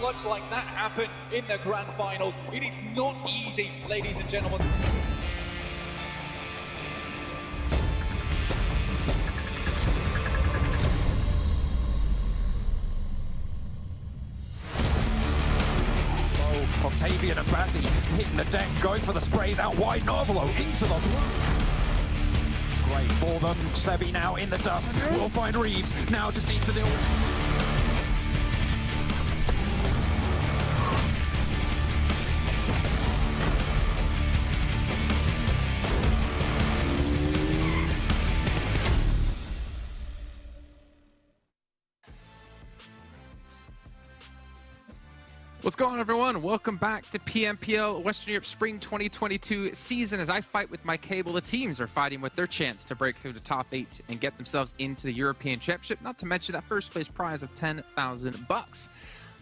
clutch like that happen in the grand finals. It is not easy, ladies and gentlemen. Octavian and Bazzi hitting the deck, going for the sprays out wide. Novolo into the blue. Great for them. Sebi now in the dust. Will find Reeves. Now just needs to deal with. What's going on, everyone? Welcome back to PMPL Western Europe Spring 2022 season. As I fight with my cable, the teams are fighting with their chance to break through the top 8 and get themselves into the European Championship, not to mention that first place prize of $10,000.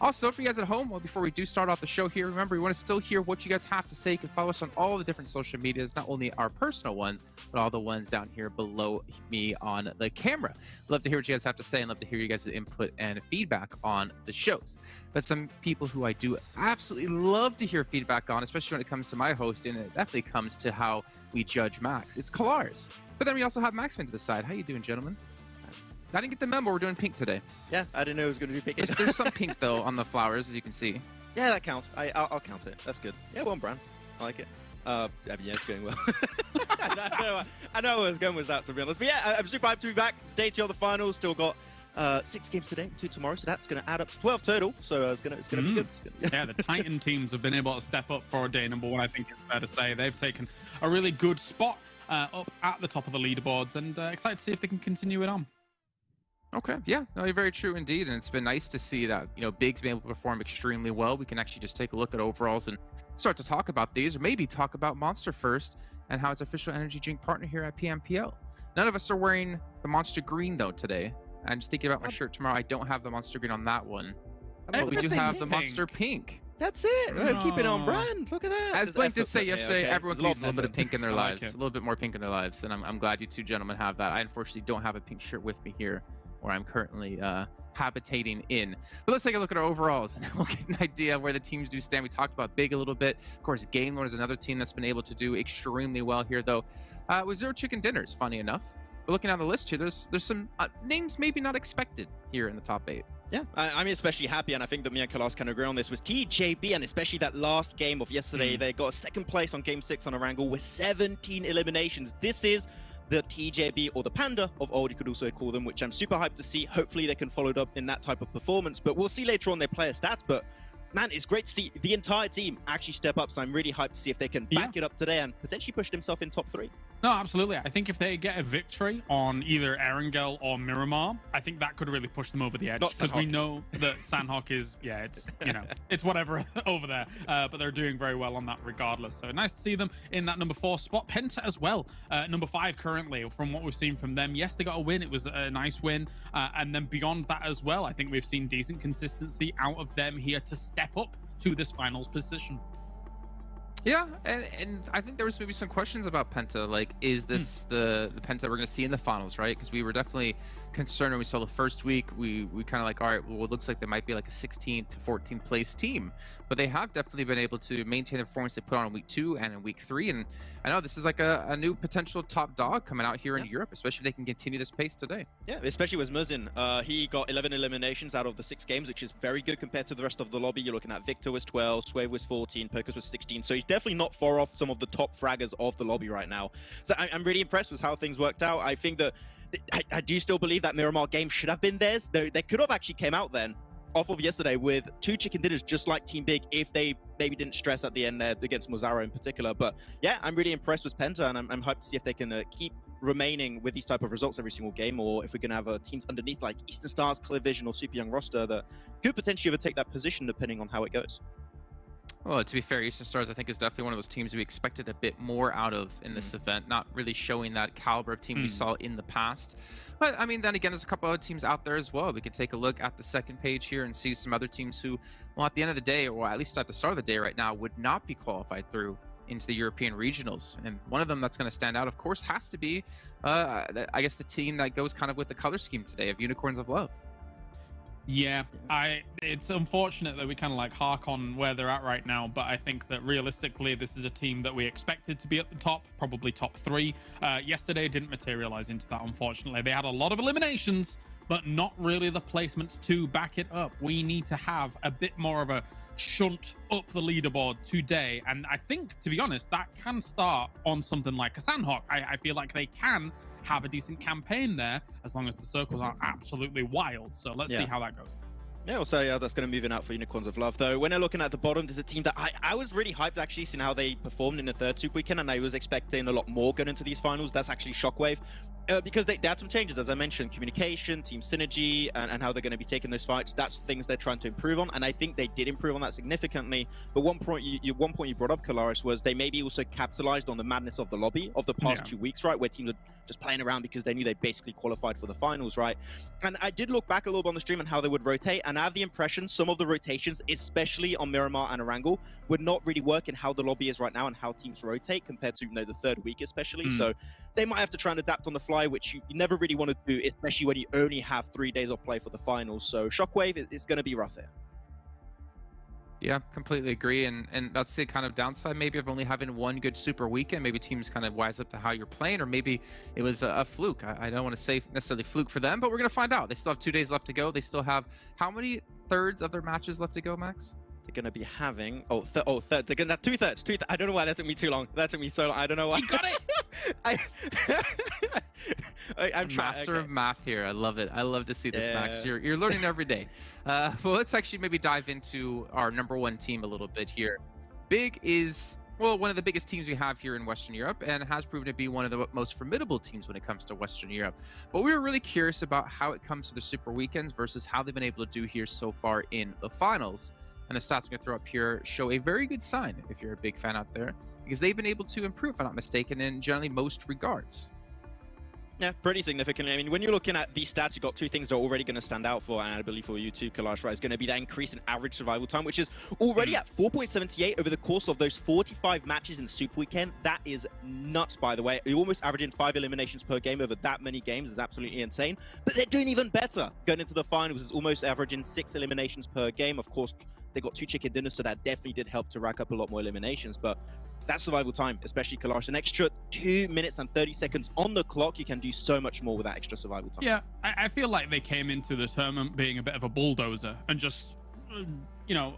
Also, for you guys at home, well, before we do start off the show here, remember, we want to still hear what you guys have to say. You can follow us on all the different social medias, not only our personal ones, but all the ones down here below me on the camera. Love to hear what you guys have to say and love to hear you guys' input and feedback on the shows. But some people who I do absolutely love to hear feedback on, especially when it comes to my hosting, and it definitely comes to how we judge Max, it's Kalars. But then we also have Maxman to the side. How you doing, gentlemen? I didn't get the memo. We're doing pink today. Yeah, I didn't know it was going to be pink. There's some pink, though, on the flowers, as you can see. Yeah, that counts. I'll count it. That's good. Yeah, one brand. I like it. Yeah, it's going well. I know where I was going with that, to be honest. But yeah, I'm super hyped to be back. It's day 2 of the finals. Still got 6 games today, 2 tomorrow, so that's going to add up to 12 total. So it's gonna be good. Yeah, the Titan teams have been able to step up for day number 1, I think it's fair to say. They've taken a really good spot up at the top of the leaderboards, and excited to see if they can continue it on. Okay, yeah, no, you're very true indeed, and it's been nice to see that, you know, Big's been able to perform extremely well. We can actually just take a look at overalls and start to talk about these, or maybe talk about Monster first and how it's official energy drink partner here at PMPL. None of us are wearing the Monster Green, though, today. I'm just thinking about my shirt tomorrow. I don't have the Monster Green on that one, but we do have the Monster Pink. That's it. Keep it on brand. Look at that. As Blink did say yesterday, everyone needs a little bit of pink in their like lives, a little bit more pink in their lives, and I'm glad you two gentlemen have that. I unfortunately don't have a pink shirt with me here, where I'm currently habitating in. But let's take a look at our overalls and we'll get an idea of where the teams do stand. We talked about Big a little bit. Of course, Game Lord is another team that's been able to do extremely well here, though. With 0 chicken dinners, funny enough. But looking down the list here, there's some names maybe not expected here in the top 8. Yeah, I'm especially happy, and I think that me and Kalas can agree on this, was TJB, and especially that last game of yesterday. They got 2nd place on Game 6 on Erangel with 17 eliminations. This is the TJB, or the Panda of old, you could also call them, which I'm super hyped to see. Hopefully they can follow it up in that type of performance, but we'll see later on their player stats. But man, it's great to see the entire team actually step up, so I'm really hyped to see if they can back it up today and potentially push themselves in top 3. No, absolutely. I think if they get a victory on either Erangel or Miramar, I think that could really push them over the edge, because we know that Sanhok is, yeah, it's, you know, it's whatever over there, but they're doing very well on that regardless. So nice to see them in that number 4 spot. PENTA as well, number 5 currently, from what we've seen from them. Yes, they got a win. It was a nice win. And then beyond that as well, I think we've seen decent consistency out of them here to step up to this finals position. Yeah, and I think there was maybe some questions about PENTA, like, is this the PENTA we're going to see in the finals, right? Because we were definitely concerned when we saw the first week. We kind of like, all right, well, it looks like they might be like a 16th to 14th place team, but they have definitely been able to maintain the performance they put on in week 2 and in week 3. And I know this is like a new potential top dog coming out here in Europe, especially if they can continue this pace today. Yeah, especially with Muzin. He got 11 eliminations out of the 6 games, which is very good compared to the rest of the lobby. You're looking at Victor was 12, Swave was 14, Pokers was 16, so he's definitely not far off some of the top fraggers of the lobby right now. So I'm really impressed with how things worked out. I think that I do still believe that Miramar game should have been theirs. They could have actually came out then off of yesterday with 2 chicken dinners, just like Team Big, if they maybe didn't stress at the end there against Mozara in particular. But yeah, I'm really impressed with PENTA, and I'm hyped to see if they can keep remaining with these type of results every single game, or if we can have teams underneath like Eastern Stars, Clear Vision, or Super Young Roster that could potentially overtake that position depending on how it goes. Well, to be fair, Eastern Stars, I think, is definitely one of those teams we expected a bit more out of in this event, not really showing that caliber of team we saw in the past. But, I mean, then again, there's a couple other teams out there as well. We can take a look at the second page here and see some other teams who, well, at the end of the day, or at least at the start of the day right now, would not be qualified through into the European regionals. And one of them that's going to stand out, of course, has to be, I guess, the team that goes kind of with the color scheme today of Unicorns of Love. Yeah, it's unfortunate that we kind of like hark on where they're at right now, but I think that realistically, this is a team that we expected to be at the top, probably top 3. Yesterday didn't materialize into that, unfortunately. They had a lot of eliminations, but not really the placements to back it up. We need to have a bit more of a shunt up the leaderboard today, and I think, to be honest, that can start on something like a Sanhok. I feel like they can have a decent campaign there as long as the circles aren't absolutely wild. So let's see how that goes. Yeah, also, yeah, that's going to move in out for Unicorns of Love, though. When they're looking at the bottom, there's a team that I was really hyped, actually, seeing how they performed in the third Super Weekend, and I was expecting a lot more going into these finals. That's actually Shockwave. Because they had some changes, as I mentioned, communication, team synergy, and how they're going to be taking those fights. That's things they're trying to improve on, and I think they did improve on that significantly. But one point you brought up, Kalaris, was they maybe also capitalized on the madness of the lobby of the past 2 weeks, right, where teams are just playing around because they knew they basically qualified for the finals, right? And I did look back a little bit on the stream and how they would rotate, and I have the impression some of the rotations, especially on Miramar and Erangel, would not really work in how the lobby is right now and how teams rotate compared to, the third week especially. So they might have to try and adapt on the fly, which you never really want to do, especially when you only have 3 days of play for the finals. So Shockwave is going to be rough here. Yeah, completely agree. And that's the kind of downside maybe of only having one good super weekend. Maybe teams kind of wise up to how you're playing, or maybe it was a fluke. I don't want to say necessarily fluke for them, but we're going to find out. They still have 2 days left to go. They still have how many thirds of their matches left to go, Max? They're going to be having they're going to have two thirds. I don't know why that took me too long. That took me so long. I don't know why. You got it. I'm master of math here. I love it. I love to see this, Max. You're learning every day. Well, let's actually maybe dive into our #1 team a little bit here. Big is, well, one of the biggest teams we have here in Western Europe, and has proven to be one of the most formidable teams when it comes to Western Europe. But we were really curious about how it comes to the super weekends versus how they've been able to do here so far in the finals. And the stats I'm going to throw up here show a very good sign if you're a big fan out there, because they've been able to improve, if I'm not mistaken, in generally most regards. Yeah, pretty significantly. I mean, when you're looking at these stats, you've got 2 things that are already going to stand out for, and I believe for you too, Kalash, right, is going to be that increase in average survival time, which is already at 4.78 over the course of those 45 matches in the Super Weekend. That is nuts, by the way. You're almost averaging 5 eliminations per game over that many games. Is absolutely insane. But they're doing even better. Going into the finals is almost averaging 6 eliminations per game. Of course, they got 2 chicken dinners, so that definitely did help to rack up a lot more eliminations. But that survival time, especially Kalash, an extra 2 minutes and 30 seconds on the clock, you can do so much more with that extra survival time. Yeah, I feel like they came into the tournament being a bit of a bulldozer and just,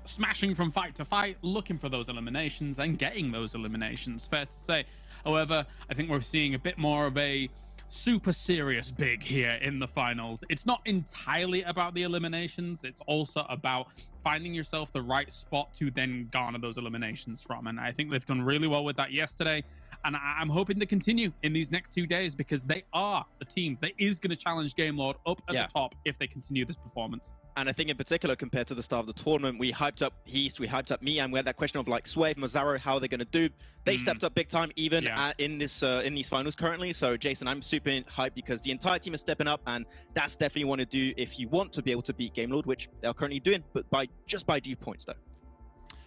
smashing from fight to fight, looking for those eliminations and getting those eliminations, fair to say. However, I think we're seeing a bit more of a super serious big here in the finals. It's not entirely about the eliminations. It's also about finding yourself the right spot to then garner those eliminations from. And I think they've done really well with that yesterday. And I'm hoping to continue in these next 2 days, because they are the team that is going to challenge Game Lord up at the top if they continue this performance. And I think in particular, compared to the start of the tournament, we hyped up Heast, we hyped up Mian. We had that question of like Swave, Mazzaro, how are they going to do? They stepped up big time, even in these finals currently. So Jason, I'm super hyped because the entire team is stepping up, and that's definitely what you want to do if you want to be able to beat Game Lord, which they are currently doing, but just by due points though.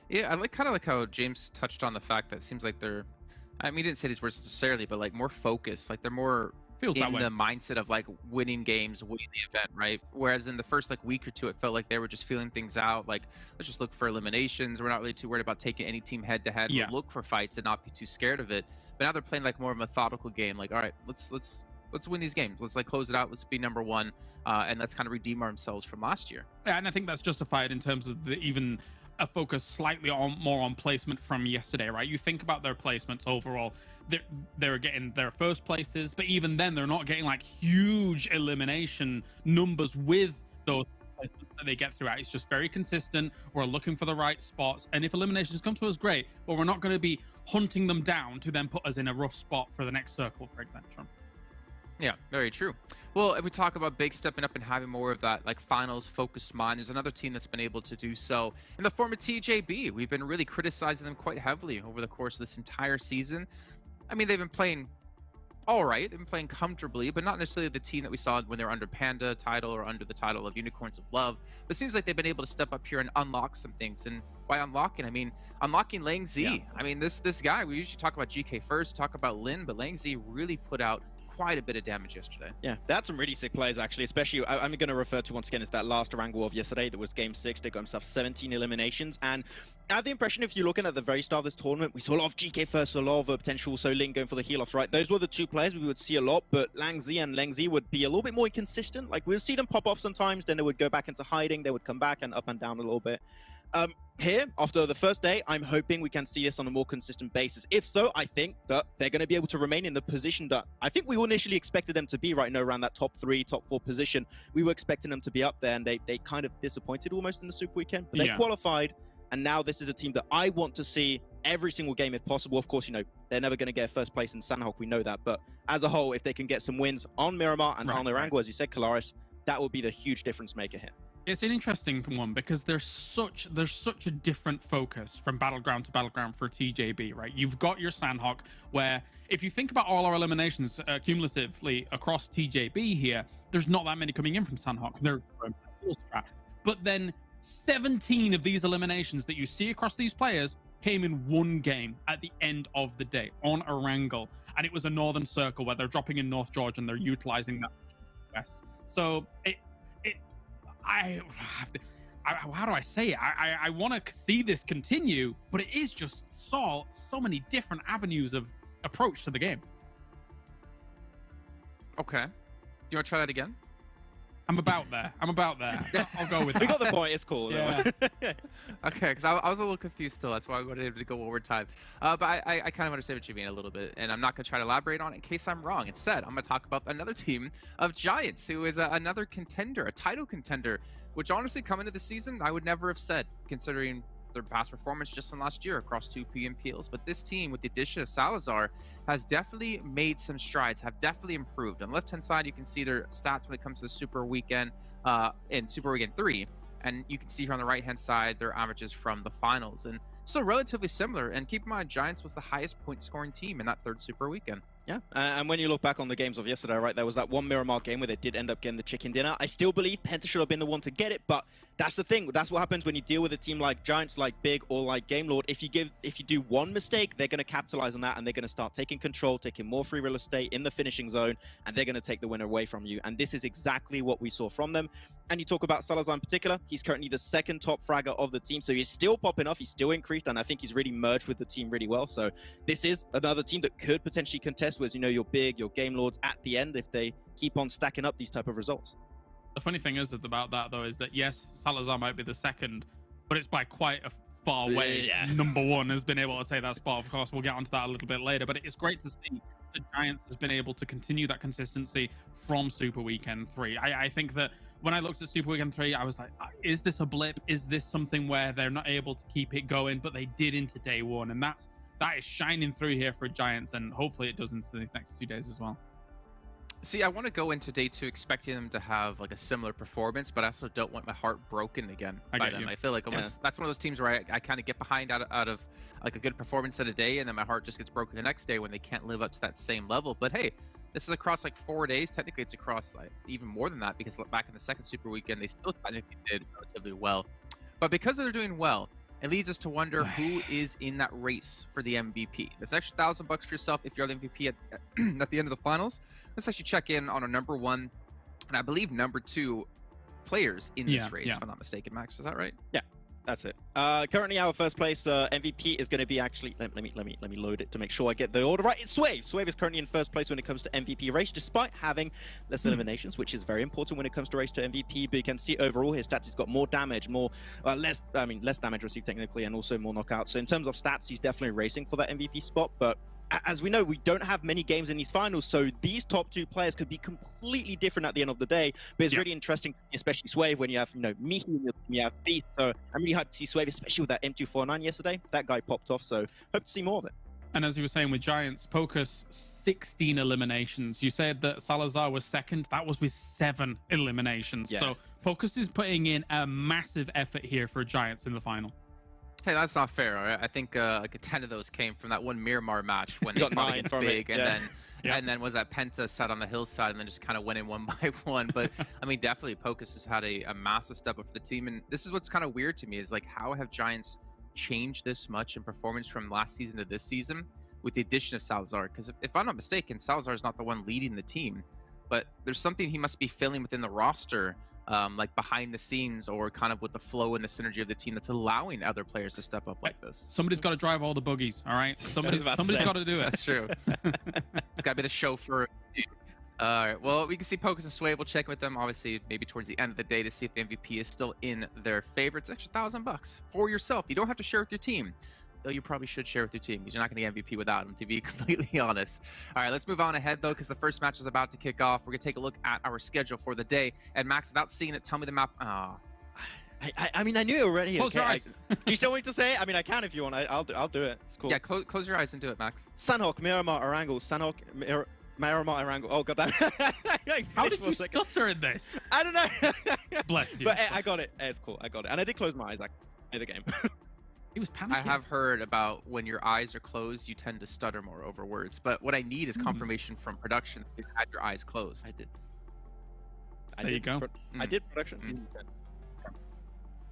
Yeah, I kind of like how James touched on the fact that it seems like they're, I mean, he didn't say these words necessarily, but like more focused, like they're more feels in the mindset of like winning games, winning the event, right? Whereas in the first like week or two, it felt like they were just feeling things out. Like, let's just look for eliminations. We're not really too worried about taking any team head to head. We'll look for fights and not be too scared of it. But now they're playing like more of a methodical game. Like, all right, let's win these games. Let's like close it out. Let's be #1, and let's kind of redeem ourselves from last year. Yeah, and I think that's justified in terms of even a focus slightly more on placement from yesterday, right? You think about their placements overall, they're getting their first places, but even then they're not getting like huge elimination numbers with those placements that they get throughout. It's just very consistent. We're looking for the right spots, and if eliminations come to us, great, but we're not going to be hunting them down to then put us in a rough spot for the next circle, for example. Yeah, very true. Well, if we talk about Big stepping up and having more of that like finals focused mind, there's another team that's been able to do so in the form of TJB. We've been really criticizing them quite heavily over the course of this entire season. I mean, they've been playing all right, they've been playing comfortably, but not necessarily the team that we saw when they were under PENTA title or under the title of Unicorns of Love. But it seems like they've been able to step up here and unlock some things. And by unlocking, I mean unlocking Lang Z. I mean, this guy, we usually talk about GK first, talk about Lin, but Lang Z really put out quite a bit of damage yesterday. Yeah, they had some really sick players, actually, especially I'm going to refer to once again as that last Erangel of yesterday. That was game 6. They got themselves 17 eliminations. And I have the impression, if you're looking at the very start of this tournament, we saw a lot of GK first, a lot of potential Solin going for the heal-offs, right? Those were the 2 players we would see a lot, but Langzi and Lengzi would be a little bit more inconsistent. Like, we'll see them pop off sometimes, then they would go back into hiding, they would come back and up and down a little bit. Here, after the first day, I'm hoping we can see this on a more consistent basis. If so, I think that they're going to be able to remain in the position that I think we initially expected them to be right now, around that top 3, top 4 position. We were expecting them to be up there, and they kind of disappointed almost in the Super Weekend. But they qualified, and now this is a team that I want to see every single game if possible. Of course, you know, they're never going to get first place in Sanhok, we know that. But as a whole, if they can get some wins on Miramar and on Erangel, as you said, Kalaris, that will be the huge difference maker here. It's an interesting one because there's such a different focus from battleground to battleground for TJB, right? You've got your Sanhok, where if you think about all our eliminations cumulatively across TJB here, there's not that many coming in from Sanhok. They're but then 17 of these eliminations that you see across these players came in one game at the end of the day on Erangel, and it was a Northern Circle where they're dropping in North Georgia and they're utilizing that west. So how do I say it? I want to see this continue, but it is just so many different avenues of approach to the game. Okay. Do you want to try that again? I'm about there. I'll go with that. We got the point. It's cool. Yeah. Okay, because I was a little confused still. That's why I wanted to go overtime. But I kind of understand what you mean a little bit, and I'm not going to try to elaborate on it in case I'm wrong. Instead, I'm going to talk about another team of Giants, who is another contender, a title contender, which honestly, coming into the season, I would never have said, considering their past performance just in last year across 2 PMPLs. But this team, with the addition of Salazar, has definitely made some strides, have definitely improved. On the left-hand side, you can see their stats when it comes to the Super Weekend in Super Weekend 3. And you can see here on the right-hand side, their averages from the finals. And still relatively similar. And keep in mind, Giants was the highest point-scoring team in that 3rd Super Weekend. Yeah, and when you look back on the games of yesterday, right, there was that one Miramar game where they did end up getting the chicken dinner. I still believe PENTA should have been the one to get it, but that's the thing. That's what happens when you deal with a team like Giants, like Big, or like Game Lord. If you do one mistake, they're going to capitalize on that, and they're going to start taking control, taking more free real estate in the finishing zone, and they're going to take the winner away from you. And this is exactly what we saw from them. And you talk about Salazar in particular. He's currently the 2nd top fragger of the team, so he's still popping off. He's still increased, and I think he's really merged with the team really well. So this is another team that could potentially contest with, you know, your Big, your Game Lords at the end if they keep on stacking up these type of results. The funny thing is about that, though, is that yes, Salazar might be the 2nd, but it's by quite a far way. Yeah. Number 1 has been able to take that spot. Of course, we'll get onto that a little bit later, but it's great to see the Giants has been able to continue that consistency from Super Weekend 3. I think that when I looked at Super Weekend 3, I was like, is this a blip? Is this something where they're not able to keep it going? But they did into day 1, and that is shining through here for Giants, and hopefully it does into these next 2 days as well. See, I want to go into day 2 expecting them to have like a similar performance, but I also don't want my heart broken again by them. I feel like almost that's one of those teams where I kind of get behind out of like a good performance at a day, and then my heart just gets broken the next day when they can't live up to that same level. But hey, this is across like 4 days. Technically, it's across like even more than that, because back in the 2nd Super Weekend, they still technically did relatively well. But because they're doing well, it leads us to wonder who is in that race for the MVP. That's extra $1,000 for yourself if you're the MVP at the end of the finals. Let's actually check in on our number 1 and I believe number 2 players in this race, if I'm not mistaken. Max, is that right? Yeah, that's it. Currently, our first place MVP is going to be actually. Let me load it to make sure I get the order right. It's Swave. Swave is currently in first place when it comes to MVP race, despite having less eliminations, which is very important when it comes to race to MVP. But you can see overall his stats, he's got more damage, less damage received technically, and also more knockouts. So in terms of stats, he's definitely racing for that MVP spot. But as we know, we don't have many games in these finals, so these top 2 players could be completely different at the end of the day. But it's really interesting, especially Swave, when you have, you know, Mihi, you have Beast. So I'm really hyped to see Swave, especially with that M249 yesterday. That guy popped off, so hope to see more of it. And as you were saying with Giants, Pocus, 16 eliminations. You said that Salazar was 2nd. That was with 7 eliminations. Yeah. So Pocus is putting in a massive effort here for Giants in the final. Hey, that's not fair. All right? I think like 10 of those came from that one Miramar match when they fought against Big, and then was that PENTA sat on the hillside and then just kind of went in one by one. But I mean, definitely Pocus has had a massive step up for the team, and this is what's kind of weird to me is like, how have Giants changed this much in performance from last season to this season? with the addition of Salazar. Because if I'm not mistaken, Salazar is not the one leading the team, but there's something he must be feeling within the roster, like behind the scenes, or kind of with the flow and the synergy of the team, that's allowing other players to step up like this. Somebody's got to drive all the buggies, all right? Somebody's got to do it. That's true. It's got to be the chauffeur. All right, well, we can see Pocus and Sway. We'll check with them, obviously, maybe towards the end of the day to see if the MVP is still in their favor. It's extra $1,000 for yourself. You don't have to share with your team, though you probably should share with your team, because you're not going to get MVP without him, to be completely honest. All right, let's move on ahead, though, because the first match is about to kick off. We're going to take a look at our schedule for the day. And Max, without seeing it, tell me the map. I mean, I knew it already. Close your eyes. Do you still want me to say it? I mean, I can if you want. I'll do it. It's cool. Yeah, close your eyes and do it, Max. Sanhok, Miramar, Erangel, Sanhok, Miramar, Erangel. Oh, god damn. How did you stutter in this? I don't know. Bless you. But I got it. It's cool. I got it. And I did close my eyes like in the game. He was panicking. I have heard about when your eyes are closed, you tend to stutter more over words. But what I need is confirmation from production that you had your eyes closed. I did. There you go. I did production.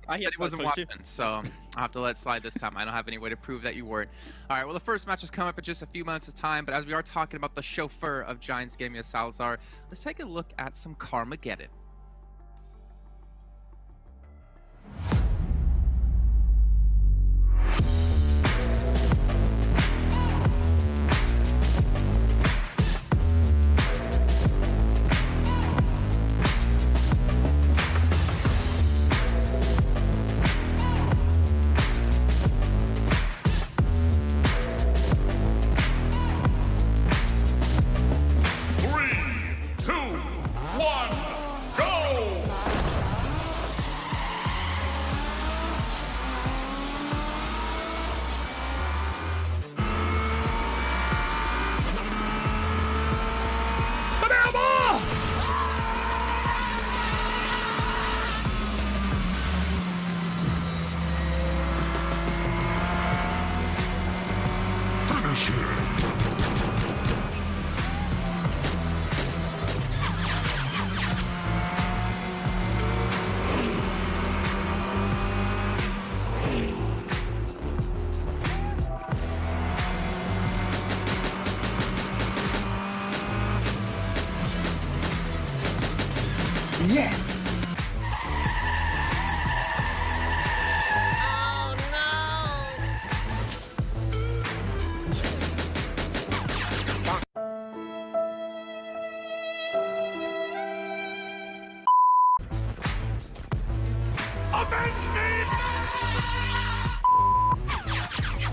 I he wasn't watching, so I'll have to let it slide this time. I don't have any way to prove that you weren't. All right, well, the first match is coming up in just a few months of time, but as we are talking about the chauffeur of Giants Gaming, Salazar, let's take a look at some Carmageddon. Yes!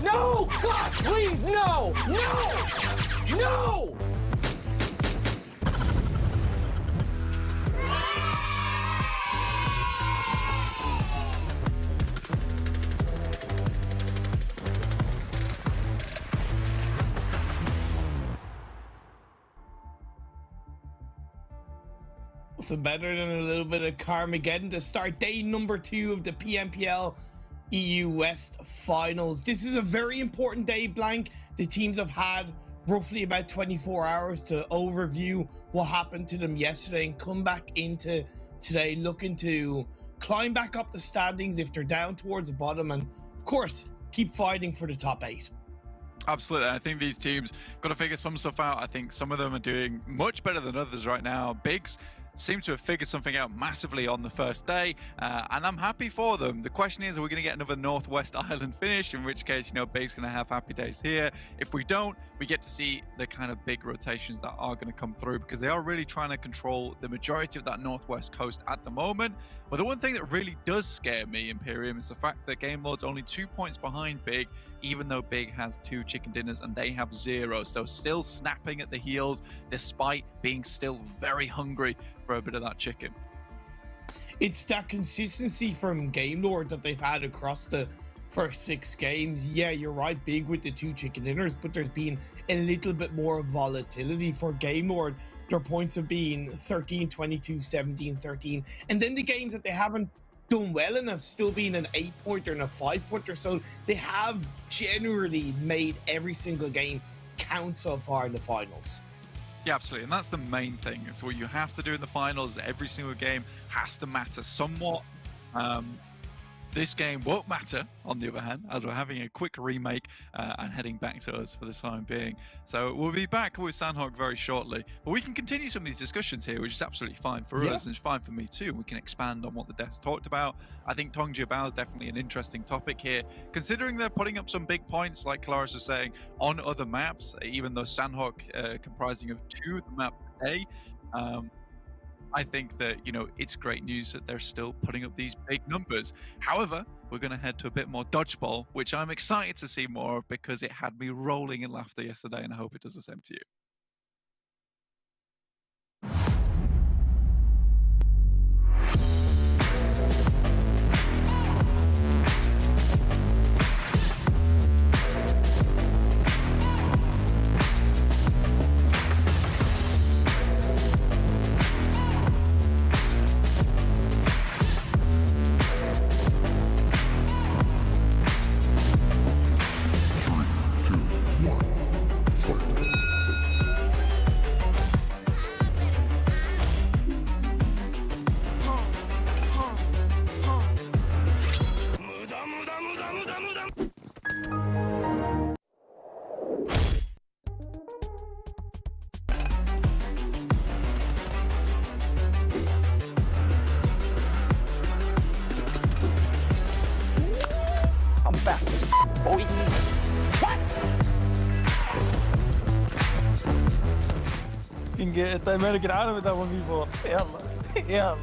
No! God, please, no! No! No! Nothing better than a little bit of Carmageddon to start day number 2 of the PMPL EU West Finals. This is a very important day, Blank. The teams have had roughly about 24 hours to overview what happened to them yesterday and come back into today looking to climb back up the standings if they're down towards the bottom, and of course keep fighting for the top 8. Absolutely. I think these teams got to figure some stuff out. I think some of them are doing much better than others right now. Bigs seem to have figured something out massively on the first day, and I'm happy for them. The question is, are we going to get another Northwest Island finish? In which case, you know, Big's going to have happy days here. If we don't, we get to see the kind of big rotations that are going to come through, because they are really trying to control the majority of that Northwest coast at the moment. But the one thing that really does scare me, Imperium, is the fact that Game Lord's only 2 points behind Big, even though Big has 2 chicken dinners and they have 0. So still snapping at the heels, despite being still very hungry for a bit of that chicken. It's that consistency from Game Lord that they've had across the first 6 games. Yeah, you're right, Big with the 2 chicken dinners, but there's been a little bit more volatility for Game Lord. Their points have been 13, 22, 17, 13. And then the games that they haven't done well and have still been an 8-pointer and a 5-pointer. So they have generally made every single game count so far in the finals. Yeah, absolutely. And that's the main thing. It's what you have to do in the finals. Every single game has to matter somewhat. This game won't matter, on the other hand, as we're having a quick remake and heading back to us for the time being. So we'll be back with Sanhok very shortly. But we can continue some of these discussions here, which is absolutely fine for us, and it's fine for me too. We can expand on what the devs talked about. I think Tongji Bao is definitely an interesting topic here, considering they're putting up some big points, like Claris was saying, on other maps, even though Sanhok comprising of 2 of the map A. I think that, you know, it's great news that they're still putting up these big numbers. However, we're going to head to a bit more dodgeball, which I'm excited to see more of because it had me rolling in laughter yesterday, and I hope it does the same to you. انت مالك العالم ده مجيبه يلا يلا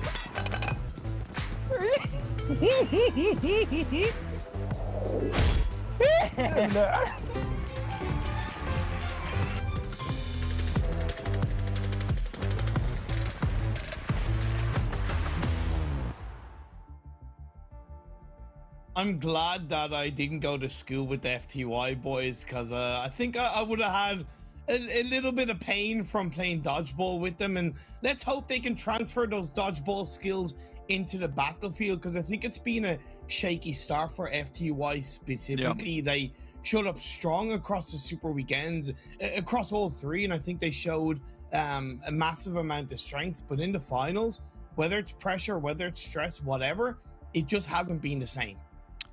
I'm glad that I didn't go to school with the FTY boys, because I think I would have had a little bit of pain from playing dodgeball with them, and let's hope they can transfer those dodgeball skills into the battlefield, because I think it's been a shaky start for FTY specifically. They showed up strong across the super weekends, across all 3, and I think they showed a massive amount of strength, but in the finals, whether it's pressure, whether it's stress, whatever, it just hasn't been the same.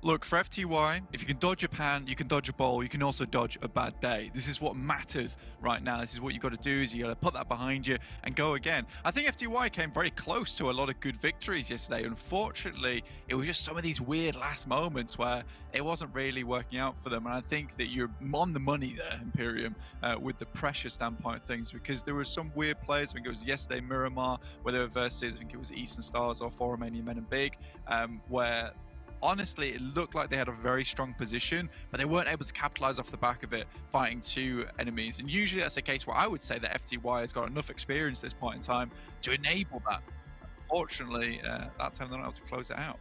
Look, for FTY, if you can dodge a pan, you can dodge a ball, you can also dodge a bad day. This is what matters right now. This is what you got to do, is you got to put that behind you and go again. I think FTY came very close to a lot of good victories yesterday. Unfortunately, it was just some of these weird last moments where it wasn't really working out for them. And I think that you're on the money there, Imperium, with the pressure standpoint of things, because there were some weird players. I think it was yesterday, Miramar, where they were versus, I think it was Eastern Stars or 4 Romanian Men and Big, where honestly, it looked like they had a very strong position, but they weren't able to capitalize off the back of it, fighting 2 enemies. And usually that's a case where I would say that FTY has got enough experience at this point in time to enable that. Unfortunately, that time they're not able to close it out.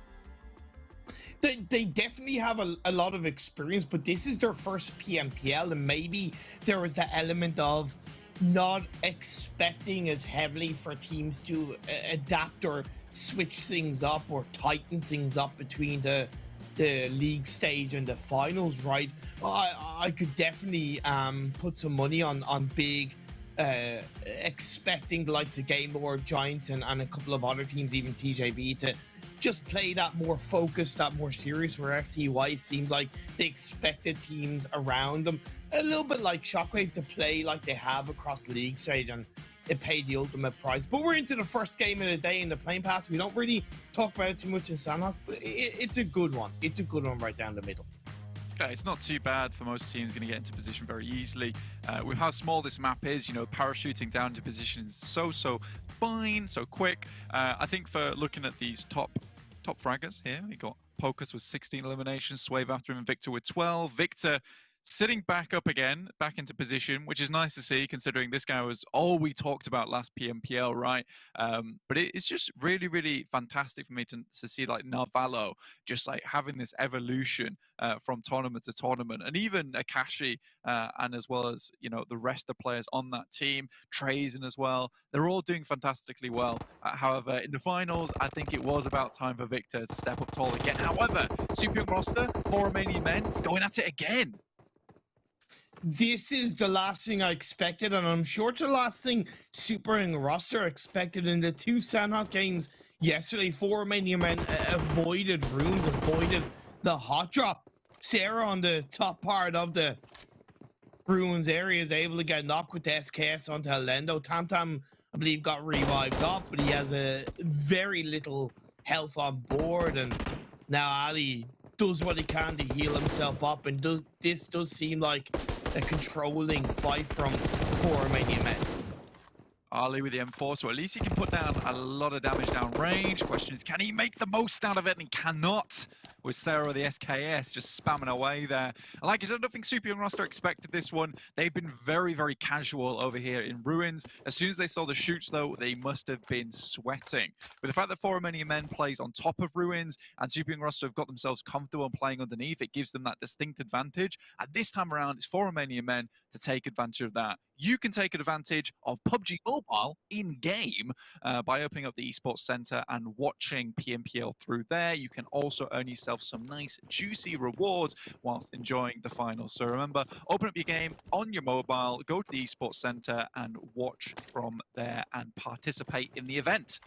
They definitely have a lot of experience, but this is their first PMPL, and maybe there was the element of not expecting as heavily for teams to adapt or switch things up or tighten things up between the league stage and the finals, right? I could definitely put some money on big, expecting the likes of Game Lord, Giants, and a couple of other teams, even TJB, to just play that more focused, that more serious, where FTY seems like they expected teams around them, a little bit like Shockwave, to play like they have across the league stage, and it paid the ultimate prize. But we're into the first game of the day in the plane path. We don't really talk about it too much in Sanhok, but it's a good one. It's a good one right down the middle. Okay, it's not too bad for most teams, going to get into position very easily. With how small this map is, you know, parachuting down into position is so fine, so quick. I think for looking at these top fraggers here, we got Pocus with 16 eliminations, Swave after him, and Victor with 12. Victor sitting back up again, back into position, which is nice to see, considering this guy was all we talked about last PMPL, right? But it's just really, really fantastic for me to see like Narvalo just like having this evolution from tournament to tournament, and even Akashi and as well as, you know, the rest of the players on that team, Trazen as well. They're all doing fantastically well. However, in the finals, I think it was about time for Victor to step up tall again. However, Super Young roster, 4 Romanian Men, going at it again. This is the last thing I expected, and I'm sure it's the last thing Super Young roster expected in the 2 Sanhok games yesterday, 4 Romanian men avoided runes, avoided the hot drop. Sarah on the top part of the runes area is able to get knocked with the SKS onto Lendo. Tam, I believe, got revived up, but he has a very little health on board, and now Ali does what he can to heal himself up, and this does seem like a controlling fight from 4 Romanian men. Ali with the M4, so at least he can put down a lot of damage down range. Question is, can he make the most out of it? And he cannot, with Sarah the SKS just spamming away there. And like I said, I don't think Super Young Roster expected this one. They've been very, very casual over here in Ruins. As soon as they saw the shoots, though, they must have been sweating. With the fact that 4 Romanian men plays on top of Ruins and Super Young Roster have got themselves comfortable and playing underneath, it gives them that distinct advantage. And this time around, it's 4 Romanian men to take advantage of that. You can take advantage of PUBG Mobile in-game by opening up the Esports Center and watching PMPL through there. You can also earn yourself some nice, juicy rewards whilst enjoying the finals. So remember, open up your game on your mobile, go to the Esports Center and watch from there and participate in the event.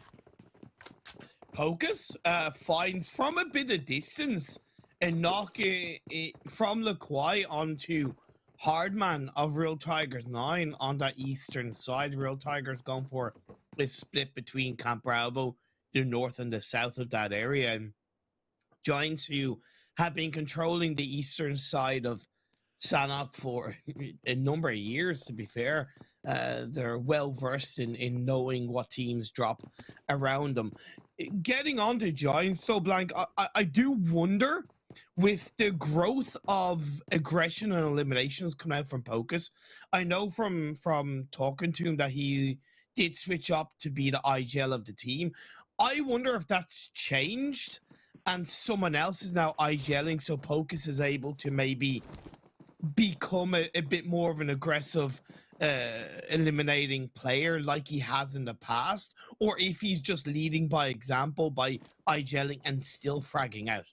Pocus finds from a bit of distance and knock it from Laquai onto Hardman of Real Tigers 9 on that eastern side. Real Tigers going for a split between Camp Bravo, the north and the south of that area. And Giants, who have been controlling the eastern side of Sanhok for a number of years, to be fair. They're well versed in knowing what teams drop around them. Getting on to Giants, so Blank, I do wonder, with the growth of aggression and eliminations coming out from Pocus, I know from talking to him that he did switch up to be the IGL of the team. I wonder if that's changed and someone else is now IGLing, so Pocus is able to maybe become a bit more of an aggressive eliminating player like he has in the past, or if he's just leading by example by IGLing and still fragging out.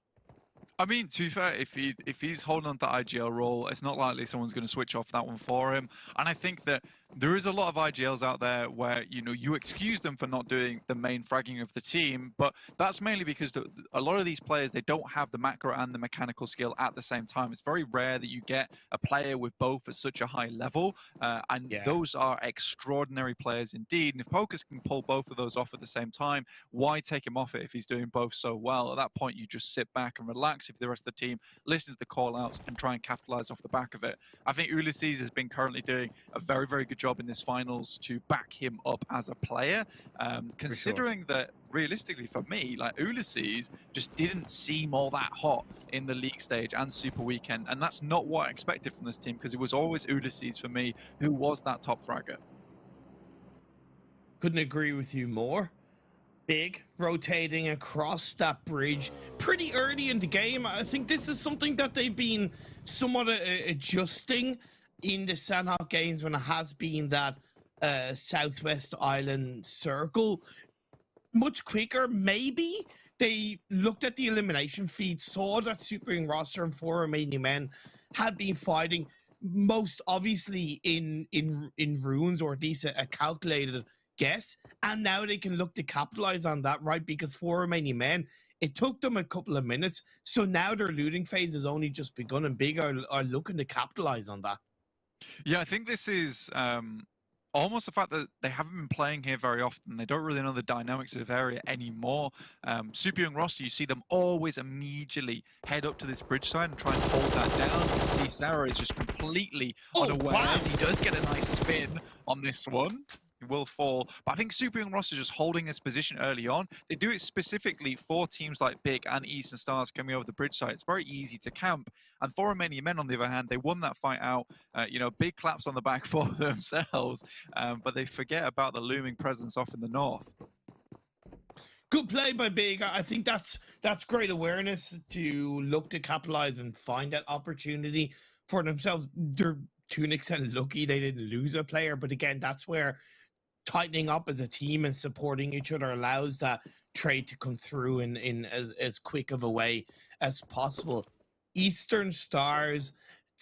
I mean, to be fair, if he's holding on to the IGL role, it's not likely someone's going to switch off that one for him. And I think that there is a lot of IGLs out there where, you know, you excuse them for not doing the main fragging of the team, but that's mainly because a lot of these players, they don't have the macro and the mechanical skill at the same time. It's very rare that you get a player with both at such a high level, and those are extraordinary players indeed. And if Pocus can pull both of those off at the same time, why take him off it if he's doing both so well? At that point, you just sit back and relax if the rest of the team listen to the call-outs and try and capitalize off the back of it. I think Ulysses has been currently doing a very, very good job in this finals to back him up as a player, considering that realistically for me, like, Ulysses just didn't seem all that hot in the league stage and Super Weekend, and that's not what I expected from this team, because it was always Ulysses for me who was that top fragger. Couldn't agree with you more. Big rotating across that bridge pretty early in the game. I think this is something that they've been somewhat adjusting in the Sanhok games when it has been that Southwest Island circle. Much quicker, maybe. They looked at the elimination feed, saw that Super Young Roster and 4 Romanian men had been fighting most obviously in runes, or at least a calculated guess, and now they can look to capitalize on that, right? Because 4 Romanian men, it took them a couple of minutes, so now their looting phase has only just begun, and Big are looking to capitalize on that. Yeah, I think this is almost the fact that they haven't been playing here very often. They don't really know the dynamics of the area anymore. Super Young Roster, you see them always immediately head up to this bridge side and try and hold that down. You can see Sarah is just completely unaware. Wow. He does get a nice spin on this one. Will fall, but I think Super Young Roster just holding this position early on. They do it specifically for teams like Big and Eastern Stars coming over the bridge side. It's very easy to camp, and 4 Romanian men, on the other hand, they won that fight out. You know, big claps on the back for themselves, but they forget about the looming presence off in the north. Good play by Big. I think that's great awareness to look to capitalize and find that opportunity for themselves. They're to an extent lucky they didn't lose a player, but again, that's where tightening up as a team and supporting each other allows that trade to come through in as quick of a way as possible. Eastern Stars,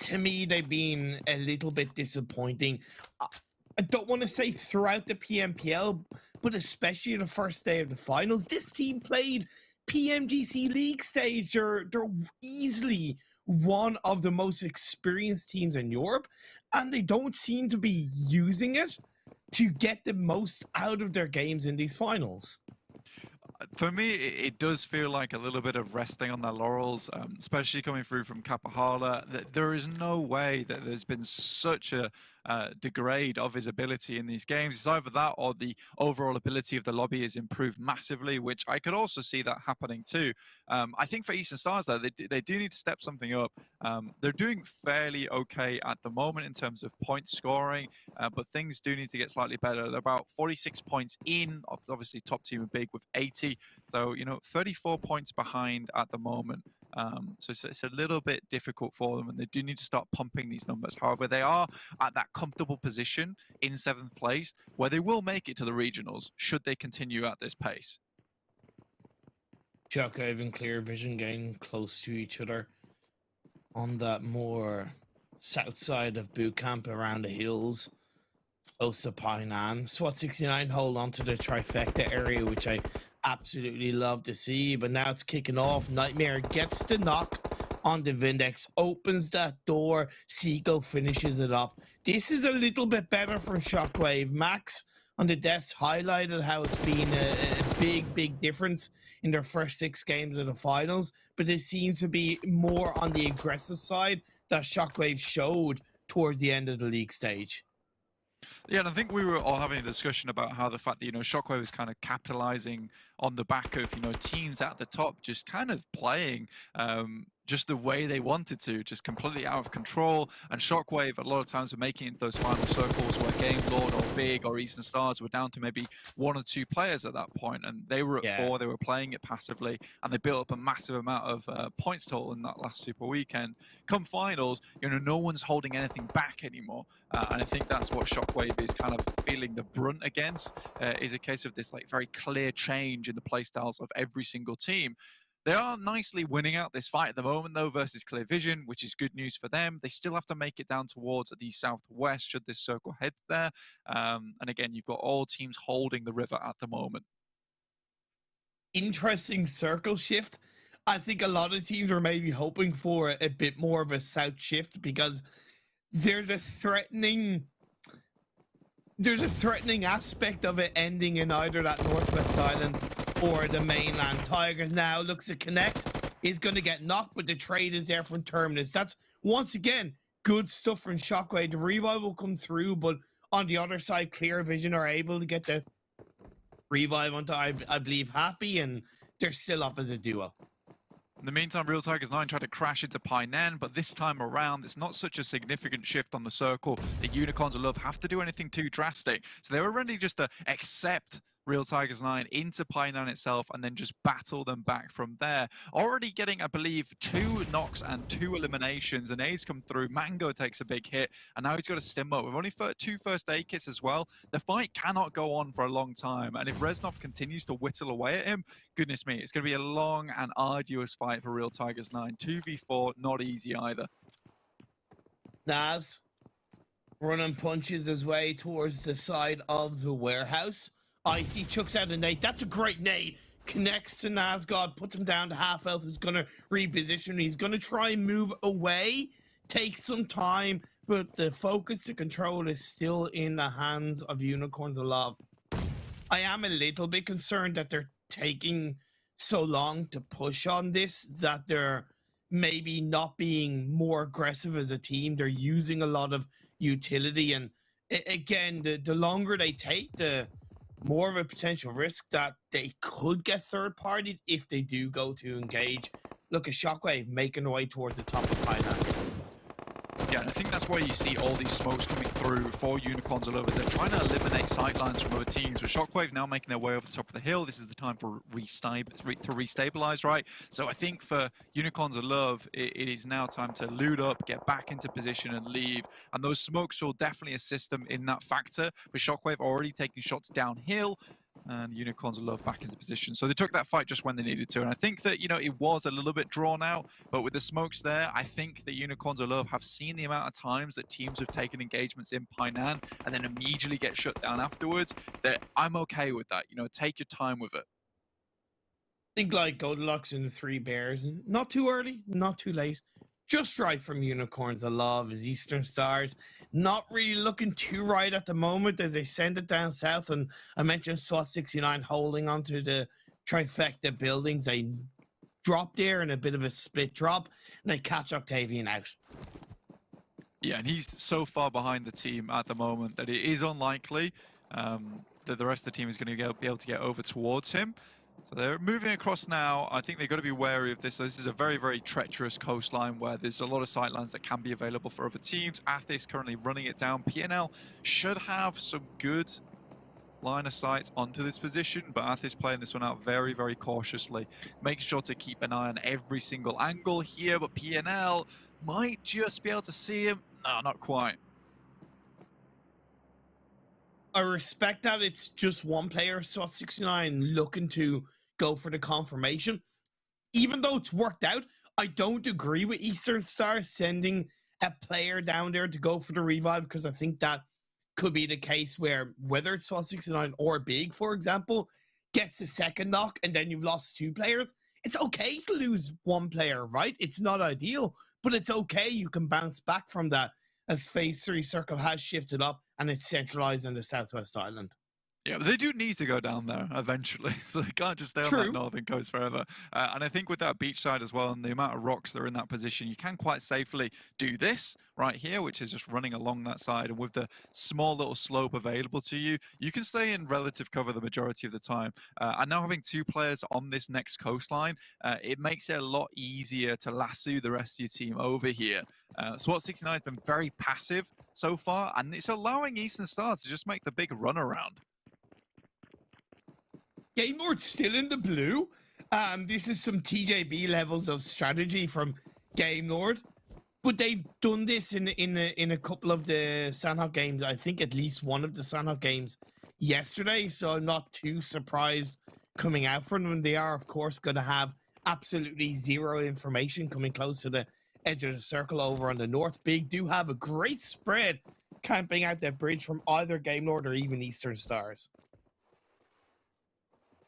to me, they've been a little bit disappointing. I don't want to say throughout the PMPL, but especially the first day of the finals. This team played PMGC League stage. They're easily one of the most experienced teams in Europe, and they don't seem to be using it to get the most out of their games in these finals. For me, it does feel like a little bit of resting on their laurels, especially coming through from Kapahala. There is no way that there's been such a degrade of his ability in these games. It's either that or the overall ability of the lobby has improved massively, which I could also see that happening too. I think for Eastern Stars, though, they do need to step something up. They're doing fairly okay at the moment in terms of point scoring, but things do need to get slightly better. They're about 46 points in, obviously top team are big with 80. So, 34 points behind at the moment. So it's a little bit difficult for them, and they do need to start pumping these numbers. However, they are at that comfortable position in 7th place where they will make it to the regionals should they continue at this pace. Shockwave and Clear Vision getting close to each other on that more south side of boot camp around the hills, close to Painan. Swat 69 hold on to the trifecta area, which I absolutely love to see, but now it's kicking off. Nightmare gets the knock on the Vindex, opens that door, Seagull finishes it up. This is a little bit better from Shockwave. Max on the desk highlighted how it's been a big difference in their first 6 games of the finals, but it seems to be more on the aggressive side that Shockwave showed towards the end of the league stage. Yeah, and I think we were all having a discussion about how the fact that, Shockwave is kind of capitalizing on the back of, teams at the top just kind of playing just the way they wanted to, just completely out of control. And Shockwave, a lot of times, were making it those final circles where Game Lord or Big or Eastern Stars were down to maybe 1 or 2 players at that point, and they were at 4, they were playing it passively, and they built up a massive amount of points total in that last Super Weekend. Come finals, no one's holding anything back anymore, and I think that's what Shockwave is kind of feeling the brunt against, is a case of this very clear change in the playstyles of every single team. They are nicely winning out this fight at the moment, though, versus Clear Vision, which is good news for them. They still have to make it down towards the southwest should this circle head there. And again, you've got all teams holding the river at the moment. Interesting circle shift. I think a lot of teams were maybe hoping for a bit more of a south shift because there's a threatening aspect of it ending in either that Northwest Island or the mainland. Tigers now looks to connect, is going to get knocked, but the trade is there from Terminus. That's, once again, good stuff from Shockwave. The revive will come through, but on the other side, Clear Vision are able to get the revive onto, I believe, Happy, and they're still up as a duo. In the meantime, Real Tigers 9 tried to crash into Painan, but this time around, it's not such a significant shift on the circle that Unicorns of Love have to do anything too drastic. So they were ready just to accept Real Tigers 9 into Painan itself and then just battle them back from there. Already getting, I believe, 2 knocks and 2 eliminations. And A's come through. Mango takes a big hit, and now he's got to stim up. With only 2 first aid kits as well, the fight cannot go on for a long time. And if Reznov continues to whittle away at him, goodness me, it's going to be a long and arduous fight for Real Tigers 9. 2v4, not easy either. Naz running punches his way towards the side of the warehouse. Icy chucks out a nade. That's a great nade. Connects to Nazgod, puts him down to half health. He's going to reposition. He's going to try and move away. Takes some time, but the focus to control is still in the hands of Unicorns of Love. I am a little bit concerned that they're taking so long to push on this, that they're maybe not being more aggressive as a team. They're using a lot of utility, and again, the longer they take, the more of a potential risk that they could get third-partied if they do go to engage. Look at Shockwave making their way towards the top of Pineapple. Yeah, and I think that's why you see all these smokes coming through for Unicorns all over. They're trying to eliminate sightlines from other teams, but Shockwave now making their way over the top of the hill. This is the time for to restabilize, right? So I think for Unicorns of Love, it is now time to loot up, get back into position and leave. And those smokes will definitely assist them in that factor. With Shockwave already taking shots downhill, And Unicorns of Love back into position. So they took that fight just when they needed to. And I think that, you know, it was a little bit drawn out, but with the smokes there, I think that Unicorns of Love have seen the amount of times that teams have taken engagements in Painan and then immediately get shut down afterwards, that I'm okay with that. You know, take your time with it. I think like Goldilocks and the Three Bears, not too early, not too late. Just right from Unicorns of Love as Eastern Stars. Not really looking too right at the moment as they send it down south. And I mentioned SWAT 69 holding onto the trifecta buildings. They drop there in a bit of a split drop and they catch Octavian out. Yeah, and he's so far behind the team at the moment that it is unlikely that the rest of the team is going to be able to get over towards him. So they're moving across now. I think they've got to be wary of this. So this is a very, very treacherous coastline where there's a lot of sightlines that can be available for other teams. Athis currently running it down. PNL should have some good line of sight onto this position, but Athis playing this one out very, very cautiously. Make sure to keep an eye on every single angle here, but PNL might just be able to see him. No, not quite. I respect that it's just one player, SWAT 69, looking to go for the confirmation. Even though it's worked out, I don't agree with Eastern Star sending a player down there to go for the revive, because I think that could be the case where whether it's SWAT 69 or Big, for example, gets the second knock and then you've lost two players. It's okay to lose one player, right? It's not ideal, but it's okay. You can bounce back from that as Phase 3 Circle has shifted up and it's centralized in the Southwest Island. Yeah, but they do need to go down there eventually, so they can't just stay on that northern coast forever. And I think with that beach side as well, and the amount of rocks that are in that position, you can quite safely do this right here, which is just running along that side. And with the small little slope available to you, you can stay in relative cover the majority of the time. And now having two players on this next coastline, it makes it a lot easier to lasso the rest of your team over here. SWAT 69 has been very passive so far, and it's allowing Eastern Star to just make the big run around. Game Lord's still in the blue. This is some TJB levels of strategy from Game Lord, but they've done this in a couple of the Sanhok games. I think at least one of the Sanhok games yesterday, so I'm not too surprised coming out from them. They are, of course, going to have absolutely zero information coming close to the edge of the circle over on the north. Big do have a great spread camping out that bridge from either Game Lord or even Eastern Stars.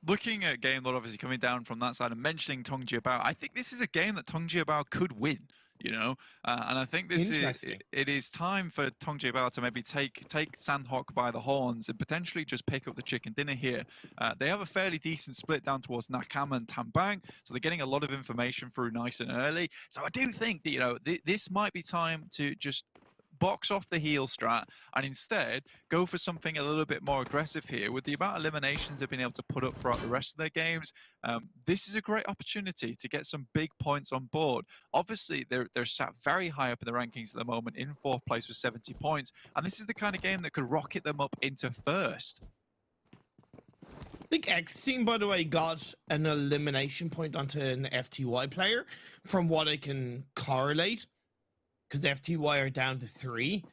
Looking at Game Lord obviously coming down from that side and mentioning Tong Jiabao, I think this is a game that Tong Jiabao could win, you know? And I think this it is time for Tong Jiabao to maybe take Sanhok by the horns and potentially just pick up the chicken dinner here. They have a fairly decent split down towards Nakam and Tambang, so they're getting a lot of information through nice and early. So I do think that, you know, this might be time to just box off the heal strat and instead go for something a little bit more aggressive here. With the amount of eliminations they've been able to put up throughout the rest of their games, this is a great opportunity to get some big points on board. Obviously, they're sat very high up in the rankings at the moment, in 4th place with 70 points, and this is the kind of game that could rocket them up into 1st. I think XTEAM, by the way, got an elimination point onto an FTY player from what I can correlate, because FTY are down to 3.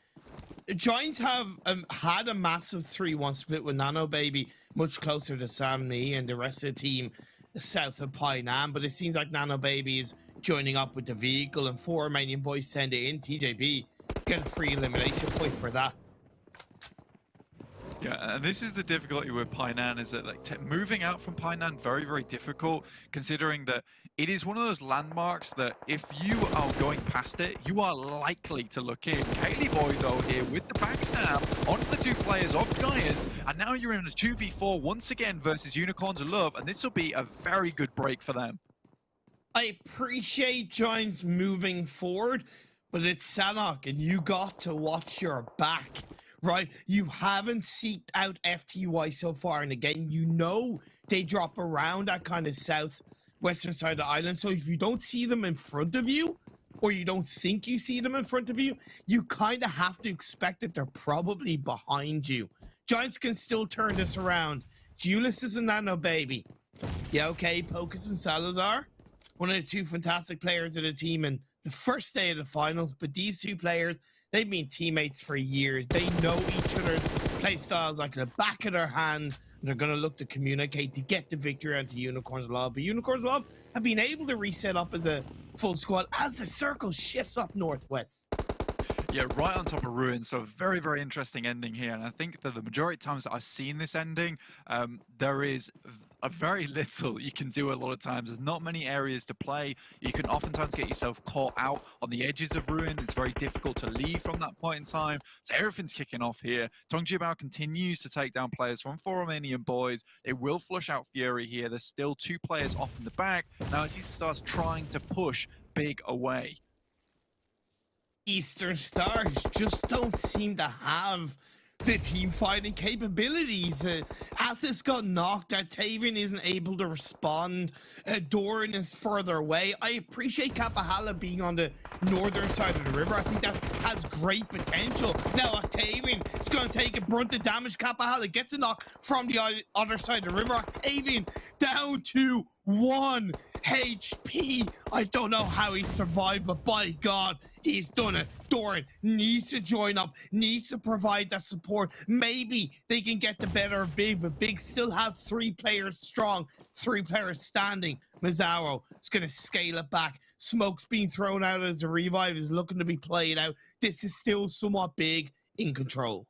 The Giants have had a massive 3-1 split with Nano Baby much closer to Sam Nee and the rest of the team south of Painan, but it seems like Nano Baby is joining up with the vehicle and 4 Romanian Boys send it in. TJB get a free elimination point for that. Yeah, and this is the difficulty with Painan, is that like moving out from Painan very, very difficult, considering that it is one of those landmarks that if you are going past it, you are likely to look in. Kaylee Boy, though, here with the backstab onto the 2 players of Giants, and now you're in a 2v4 once again versus Unicorns of Love, and this will be a very good break for them. I appreciate Giants moving forward, but it's Sanhok, and you got to watch your back. Right, you haven't seeked out FTY so far in the game. You know they drop around that kind of southwestern side of the island. So if you don't see them in front of you, or you don't think you see them in front of you, you kind of have to expect that they're probably behind you. Giants can still turn this around. Julius is a Nano Baby. Yeah, okay, Pocus and Salazar, one of the 2 fantastic players of the team in the first day of the finals, but these 2 players, they've been teammates for years. They know each other's play styles like the back of their hand. They're going to look to communicate to get the victory onto Unicorns Love. But Unicorns Love have been able to reset up as a full squad as the circle shifts up northwest. Yeah, right on top of Ruins. So very, very interesting ending here. And I think that the majority of times that I've seen this ending, there is a very little you can do a lot of times. There's not many areas to play. You can oftentimes get yourself caught out on the edges of Ruin. It's very difficult to leave from that point in time. So everything's kicking off here. TJB continues to take down players from Romanian Boys. They will flush out Fury here. There's still 2 players off in the back. Now as he starts trying to push Big away. Eastern Stars just don't seem to have the team fighting capabilities. Athos got knocked. Tavian isn't able to respond. Doran is further away. I appreciate Kapahala being on the northern side of the river. I think that has great potential. Now Octavian is going to take a brunt of damage. Kapahala gets a knock from the other side of the river. Octavian down to 1 HP. I don't know how he survived, but by God, he's done it. Doran needs to join up, needs to provide that support. Maybe they can get the better of Big, but Big still have 3 players strong, 3 players standing. Mazzaro is going to scale it back. Smoke's being thrown out as the revive is looking to be played out. This is still somewhat Big in control.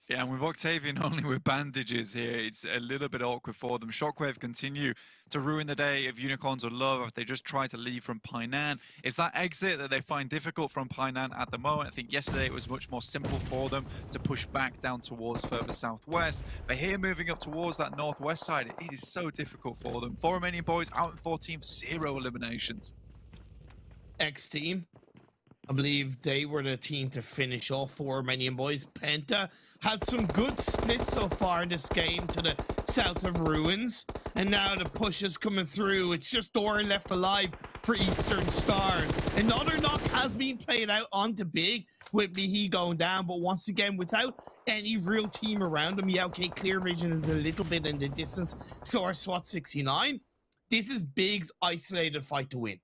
Yeah, and with Octavian only with bandages here, it's a little bit awkward for them. Shockwave continue to ruin the day of Unicorns of Love if they just try to leave from Painan. It's that exit that they find difficult from Painan at the moment. I think yesterday it was much more simple for them to push back down towards further southwest. But here moving up towards that northwest side, it is so difficult for them. 4 Romanian Boys out in 14, 0 eliminations. XTEAM, I believe they were the team to finish off 4 Romanian Boys. Penta had some good splits so far in this game to the south of Ruins. And now the push is coming through. It's just Doran left alive for Eastern Stars. Another knock has been played out onto Big with Mihi going down. But once again, without any real team around him. Yeah, okay, Clear Vision is a little bit in the distance. So are SWAT 69. This is Big's isolated fight to win.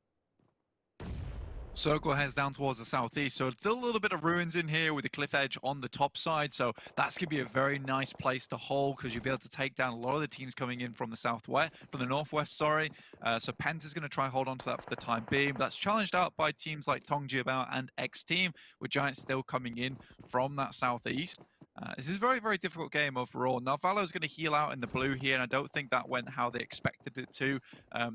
Circle heads down towards the southeast, so still a little bit of Ruins in here with the cliff edge on the top side, so that's going to be a very nice place to hold because you'll be able to take down a lot of the teams coming in from the southwest, from the northwest, sorry. So Penta's going to try hold on to that for the time being, but that's challenged out by teams like TJB and XTEAM, with Giants still coming in from that southeast. This is a very, very difficult game overall. Now, Valo's going to heal out in the blue here, and I don't think that went how they expected it to,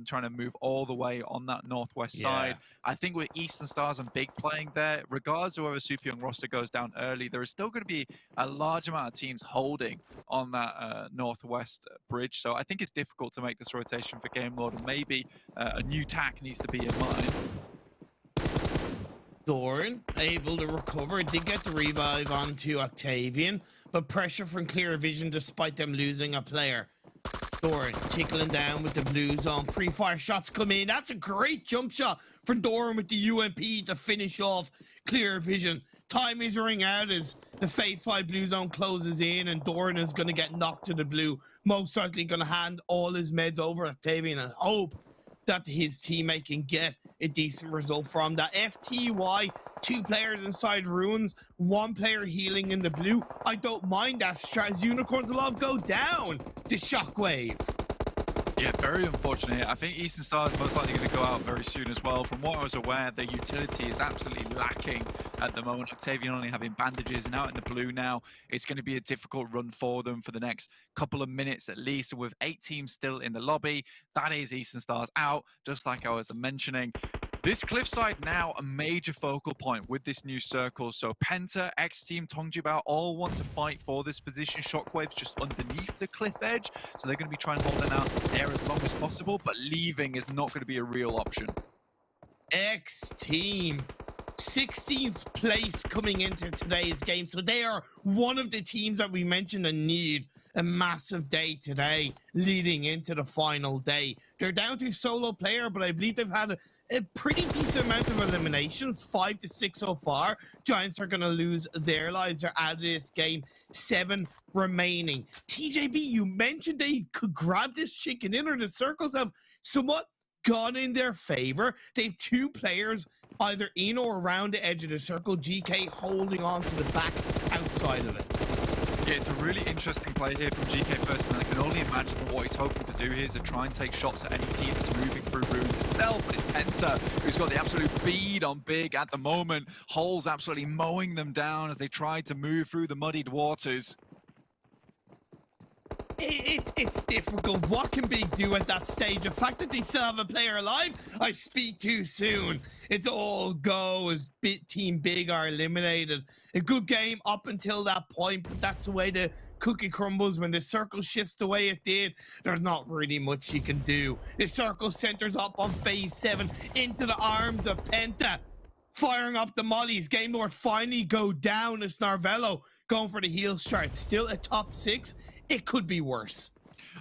trying to move all the way on that northwest side. I think with Eastern Stars and Big playing there, regardless of whether Super Young roster goes down early, there is still going to be a large amount of teams holding on that northwest bridge. So I think it's difficult to make this rotation for Game Lord, and maybe a new tack needs to be in mind. Doran able to recover. Did get the revive onto Octavian, but pressure from Clear Vision despite them losing a player. Doran tickling down with the blue zone. Pre-fire shots come in. That's a great jump shot from Doran with the UMP to finish off Clear Vision. Time is running out as the phase 5 blue zone closes in, and Doran is going to get knocked to the blue. Most likely going to hand all his meds over Octavian and hope that his teammate can get a decent result from that. FTY, 2 players inside Ruins, 1 player healing in the blue. I don't mind that strat as Unicorns of Love go down to Shockwave. Yeah, very unfortunate. I think Eastern Stars is most likely going to go out very soon as well. From what I was aware, their utility is absolutely lacking at the moment. Octavian only having bandages and out in the blue now. It's going to be a difficult run for them for the next couple of minutes at least. With 8 teams still in the lobby, that is Eastern Stars out, just like I was mentioning. This cliffside now a major focal point with this new circle. So Penta, XTEAM, TJB all want to fight for this position. Shockwave's just underneath the cliff edge, so they're going to be trying to hold it out there as long as possible, but leaving is not going to be a real option. XTEAM, 16th place coming into today's game. So they are one of the teams that we mentioned that need a massive day today leading into the final day. They're down to solo player, but I believe they've had a pretty decent amount of eliminations, 5 to 6 so far. Giants are going to lose their lives. They're out of this game, 7 remaining. TJB, you mentioned they could grab this chicken dinner. The circles have somewhat gone in their favor. They have 2 players either in or around the edge of the circle. GK holding on to the back outside of it. Yeah, it's a really interesting play here from GK First, and I can only imagine that what he's hoping to do here is to try and take shots at any team that's moving through ruins itself. But it's Penta who's got the absolute bead on Big at the moment. Hole's absolutely mowing them down as they try to move through the muddied waters. It's difficult. What can Big do at that stage? The fact that they still have a player alive, I speak too soon. It's all go as Team Big are eliminated. A good game up until that point, but that's the way the cookie crumbles. When the circle shifts the way it did, there's not really much you can do. The circle centers up on phase 7 into the arms of Penta. Firing up the mollies. Game Lord finally go down as Narvello going for the heel start. Still a top 6. It could be worse.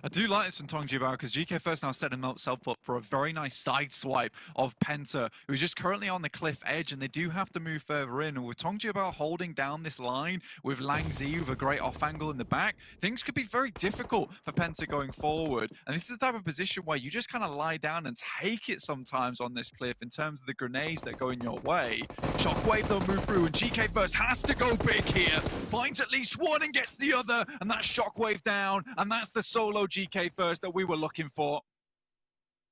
I do like this from TJB because GK First now setting himself up for a very nice side swipe of Penta, who's just currently on the cliff edge, and they do have to move further in. And with TJB holding down this line with Lang Z with a great off angle in the back, things could be very difficult for Penta going forward. And this is the type of position where you just kind of lie down and take it sometimes on this cliff in terms of the grenades that go in your way. Shockwave they'll move through, and GK First has to go big here. Finds at least one and gets the other, and that's Shockwave down, and that's the solo GK First that we were looking for.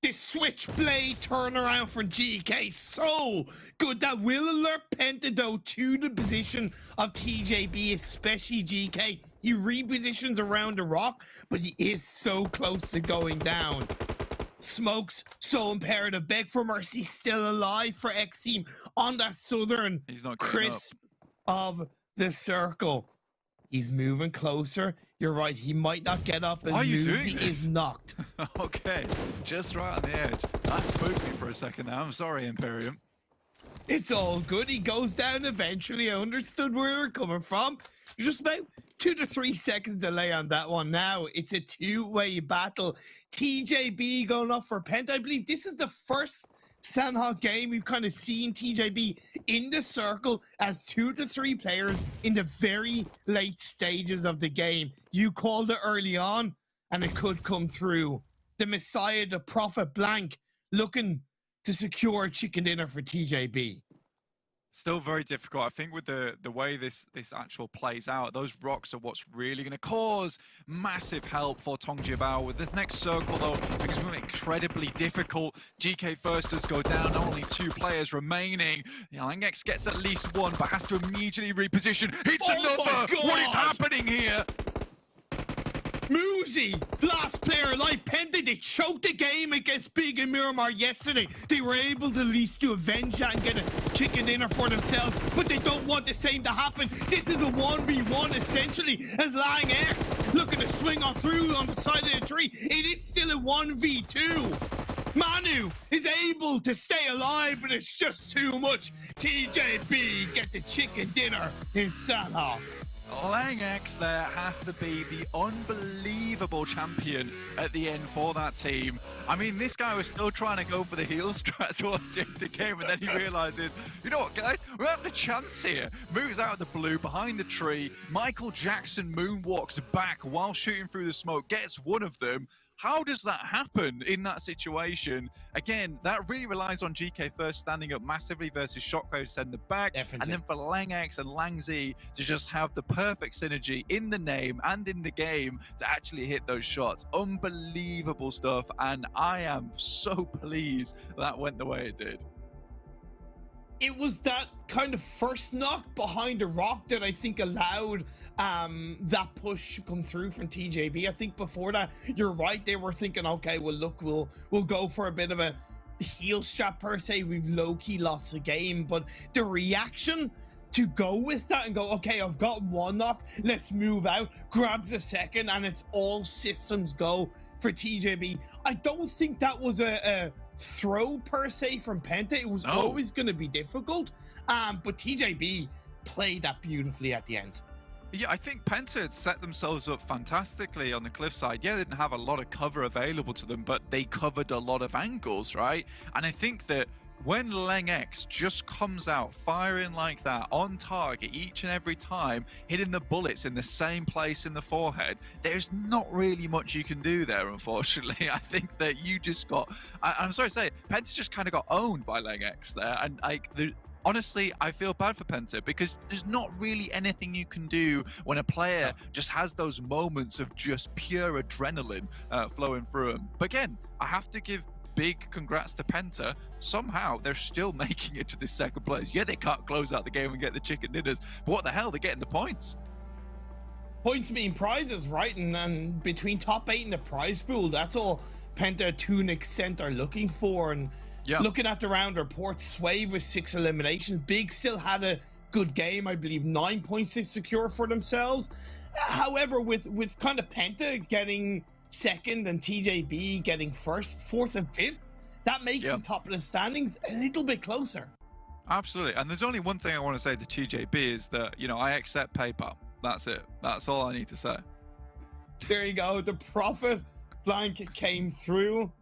This switchblade turnaround from GK, so good. That will alert Penta though to the position of TJB, especially GK. He repositions around the rock, but he is so close to going down. Smokes, so imperative. Beg for mercy, still alive for XTEAM on that southern crisp of the circle. He's moving closer. You're right, he might not get up and Lucy is knocked. Okay, just right on the edge. That spooked me for a second now. I'm sorry, Imperium. It's all good. He goes down eventually. I understood where you're coming from. Just about 2 to 3 seconds delay on that one. Now it's a two-way battle. TJB going up for Penta. I believe this is the first Sanhok game we've kind of seen TJB in the circle as 2 to 3 players in the very late stages of the game. You called it early on, and it could come through. The Messiah, the Prophet Blank, looking to secure a chicken dinner for TJB. Still very difficult. I think with the way this actual plays out, those rocks are what's really going to cause massive help for TJB. With this next circle, though, because it's incredibly difficult. GK First does go down. Only 2 players remaining. Langex gets at least one, but has to immediately reposition. It's another! What is happening here? Muzi, last player alive. Penta, they choked the game against Big and Miramar yesterday. They were able to at least to avenge that and get a chicken dinner for themselves, but they don't want the same to happen. This is a 1v1 essentially, as Lang X looking to swing on through on the side of the tree. It is still a 1v2. Manu is able to stay alive, but it's just too much. TJB get the chicken dinner in Sanhok. Lang X there has to be the unbelievable champion at the end for that team. I mean, this guy was still trying to go for the heel strat towards the end of the game, and then he realizes, you know what, guys, we're having a chance here. Moves out of the blue behind the tree. Michael Jackson moonwalks back while shooting through the smoke, gets one of them. How does that happen in that situation? Again, that really relies on GK First standing up massively versus Shockwave to send the back. Definitely. And then for Lang X and Lang Z to just have the perfect synergy in the name and in the game to actually hit those shots. Unbelievable stuff. And I am so pleased that went the way it did. It was that kind of first knock behind the rock that I think allowed that push to come through from TJB. I think before that, you're right, they were thinking, okay, well, look, we'll go for a bit of a heel strap per se. We've low-key lost the game, but the reaction to go with that and go, okay, I've got one knock, let's move out, grabs a second, and it's all systems go for TJB. I don't think that was a throw per se from Penta. It was always going to be difficult, but TJB played that beautifully at the end. Yeah, I think Penta had set themselves up fantastically on the cliffside. Yeah, they didn't have a lot of cover available to them, but they covered a lot of angles, right? And I think that when Lang X just comes out firing like that on target each and every time, hitting the bullets in the same place in the forehead, there's not really much you can do there, unfortunately. I think that you just got, I'm sorry to say it, Penta just kind of got owned by Lang X there. And like, honestly, I feel bad for PENTA because there's not really anything you can do when a player just has those moments of just pure adrenaline flowing through them. But again, I have to give big congrats to PENTA. Somehow they're still making it to this second place. Yeah, they can't close out the game and get the chicken dinners, but what the hell, they're getting the points. Points mean prizes, right? And between top 8 and the prize pool, that's all PENTA to an extent are looking for. And looking at the round reports, Swave with 6 eliminations. Big still had a good game, I believe 9 points to secure for themselves. However, with kind of PENTA getting second and TJB getting first, fourth and fifth, that makes the top of the standings a little bit closer. Absolutely. And there's only one thing I want to say to TJB is that, you know, I accept PayPal. That's it. That's all I need to say. There you go. The profit blank came through.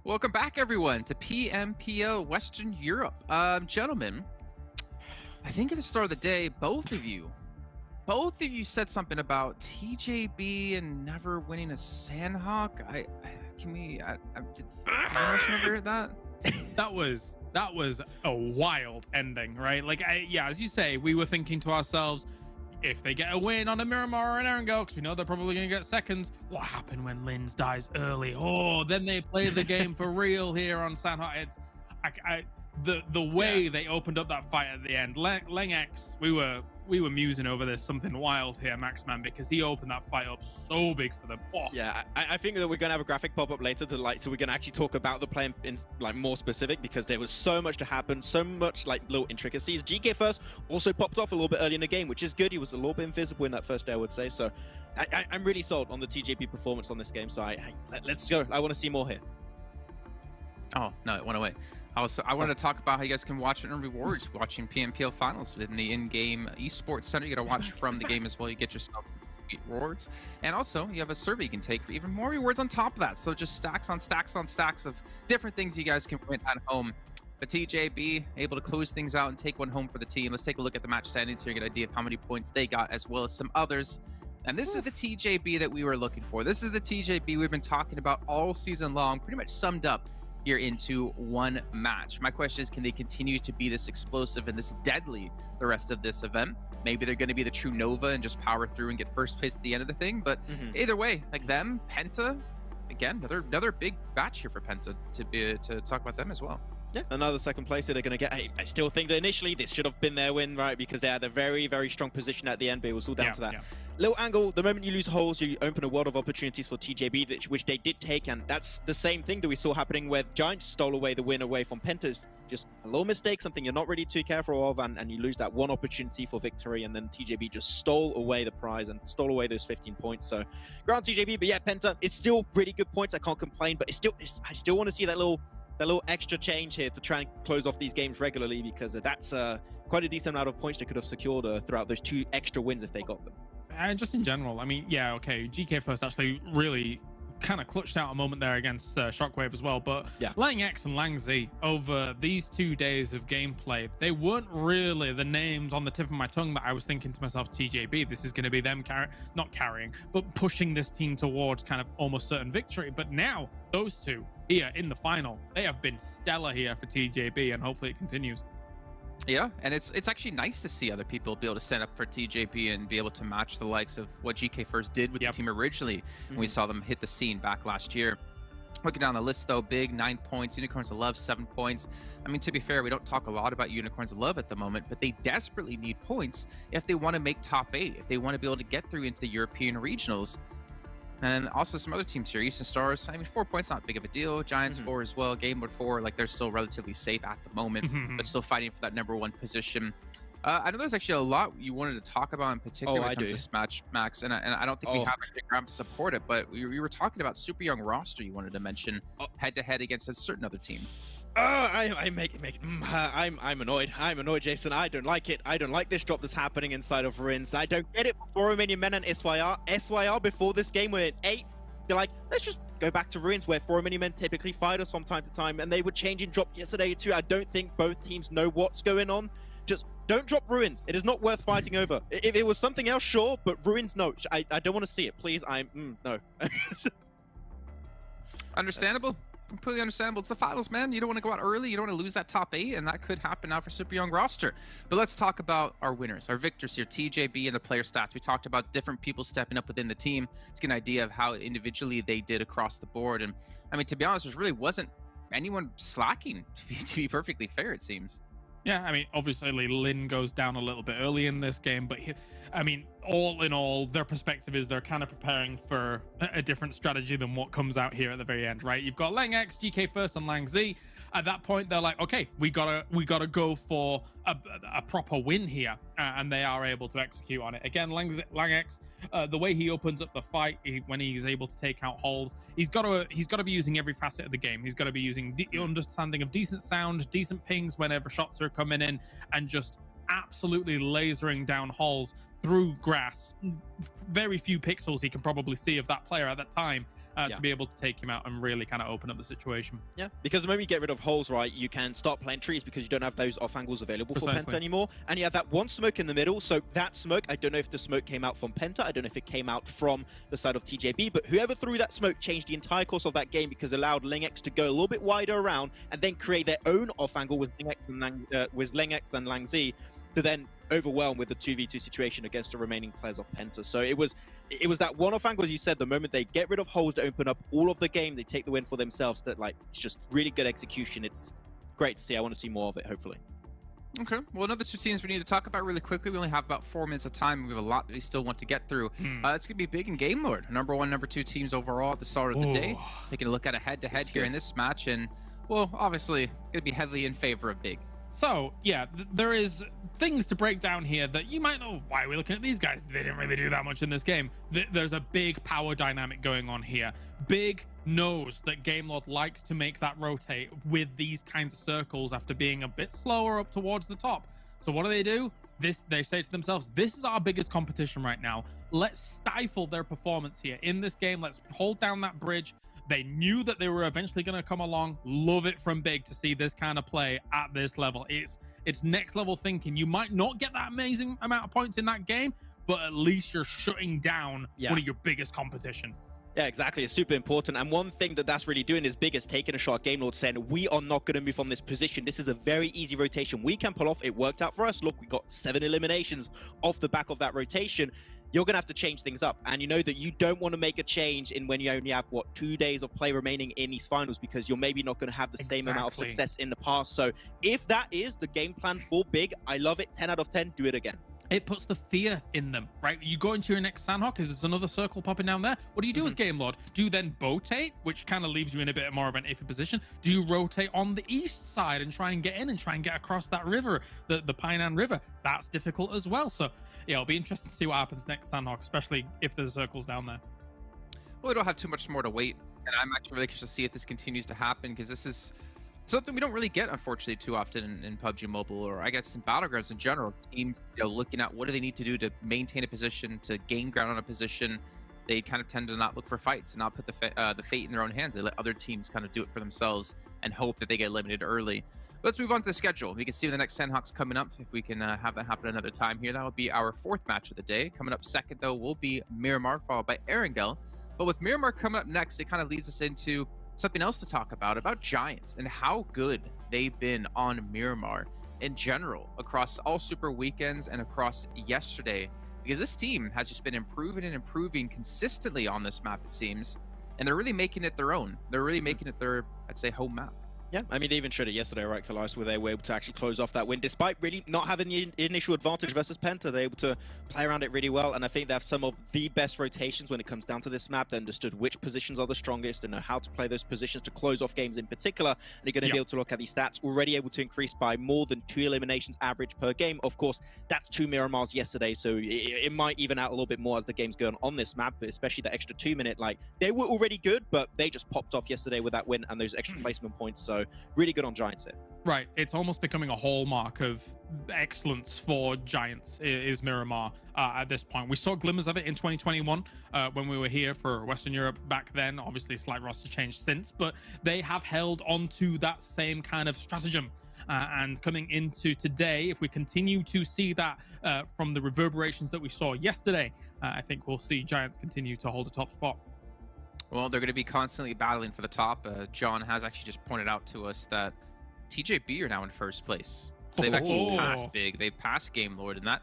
Welcome back, everyone, to PMPL Western Europe. Gentlemen, I think at the start of the day, both of you said something about TJB and never winning a Sanhok. Did anyone else remember that? That was a wild ending, right? Like, as you say, we were thinking to ourselves, if they get a win on a Miramar or an Erangel, because we know they're probably going to get seconds, what happened when Linz dies early? Oh, then they play the game for real here on Sanhok. It's the way they opened up that fight at the end. Lengex, we were musing over this, something wild here, Maxman, because he opened that fight up so big for them. Oh. Yeah, I think that we're going to have a graphic pop up later so we're going to actually talk about the play in like more specific, because there was so much to happen, so much like little intricacies. GK first also popped off a little bit early in the game, which is good. He was a little bit invisible in that first day, I would say. So I'm really sold on the TJP performance on this game. So let's go. I want to see more here. Oh no, it went away. I wanted to talk about how you guys can watch it and rewards watching PMPL finals in the in-game esports center. You got to watch from the game as well. You get yourself sweet rewards, and also you have a survey you can take for even more rewards on top of that. So just stacks on stacks on stacks of different things you guys can win at home. But TJB able to close things out and take one home for the team. Let's take a look at the match standings here, get an idea of how many points they got, as well as some others. And this is the TJB that we were looking for. This is the TJB we've been talking about all season long, pretty much summed up here into one match. My question is, can they continue to be this explosive and this deadly the rest of this event? Maybe they're going to be the true Nova and just power through and get first place at the end of the thing. But either way, like them, PENTA, again, another big batch here for PENTA to talk about them as well. Yeah, another second place that they're going to get. I still think that initially this should have been their win, right? Because they had a very, very strong position at the end, but it was all down to that. Little angle, the moment you lose holes, you open a world of opportunities for TJB, which they did take, and that's the same thing that we saw happening where Giants stole away the win away from PENTA's just a little mistake, something you're not really too careful of, and you lose that one opportunity for victory, and then TJB just stole away the prize and stole away those 15 points. So, ground TJB, but yeah, Penta, it's still really good points. I can't complain, but I still want to see that little extra change here to try and close off these games regularly, because that's quite a decent amount of points they could have secured throughout those 2 extra wins if they got them. And just in general, I mean, yeah, okay, GK First actually really kind of clutched out a moment there against Shockwave as well, but yeah. Lang X and Lang Z over these 2 days of gameplay, they weren't really the names on the tip of my tongue that I was thinking to myself, TJB, this is going to be them not carrying, but pushing this team towards kind of almost certain victory. But now those 2 here in the final, they have been stellar here for TJB, and hopefully it continues. Yeah, and it's actually nice to see other people be able to stand up for TJB and be able to match the likes of what GK First did with the team originally when we saw them hit the scene back last year. Looking down the list though, Big 9 points, Unicorns of Love 7 points. I mean, to be fair, we don't talk a lot about Unicorns of Love at the moment, but they desperately need points if they want to make top 8, if they want to be able to get through into the European regionals. And also some other teams here, Eastern Stars, I mean, 4 points, not big of a deal. Giants 4 as well, Game Mode 4, like they're still relatively safe at the moment, but still fighting for that #1 position. I know there's actually a lot you wanted to talk about in particular when it comes to Smash, Max, and I don't think we have a ground to support it, but we were talking about super young roster you wanted to mention head-to-head against a certain other team. I'm annoyed. I'm annoyed, Jason. I don't like it. I don't like this drop that's happening inside of Rins. I don't get it for Romanian Men and SYR. SYR before this game were at 8. They're like, let's just go back to Ruins, where Romanian Men typically fight us from time to time, and they were changing drop yesterday too. I don't think both teams know what's going on. Just don't drop Ruins. It is not worth fighting over. If it was something else, sure, but Ruins, no. I don't want to see it. Please, no. Understandable. Completely understandable. It's the finals, man. You don't want to go out early. You don't want to lose that top 8, and that could happen now for super young roster. But let's talk about our winners, our victors here, TJB and the player stats. We talked about different people stepping up within the team to get an idea of how individually they did across the board. And I mean, to be honest, there really wasn't anyone slacking, to be perfectly fair, it seems. Yeah, I mean, obviously Lin goes down a little bit early in this game, but I mean, all in all, their perspective is they're kind of preparing for a different strategy than what comes out here at the very end, right? You've got Lang X, GK First, and Lang Z. At that point, they're like, okay, we gotta go for a proper win here, and they are able to execute on it. Again, Lang X, the way he opens up the fight when he's able to take out holes, he's got to be using every facet of the game. He's got to be using the understanding of decent sound, decent pings whenever shots are coming in, and just absolutely lasering down holes through grass. Very few pixels he can probably see of that player at that time. To be able to take him out and really kind of open up the situation. Yeah, because the moment you get rid of holes, right, you can start playing trees because you don't have those off angles available for Penta anymore. And you have that one smoke in the middle. So that smoke, I don't know if the smoke came out from Penta. I don't know if it came out from the side of TJB, but whoever threw that smoke changed the entire course of that game because it allowed Lengex to go a little bit wider around and then create their own off angle with Lengex and Lang Z to then overwhelm with the 2v2 situation against the remaining players of Penta. So it was that one-off angle, as you said, the moment they get rid of holes to open up all of the game, they take the win for themselves. That, like, it's just really good execution. It's great to see. I want to see more of it, hopefully. Okay, well, another 2 teams we need to talk about really quickly. We only have about 4 minutes of time. We have a lot that we still want to get through. It's going to be Big and Game Lord, #1, #2 teams overall at the start of the day. Taking a look at a head-to-head here in this match, and, well, obviously, going to be heavily in favor of Big. So, yeah, there is things to break down here that you might know, why are we looking at these guys? They didn't really do that much in this game. There's a big power dynamic going on here. Big knows that Gamelord likes to make that rotate with these kinds of circles after being a bit slower up towards the top. So what do? They say to themselves, this is our biggest competition right now. Let's stifle their performance here in this game. Let's hold down that bridge. They knew that they were eventually going to come along. Love it from Big to see this kind of play at this level. It's next level thinking. You might not get that amazing amount of points in that game, but at least you're shutting down one of your biggest competition. Yeah, exactly. It's super important. And one thing that's really doing is Big is taking a shot. Gamelord saying, we are not going to move from this position. This is a very easy rotation. We can pull off. It worked out for us. Look, we got 7 eliminations off the back of that rotation. You're going to have to change things up. And you know that you don't want to make a change in when you only have, 2 days of play remaining in these finals, because you're maybe not going to have the same amount of success in the past. So if that is the game plan for Big, I love it. 10 out of 10, do it again. it puts the fear in them, right? You go into your next Sanhok, is there's another circle popping down there? What do you do as Game Lord? Do you then rotate, which kind of leaves you in a bit more of an iffy position? Do you rotate on the east side and try and get in and try and get across that river, the Painan River? That's difficult as well. So yeah, it'll be interesting to see what happens next Sanhok, especially if there's circles down there. Well, we don't have too much more to wait, and I'm actually really curious to see if this continues to happen, because this is something we don't really get, unfortunately, too often in PUBG Mobile, or I guess in Battlegrounds in general. Teams, looking at what do they need to do to maintain a position, to gain ground on a position. They kind of tend to not look for fights and not put the fate in their own hands. They let other teams kind of do it for themselves and hope that they get eliminated early. But let's move on to the schedule. We can see the next Sanhok's coming up. If we can have that happen another time here, that will be our 4th match of the day. Coming up second, though, will be Miramar, followed by Erangel. But with Miramar coming up next, it kind of leads us into something else to talk about Giants and how good they've been on Miramar in general across all super weekends and across yesterday, because this team has just been improving and improving consistently on this map, it seems, and they're really making it their own. They're really making it their, I'd say, home map. Yeah, I mean, they even showed it yesterday, right, Kalias, where they were able to actually close off that win. Despite really not having the initial advantage versus PENTA, they're able to play around it really well, and I think they have some of the best rotations when it comes down to this map. They understood which positions are the strongest and know how to play those positions to close off games in particular, and you're going to be able to look at these stats, already able to increase by more than 2 eliminations average per game. Of course, that's 2 Miramars yesterday, so it might even out a little bit more as the game's going on this map, but especially the extra 2-minute, like, they were already good, but they just popped off yesterday with that win and those extra placement points, so really good on Giants here. Right, it's almost becoming a hallmark of excellence for Giants is Miramar at this point. We saw glimmers of it in 2021 when we were here for Western Europe back then. Obviously, slight roster change since, but they have held on to that same kind of stratagem. And coming into today, if we continue to see that from the reverberations that we saw yesterday, I think we'll see Giants continue to hold a top spot. Well, they're going to be constantly battling for the top. John has actually just pointed out to us that TJB are now in first place. So they've actually passed Big. They passed Game Lord, and that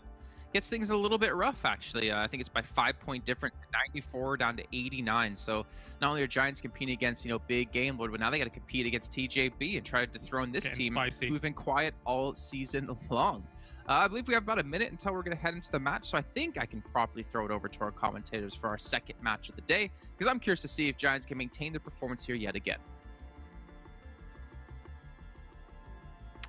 gets things a little bit rough, actually. I think it's by 5-point difference, 94 down to 89. So not only are Giants competing against, Big Game Lord, but now they got to compete against TJB and try to dethrone this team who've been quiet all season long. I believe we have about a minute until we're going to head into the match, so I think I can properly throw it over to our commentators for our second match of the day, because I'm curious to see if Giants can maintain their performance here yet again.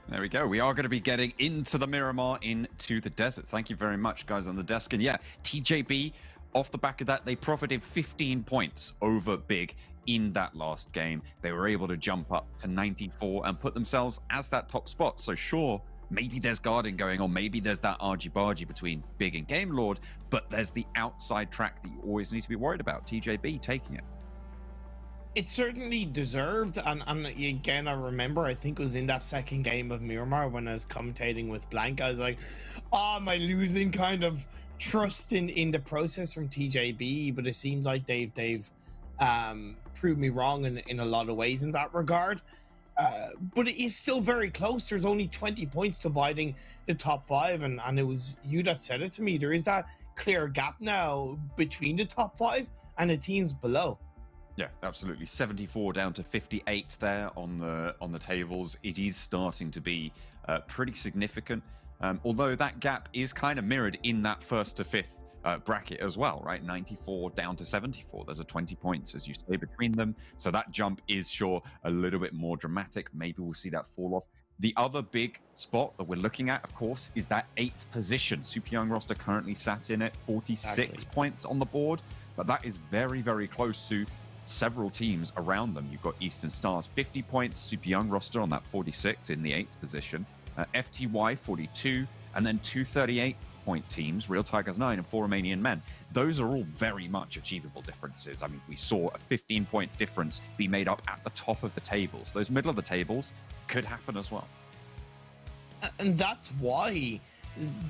There we go. We are going to be getting into the Miramar, into the desert. Thank you very much, guys on the desk. And yeah, TJB, off the back of that, they profited 15 points over Big in that last game. They were able to jump up to 94 and put themselves as that top spot. So sure, maybe there's guarding going on, maybe there's that argy-bargy between Big and Game Lord, but there's the outside track that you always need to be worried about, TJB taking it. It's certainly deserved, and again, I remember, I think it was in that second game of Miramar when I was commentating with Blank, I was like, am I losing kind of trust in the process from TJB? But it seems like they've proved me wrong in a lot of ways in that regard. But it is still very close. There's only 20 points dividing the top 5, and it was you that said it to me. There is that clear gap now between the top 5 and the teams below. Yeah, absolutely. 74 down to 58 there on the tables. It is starting to be pretty significant, although that gap is kind of mirrored in that 1st to 5th bracket as well, right? 94 down to 74. There's a 20 points, as you say, between them. So that jump is sure a little bit more dramatic. Maybe we'll see that fall off. The other big spot that we're looking at, of course, is that 8th position. Super Young roster currently sat in at 46 points on the board, but that is very, very close to several teams around them. You've got Eastern Stars 50 points, Super Young roster on that 46 in the 8th position, FTY 42, and then 2 38-point teams, Real Tigers 9 and 4 Romanian Men. Those are all very much achievable differences. I mean, we saw a 15-point difference be made up at the top of the tables. Those middle of the tables could happen as well. And that's why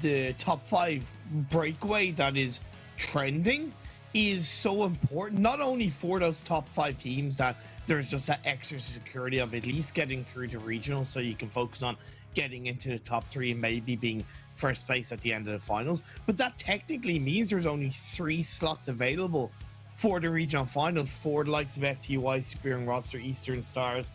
the top 5 breakaway that is trending is so important, not only for those top 5 teams that there's just that extra security of at least getting through to regional, so you can focus on getting into the top 3 and maybe being first place at the end of the finals, but that technically means there's only 3 slots available for the regional finals for the likes of FTY, Super Young roster, Eastern Stars,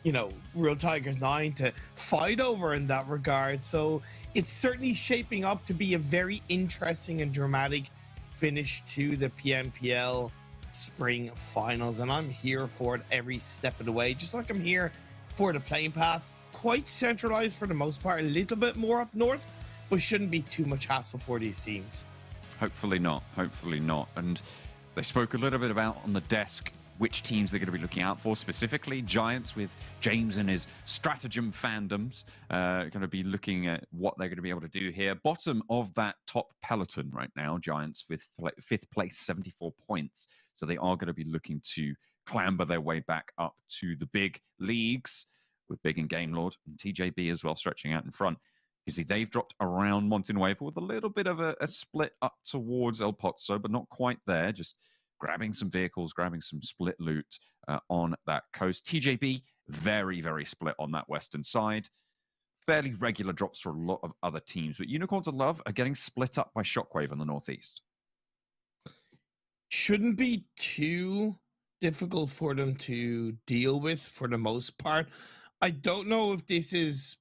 you know, Real Tigers 9 to fight over in that regard. So it's certainly shaping up to be a very interesting and dramatic finish to the PMPL Spring Finals, and I'm here for it every step of the way, just like I'm here for the playing path. Quite centralized for the most part, a little bit more up north, but shouldn't be too much hassle for these teams. Hopefully not. Hopefully not. And they spoke a little bit about on the desk which teams they're going to be looking out for, specifically Giants with James and his stratagem fandoms going to be looking at what they're going to be able to do here. Bottom of that top peloton right now, Giants with 5th place, 74 points. So they are going to be looking to clamber their way back up to the big leagues with Big and Game Lord and TJB as well stretching out in front. You see, they've dropped around Montenegro with a little bit of a split up towards El Pozzo, but not quite there. Just grabbing some vehicles, grabbing some split loot on that coast. TJB, very, very split on that western side. Fairly regular drops for a lot of other teams, but Unicorns of Love are getting split up by Shockwave in the northeast. Shouldn't be too difficult for them to deal with for the most part. I don't know if this is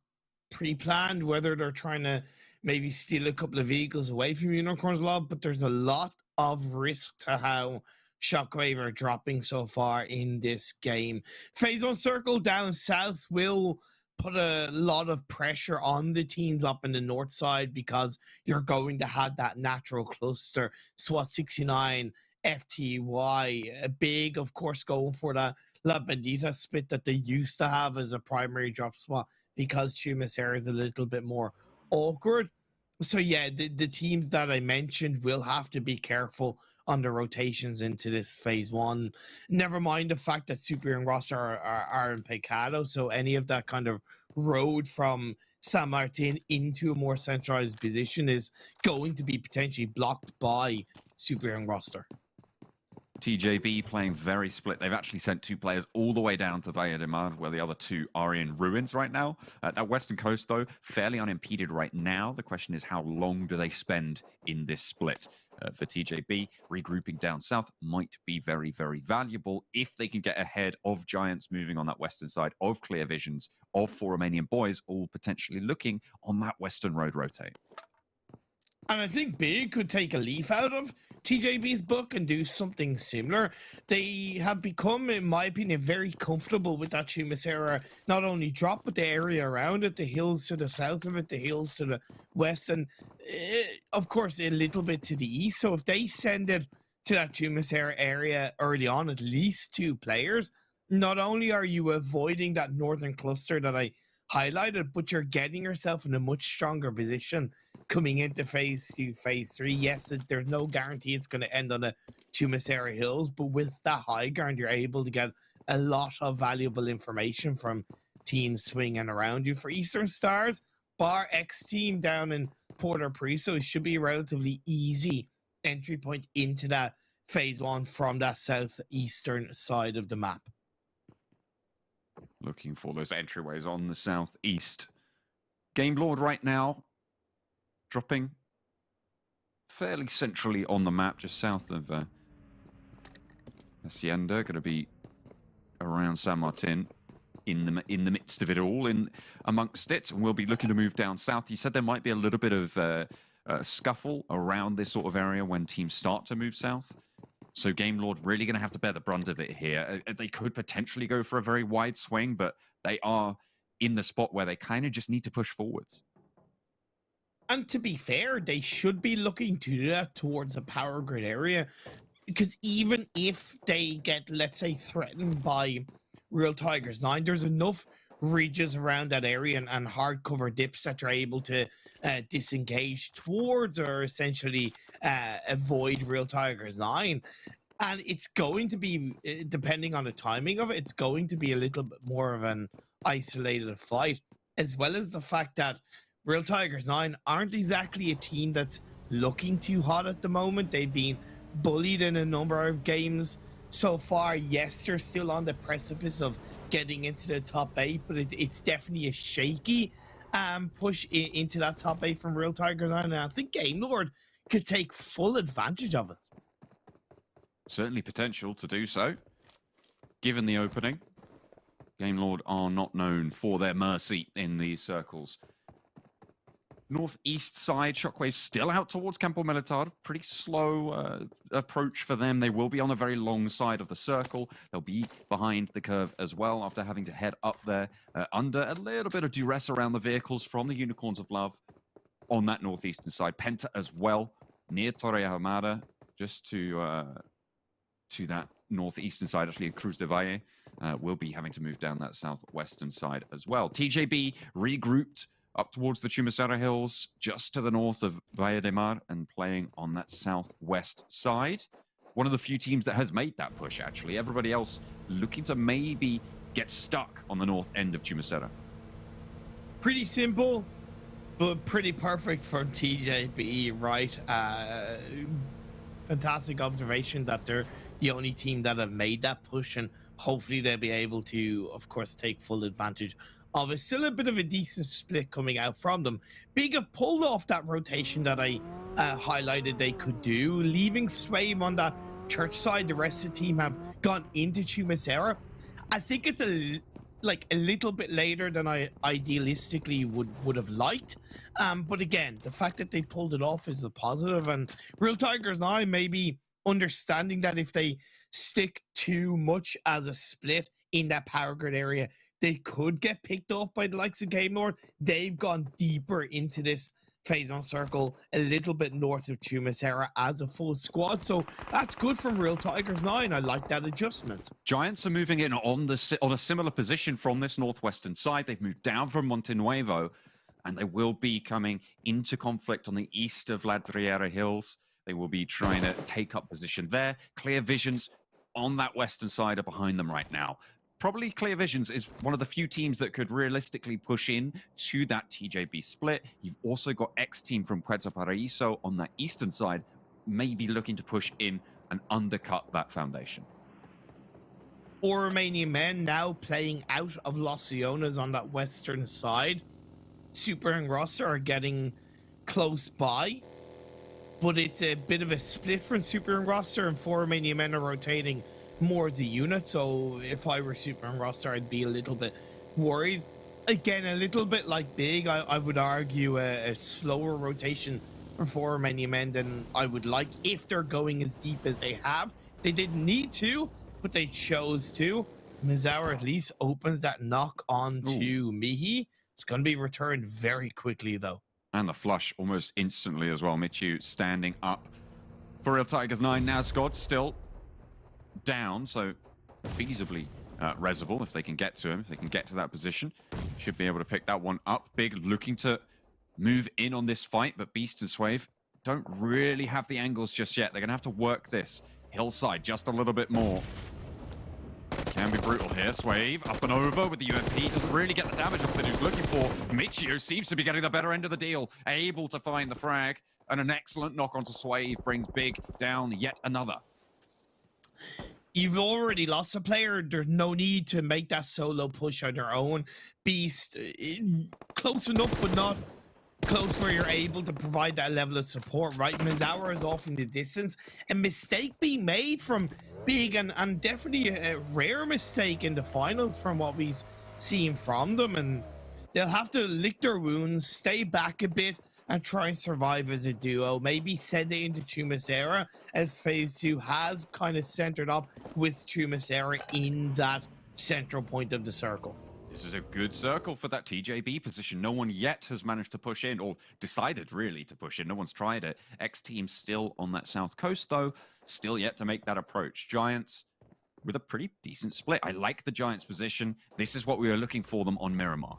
pre-planned, whether they're trying to maybe steal a couple of vehicles away from Unicorns of Love, but there's a lot of risk to how Shockwave are dropping so far in this game. Phase 1 circle down south will put a lot of pressure on the teams up in the north side because you're going to have that natural cluster. SWAT 69, FTY, a big, of course, going for that La Bandita split that they used to have as a primary drop spot because Chumasera is a little bit more awkward. So yeah, the teams that I mentioned will have to be careful on the rotations into this phase 1. Never mind the fact that Super and Roster are in Pecado, so any of that kind of road from San Martin into a more centralized position is going to be potentially blocked by Super and Roster. TJB playing very split. They've actually sent 2 players all the way down to Valle de Mar, where the other 2 are in ruins right now. That western coast, though, fairly unimpeded right now. The question is, how long do they spend in this split? For TJB, regrouping down south might be very, very valuable if they can get ahead of Giants moving on that western side, of Clear Visions, of 4 Romanian Boys, all potentially looking on that western road rotate. And I think Big could take a leaf out of TJB's book and do something similar. They have become, in my opinion, very comfortable with that Chumasera, not only drop, but the area around it, the hills to the south of it, the hills to the west, and of course, a little bit to the east. So if they send it to that Chumasera area early on, at least 2 players, not only are you avoiding that northern cluster that I highlighted, but you're getting yourself in a much stronger position coming into phase 2, phase 3. Yes, there's no guarantee it's going to end on the Chumasera Hills, but with that high ground, you're able to get a lot of valuable information from teams swinging around you. For Eastern Stars, bar XTEAM down in Porto Priso, it should be a relatively easy entry point into that phase 1 from that southeastern side of the map. Looking for those entryways on the southeast. Game Lord right now dropping fairly centrally on the map, just south of Hacienda. Going to be around San Martin, in the midst of it all, in amongst it, and we'll be looking to move down south. You said there might be a little bit of scuffle around this sort of area when teams start to move south. So Game Lord really going to have to bear the brunt of it here. They could potentially go for a very wide swing, but they are in the spot where they kind of just need to push forwards. And to be fair, they should be looking to do that towards a power grid area, because even if they get, let's say, threatened by Real Tigers 9, there's enough ridges around that area and hard cover dips that you're able to disengage towards, or essentially avoid Real Tigers 9. And it's going to be, depending on the timing of it, it's going to be a little bit more of an isolated fight, as well as the fact that Real Tigers 9 aren't exactly a team that's looking too hot at the moment. They've been bullied in a number of games so far. Yes, they're still on the precipice of getting into the top 8, but it's definitely a shaky push into that top 8 from Real Tigers 9, and I think Game Lord could take full advantage of it. Certainly potential to do so, given the opening. Game Lord are not known for their mercy in these circles. Northeast side, Shockwave still out towards Campo Militar. Pretty slow approach for them. They will be on a very long side of the circle. They'll be behind the curve as well after having to head up there under a little bit of duress around the vehicles from the Unicorns of Love on that northeastern side. Penta as well, near Torre Ahumada, just to that northeastern side, actually, Cruz de Valle will be having to move down that southwestern side as well. TJB regrouped up towards the Chumacera Hills, just to the north of Valle de Mar, and playing on that southwest side. One of the few teams that has made that push, actually. Everybody else looking to maybe get stuck on the north end of Chumacera. Pretty simple, but pretty perfect from TJB, right? Fantastic observation that they're the only team that have made that push, and hopefully they'll be able to, of course, take full advantage of it. Still a bit of a decent split coming out from them. Big have pulled off that rotation that I highlighted they could do, leaving Swave on that church side. The rest of the team have gone into Chumacera. I think it's a little bit later than I idealistically would have liked, but again, the fact that they pulled it off is a positive, and Real Tigers now maybe understanding that if they stick too much as a split in that power grid area, they could get picked off by the likes of Game Lord. They've gone deeper into this phase on circle, a little bit north of Chumacera as a full squad. So that's good from Real Tigers now, and I like that adjustment. Giants are moving in on a similar position from this northwestern side. They've moved down from Monte Nuevo, and they will be coming into conflict on the east of Ladriera Hills. They will be trying to take up position there. Clear Visions on that western side are behind them right now. Probably Clear Visions is one of the few teams that could realistically push in to that TJB split. You've also got XTEAM from Puerto Paraíso on that eastern side, maybe looking to push in and undercut that foundation. Or Romanian Men now playing out of Los Leones on that western side. Super and Roster are getting close by, but it's a bit of a split from Super and Roster, and 4 Romanian Men are rotating more as a unit. So if I were Super and Roster, I'd be a little bit worried. Again, a little bit like Big, I would argue a slower rotation for 4 Romanian Men than I would like if they're going as deep as they have. They didn't need to, but they chose to. Mizawa at least opens that knock on to Mihi. It's going to be returned very quickly, though. And the flush almost instantly as well. Michu standing up for Real Tigers 9. Now Scott still down, so feasibly resable if they can get to him, if they can get to that position. Should be able to pick that one up. Big looking to move in on this fight, but Beast and Swave don't really have the angles just yet. They're going to have to work this hillside just a little bit more. Can be brutal here. Swave up and over with the UMP. Doesn't really get the damage off that he's looking for. Michio seems to be getting the better end of the deal. Able to find the frag. And an excellent knock onto Swave brings Big down yet another. You've already lost a player. There's no need to make that solo push on your own. Beast, close enough, but not close where you're able to provide that level of support, right? Mizawa is off in the distance. A mistake being made from Big, and definitely a rare mistake in the finals from what we've seen from them. And they'll have to lick their wounds, stay back a bit, and try and survive as a duo. Maybe send it into Chumacera, as Phase 2 has kind of centered up with Chumacera in that central point of the circle. This is a good circle for that TJB position. No one yet has managed to push in, or decided really to push in. No one's tried it. XTEAM still on that south coast, though. Still yet to make that approach. Giants with a pretty decent split. I like the Giants' position. This is what we were looking for them on Miramar.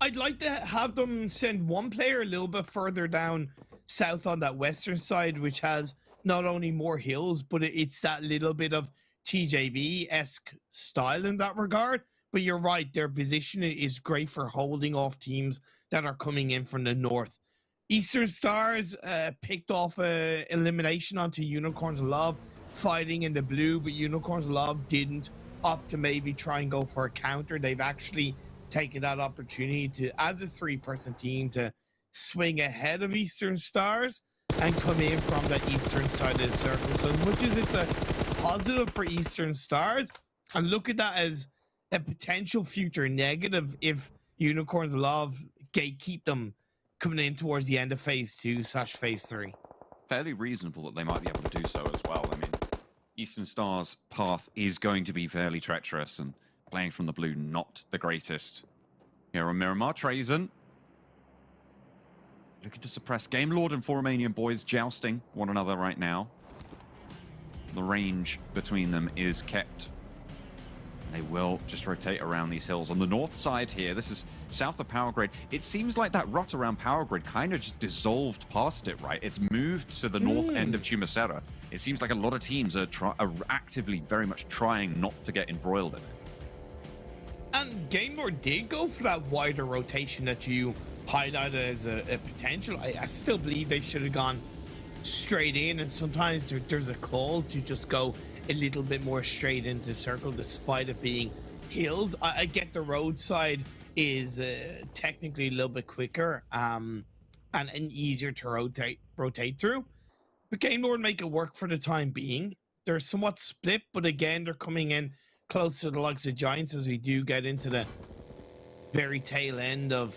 I'd like to have them send one player a little bit further down south on that western side, which has not only more hills, but it's that little bit of TJB-esque style in that regard. But you're right, their position is great for holding off teams that are coming in from the north. Eastern Stars picked off a elimination onto Unicorns of Love, fighting in the blue, but Unicorns of Love didn't opt to maybe try and go for a counter. They've actually taken that opportunity to, as a 3-person team, to swing ahead of Eastern Stars and come in from the eastern side of the circle. So as much as it's a positive for Eastern Stars, I look at that as a potential future negative if Unicorns Love gatekeep them coming in towards the end of phase 2/phase 3. Fairly reasonable that they might be able to do so as well. I mean, Eastern Star's path is going to be fairly treacherous, and playing from the blue, not the greatest. Here on Miramar, Trazen looking to suppress Game Lord and 4 Romanian Boys jousting one another right now. The range between them is kept. They will just rotate around these hills. On the north side here, this is south of Power Grid. It seems like that rut around Power Grid kind of just dissolved past it, right? It's moved to the north end of Chumacera. It seems like a lot of teams are actively very much trying not to get embroiled in it. And Game Lord did go for that wider rotation that you highlighted as a potential. I still believe they should have gone straight in, and sometimes there's a call to just go a little bit more straight into circle despite it being hills. I get the roadside is technically a little bit quicker and easier to rotate through, but Game Lord make it work for the time being. They're somewhat split, but again, they're coming in close to the likes of Giants as we do get into the very tail end of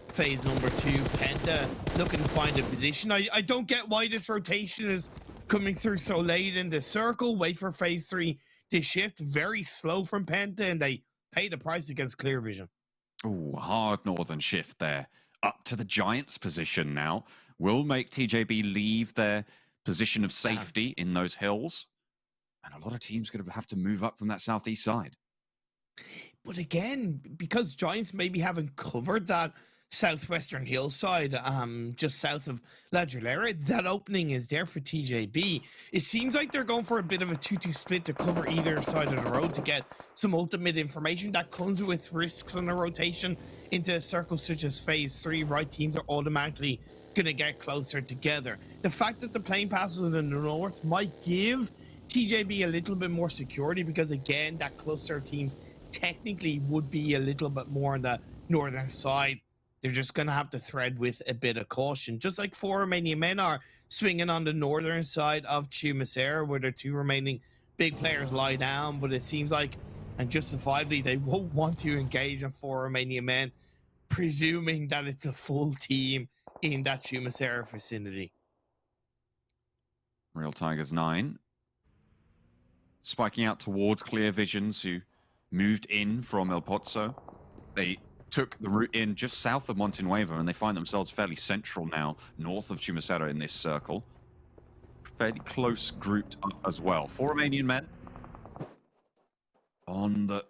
phase number 2. Penta looking to find a position. I don't get why this rotation is coming through so late in the circle. Wait for phase 3 to shift. Very slow from Penta, and they pay the price against Clear Vision. Oh, hard northern shift there. Up to the Giants' position now. Will make TJB leave their position of safety in those hills. And a lot of teams going to have to move up from that southeast side. But again, because Giants maybe haven't covered that southwestern hillside, just south of La Gelera, that opening is there for TJB. It seems like they're going for a bit of a 2-2 split to cover either side of the road to get some ultimate information that comes with risks on the rotation into circles such as phase 3. Right teams are automatically going to get closer together. The fact that the plane passes in the north might give TJB a little bit more security, because again, that cluster of teams technically would be a little bit more on the northern side. They're just going to have to thread with a bit of caution, just like 4 Romanian Men are swinging on the northern side of Chumacera, where their 2 remaining big players lie down. But it seems like, and justifiably, they won't want to engage in 4 Romanian Men, presuming that it's a full team in that Chumacera vicinity. Real Tigers 9 spiking out towards Clear Visions, who moved in from El Pozo. They took the route in just south of Montenuevo, and they find themselves fairly central now, north of Chumacera in this circle. Fairly close grouped up as well. 4 Romanian Men on the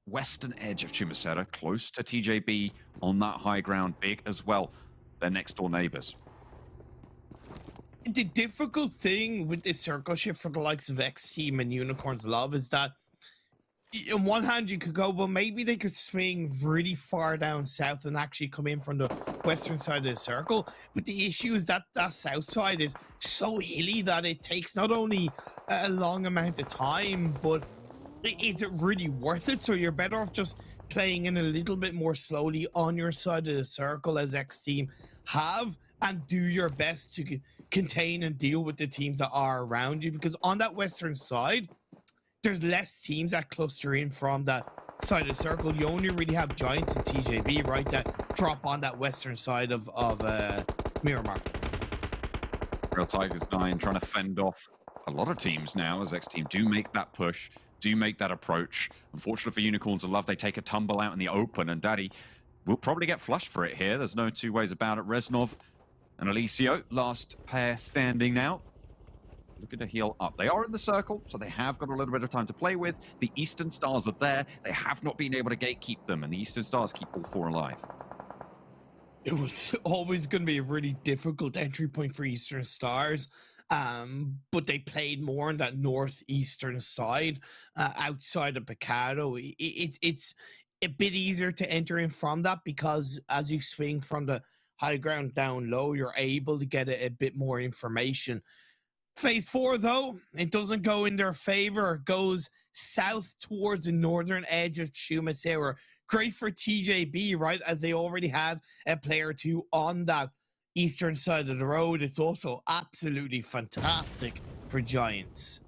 western edge of Chumacera, close to TJB on that high ground, big as well. Their next door neighbors. The difficult thing with this circle shift for the likes of XTEAM and Unicorns Love is that on one hand you could go, well, maybe they could swing really far down south and actually come in from the western side of the circle. But the issue is that that south side is so hilly that it takes not only a long amount of time, but is it really worth it? So you're better off just playing in a little bit more slowly on your side of the circle, as XTEAM have, and do your best to contain and deal with the teams that are around you, because on that western side there's less teams that cluster in from that side of the circle. You only really have Giants and TJB, right, that drop on that western side of Miramar. Real Tigers 9 trying to fend off a lot of teams now, as XTEAM do make that push, do make that approach. Unfortunately for Unicorns of Love, they take a tumble out in the open, and Daddy will probably get flushed for it here. There's no two ways about it. Reznov and Alicio, last pair standing now. Looking to heal up. They are in the circle, so they have got a little bit of time to play with. The Eastern Stars are there. They have not been able to gatekeep them, and the Eastern Stars keep all 4 alive. It was always going to be a really difficult entry point for Eastern Stars, but they played more on that northeastern side, outside of Picado. It's a bit easier to enter in from that, because as you swing from the high ground down low, you're able to get a bit more information. Phase 4, though, it doesn't go in their favor. It goes south towards the northern edge of Chumacera. Great for TJB, right, as they already had a player or 2 on that eastern side of the road. It's also absolutely fantastic for Giants.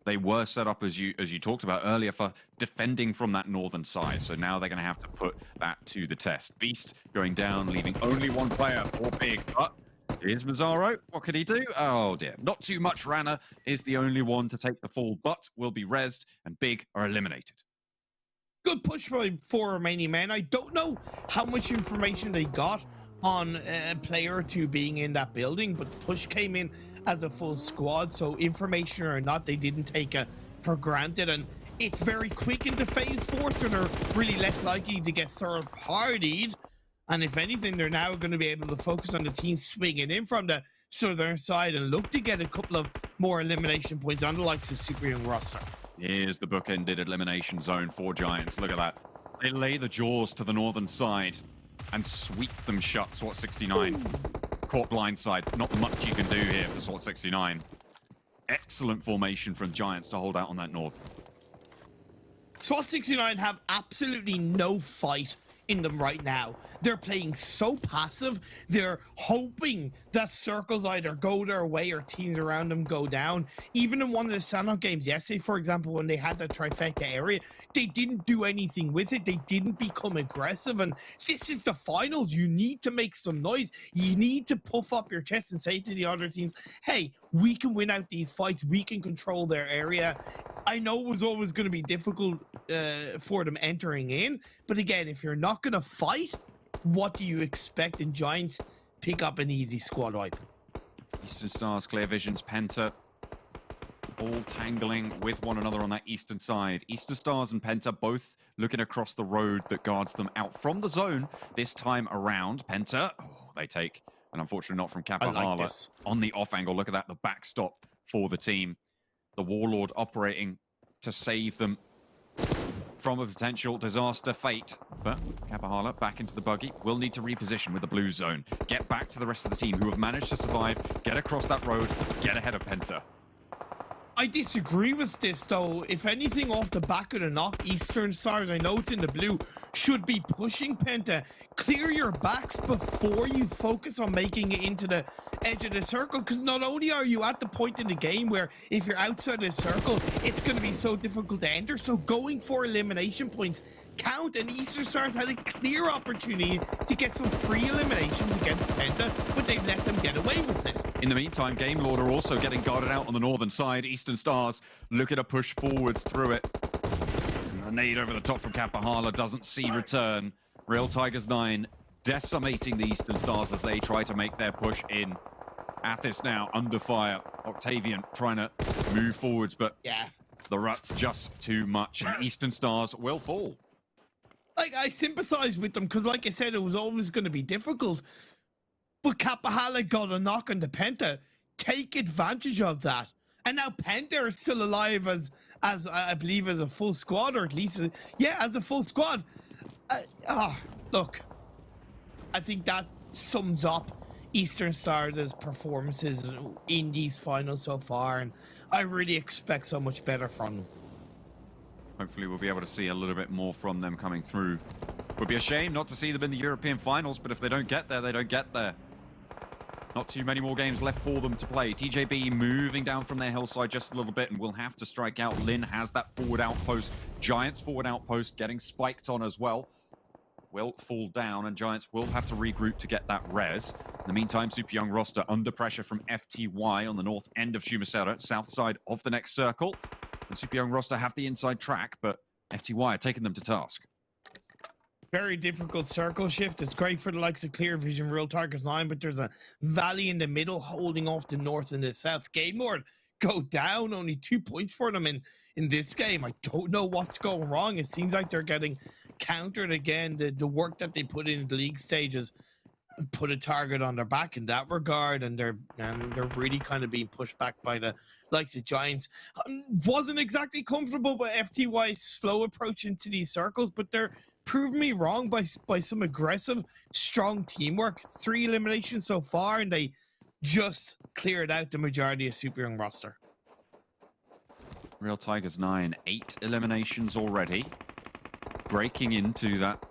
They were set up, as you talked about earlier, for defending from that northern side. So now they're going to have to put that to the test. Beast going down, leaving only one player for Big. But here's Mazzaro. What could he do? Oh, dear. Not too much. Rana is the only one to take the fall, but will be rezzed, and Big are eliminated. Good push by 4 Romanian Men. I don't know how much information they got on a player or two being in that building, but push came in as a full squad, so information or not, they didn't take it for granted, and it's very quick into phase 4, so they're really less likely to get third-partied, and if anything, they're now going to be able to focus on the team swinging in from the southern side and look to get a couple of more elimination points on the likes of Super Young roster. Here's the bookended elimination zone for Giants. Look at that. They lay the jaws to the northern side and sweep them shut. Swat 69 caught blindside. Not much you can do here for Swat 69. Excellent formation from Giants to hold out on that north. SWAT 69 have absolutely no fight in them right now. They're playing so passive. They're hoping that circles either go their way or teams around them go down. Even in one of the Sanhok games yesterday, for example, when they had that trifecta area, they didn't do anything with it. They didn't become aggressive. And this is the finals. You need to make some noise. You need to puff up your chest and say to the other teams, hey, we can win out these fights. We can control their area. I know it was always going to be difficult for them entering in. But again, if you're not going to fight, what do you expect? And Giants pick up an easy squad wipe. Eastern Stars, Clear Visions, Penta, all tangling with one another on that eastern side. Eastern Stars and Penta both looking across the road that guards them out from the zone this time around. Penta, they take, and unfortunately not from Kapahala, on the off angle. Look at that, the backstop for the team. The Warlord operating to save them from a potential disaster fate. But Kapahala back into the buggy. Will need to reposition with the blue zone. Get back to the rest of the team who have managed to survive. Get across that road. Get ahead of Penta. I disagree with this, though. If anything, off the back of the knock, Eastern Stars, I know it's in the blue, should be pushing Penta. Clear your backs before you focus on making it into the edge of the circle, because not only are you at the point in the game where if you're outside the circle, it's going to be so difficult to enter, so going for elimination points count, and Eastern Stars had a clear opportunity to get some free eliminations against Penta, but they've let them get away with it. In the meantime, Game Lord are also getting guarded out on the northern side. Eastern Stars looking to push forwards through it. And the nade over the top from Kapahala doesn't see return. Real Tigers 9 decimating the Eastern Stars as they try to make their push in. Athis now under fire. Octavian trying to move forwards, but yeah, the rut's just too much, and Eastern Stars will fall. Like, I sympathize with them because, like I said, it was always going to be difficult. But Kapahala got a knock on the Penta. Take advantage of that. And now Penta are still alive as I believe, as a full squad, or at least, as a full squad. Look, I think that sums up Eastern Stars' performances in these finals so far, and I really expect so much better from them. Hopefully we'll be able to see a little bit more from them coming through. Would be a shame not to see them in the European finals, but if they don't get there, they don't get there. Not too many more games left for them to play. TJB moving down from their hillside just a little bit and will have to strike out. Lin has that forward outpost. Giants forward outpost getting spiked on as well. Will fall down, and Giants will have to regroup to get that res. In the meantime, Super Young roster under pressure from FTY on the north end of Shumasera, south side of the next circle. And Super Young roster have the inside track, but FTY are taking them to task. Very difficult circle shift. It's great for the likes of Clear Vision, Real Tigers 9, but there's a valley in the middle holding off the north and the south. Game Lord go down, only 2 points for them in this game. I don't know what's going wrong. It seems like they're getting countered again. The work that they put in the league stages put a target on their back in that regard, and they're really kind of being pushed back by the likes of Giants. Wasn't exactly comfortable with FTY's slow approach into these circles, but they're proving me wrong by some aggressive, strong teamwork. 3 eliminations so far, and they just cleared out the majority of Super Young roster. Real Tigers 9, 8 eliminations already. Breaking into that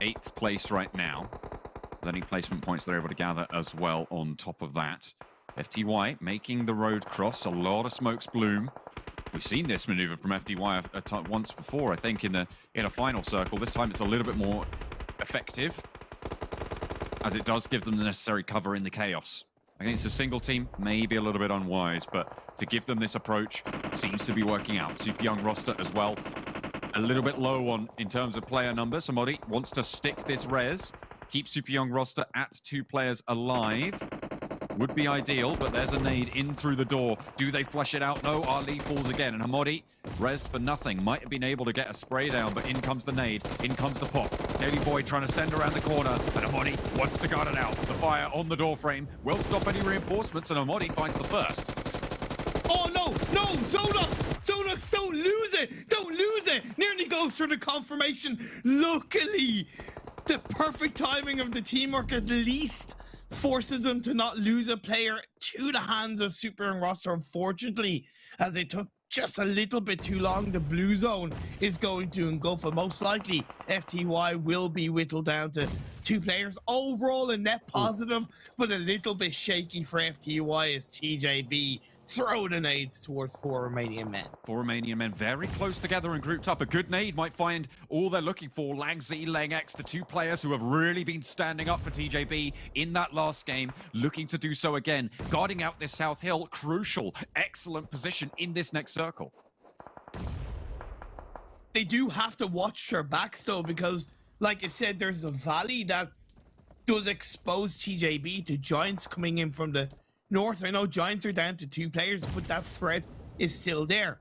8th place right now. Any placement points they're able to gather as well on top of that. FTY making the road cross. A lot of smokes bloom. We've seen this maneuver from FTY once before, I think, in a final circle. This time it's a little bit more effective, as it does give them the necessary cover in the chaos. Against a single team, maybe a little bit unwise, but to give them this approach seems to be working out. Super young roster as well. A little bit low on in terms of player numbers. Somebody wants to stick this res, keep Super young roster at 2 players alive. Would be ideal, but there's a nade in through the door. Do they flush it out? No, Ali falls again, and Hamodi, resed for nothing. Might have been able to get a spray down, but in comes the nade, in comes the pop. Daily Boy trying to send around the corner, and Hamodi wants to guard it out. The fire on the door frame will stop any reinforcements, and Hamodi finds the first. Oh no, no, Zonux, don't lose it, don't lose it. Nearly goes through the confirmation. Luckily, the perfect timing of the teamwork at least forces them to not lose a player to the hands of Super Young roster. Unfortunately, as it took just a little bit too long, the blue zone is going to engulf, and most likely FTY will be whittled down to 2 players. Overall a net positive, but a little bit shaky for FTY as TJB throw the nades towards 4 Romanian men. 4 Romanian men very close together and grouped up. A good nade might find all they're looking for. Lang Z, Lang X, the 2 players who have really been standing up for TJB in that last game, looking to do so again. Guarding out this South Hill, crucial, excellent position in this next circle. They do have to watch their backs though, because like I said, there's a valley that does expose TJB to Giants coming in from the north. I know Giants are down to 2 players, but that threat is still there.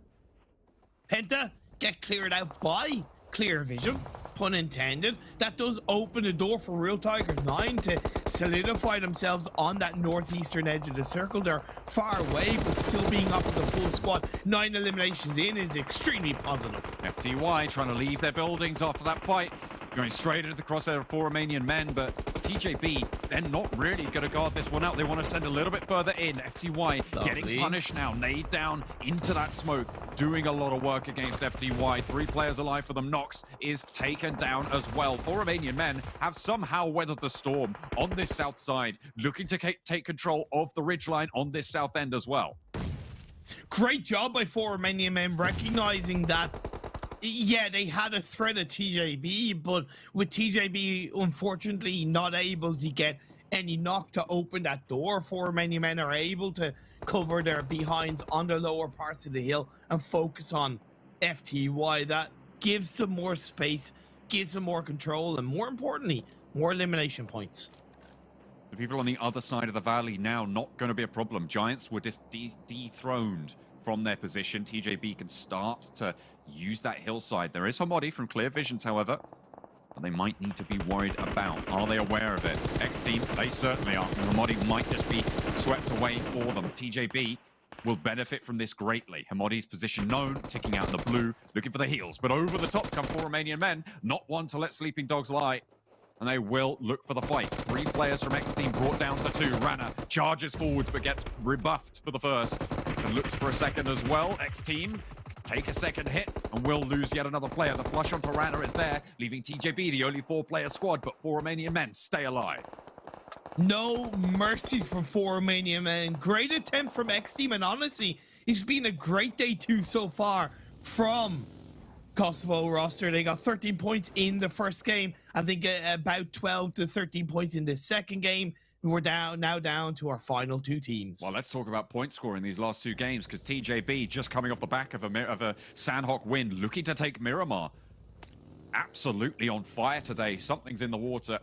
Penta get cleared out by Clear Vision, pun intended. That does open the door for Real Tigers 9 to solidify themselves on that northeastern edge of the circle. They're far away, but still being up with the full squad. 9 eliminations in is extremely positive. FTY trying to leave their buildings after that fight. Going straight into the crosshair of 4 Romanian men, but TJB, they're not really going to guard this one out. They want to send a little bit further in. FTY getting punished now. Nade down into that smoke. Doing a lot of work against FTY. 3 players alive for them. Nox is taken down as well. 4 Romanian men have somehow weathered the storm on this south side, looking to take control of the ridgeline on this south end as well. Great job by 4 Romanian men recognizing that, yeah, they had a threat at TJB, but with TJB unfortunately not able to get any knock to open that door, 4 Romanian men are able to cover their behinds on the lower parts of the hill and focus on FTY. That gives them more space, gives them more control, and more importantly, more elimination points. The people on the other side of the valley now not going to be a problem. Giants were just dethroned from their position. TJB can start to use that hillside. There is Hamodi from Clear Visions, however, and they might need to be worried about. Are they aware of it? XTEAM, they certainly are. Hamodi might just be swept away for them. TJB will benefit from this greatly. Hamodi's position known, ticking out in the blue, looking for the heals, but over the top come 4 Romanian men, not one to let sleeping dogs lie. And they will look for the fight. 3 players from XTEAM brought down to 2. Rana charges forwards but gets rebuffed for the first. And looks for a second as well. XTEAM take a second hit and will lose yet another player. The flush on Rana is there, leaving TJB the only 4-player squad, but 4 Romanian men stay alive. No mercy from 4 Romanian men. Great attempt from XTEAM, and honestly, it's been a great day 2 so far from Kosovo roster. They got 13 points in the first game. I think about 12 to 13 points in the second game. We're now down to our final 2 teams. Well, let's talk about point scoring these last 2 games, because TJB just coming off the back of a Sanhok win, looking to take Miramar. Absolutely on fire today. Something's in the water.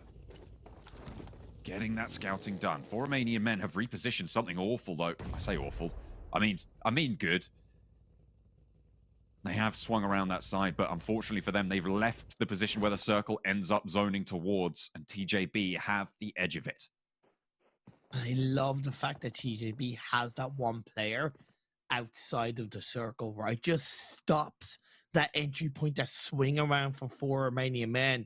Getting that scouting done. 4 Romanian men have repositioned something awful, though. I say awful. I mean good. They have swung around that side, but unfortunately for them, they've left the position where the circle ends up zoning towards, and TJB have the edge of it. I love the fact that TJB has that 1 player outside of the circle, right? Just stops that entry point, that swing around for 4 Romanian men.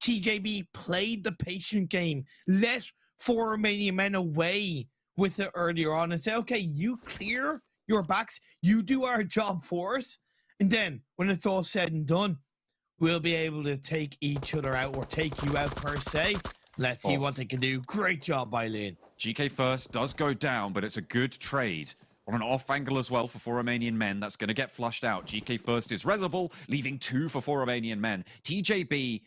TJB played the patient game, let 4 Romanian men away with it earlier on and say, okay, you clear your backs, you do our job for us. And then when it's all said and done, we'll be able to take each other out, or take you out per se. Let's see what they can do. Great job by Lynn. GK first does go down, but it's a good trade On an off angle as well for Romanian Men. That's going to get flushed out. GK first is Rezable, leaving 2 for Romanian Men. TJB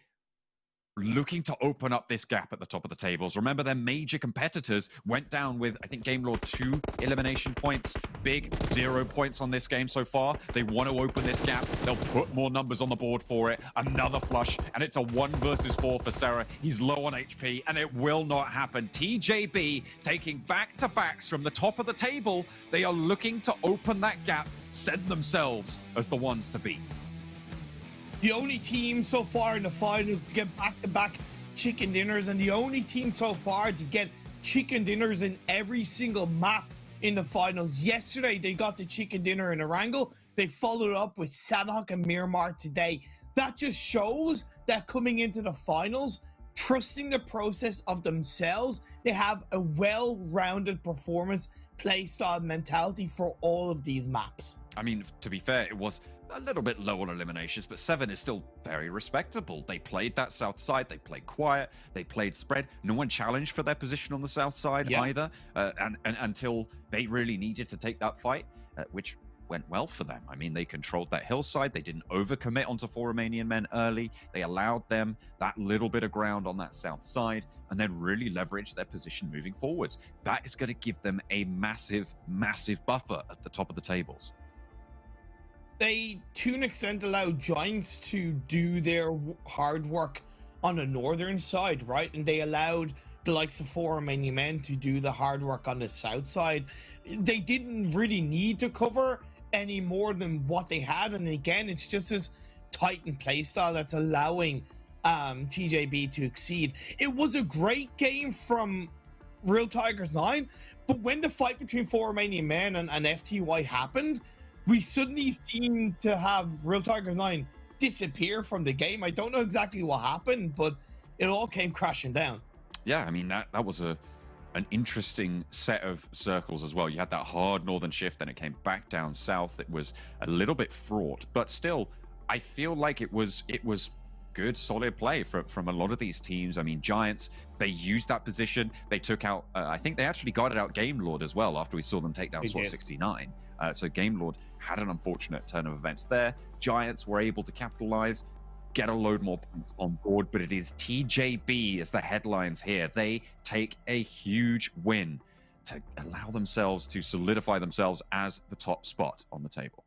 looking to open up this gap at the top of the tables. Remember, their major competitors went down with, I think, Game Lord 2 elimination points. Big 0 points on this game so far. They want to open this gap. They'll put more numbers on the board for it. Another flush, and it's a 1 versus 4 for Sarah. He's low on HP, and it will not happen. TJB taking back-to-backs from the top of the table. They are looking to open that gap, set themselves as the ones to beat. The only team so far in the finals to get back-to-back chicken dinners, and the only team so far to get chicken dinners in every single map in the finals. Yesterday, they got the chicken dinner in Erangel. They followed up with Sanhok and Miramar today. That just shows that coming into the finals, trusting the process of themselves, they have a well-rounded performance, playstyle mentality for all of these maps. I mean, to be fair, it was a little bit low on eliminations, but 7 is still very respectable. They played that south side, they played quiet, they played spread. No one challenged for their position on the south side either, and until they really needed to take that fight, which went well for them. I mean, they controlled that hillside. They didn't overcommit onto 4 Romanian Men early. They allowed them that little bit of ground on that south side and then really leveraged their position moving forwards. That is going to give them a massive, massive buffer at the top of the tables. They, to an extent, allowed Giants to do their hard work on the northern side, right? And they allowed the likes of 4 Romanian Men to do the hard work on the south side. They didn't really need to cover any more than what they had. And again, it's just this Titan playstyle that's allowing TJB to exceed. It was a great game from Real Tigers 9, but when the fight between 4 Romanian Men and FTY happened, we suddenly seemed to have Real Tigers 9 disappear from the game. I don't know exactly what happened, but it all came crashing down. Yeah, I mean, that was an interesting set of circles as well. You had that hard northern shift, then it came back down south. It was a little bit fraught, but still, I feel like it was good, solid play from a lot of these teams. I mean, Giants, they used that position. They took out, I think they actually guarded out Game Lord as well after we saw them take down Swat 69. So Game Lord had an unfortunate turn of events there. Giants were able to capitalize, get a load more points on board, but it is TJB as the headlines here. They take a huge win to allow themselves to solidify themselves as the top spot on the table.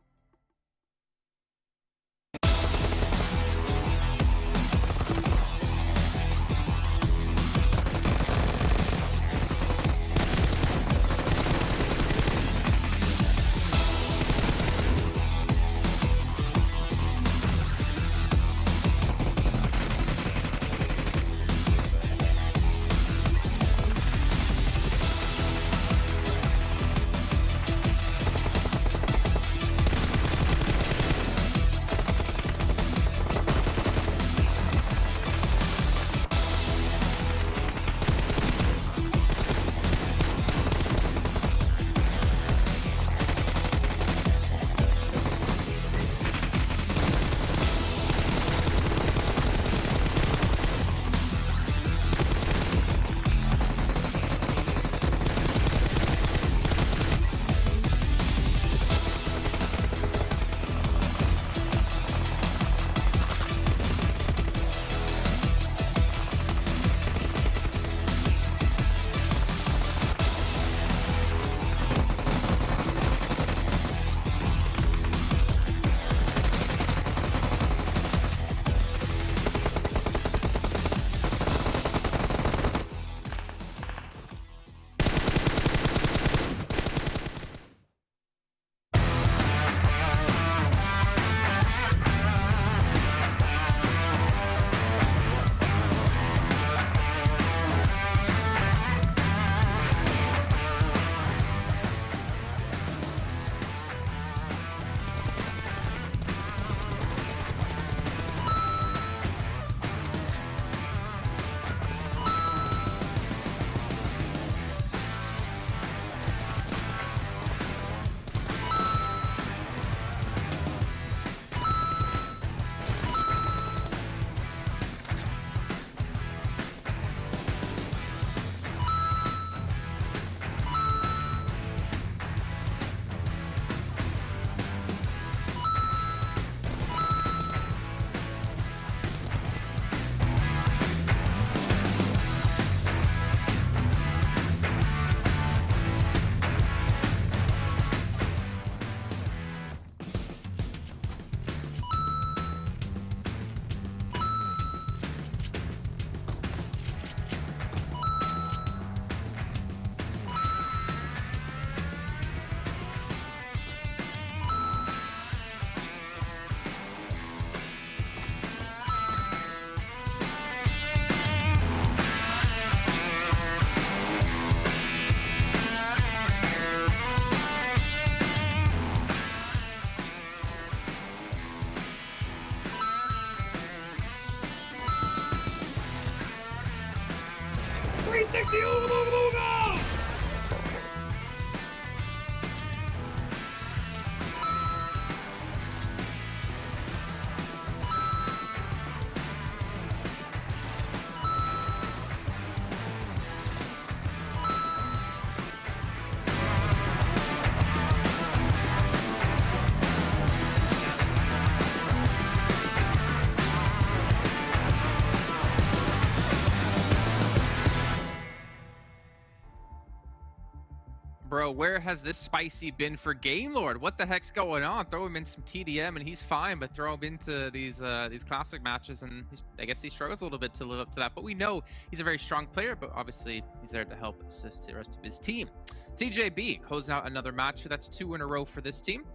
Bro, where has this spicy been for Game Lord? What the heck's going on? Throw him in some TDM and he's fine, but throw him into these classic matches and I guess he struggles a little bit to live up to that. But we know he's a very strong player, but obviously he's there to help assist the rest of his team. TJB closing out another match. That's 2 in a row for this team.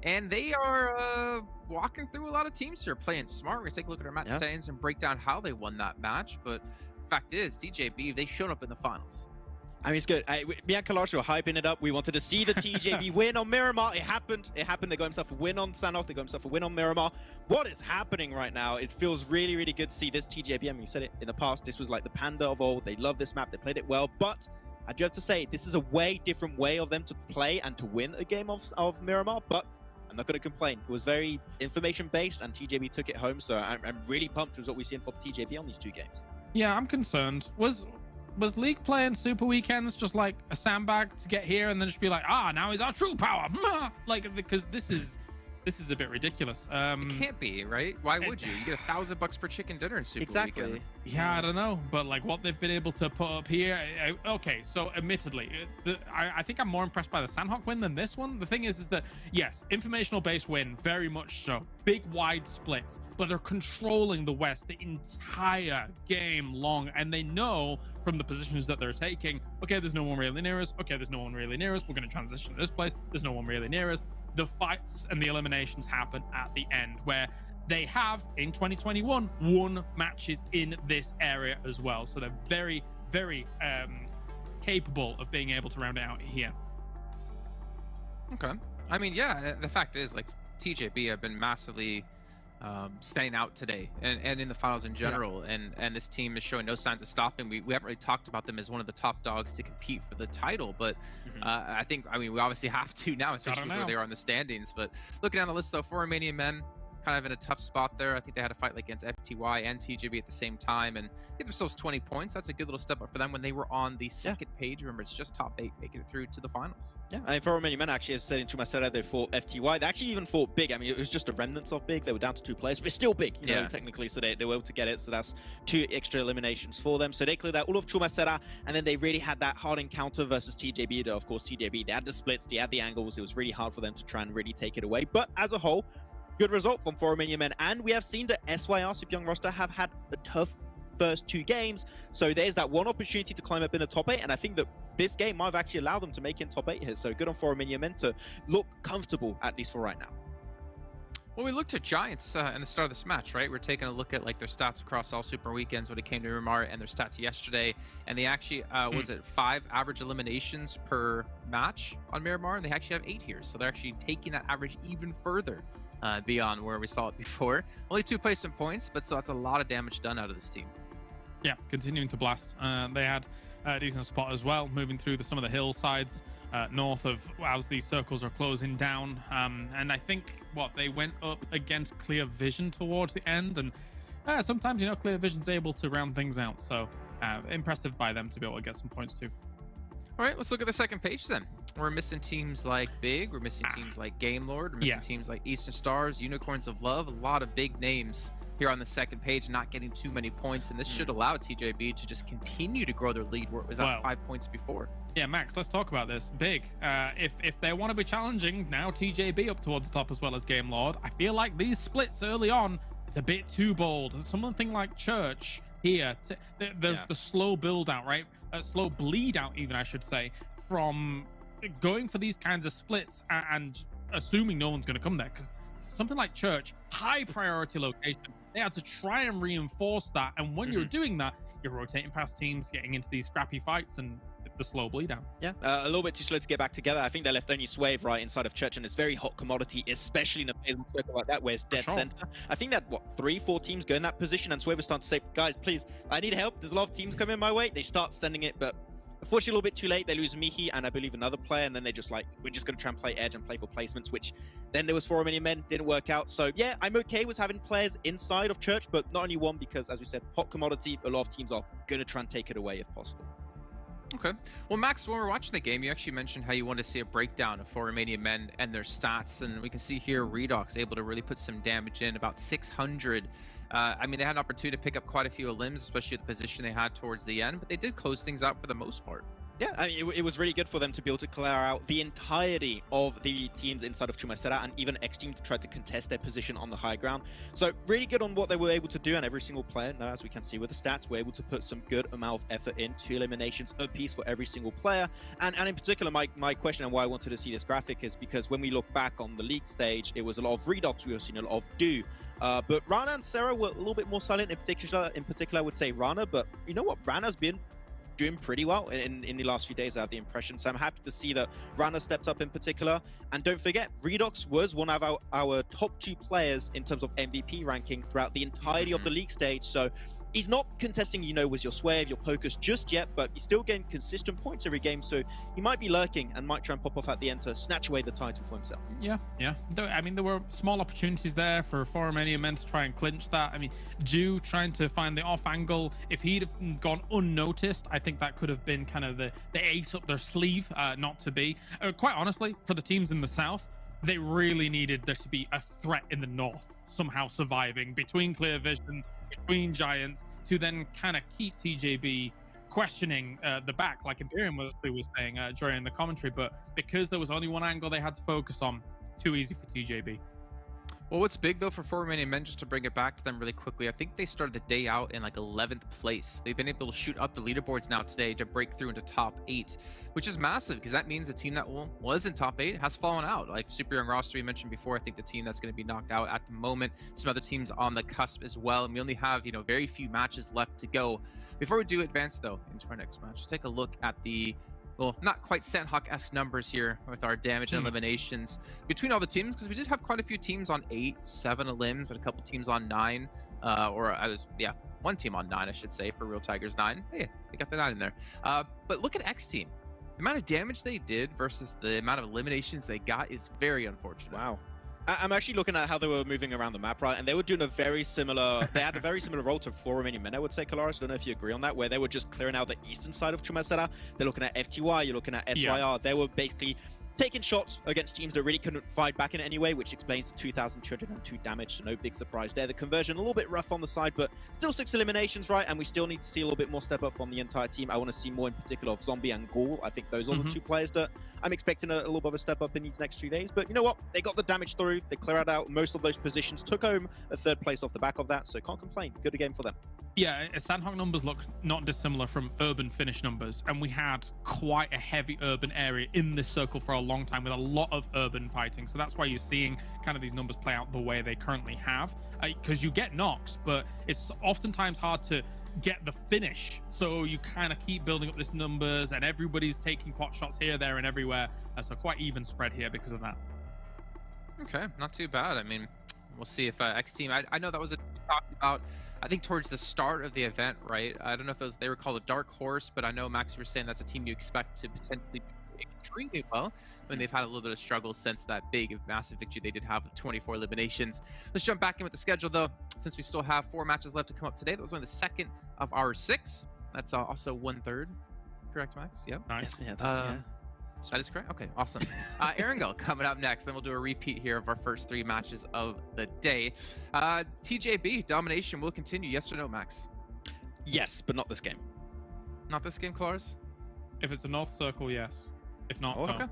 And they are walking through a lot of teams here, playing smart. We're going to take a look at our match standings and break down how they won that match. But fact is, TJB, they showed up in the finals. I mean, it's good. Me and Kalash were hyping it up. We wanted to see the TJB win on Miramar. It happened. It happened. They got himself a win on Sanhok. They got himself a win on Miramar. What is happening right now? It feels really, really good to see this TJB. I mean, you said it in the past. This was like the PENTA of old. They love this map. They played it well. But I do have to say, this is a way different way of them to play and to win a game of Miramar. But I'm not going to complain. It was very information-based, and TJB took it home. So I'm really pumped with what we've seen from TJB on these 2 games. Yeah, I'm concerned. Was League playing Super Weekends just like a sandbag to get here and then just be like, now he's our true power? Like, because this is a bit ridiculous. It can't be, right? Why would you? You get $1,000 per chicken dinner in Super Weekend. Yeah, I don't know, but like what they've been able to put up here. Okay, so admittedly, I think I'm more impressed by the Sanhok win than this one. The thing is that yes, informational based win, very much so, big wide splits, but they're controlling the West the entire game long, and they know from the positions that they're taking. Okay, there's no one really near us. Okay, there's no one really near us. We're going to transition to this place. There's no one really near us. The fights and the eliminations happen at the end, where they have in 2021 won matches in this area as well. So they're very, very capable of being able to round it out here. Okay. I mean, yeah, the fact is, like, TJB have been massively standing out today and in the finals in general, and this team is showing no signs of stopping. We haven't really talked about them as one of the top dogs to compete for the title, but I mean we obviously have to now, especially where they are in the standings. But looking down the list though, for Romanian Men, kind of in a tough spot there. I think they had a fight like against FTY and TJB at the same time and get themselves 20 points. That's a good little step up for them when they were on the second page. Remember, it's just top 8 making it through to the finals. Yeah, and for Romanian Men, actually, as I said in Chumasera, they fought FTY. They actually even fought Big. I mean, it was just a remnants of Big. They were down to 2 players, but it's still Big, you know, technically. So they were able to get it. So that's 2 extra eliminations for them. So they cleared out all of Chumasera, and then they really had that hard encounter versus TJB. Though, of course, TJB, they had the splits, they had the angles. It was really hard for them to try and really take it away. But as a whole, good result from Romanian Men, and we have seen the SYR Super Young roster have had a tough first 2 games, so there's that one opportunity to climb up in the top 8, and I think that this game might have actually allowed them to make in top 8 here, so good on Romanian Men to look comfortable, at least for right now. Well, we looked at Giants in the start of this match, right? We're taking a look at like their stats across all Super Weekends when it came to Miramar and their stats yesterday, and they actually, was it 5 average eliminations per match on Miramar, and they actually have 8 here, so they're actually taking that average even further beyond where we saw it before. Only 2 placement points, but still that's a lot of damage done out of this team. Yeah, continuing to blast. They had a decent spot as well, moving through some of the hillsides north of as these circles are closing down. And I think they went up against Clear Vision towards the end, and sometimes, you know, Clear Vision's able to round things out. So impressive by them to be able to get some points too. All right, let's look at the second page then. We're missing teams like Big, we're missing teams like Game Lord, we're missing teams like Eastern Stars, Unicorns of Love, a lot of big names here on the second page, not getting too many points, and this should allow TJB to just continue to grow their lead where it was at 5 points before. Yeah, Max, let's talk about this. Big, if they want to be challenging, now TJB up towards the top as well as Game Lord, I feel like these splits early on, it's a bit too bold. Something like Church here, there's the slow build out, right? Slow bleed out even, I should say, from going for these kinds of splits and assuming no one's going to come there, because something like Church, high priority location, they had to try and reinforce that, and when you're doing that, you're rotating past teams, getting into these scrappy fights, and the slow bleed out. Yeah, a little bit too slow to get back together. I think they left only Swave right inside of Church, and it's very hot commodity, especially in a phasal circle like that where it's dead center. I think that 3-4 teams go in that position, and Swave is starting to say, guys, please, I need help. There's a lot of teams coming my way. They start sending it, but unfortunately, a little bit too late. They lose Mihi and I believe another player, and then they just like, we're just going to try and play edge and play for placements, which then there was 4 Romanian Men, didn't work out. So yeah, I'm okay with having players inside of Church, but not only one, because as we said, hot commodity, a lot of teams are going to try and take it away if possible. Okay. Well, Max, when we were watching the game, you actually mentioned how you wanted to see a breakdown of 4 Romanian Men and their stats, and we can see here Redox able to really put some damage in, about 600. I mean, they had an opportunity to pick up quite a few limbs, especially at the position they had towards the end, but they did close things out for the most part. Yeah, I mean, it was really good for them to be able to clear out the entirety of the teams inside of Chumacera and even XTEAM to try to contest their position on the high ground. So really good on what they were able to do, and every single player, now as we can see with the stats, were able to put some good amount of effort in, 2 eliminations apiece for every single player. And in particular, my question and why I wanted to see this graphic is because when we look back on the league stage, it was a lot of Redox, we were seeing a lot of Do. But Rana and Sarah were a little bit more silent. In particular, I would say Rana, but you know what? Rana's been doing pretty well in the last few days, I have the impression. So I'm happy to see that Rana stepped up in particular. And don't forget, Redox was one of our top 2 players in terms of MVP ranking throughout the entirety of the league stage. So he's not contesting, you know, with your Swave, your Pocus just yet, but he's still getting consistent points every game. So he might be lurking and might try and pop off at the end to snatch away the title for himself. Yeah. I mean, there were small opportunities there for Romanian Men to try and clinch that. I mean, Jew trying to find the off angle. If he'd have gone unnoticed, I think that could have been kind of the ace up their sleeve, not to be. Quite honestly, for the teams in the south, they really needed there to be a threat in the north somehow surviving between Clear Vision, between Giants, to then kind of keep TJB questioning the back, like Imperium was saying during the commentary. But because there was only one angle they had to focus on, too easy for TJB. Well, what's big though for Romanian Men, just to bring it back to them really quickly, I think they started the day out in like 11th place. They've been able to shoot up the leaderboards now today to break through into top 8, which is massive because that means the team that was in top 8 has fallen out. Like Super Young roster you mentioned before, I think the team that's going to be knocked out at the moment, some other teams on the cusp as well. And we only have, you know, very few matches left to go. Before we do advance though into our next match, let's take a look at the, well, not quite Sanhok-esque numbers here with our damage and eliminations between all the teams, because we did have quite a few teams on 8, 7 elims, but a couple teams on 9, one team on 9, I should say, for Real Tigers 9. Hey, they got the 9 in there. But look at XTEAM. The amount of damage they did versus the amount of eliminations they got is very unfortunate. Wow. I'm actually looking at how they were moving around the map, right? And they were doing a very similar, they had a very similar role to Romanian Men, I would say, Kalaris. I don't know if you agree on that, where they were just clearing out the eastern side of Chumacera. They're looking at FTY, you're looking at SYR. Yeah. They were basically taking shots against teams that really couldn't fight back in any way, which explains the 2,202 damage, so no big surprise there. The conversion a little bit rough on the side, but still 6 eliminations, right? And we still need to see a little bit more step up from the entire team. I want to see more in particular of Zombie and Ghoul. I think those are the 2 players that I'm expecting a little bit of a step up in these next 2 days. But you know what? They got the damage through. They cleared out most of those positions, took home a 3rd place off the back of that, so can't complain. Good game for them. Yeah, Sanhok numbers look not dissimilar from urban finish numbers, and we had quite a heavy urban area in this circle for a long time with a lot of urban fighting. So that's why you're seeing kind of these numbers play out the way they currently have, because you get knocks, but it's oftentimes hard to get the finish. So you kind of keep building up these numbers, and everybody's taking pot shots here, there, and everywhere. So quite even spread here because of that. Okay, not too bad. I mean, we'll see if XTEAM, I know that was talked about, I think towards the start of the event, right? I don't know if they were called a dark horse, but I know Max, you were saying that's a team you expect to potentially do extremely well. I mean, they've had a little bit of struggle since that big, massive victory they did have with 24 eliminations. Let's jump back in with the schedule, though, since we still have 4 matches left to come up today. That was only the 2nd of our 6. That's also 1/3. Correct, Max? Yep. Nice. Yeah, that's, that is correct. Okay, awesome. Erangel coming up next. Then we'll do a repeat here of our first 3 matches of the day. TJB domination will continue. Yes or no, Max? Yes, but not this game. Not this game, Clars? If it's a North Circle, yes. If not, no. Okay.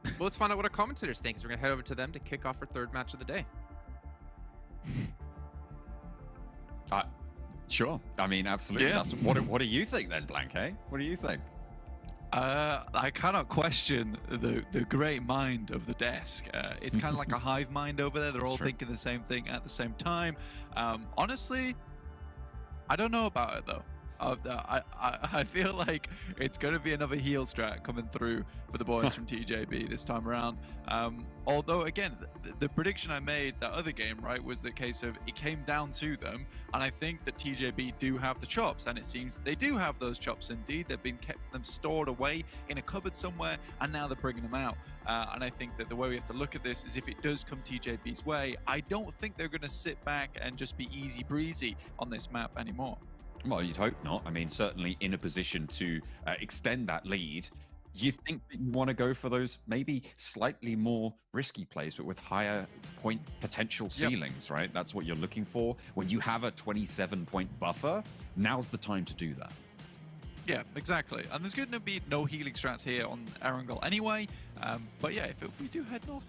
Well, let's find out what our commentators think. So we're gonna head over to them to kick off our 3rd match of the day. Sure. I mean, absolutely. Yeah. That's, what do you think then, Blank? What do you think? I cannot question the great mind of the desk. It's kind of like a hive mind over there. They're all thinking the same thing at the same time. Honestly, I don't know about it though. I feel like it's going to be another heel strat coming through for the boys from TJB this time around. Although, again, the prediction I made that other game, right, was the case of it came down to them. And I think that TJB do have the chops. And it seems they do have those chops indeed. They've been kept them stored away in a cupboard somewhere. And now they're bringing them out. And I think that the way we have to look at this is if it does come TJB's way, I don't think they're going to sit back and just be easy breezy on this map anymore. Well, you'd hope not. I mean, certainly in a position to extend that lead, you think that you want to go for those maybe slightly more risky plays, but with higher point potential ceilings, right? That's what you're looking for. When you have a 27-point buffer, now's the time to do that. Yeah, exactly. And there's going to be no healing strats here on Erangel anyway. But yeah, if we do head north,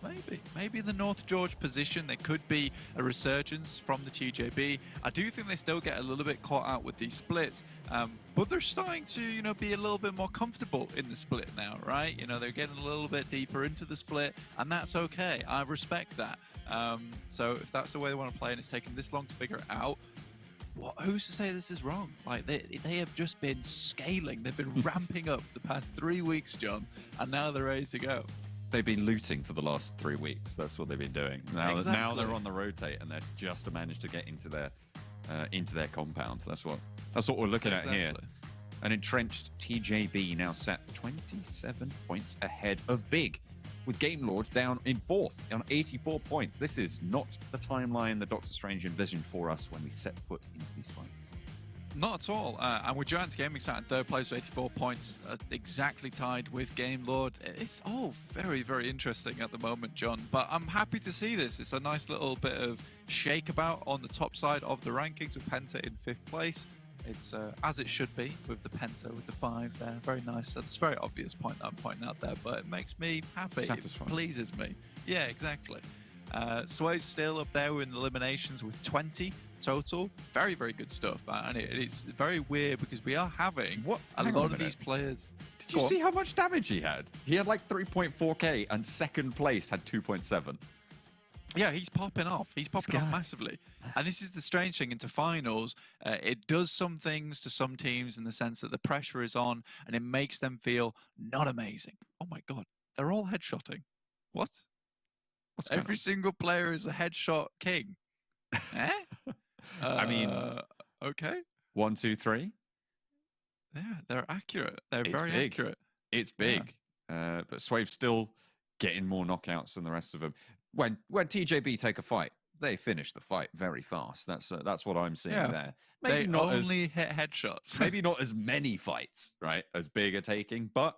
maybe in the North George position, there could be a resurgence from the TJB. I do think they still get a little bit caught out with these splits, but they're starting to, you know, be a little bit more comfortable in the split now, right? You know, they're getting a little bit deeper into the split, and that's okay. I respect that. So if that's the way they want to play, and it's taken this long to figure it out, who's to say this is wrong? Like, they have just been scaling. They've been ramping up the past 3 weeks, John, and now they're ready to go. They've been looting for the last 3 weeks. That's what they've been doing. Now they're on the rotate, and they've just managed to get into their compound. That's what we're looking at here. An entrenched TJB now sat 27 points ahead of Big, with Game Lord down in 4th on 84 points. This is not the timeline that Dr. Strange envisioned for us when we set foot into these fights. Not at all. And with Giants Gaming sat in 3rd place with 84 points, exactly tied with Game Lord. It's all very, very interesting at the moment, John. But I'm happy to see this. It's a nice little bit of shake about on the top side of the rankings with Penta in 5th place. It's as it should be with the Penta, with the 5 there. Very nice. That's a very obvious point that I'm pointing out there, but it makes me happy. Satisfying. It pleases me. Yeah, exactly. Swave's still up there in eliminations with 20 total. Very, very good stuff. And it's very weird because we are having a lot of these players. Did you see how much damage he had? He had like 3.4k, and 2nd place had 2.7. Yeah, he's popping off. He's popping off massively. And this is the strange thing into finals. It does some things to some teams in the sense that the pressure is on and it makes them feel not amazing. Oh my God, they're all headshotting. What? Every single player is a headshot king. Eh? I mean, okay. 1, 2, 3. Yeah, they're accurate. They're very accurate. It's big. Yeah. But Swave's still getting more knockouts than the rest of them. When TJB take a fight, they finish the fight very fast. That's what I'm seeing there. Maybe they not only hit headshots. Maybe not as many fights, right, as Big are taking, but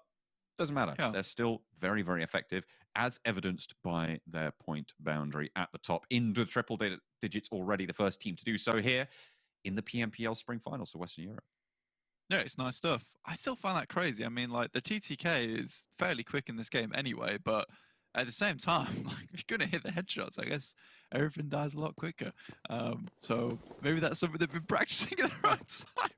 doesn't matter. Yeah. They're still very, very effective, as evidenced by their point boundary at the top. Into the triple digits already, the first team to do so here in the PMPL Spring Finals for Western Europe. Yeah, it's nice stuff. I still find that crazy. I mean, like, the TTK is fairly quick in this game anyway, but at the same time, like, if you're going to hit the headshots, I guess everything dies a lot quicker. So maybe that's something they've been practicing at the right time.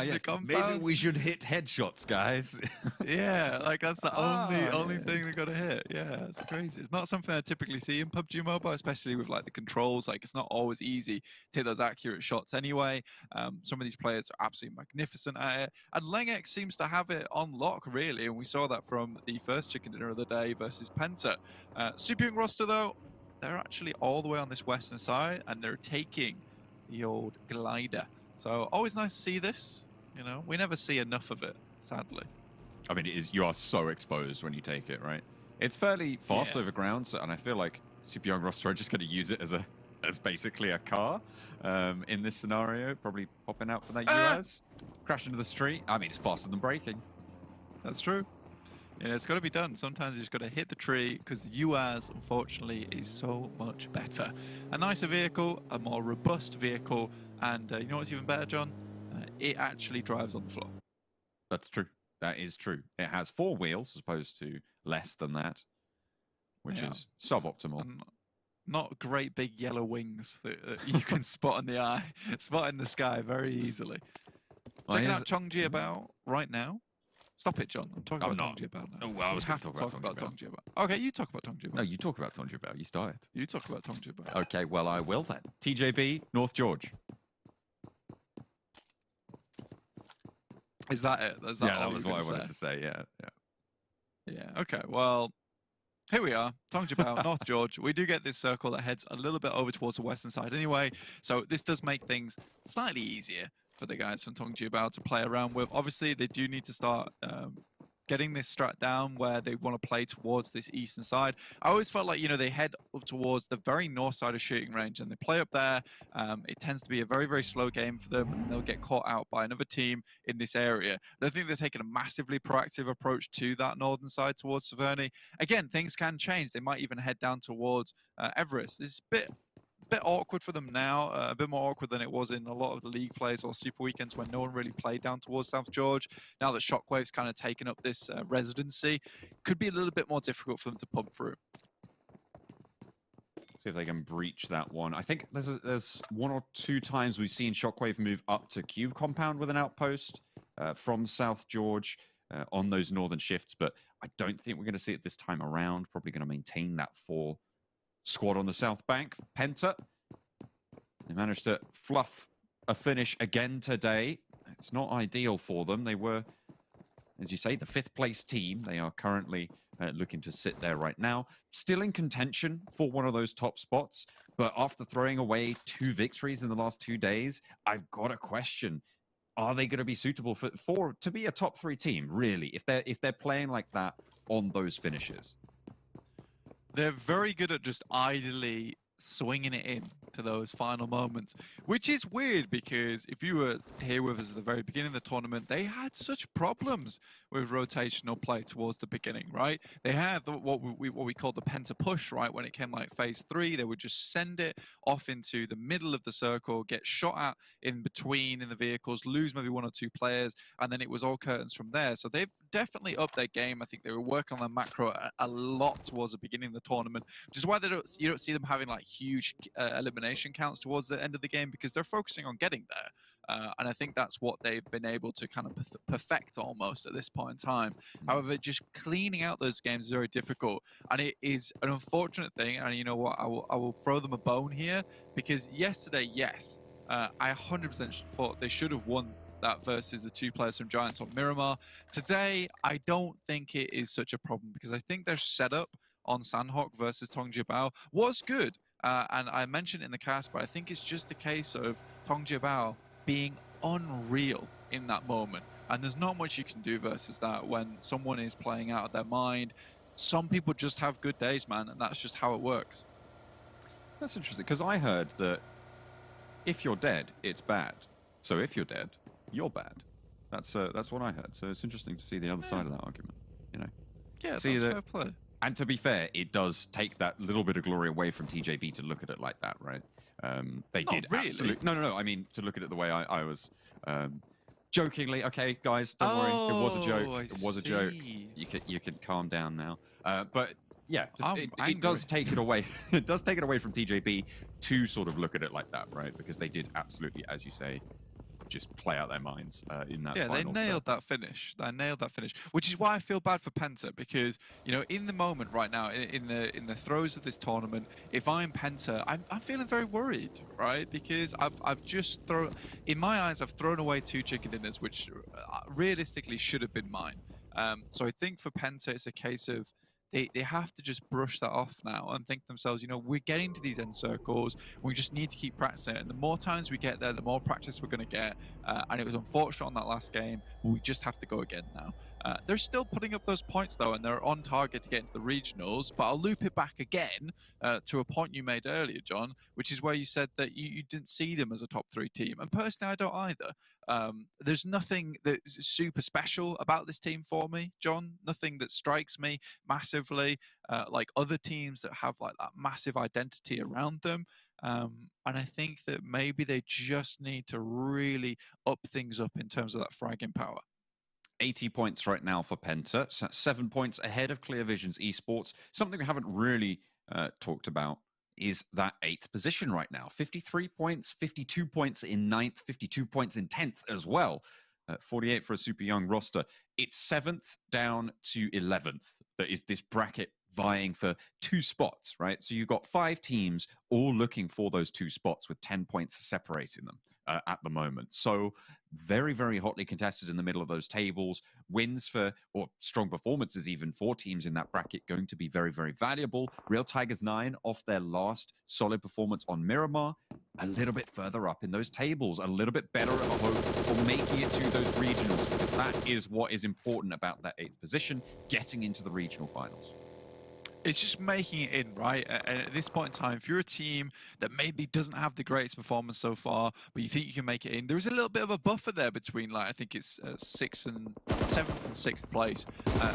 Yes. Maybe we should hit headshots, guys. Yeah, like that's the only thing they got to hit. Yeah, it's crazy. It's not something I typically see in PUBG Mobile, especially with like the controls. Like, it's not always easy to hit those accurate shots anyway. Some of these players are absolutely magnificent at it, and Lengex seems to have it on lock, really, and we saw that from the first chicken dinner of the day versus Penta. Super Young roster, though, they're actually all the way on this western side, and they're taking the old glider. So always nice to see this. You know, we never see enough of it, sadly. I mean, you are so exposed when you take it, right? It's fairly fast over ground, and I feel like Super Young roster are just going to use it as basically a car in this scenario. Probably popping out for that US, crash into the street. I mean, it's faster than braking. That's true. Yeah, it's got to be done. Sometimes you just got to hit the tree because the UAZ, unfortunately, is so much better. A nicer vehicle, a more robust vehicle, and you know what's even better, John? It actually drives on the floor. That's true. That is true. It has 4 wheels as opposed to less than that, which is suboptimal. And not great big yellow wings that you can spot in the eye, spot in the sky very easily. Checking out Chongji about right now. Stop it, John. I'm talking about Tongji about now. Oh, well, I was have to talk about Tongji about. Okay, you talk about Tongji about. No, you talk about Tongji about. You started. You talk about Tongji about. Okay, well, I will then. TJB, North George. Is that it? That was what I wanted to say. Yeah. Okay. Well, here we are, Tongjabao, North George. We do get this circle that heads a little bit over towards the western side anyway, so this does make things slightly easier for the guys from Tongjabao to play around with. Obviously, they do need to start getting this strat down where they want to play towards this eastern side. I always felt like, you know, they head up towards the very north side of shooting range and they play up there. It tends to be a very, very slow game for them, and they'll get caught out by another team in this area. I think they're taking a massively proactive approach to that northern side towards Severny. Again, things can change. They might even head down towards Everest. It's a bit bit awkward for them now, a bit more awkward than it was in a lot of the league plays or super weekends when no one really played down towards South George. Now that Shockwave's kind of taken up this residency, could be a little bit more difficult for them to pump through. See if they can breach that one. I think there's one or two times we've seen Shockwave move up to Cube Compound with an outpost from South George on those northern shifts, but I don't think we're going to see it this time around. Probably going to maintain that 4 squad on the south bank. PENTA, they managed to fluff a finish again today. It's not ideal for them. They were, as you say, the 5th place team. They are currently looking to sit there right now. Still in contention for one of those top spots, but after throwing away 2 victories in the last 2 days, I've got a question. Are they going to be suitable to be a top 3 team, really, if they're playing like that on those finishes? They're very good at just idly swinging it in to those final moments, which is weird because if you were here with us at the very beginning of the tournament, they had such problems with rotational play towards the beginning, right? They had what we call the PENTA push, right? When it came like phase 3, they would just send it off into the middle of the circle, get shot at in between in the vehicles, lose maybe 1 or 2 players, and then it was all curtains from there. So they've definitely upped their game. I think they were working on their macro a lot towards the beginning of the tournament, which is why you don't see them having like huge elimination counts towards the end of the game, because they're focusing on getting there. And I think that's what they've been able to kind of perfect almost at this point in time. However, just cleaning out those games is very difficult, and it is an unfortunate thing. And you know what, I will throw them a bone here, because yesterday, yes, I 100% thought they should have won that versus the 2 players from Giants on Miramar. Today, I don't think it is such a problem, because I think their setup on Sanhok versus Tongjibao was good. And I mentioned it in the cast, but I think it's just a case of Tongjibao being unreal in that moment. And there's not much you can do versus that when someone is playing out of their mind. Some people just have good days, man, and that's just how it works. That's interesting, because I heard that if you're dead, it's bad. So if you're dead, you're bad. That's what I heard. So it's interesting to see the other side of that argument, you know? Yeah, see that's that, fair play. And to be fair, it does take that little bit of glory away from TJB to look at it like that, right? They Not did really. absolutely. No. I mean, to look at it the way I was jokingly. Okay, guys, don't worry. It was a joke. It was a joke. You can calm down now. But yeah, it does take it away. It does take it away from TJB to sort of look at it like that, right? Because they did absolutely, as you say, just play out their minds in that. Yeah, they nailed that finish. They nailed that finish, which is why I feel bad for PENTA, because you know, in the moment right now, in the throes of this tournament, if I'm PENTA, I'm feeling very worried, right? Because I've just thrown, in my eyes, I've thrown away 2 chicken dinners, which realistically should have been mine. So I think for PENTA, it's a case of they have to just brush that off now and think to themselves, you know, we're getting to these end circles. We just need to keep practicing it. And the more times we get there, the more practice we're going to get. And it was unfortunate on that last game, but we just have to go again now. They're still putting up those points, though, and they're on target to get into the regionals. But I'll loop it back again to a point you made earlier, John, which is where you said that you didn't see them as a top 3 team. And personally, I don't either. There's nothing that's super special about this team for me, John. Nothing that strikes me massively like other teams that have like that massive identity around them. And I think that maybe they just need to really up things up in terms of that fragging power. 80 points right now for PENTA, 7 points ahead of Clear Vision's Esports. Something we haven't really talked about is that 8th position right now. 53 points, 52 points in 9th, 52 points in 10th as well. 48 for a super young roster. It's 7th down to 11th. That is this bracket vying for 2 spots, right? So you've got 5 teams all looking for those 2 spots with 10 points separating them at the moment. So very, very hotly contested in the middle of those tables. Wins for, or strong performances even for teams in that bracket going to be very, very valuable. Real Tigers 9 off their last solid performance on Miramar. A little bit further up in those tables, a little bit better at hope for making it to those regionals, because that is what is important about that 8th position, getting into the regional finals. It's just making it in, right? And at this point in time, if you're a team that maybe doesn't have the greatest performance so far, but you think you can make it in, there is a little bit of a buffer there between, like, I think it's 7th and 6th place.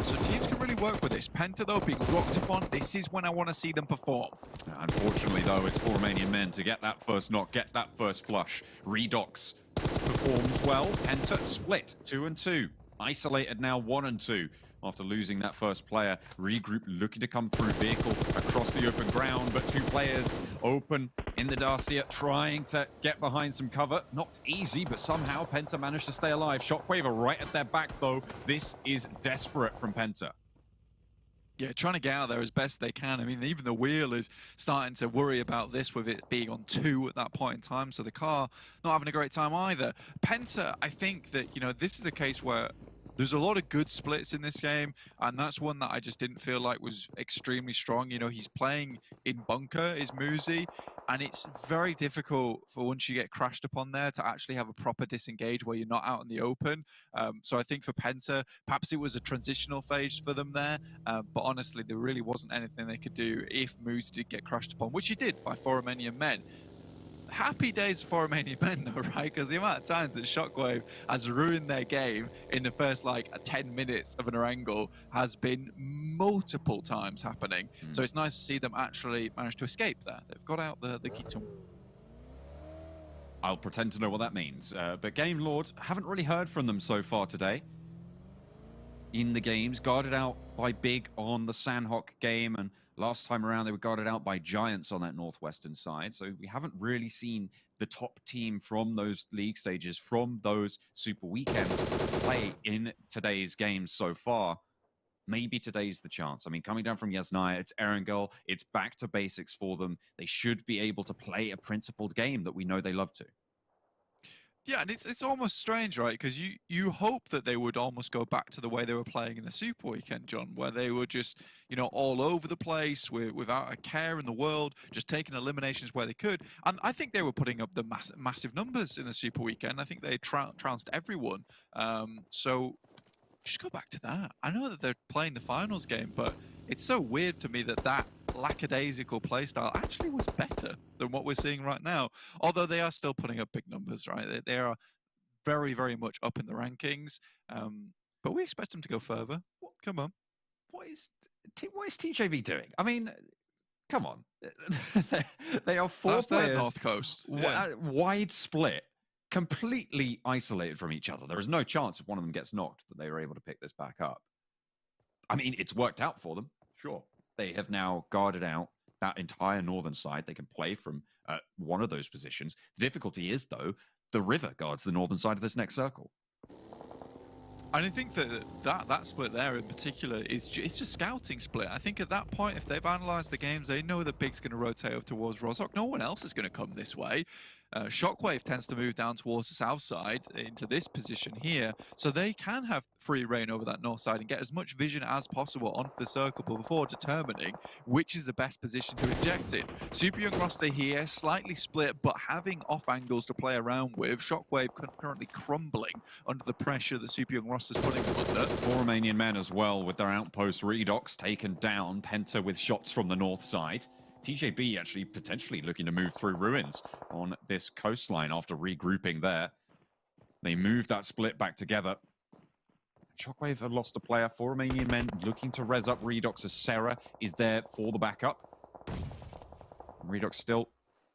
So teams can really work with this. PENTA, though, being rocked upon, this is when I want to see them perform. Unfortunately, though, it's for Romanian Men to get that first knock, get that first flush. Redox performs well. PENTA split 2 and 2. Isolated now 1 and 2. After losing that first player, regroup looking to come through vehicle across the open ground, but 2 players open in the Dacia trying to get behind some cover. Not easy, but somehow PENTA managed to stay alive. Shockwave are right at their back, though. This is desperate from PENTA. Yeah, trying to get out there as best they can. I mean, even the wheel is starting to worry about this with it being on 2 at that point in time, so the car not having a great time either. PENTA, I think that, you know, this is a case where there's a lot of good splits in this game, and that's one that I just didn't feel like was extremely strong. You know, he's playing in bunker, is Muzi, and it's very difficult for once you get crashed upon there to actually have a proper disengage where you're not out in the open. So I think for PENTA, perhaps it was a transitional phase for them there, but honestly, there really wasn't anything they could do if Muzi did get crashed upon, which he did by Romanian Men. Happy days for Romanian Men though, right? Because the amount of times that Shockwave has ruined their game in the first like 10 minutes of an Erangel has been multiple times happening. So it's nice to see them actually manage to escape there. They've got out the Kitum. I'll pretend to know what that means. But Game Lord, haven't really heard from them so far today. In the games, guarded out by Big on the Sanhok game, and last time around they were guarded out by Giants on that northwestern side. So we haven't really seen the top team from those league stages, from those super weekends, play in today's games so far. Maybe today's the chance. I mean, coming down from Yasnaya, it's Erangel, it's back to basics for them. They should be able to play a principled game that we know they love to. Yeah, and it's almost strange, right? Because you hope that they would almost go back to the way they were playing in the Super Weekend, John, where they were just, you know, all over the place without a care in the world, just taking eliminations where they could. And I think they were putting up the massive numbers in the Super Weekend. I think they trounced everyone. So just go back to that. I know that they're playing the finals game, but it's so weird to me that that lackadaisical playstyle actually was better than what we're seeing right now. Although they are still putting up big numbers, right? They are very, very much up in the rankings. But we expect them to go further. Come on. What is TJB doing? I mean, come on. They are 4 That's players. their North Coast. Yeah. Wide split. Completely isolated from each other. There is no chance if one of them gets knocked that they were able to pick this back up. I mean, it's worked out for them, sure. They have now guarded out that entire northern side. They can play from one of those positions. The difficulty is, though, the river guards the northern side of this next circle. And I think that split there in particular is it's just scouting split. I think at that point, if they've analysed the games, they know that Big's going to rotate over towards Rozhok. No one else is going to come this way. Shockwave tends to move down towards the south side into this position here, so they can have free reign over that north side and get as much vision as possible onto the circle before determining which is the best position to inject in. Super Young roster here, slightly split, but having off angles to play around with. Shockwave currently crumbling under the pressure that Super Young roster's putting them under. 4 Romanian Men as well with their outpost. Redox taken down. PENTA with shots from the north side. TJB actually potentially looking to move through ruins on this coastline after regrouping there. They move that split back together. Shockwave have lost a player. 4 Romanian Men looking to res up Redox as Sarah is there for the backup. Redox still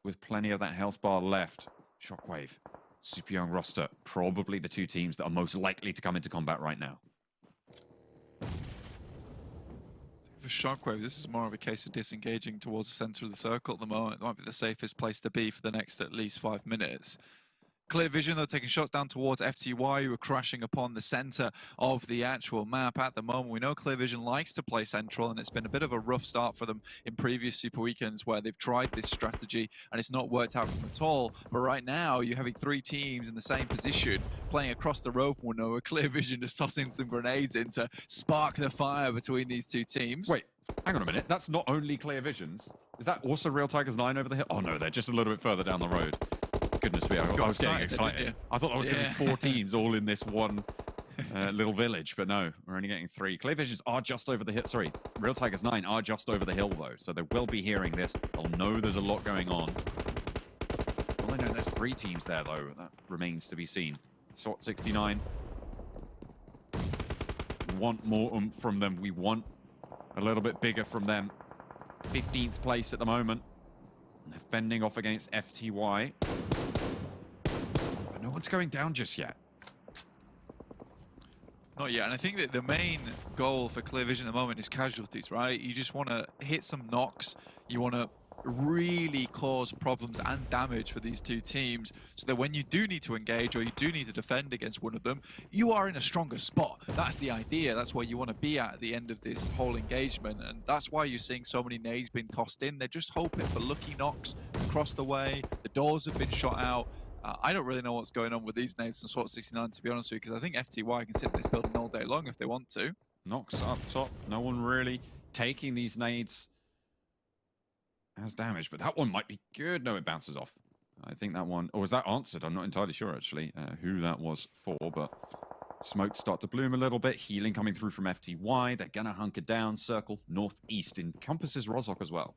with plenty of that health bar left. Shockwave, Super Young roster, probably the 2 teams that are most likely to come into combat right now. For Shockwave, this is more of a case of disengaging towards the center of the circle at the moment. It might be the safest place to be for the next at least 5 minutes. Clear vision, though, taking shots down towards FTY, who are crashing upon the center of the actual map at the moment. We know Clear Vision likes to play central, and it's been a bit of a rough start for them in previous Super Weekends where they've tried this strategy and it's not worked out for them at all. But right now, you're having 3 teams in the same position playing across the road from one another. Clear Vision just tossing some grenades in to spark the fire between these 2 teams. Wait, hang on a minute. That's not only Clear Visions. Is that also Real Tigers 9 over the hill? Oh no, they're just a little bit further down the road. Goodness me, I was getting excited. I thought I was going to be 4 teams all in this one little village, but no, we're only getting 3. Clear Visions are just over the hill. Sorry, Real Tigers 9 are just over the hill, though, so they will be hearing this. They'll know there's a lot going on. Well, I know there's 3 teams there, though. That remains to be seen. Swat 69. We want more oomph from them. We want a little bit bigger from them. 15th place at the moment. And they're fending off against FTY. But no one's going down just yet. Not yet, and I think that the main goal for Clear Vision at the moment is casualties, right? You just want to hit some knocks. You want to really cause problems and damage for these 2 teams so that when you do need to engage or you do need to defend against one of them, you are in a stronger spot. That's the idea. That's where you want to be at the end of this whole engagement, and that's why you're seeing so many nades being tossed in. They're just hoping for lucky knocks across the way. The doors have been shot out. I don't really know what's going on with these nades from Swat 69, to be honest with you, because I think FTY can sit in this building all day long if they want to. Knocks up top. No one really taking these nades as damage, but that one might be good. No, it bounces off. I think that one, or was that answered? I'm not entirely sure, actually, who that was for, but smokes start to bloom a little bit. Healing coming through from FTY. They're going to hunker down, circle northeast. Encompasses Rozhok as well.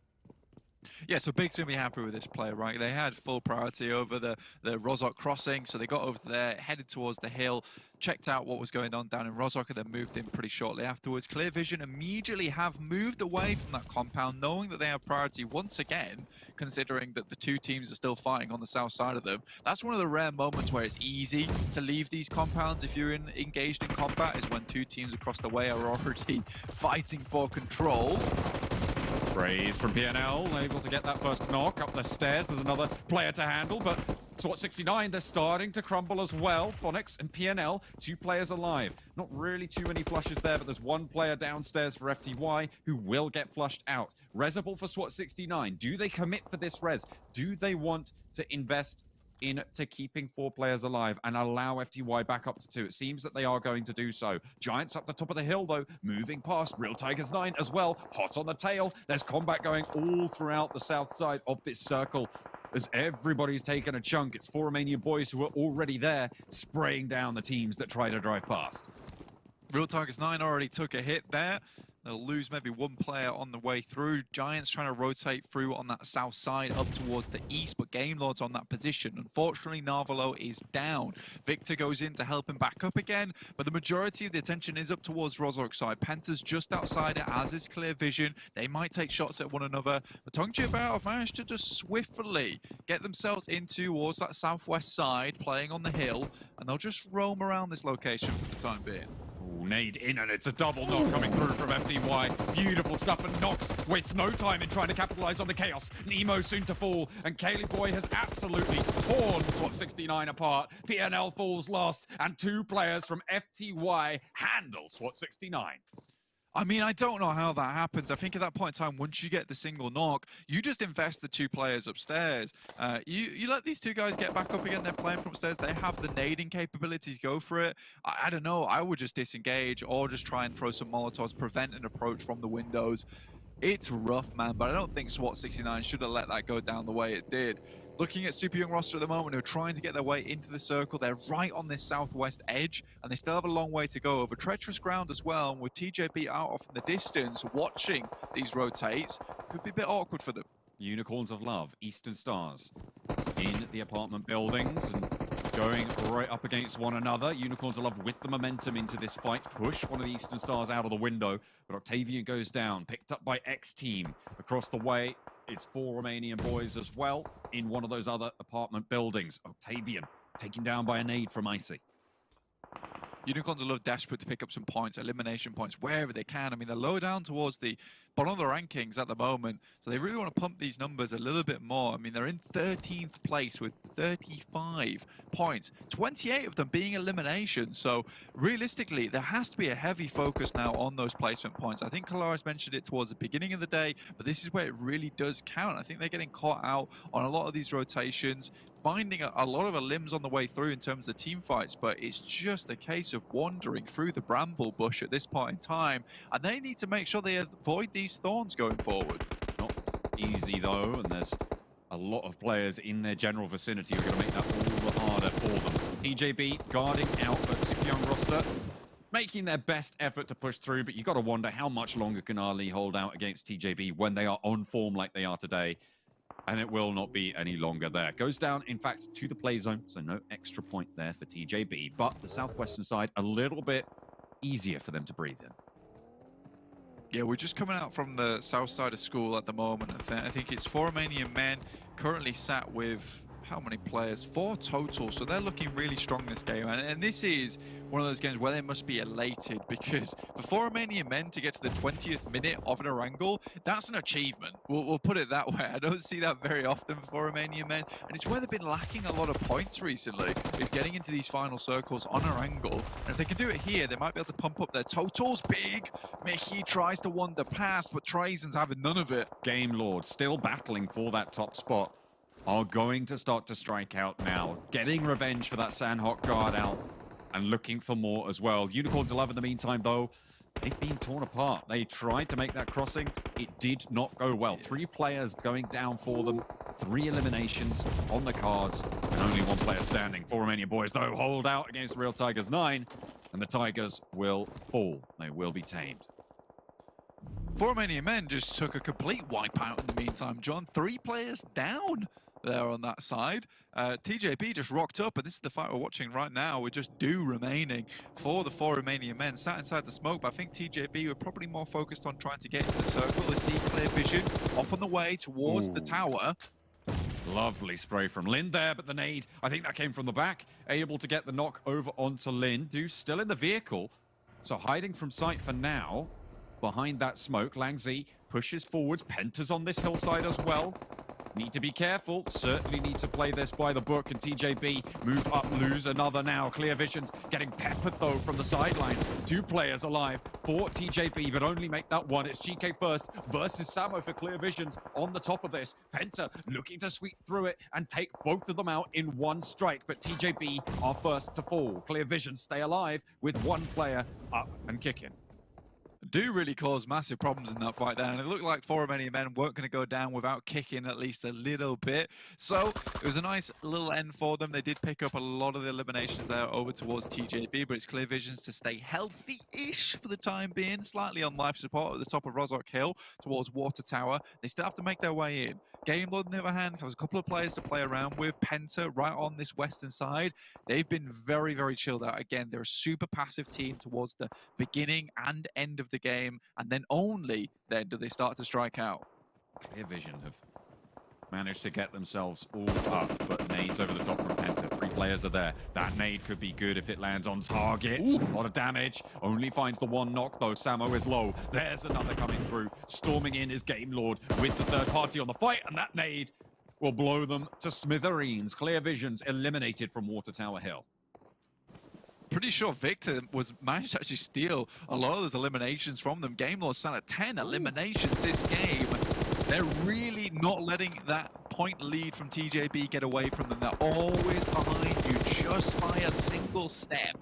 Yeah, so Big's going to be happy with this play, right? They had full priority over the Rozhok crossing, so they got over there, headed towards the hill, checked out what was going on down in Rozhok, and then moved in pretty shortly afterwards. Clear Vision immediately have moved away from that compound, knowing that they have priority once again, considering that the 2 teams are still fighting on the south side of them. That's one of the rare moments where it's easy to leave these compounds if you're engaged in combat, is when 2 teams across the way are already fighting for control. Sprays from PNL, able to get that first knock up the stairs. There's another player to handle, but Swat 69, they're starting to crumble as well. Phonics and PNL, 2 players alive. Not really too many flushes there, but there's 1 player downstairs for FTY who will get flushed out. Resable for Swat 69. Do they commit for this res? Do they want to invest into keeping 4 players alive and allow FTY back up to 2? It seems that they are going to do so. Giants up the top of the hill, though, moving past. Real Tigers 9 as well, hot on the tail. There's combat going all throughout the south side of this circle as everybody's taken a chunk. It's 4 Romanian boys who are already there, spraying down the teams that try to drive past. Real Tigers 9 already took a hit there. They'll lose maybe 1 player on the way through. Giants trying to rotate through on that south side up towards the east, but Game Lord's on that position. Unfortunately, Narvalo is down. Victor goes in to help him back up again, but the majority of the attention is up towards Rozhok side. Penta's just outside it, as is Clear Vision. They might take shots at one another, but Tongchip have managed to just swiftly get themselves in towards that southwest side, playing on the hill, and they'll just roam around this location for the time being. Ooh, nade in, and it's a double knock coming through from FTY. Beautiful stuff, and Nox wastes no time in trying to capitalize on the chaos. Nemo soon to fall, and Kaylee Boy has absolutely torn Swat 69 apart. PNL falls last, and 2 players from FTY handle Swat 69. I mean, I don't know how that happens. I think at that point in time, once you get the single knock, you just invest the 2 players upstairs. You let these 2 guys get back up again. They're playing from upstairs. They have the nading capability to go for it. I don't know. I would just disengage or just try and throw some Molotovs, prevent an approach from the windows. It's rough, man, but I don't think Swat 69 should have let that go down the way it did. Looking at Super Young roster at the moment, who are trying to get their way into the circle. They're right on this southwest edge, and they still have a long way to go over treacherous ground as well. And with TJB out off in the distance, watching these rotates, could be a bit awkward for them. Unicorns of Love, Eastern Stars, in the apartment buildings and going right up against one another. Unicorns of Love with the momentum into this fight. Push one of the Eastern Stars out of the window, but Octavian goes down, picked up by XTEAM across the way. It's 4 Romanian boys as well in one of those other apartment buildings. Octavian taken down by a nade from Icy. Unicorns are desperate to pick up some points, elimination points, wherever they can. I mean, they're low down towards the bottom of the rankings at the moment, so they really want to pump these numbers a little bit more. I mean, they're in 13th place with 35 points, 28 of them being elimination. So realistically, there has to be a heavy focus now on those placement points. I think Kalaris mentioned it towards the beginning of the day, but this is where it really does count. I think they're getting caught out on a lot of these rotations, finding a lot of limbs on the way through in terms of team fights, but it's just a case of wandering through the bramble bush at this point in time, and they need to make sure they avoid these thorns going forward. Not easy though, and there's a lot of players in their general vicinity who are going to make that all the harder for them. TJB guarding out, but Super Young roster making their best effort to push through, but you got to wonder how much longer can Ali hold out against TJB when they are on form like they are today. And it will not be any longer there. Goes down, in fact, to the play zone, so no extra point there for TJB. But the southwestern side, a little bit easier for them to breathe in. Yeah, we're just coming out from the south side of school at the moment. I think it's 4 Romanian men currently sat with how many players? 4 total, so they're looking really strong this game. And this is one of those games where they must be elated, because for 4 Romanian men to get to the 20th minute of an Erangel, that's an achievement. We'll put it that way. I don't see that very often for Romanian men, and it's where they've been lacking a lot of points recently, is getting into these final circles on Erangel. And if they can do it here, they might be able to pump up their totals big. Mickey tries to wander past, but Trazen's having none of it. Game Lord still battling for that top spot. Are going to start to strike out now. Getting revenge for that Sanhok guard out. And looking for more as well. Unicorns Alive in the meantime, though. They've been torn apart. They tried to make that crossing. It did not go well. 3 players going down for them. 3 eliminations on the cards. And only 1 player standing. 4 Romanian Boys, though, hold out against Real Tigers 9. And the Tigers will fall. They will be tamed. 4 Romanian men just took a complete wipeout in the meantime, John. 3 players down there on that side. TJB just rocked up, and this is the fight we're watching right now. We're just remaining for the 4 Romanian men. Sat inside the smoke, but I think TJB were probably more focused on trying to get into the circle. They see clear vision off on the way towards the tower. Lovely spray from Lin there, but the nade, I think that came from the back. Able to get the knock over onto Lin, who's still in the vehicle. So hiding from sight for now. Behind that smoke, Langzi pushes forwards. Penta's on this hillside as well. Need to be careful. Certainly need to play this by the book. And TJB move up, lose another now. Clear Visions getting peppered, though, from the sidelines. 2 players alive for TJB, but only make that 1. It's GK first versus Samo for Clear Visions on the top of this. Penta looking to sweep through it and take both of them out in 1 strike. But TJB are first to fall. Clear Visions stay alive with 1 player up and kicking. Do really cause massive problems in that fight there, and it looked like 4 Romanian men weren't going to go down without kicking at least a little bit. So it was a nice little end for them. They did pick up a lot of the eliminations there over towards TJB, but it's Clear Visions to stay healthy-ish for the time being. Slightly on life support at the top of Rozok Hill towards Water Tower. They still have to make their way in. Game Lord, on the other hand, has a couple of players to play around with. Penta right on this western side. They've been very, very chilled out. Again, they're a super passive team towards the beginning and end of the game, and then only then do they start to strike out. Clear Vision have managed to get themselves all up, but nades over the top from Penta. 3 players are there. That nade could be good if it lands on target. A lot of damage. Only finds the 1 knock, though. Samo is low. There's another coming through. Storming in is Game Lord with the 3rd party on the fight, and that nade will blow them to smithereens. Clear Visions eliminated from Water Tower Hill. Pretty sure Victor managed to actually steal a lot of those eliminations from them. Game Lord sat at 10 eliminations this game. They're really not letting that point lead from TJB get away from them. They're always behind you just by a single step.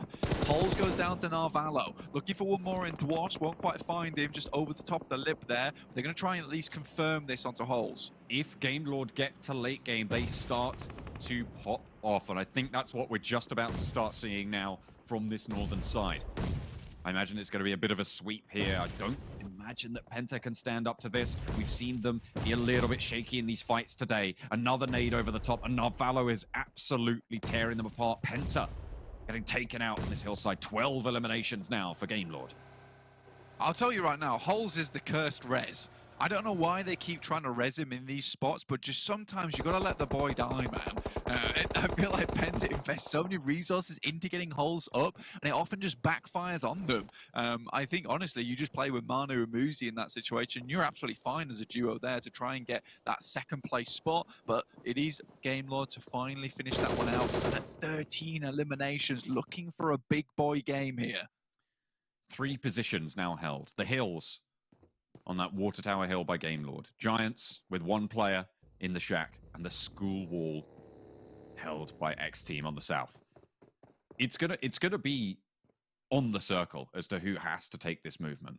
Holes goes down to Narvalo. Looking for 1 more in Dwarfs. Won't quite find him. Just over the top of the lip there. They're going to try and at least confirm this onto Holes. If Game Lord get to late game, they start to pop off. And I think that's what we're just about to start seeing now from this northern side. I imagine it's going to be a bit of a sweep here. I don't imagine that Penta can stand up to this. We've seen them be a little bit shaky in these fights today. Another nade over the top, and Narvalo is absolutely tearing them apart. Penta getting taken out on this hillside. 12 eliminations now for Game Lord. I'll tell you right now, Holes is the cursed res. I don't know why they keep trying to res him in these spots, but just sometimes you got to let the boy die, man. I feel like Penta invests so many resources into getting Holes up, and it often just backfires on them. I think, honestly, you just play with Manu and Muzi in that situation. You're absolutely fine as a duo there to try and get that 2nd place spot, but it is Game Lord to finally finish that one out. At 13 eliminations, looking for a big boy game here. 3 positions now held. The hills on that Water Tower Hill by Game Lord. Giants with 1 player in the shack, and the school wall held by XTEAM on the south. It's gonna be on the circle as to who has to take this movement.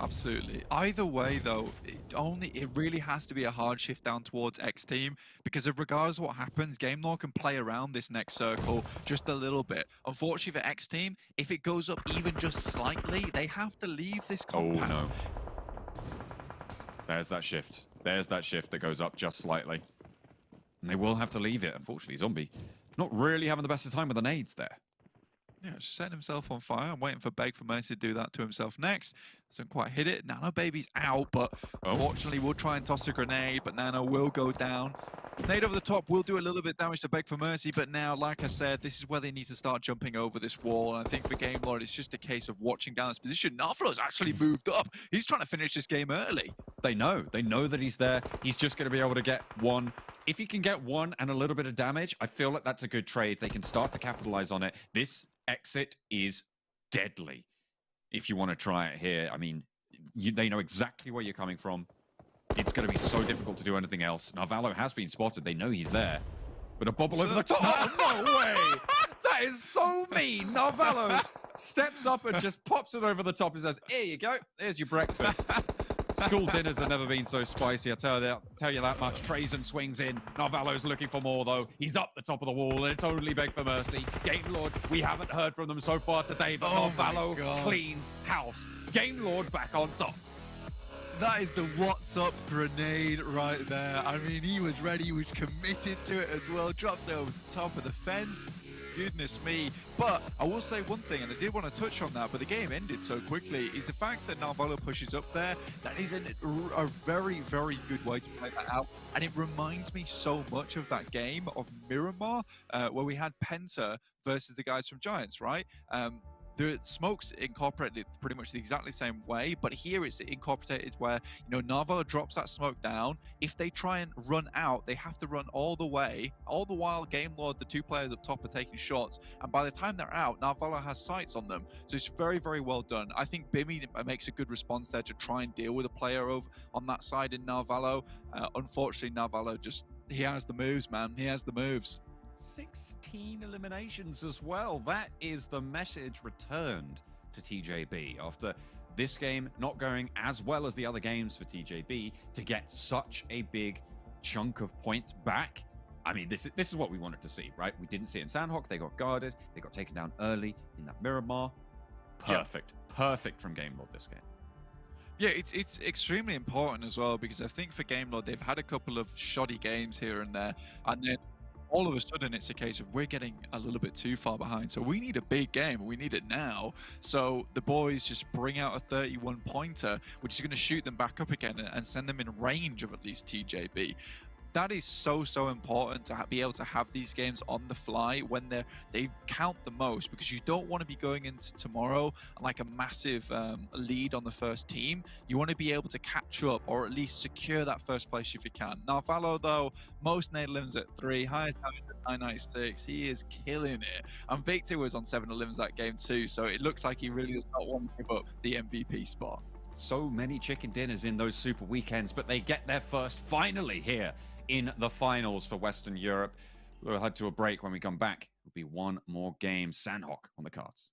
Absolutely. Either way, though, it really has to be a hard shift down towards XTEAM, because regardless of what happens, Game Lord can play around this next circle just a little bit. Unfortunately for XTEAM, if it goes up even just slightly, they have to leave this compound. Oh no. There's that shift. There's that shift that goes up just slightly. And they will have to leave it. Unfortunately, Zombie not really having the best of time with the nades there. Yeah, just setting himself on fire. I'm waiting for Beg for Mercy to do that to himself next. Doesn't quite hit it. Nano Baby's out, but unfortunately we'll try and toss a grenade, but Nano will go down. Nade over the top will do a little bit of damage to Beg for Mercy, but now, like I said, this is where they need to start jumping over this wall. And I think for Game Lord, it's just a case of watching down this position. Narflow's actually moved up. He's trying to finish this game early. They know that he's there. He's just going to be able to get one. If he can get one and a little bit of damage, I feel like that's a good trade. They can start to capitalize on it. This exit is deadly. If you want to try it here, I mean, they know exactly where you're coming from. It's going to be so difficult to do anything else. Narvalo has been spotted. They know he's there. But a bobble over the top. Oh, no way! That is so mean. Narvalo steps up and just pops it over the top and says, here you go. There's your breakfast. School dinners have never been so spicy. I tell you that much. Trazen swings in. Narvalo's looking for more, though. He's up the top of the wall, and it's only Beg for Mercy. Game Lord, we haven't heard from them so far today, but Narvalo cleans house. Game Lord back on top. That is the what's up grenade right there. I mean, he was ready. He was committed to it as well. Drops it over the top of the fence. Goodness me. But I will say one thing, and I did want to touch on that, but the game ended so quickly, is the fact that Narvalo pushes up there. That is a very, very good way to play that out. And it reminds me so much of that game of Miramar, where we had PENTA versus the guys from Giants, right? The smoke's incorporated pretty much the exactly same way, but here it's incorporated where, you know, Narvalo drops that smoke down. If they try and run out, they have to run all the way. All the while, Game Lord, the two players up top, are taking shots, and by the time they're out, Narvalo has sights on them. So it's very, very well done. I think Bimmy makes a good response there to try and deal with a player over on that side in Narvalo. Unfortunately, Narvalo he has the moves, man. He has the moves. 16 eliminations as well. That is the message returned to TJB after this game not going as well as the other games for TJB to get such a big chunk of points back. I mean, this is what we wanted to see, right? We didn't see it in Sanhok. They got guarded. They got taken down early in that Miramar. Perfect. Yeah. Perfect from Game Lord this game. Yeah, it's extremely important as well, because I think for Game Lord, they've had a couple of shoddy games here and there, and then all of a sudden it's a case of we're getting a little bit too far behind, so we need a big game. We need it now. So the boys just bring out a 31 pointer, which is going to shoot them back up again and send them in range of at least TJB. That is so important to be able to have these games on the fly when they count the most, because you don't want to be going into tomorrow like a massive lead on the first team. You want to be able to catch up or at least secure that first place if you can. Narvalo, though, most nade limbs at 3, highest damage at 996. He is killing it. And Victor was on 7 limbs that game too, so it looks like he really does not want to give up the MVP spot. So many chicken dinners in those super weekends, but they get their first finally here in the finals for Western Europe. We'll head to a break. When we come back, it'll be one more game. Sanhok on the cards.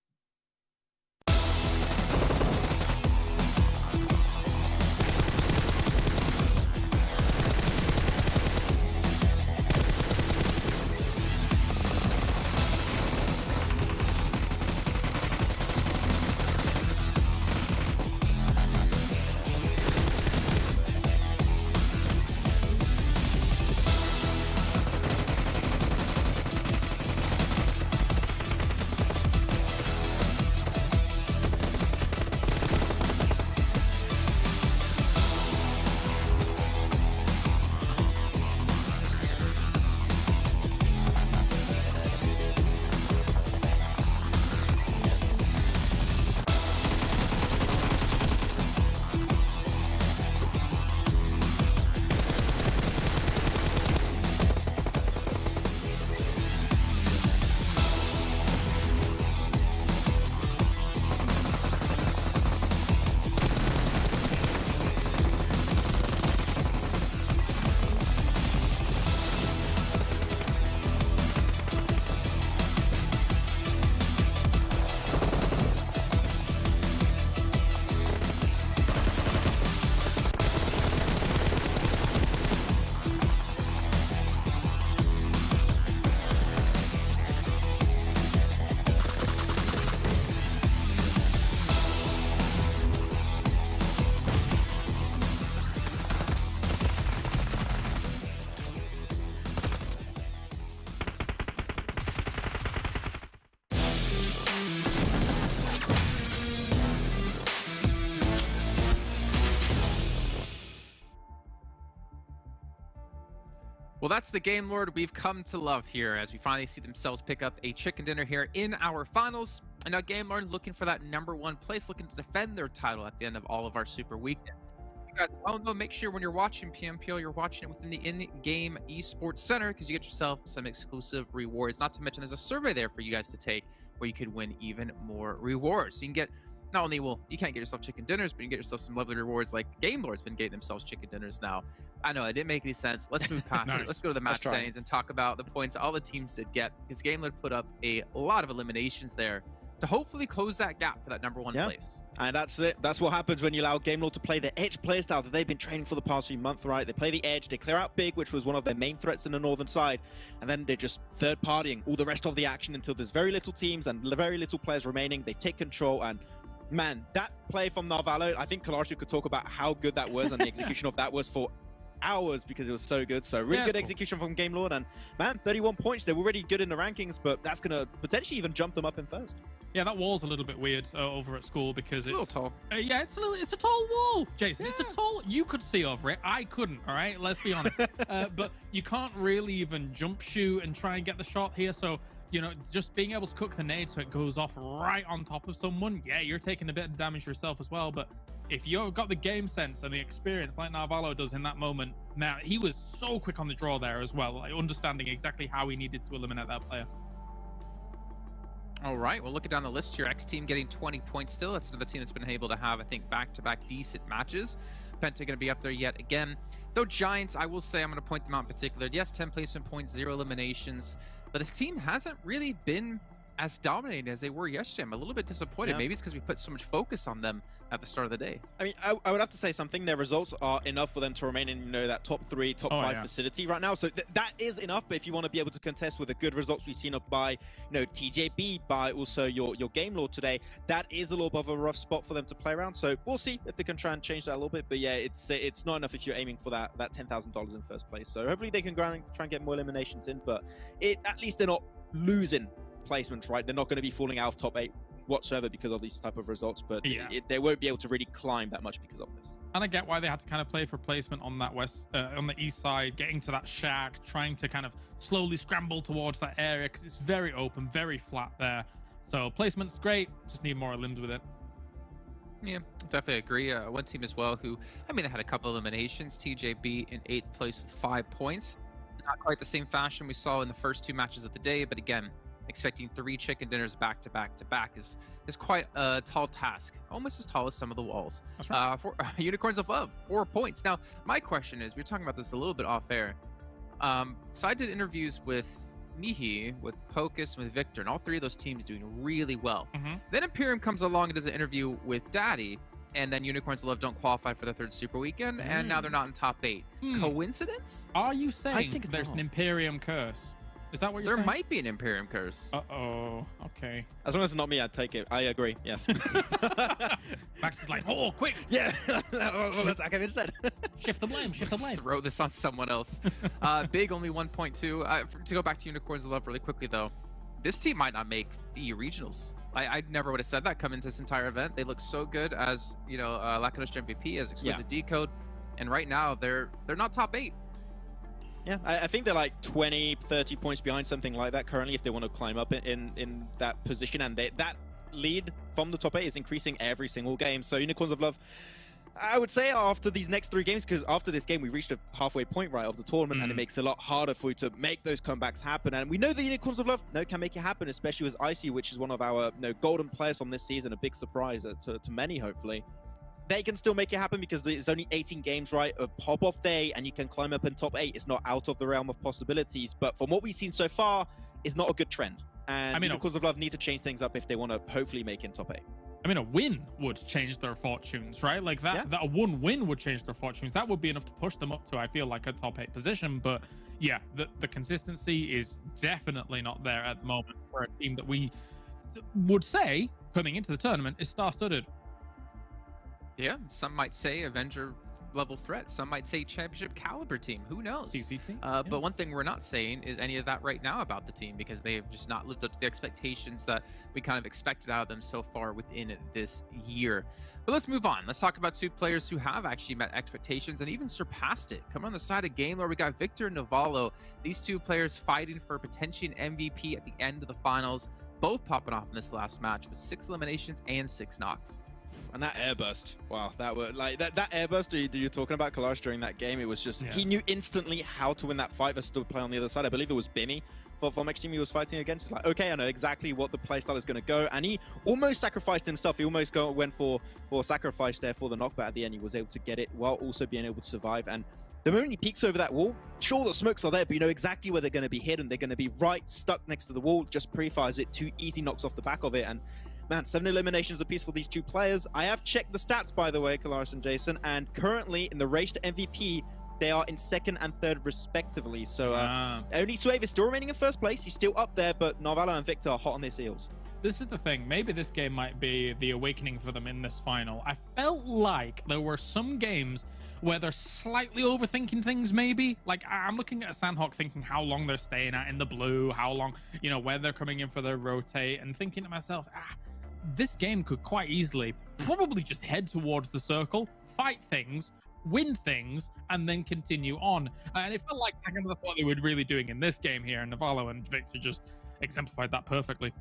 Well, that's the Game Lord we've come to love here as we finally see themselves pick up a chicken dinner here in our finals. And now Game Lord looking for that #1 place, looking to defend their title at the end of all of our super weekends. You guys all know, make sure when you're watching PMPL, you're watching it within the in-game esports center because you get yourself some exclusive rewards. Not to mention there's a survey there for you guys to take where you could win even more rewards. So you can get not only, well, you can't get yourself chicken dinners, but you can get yourself some lovely rewards like Game Lord's been getting themselves chicken dinners now. I know, it didn't make any sense. Let's move past Nice. it. Let's go to the match standings and talk about the points all the teams did get because Game Lord put up a lot of eliminations there to hopefully close that gap for that #1 place. And that's it. That's what happens when you allow Game Lord to play the Edge playstyle that they've been training for the past few months, right? They play the Edge, they clear out Big, which was one of their main threats in the northern side, and then they're just third-partying all the rest of the action until there's very little teams and very little players remaining. They take control, and man, that play from Narvalo, I think Kalarshu could talk about how good that was and the execution of that was for hours because it was so good. So really good execution from Game Lord, and man, 31 points. They're already good in the rankings, but that's going to potentially even jump them up in first. Yeah, that wall's a little bit weird over at school because it's a little tall. Yeah, it's a tall wall, Jason. Yeah. It's a tall. You could see over it. I couldn't. All right, let's be honest. But you can't really even jump shoot and try and get the shot here. So you know, just being able to cook the nade so it goes off right on top of someone. Yeah, you're taking a bit of damage yourself as well. But if you've got the game sense and the experience like Narvalo does in that moment, now he was so quick on the draw there as well, like understanding exactly how he needed to eliminate that player. All right, well, looking down the list here, XTEAM getting 20 points still. That's another team that's been able to have, I think, back-to-back decent matches. PENTA going to be up there yet again. Though Giants, I will say, I'm going to point them out in particular. Yes, 10 placement points, 0 eliminations. But this team hasn't really been as dominating as they were yesterday. I'm a little bit disappointed. Yeah. Maybe it's because we put so much focus on them at the start of the day. I mean, I would have to say something. Their results are enough for them to remain in, you know, that top 3, top 5 facility right now. So that is enough. But if you want to be able to contest with the good results we've seen up by, you know, TJB, by also your Game Lord today, that is a little bit of a rough spot for them to play around. So we'll see if they can try and change that a little bit. But yeah, it's not enough if you're aiming for that $10,000 in first place. So hopefully they can try and get more eliminations in. But at least they're not losing placements, right? They're not going to be falling out of top 8 whatsoever because of these type of results, but yeah, they won't be able to really climb that much because of this. And I get why they had to kind of play for placement on that on the east side, getting to that shack, trying to kind of slowly scramble towards that area because it's very open, very flat there. So placement's great, just need more limbs with it. Yeah, definitely agree. One team as well who, I mean, they had a couple eliminations. TJB in 8th place with 5 points. Not quite the same fashion we saw in the first 2 matches of the day, but again, expecting 3 chicken dinners back to back to back is quite a tall task, almost as tall as some of the walls. That's right. For Unicorns of Love, 4 points. Now, my question is, we were talking about this a little bit off air. So I did interviews with Mihi, with Pocus, with Victor, and all 3 of those teams doing really well. Then Imperium comes along and does an interview with Daddy, and then Unicorns of Love don't qualify for the 3rd Super Weekend, and now they're not in top 8. Coincidence? Are you saying I think there's an Imperium curse? Is that what you're saying? There might be an Imperium curse. Uh-oh. Okay. As long as it's not me, I'd take it. I agree. Yes. Max is like, oh, quick. Yeah. Let's attack him instead. Shift the blame. Shift the blame. Let's throw this on someone else. Big, only 1.2. To go back to Unicorns of Love really quickly, though, this team might not make the EU regionals. I never would have said that coming into this entire event. They look so good as, you know, Lacunostra MVP, as Exquisite Decode. And right now, they're not top 8. Yeah, I think they're like 20, 30 points behind, something like that currently, if they want to climb up in that position. And that lead from the top 8 is increasing every single game. So Unicorns of Love, I would say after these next 3 games, because after this game, we reached a halfway point, right, of the tournament, and it makes it a lot harder for you to make those comebacks happen. And we know the Unicorns of Love can make it happen, especially with Icy, which is one of our golden players on this season, a big surprise to many, hopefully. They can still make it happen because there's only 18 games, right? A pop-off day, and you can climb up in top 8. It's not out of the realm of possibilities. But from what we've seen so far, it's not a good trend. And I mean, Unicorns of Love need to change things up if they want to hopefully make it in top 8. I mean, a win would change their fortunes, right? Like that a 1 win would change their fortunes. That would be enough to push them up to, I feel, like a top 8 position. But yeah, the consistency is definitely not there at the moment for a team that we would say, coming into the tournament, is star-studded. Yeah, some might say Avenger level threat. Some might say championship caliber team. Who knows? CCT, But one thing we're not saying is any of that right now about the team, because they've just not lived up to the expectations that we kind of expected out of them so far within this year. But let's move on. Let's talk about two players who have actually met expectations and even surpassed it. Coming on the side of Game Lord, we got Victor and Navallo. These two players fighting for potentially an MVP at the end of the finals, both popping off in this last match with 6 eliminations and 6 knocks. And that airburst, wow, that were like that airburst you're talking about, Kalash, during that game, it was just, he knew instantly how to win that fight versus the player on the other side. I believe it was Bimmy from XTEAM he was fighting against. It's like, okay, I know exactly what the playstyle is going to go, and he almost sacrificed himself. He almost went for sacrifice there for the knockback. At the end, he was able to get it while also being able to survive. And the moment he peeks over that wall, sure, the smokes are there, but you know exactly where they're going to be hidden. They're going to be right stuck next to the wall, just pre-fires it, 2 easy knocks off the back of it. And man, 7 eliminations apiece for these two players. I have checked the stats, by the way, Kalaris and Jason, and currently in the race to MVP, they are in 2nd and 3rd respectively. So only Swave is still remaining in 1st place. He's still up there, but Navallo and Victor are hot on their heels. This is the thing. Maybe this game might be the awakening for them in this final. I felt like there were some games where they're slightly overthinking things, maybe. Like, I'm looking at Sanhok thinking how long they're staying at in the blue, how long, you know, where they're coming in for their rotate, and thinking to myself, this game could quite easily probably just head towards the circle, fight things, win things, and then continue on. And it felt like I kind of thought they were really doing in this game here, and Navallo and Victor just exemplified that perfectly.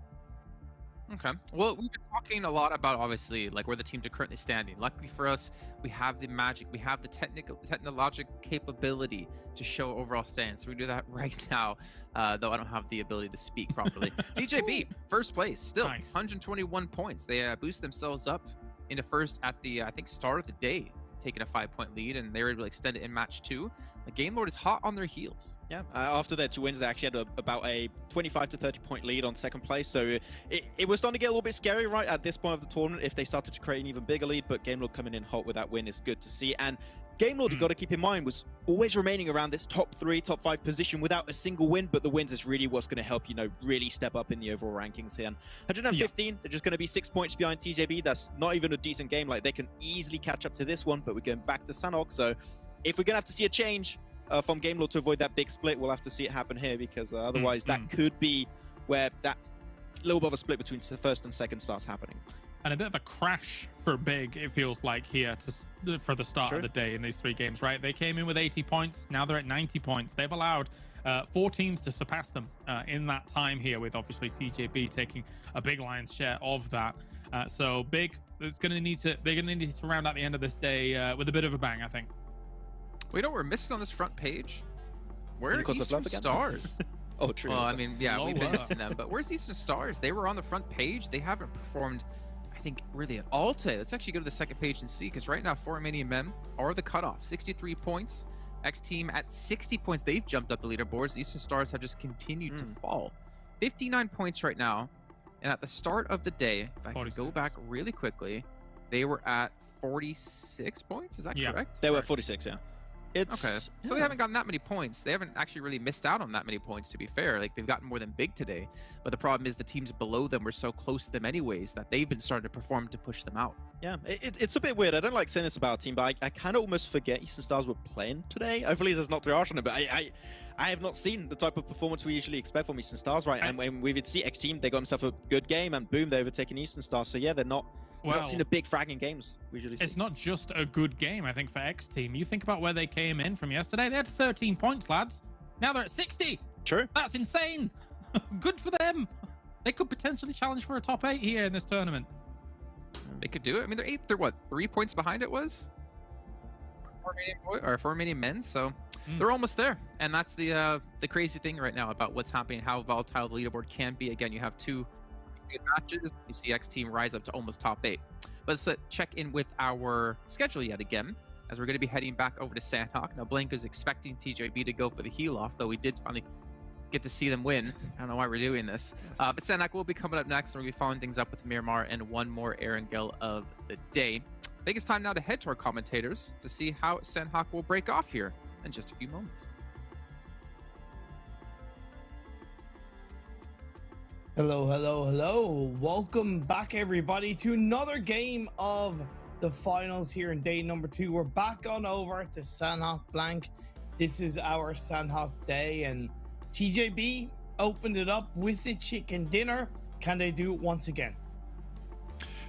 Okay. Well, we've been talking a lot about, obviously, like where the teams are currently standing. Luckily for us, we have the magic, we have the technological capability to show overall standings. So we do that right now, though I don't have the ability to speak properly. TJB, 1st place, still nice. 121 points. They boost themselves up into 1st at the, I think, start of the day, taking a 5-point lead, and they were able to extend it in match 2. The Game Lord is hot on their heels. Yeah, after their 2 wins, they actually had about a 25 to 30 point lead on 2nd place. So it was starting to get a little bit scary right at this point of the tournament if they started to create an even bigger lead. But Game Lord coming in hot with that win is good to see. And Game Lord, you've got to keep in mind, was always remaining around this top 3, top 5 position without a single win. But the wins is really what's going to help, you know, really step up in the overall rankings here. And 115, they're just going to be 6 points behind TJB. That's not even a decent game. Like, they can easily catch up to this one, but we're going back to Sanhok. So if we're going to have to see a change from Game Lord to avoid that big split, we'll have to see it happen here, because otherwise that could be where that little bit of a split between 1st and 2nd starts happening. And a bit of a crash for Big, it feels like, here for the start of the day in these 3 games, right? They came in with 80 points. Now they're at 90 points. They've allowed 4 teams to surpass them in that time here, with obviously TJB taking a big lion's share of that. So Big, they're going to need to round out the end of this day with a bit of a bang, I think. We know we're missing on this front page. Where are Eastern Stars? Oh, true. Well, I mean, yeah, we've been missing them, but where's Eastern Stars? They were on the front page. They haven't performed, I think, really at all today. Let's actually go to the 2nd page and see, because right now, Romanian Men are the cutoff. 63 points. XTEAM at 60 points. They've jumped up the leaderboards. The Eastern Stars have just continued to fall. 59 points right now. And at the start of the day, if I can go back really quickly, they were at 46 points. Is that correct? They were 46, yeah. Okay, so they haven't gotten that many points. They haven't actually really missed out on that many points, to be fair. Like, they've gotten more than Big today. But the problem is the teams below them were so close to them anyways that they've been starting to perform to push them out. Yeah, it's a bit weird. I don't like saying this about our team, but I kind of almost forget Eastern Stars were playing today. Hopefully there's not too harsh on it, but I have not seen the type of performance we usually expect from Eastern Stars, right? And when we would see XTEAM, they got themselves a good game, and boom, they've overtaken Eastern Stars. So yeah, they're not... We've not seen a big fragging games we usually see. It's not just a good game, I think, for XTEAM. You think about where they came in from yesterday. They had 13 points, lads. Now they're at 60. True. That's insane. Good for them. They could potentially challenge for a top 8 here in this tournament. They could do it. I mean, they're what, 3 points behind it was? Romanian Men, so they're almost there. And that's the crazy thing right now about what's happening, how volatile the leaderboard can be. Again, you have 2 good matches. You see XTEAM rise up to almost top 8. But let's check in with our schedule yet again, as we're going to be heading back over to Sanhok. Now, Blanca's expecting TJB to go for the heal off, though we did finally get to see them win. I don't know why we're doing this. But Sanhok will be coming up next, and we'll be following things up with Miramar and one more Erangel of the day. I think it's time now to head to our commentators to see how Sanhok will break off here in just a few moments. Hello, hello, hello. Welcome back, everybody, to another game of the finals here in day number 2. We're back on over to Sanhok Blank. This is our Sanhok day, and TJB opened it up with the chicken dinner. Can they do it once again?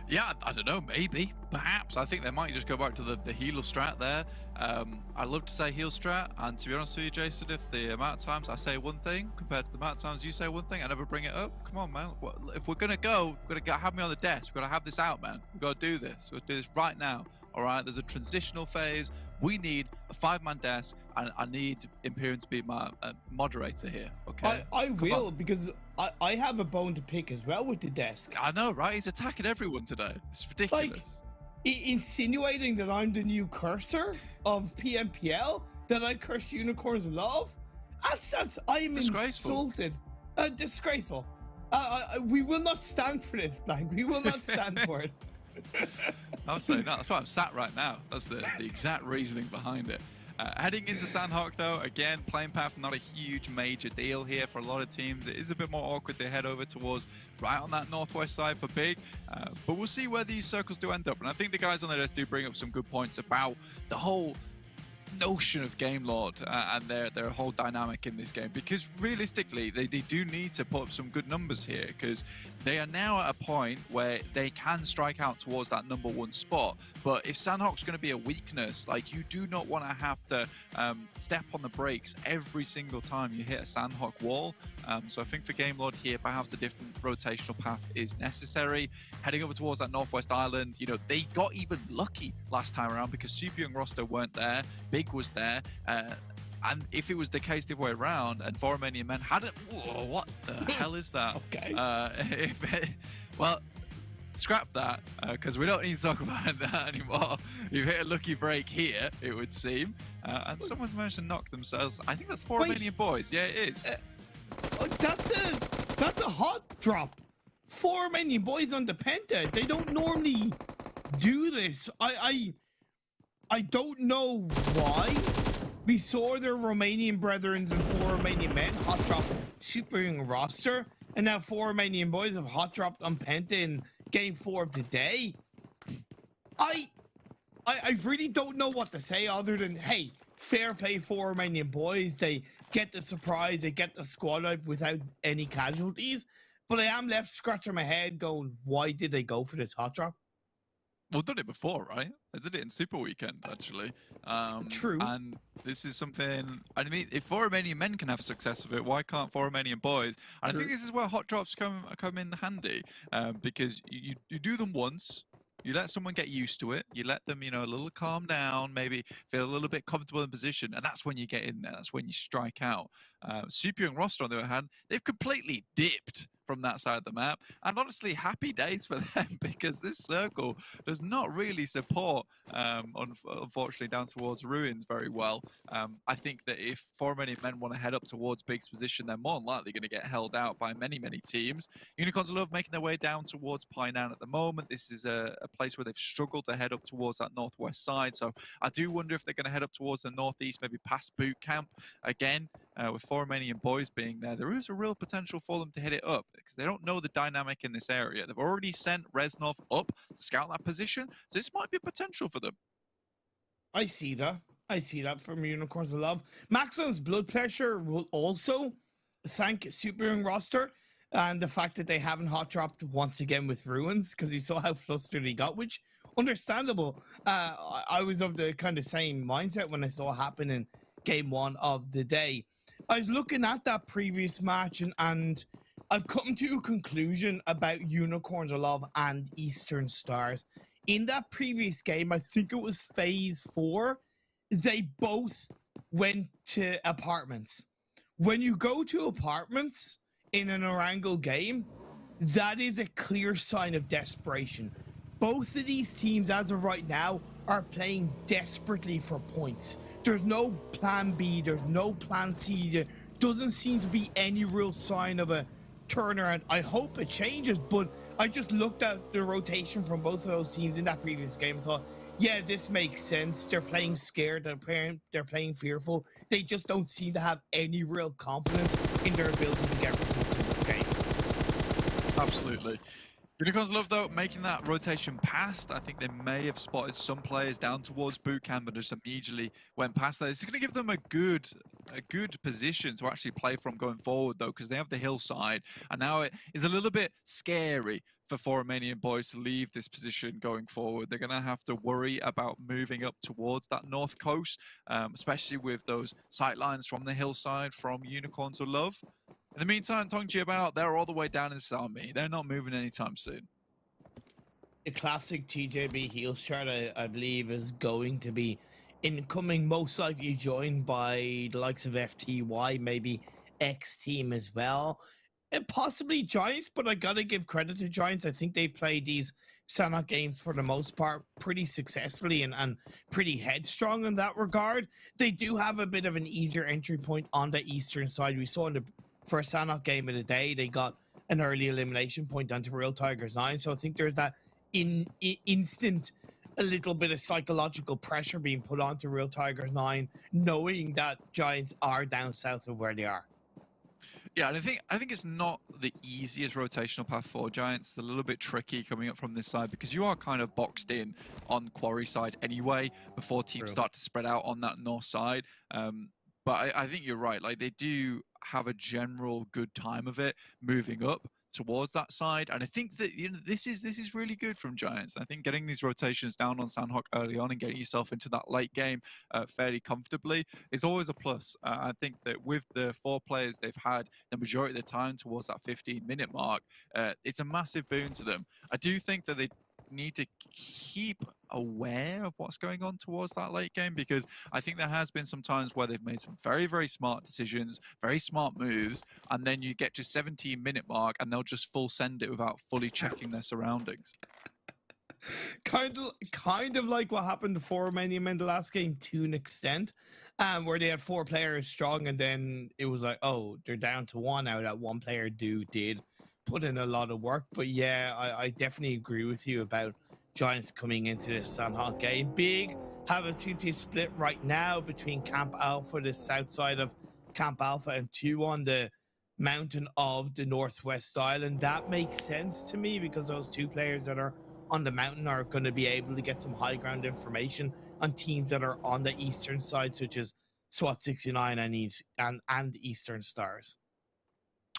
Yeah, I don't know, maybe, perhaps. I think they might just go back to the healer strat there. I love to say heal strat, and to be honest with you, Jason, if the amount of times I say one thing compared to the amount of times you say one thing, I never bring it up. Come on, man. If we're gonna go, we've got to have me on the desk. We've got to have this out, man. We've got to do this. We've got to do this right now. All right, there's a transitional phase. We need a 5-man desk, and I need Imperium to be my moderator here. Okay. I will, because I have a bone to pick as well with the desk. I know, right? He's attacking everyone today. It's ridiculous. Like, insinuating that I'm the new cursor of PMPL, that I curse unicorns love. That's I am insulted. Disgraceful. We will not stand for this, Blank. We will not stand for it. Absolutely not. That's why I'm sat right now. That's the exact reasoning behind it. Heading into Sanhok, though, again, playing path not a huge major deal here for a lot of teams. It is a bit more awkward to head over towards right on that northwest side for Big, but we'll see where these circles do end up. And I think the guys on the desk do bring up some good points about the whole notion of Game Lord and their whole dynamic in this game, because realistically they do need to put up some good numbers here, because they are now at a point where they can strike out towards that #1 spot. But if Sanhok's going to be a weakness, like, you do not want to have to step on the brakes every single time you hit a Sanhok wall. So I think for Game Lord here, perhaps a different rotational path is necessary. Heading over towards that northwest island, you know, they got even lucky last time around because Super Young roster weren't there, Big was there, and if it was the case the other way around and four Romanian Men hadn't, what the hell is that? Okay. Well, scrap that, because we don't need to talk about that anymore. You've hit a lucky break here, it would seem. And someone's managed to knock themselves. I think that's four Romanian Boys. Yeah, it is. That's a hot drop. 4 Romanian Boys on the Penta. They don't normally do this. I don't know why. We saw their Romanian brethrens and 4 Romanian Men hot drop Super Young roster, and now 4 Romanian Boys have hot dropped on Penta in game 4 of the day. I really don't know what to say other than, hey, fair play 4 Romanian Boys. They get the surprise, they get the squad out without any casualties. But I am left scratching my head going, why did they go for this hot drop? Well, done it before, right? They did it in Super Weekend, actually. True. And this is something, I mean, if 4 Romanian Men can have success with it, why can't 4 Romanian Boys? And I think this is where hot drops come in handy, because you do them once, you let someone get used to it, you let them, you know, a little calm down, maybe feel a little bit comfortable in position, and that's when you get in there, that's when you strike out. Super Young roster, on the other hand, they've completely dipped from that side of the map, and honestly, happy days for them, because this circle does not really support, unfortunately, down towards Ruins very well. I think that if 4 Romanian Men want to head up towards Big's position, they're more than likely going to get held out by many teams. Unicorns love making their way down towards Painan at the moment. This is a place where they've struggled to head up towards that northwest side, so I do wonder if they're going to head up towards the northeast, maybe past boot camp again. With 4 Romanian Boys being there is a real potential for them to hit it up, because they don't know the dynamic in this area. They've already sent Reznov up to scout that position, so this might be a potential for them. I see that from Unicorns of Love. Maximum's blood pressure will also thank Super Young roster and the fact that they haven't hot dropped once again with Ruins, because he saw how flustered he got, which understandable. I was of the kind of same mindset when I saw it happen in game 1 of the day. I was looking at that previous match and I've come to a conclusion about Unicorns of Love and Eastern Stars. In that previous game, I think it was phase 4, they both went to apartments. When you go to apartments in an Erangel game, that is a clear sign of desperation. Both of these teams, as of right now, are playing desperately for points. There's no plan B, there's no plan C. There doesn't seem to be any real sign of a turnaround. I hope it changes, but I just looked at the rotation from both of those teams in that previous game and thought, yeah, this makes sense. They're playing scared, they're playing fearful. They just don't seem to have any real confidence in their ability to get results in this game. Absolutely. Unicorns love, though, making that rotation past. I think they may have spotted some players down towards boot camp and just immediately went past that. It's going to give them a good position to actually play from going forward, though, because they have the hillside, and now it is a little bit scary for Romanian Boys to leave this position going forward. They're going to have to worry about moving up towards that north coast, especially with those sight lines from the hillside from Unicorns or Love. In the meantime, Tongji about, they're all the way down in Salmi. They're not moving anytime soon. The classic TJB heel start, I believe, is going to be incoming, most likely joined by the likes of FTY, maybe XTEAM as well. And possibly Giants, but I gotta give credit to Giants. I think they've played these Sanhok games for the most part pretty successfully and pretty headstrong in that regard. They do have a bit of an easier entry point on the eastern side. We saw in the first Sanhok game of the day, they got an early elimination point down to Real Tigers 9. So I think there's that instant, a little bit of psychological pressure being put onto Real Tigers 9, knowing that Giants are down south of where they are. Yeah, and I think it's not the easiest rotational path for Giants. It's a little bit tricky coming up from this side because you are kind of boxed in on Quarry side anyway before teams start to spread out on that north side. But I think you're right. Like, they do have a general good time of it moving up towards that side, and I think that, you know, this is really good from Giants. I think getting these rotations down on Sanhok early on and getting yourself into that late game fairly comfortably is always a plus. I think that with the 4 players they've had the majority of the time towards that 15-minute mark, it's a massive boon to them. I do think that they need to keep aware of what's going on towards that late game, because I think there has been some times where they've made some very, very smart decisions, very smart moves, and then you get to 17-minute mark and they'll just full send it without fully checking their surroundings. Kind of like what happened to Romanian Men the last game to an extent, where they had 4 players strong, and then it was like, oh, they're down to 1 now. That one player did put in a lot of work. But yeah, I definitely agree with you about Giants coming into this Sanhok game. Big have a 2-2 split right now between Camp Alpha, the south side of Camp Alpha, and 2 on the mountain of the Northwest Island. That makes sense to me because those 2 players that are on the mountain are going to be able to get some high ground information on teams that are on the eastern side, such as Swat 69 and Eastern Stars.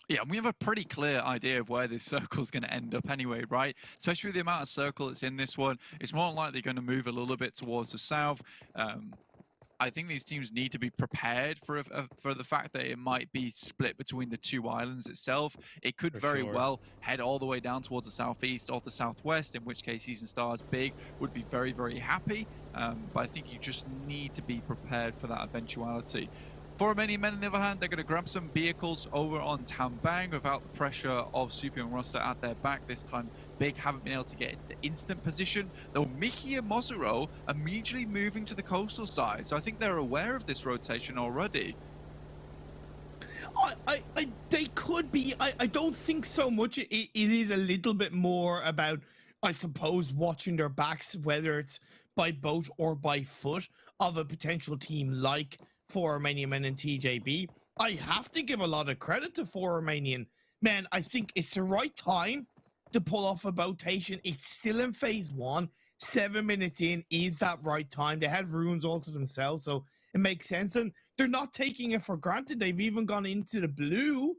Yeah, we have a pretty clear idea of where this circle is going to end up anyway, right? Especially with the amount of circle that's in this one. It's more likely going to move a little bit towards the south. I think these teams need to be prepared for the fact that it might be split between the 2 islands itself. It could very well head all the way down towards the southeast or the southwest, in which case Eastern Stars Big would be very, very happy. But I think you just need to be prepared for that eventuality. For Romanian Men, on the other hand, they're going to grab some vehicles over on Tambang without the pressure of Super and Roster at their back. This time, Big haven't been able to get into instant position, though Mickey and Mosuro immediately moving to the coastal side. So I think they're aware of this rotation already. They could be. I don't think so much. It is a little bit more about, I suppose, watching their backs, whether it's by boat or by foot, of a potential team like Romanian Men and TJB. I have to give a lot of credit to Romanian Men. I think it's the right time to pull off a rotation. It's still in phase 1. 7 minutes in is that right time. They had runes all to themselves, so it makes sense. And they're not taking it for granted. They've even gone into the blue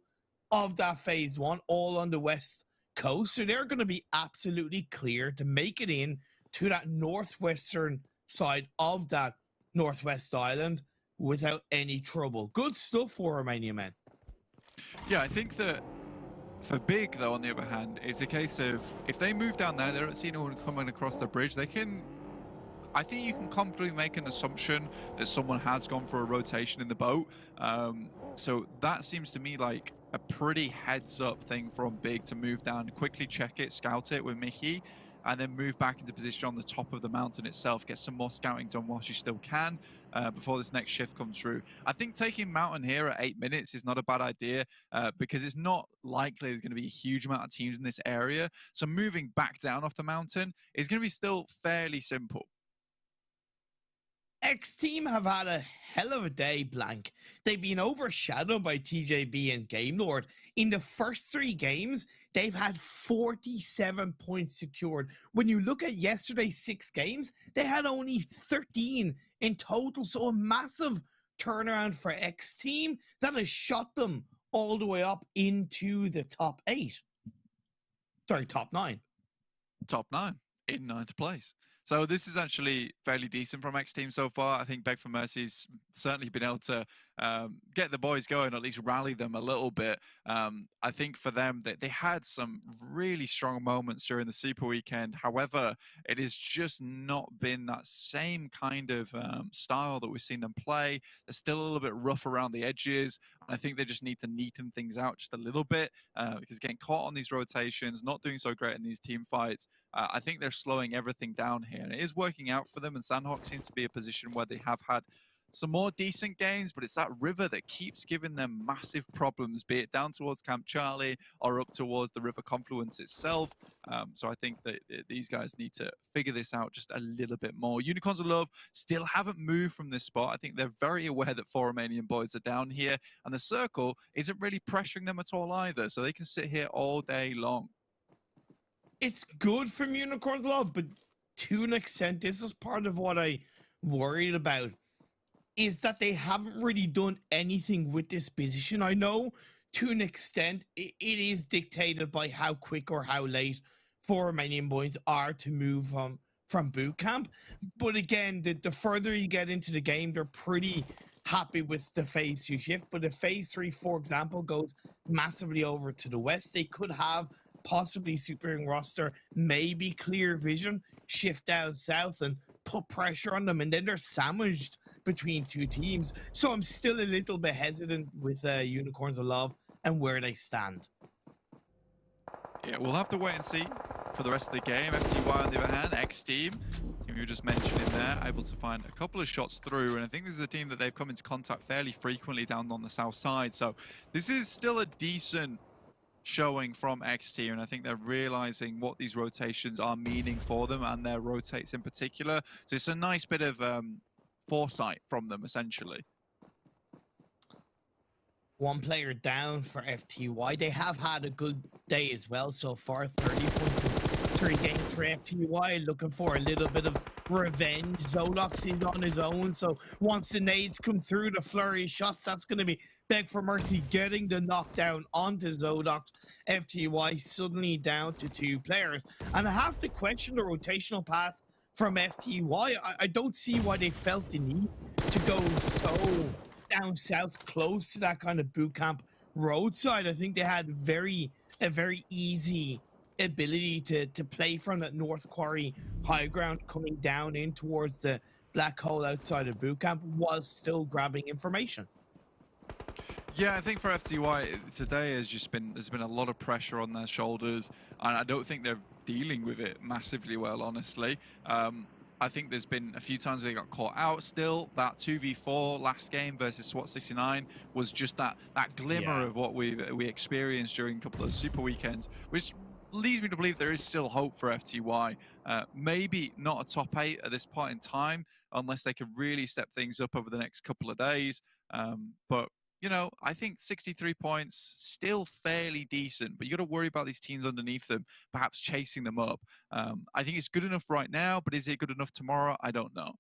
of that phase 1, all on the west coast. So they're going to be absolutely clear to make it in to that northwestern side of that Northwest Island without any trouble. Good stuff for Romanian Men. Yeah, I think that for Big, though, on the other hand, it's a case of if they move down there, they don't see anyone coming across the bridge, they can... I think you can comfortably make an assumption that someone has gone for a rotation in the boat. So that seems to me like a pretty heads-up thing from Big to move down, quickly check it, scout it with Mickey, and then move back into position on the top of the mountain itself, get some more scouting done whilst you still can before this next shift comes through. I think taking mountain here at 8 minutes is not a bad idea because it's not likely there's going to be a huge amount of teams in this area. So moving back down off the mountain is going to be still fairly simple. XTEAM have had a hell of a day, Blank. They've been overshadowed by TJB and Game Lord. In the first 3 games, they've had 47 points secured. When you look at yesterday's 6 games, they had only 13 in total. So a massive turnaround for XTEAM that has shot them all the way up into the top 8. Sorry, top 9. Top 9 in 9th place. So this is actually fairly decent from XTEAM so far. I think Beg for Mercy's certainly been able to get the boys going, or at least rally them a little bit. I think for them, they had some really strong moments during the Super Weekend. However, it has just not been that same kind of style that we've seen them play. They're still a little bit rough around the edges. I think they just need to neaten things out just a little bit because getting caught on these rotations, not doing so great in these team fights, I think they're slowing everything down here. And it is working out for them, and Sanhok seems to be a position where they have had some more decent games, but it's that river that keeps giving them massive problems, be it down towards Camp Charlie or up towards the river confluence itself. So I think that these guys need to figure this out just a little bit more. Unicorns of Love still haven't moved from this spot. I think they're very aware that 4 Romanian boys are down here, and the circle isn't really pressuring them at all either, so they can sit here all day long. It's good from Unicorns of Love, but to an extent, this is part of what I worried about, is that they haven't really done anything with this position. I know to an extent it is dictated by how quick or how late 4 Romanian boys are to move from boot camp. But again, the further you get into the game, they're pretty happy with the phase 2 shift. But if phase 3, for example, goes massively over to the west, they could have possibly Super Ring roster, maybe Clear Vision, shift down south and put pressure on them, and then they're sandwiched between 2 teams. So I'm still a little bit hesitant with Unicorns of Love and where they stand. Yeah, we'll have to wait and see for the rest of the game. FTY, on the other hand, XTEAM, team you were just mentioning there, able to find a couple of shots through, and I think this is a team that they've come into contact fairly frequently down on the south side. So this is still a decent showing from XTEAM, and I think they're realizing what these rotations are meaning for them, and their rotates in particular. So it's a nice bit of foresight from them, essentially. 1 player down for FTY. They have had a good day as well so far. 30 points in 3 games for FTY. Looking for a little bit of revenge. Zolox is on his own, so once the nades come through, the flurry of shots, that's going to be Beg for Mercy getting the knockdown onto Zodox. FTY suddenly down to 2 players. And I have to question the rotational path from FTY. I don't see why they felt the need to go so down south, close to that kind of boot camp roadside. I think they had a very easy ability to play from that North Quarry high ground, coming down in towards the black hole outside of boot camp, was still grabbing information. Yeah, I think for FTY today there's been a lot of pressure on their shoulders, and I don't think they're dealing with it massively well, honestly. I think there's been a few times they got caught out still. That 2v4 last game versus Swat 69 was just that glimmer of what we experienced during a couple of Super Weekends, which leads me to believe there is still hope for FTY. Maybe not a top 8 at this point in time, unless they can really step things up over the next couple of days. But you know, I think 63 points, still fairly decent, but you got to worry about these teams underneath them, perhaps chasing them up. I think it's good enough right now, but is it good enough tomorrow? I don't know.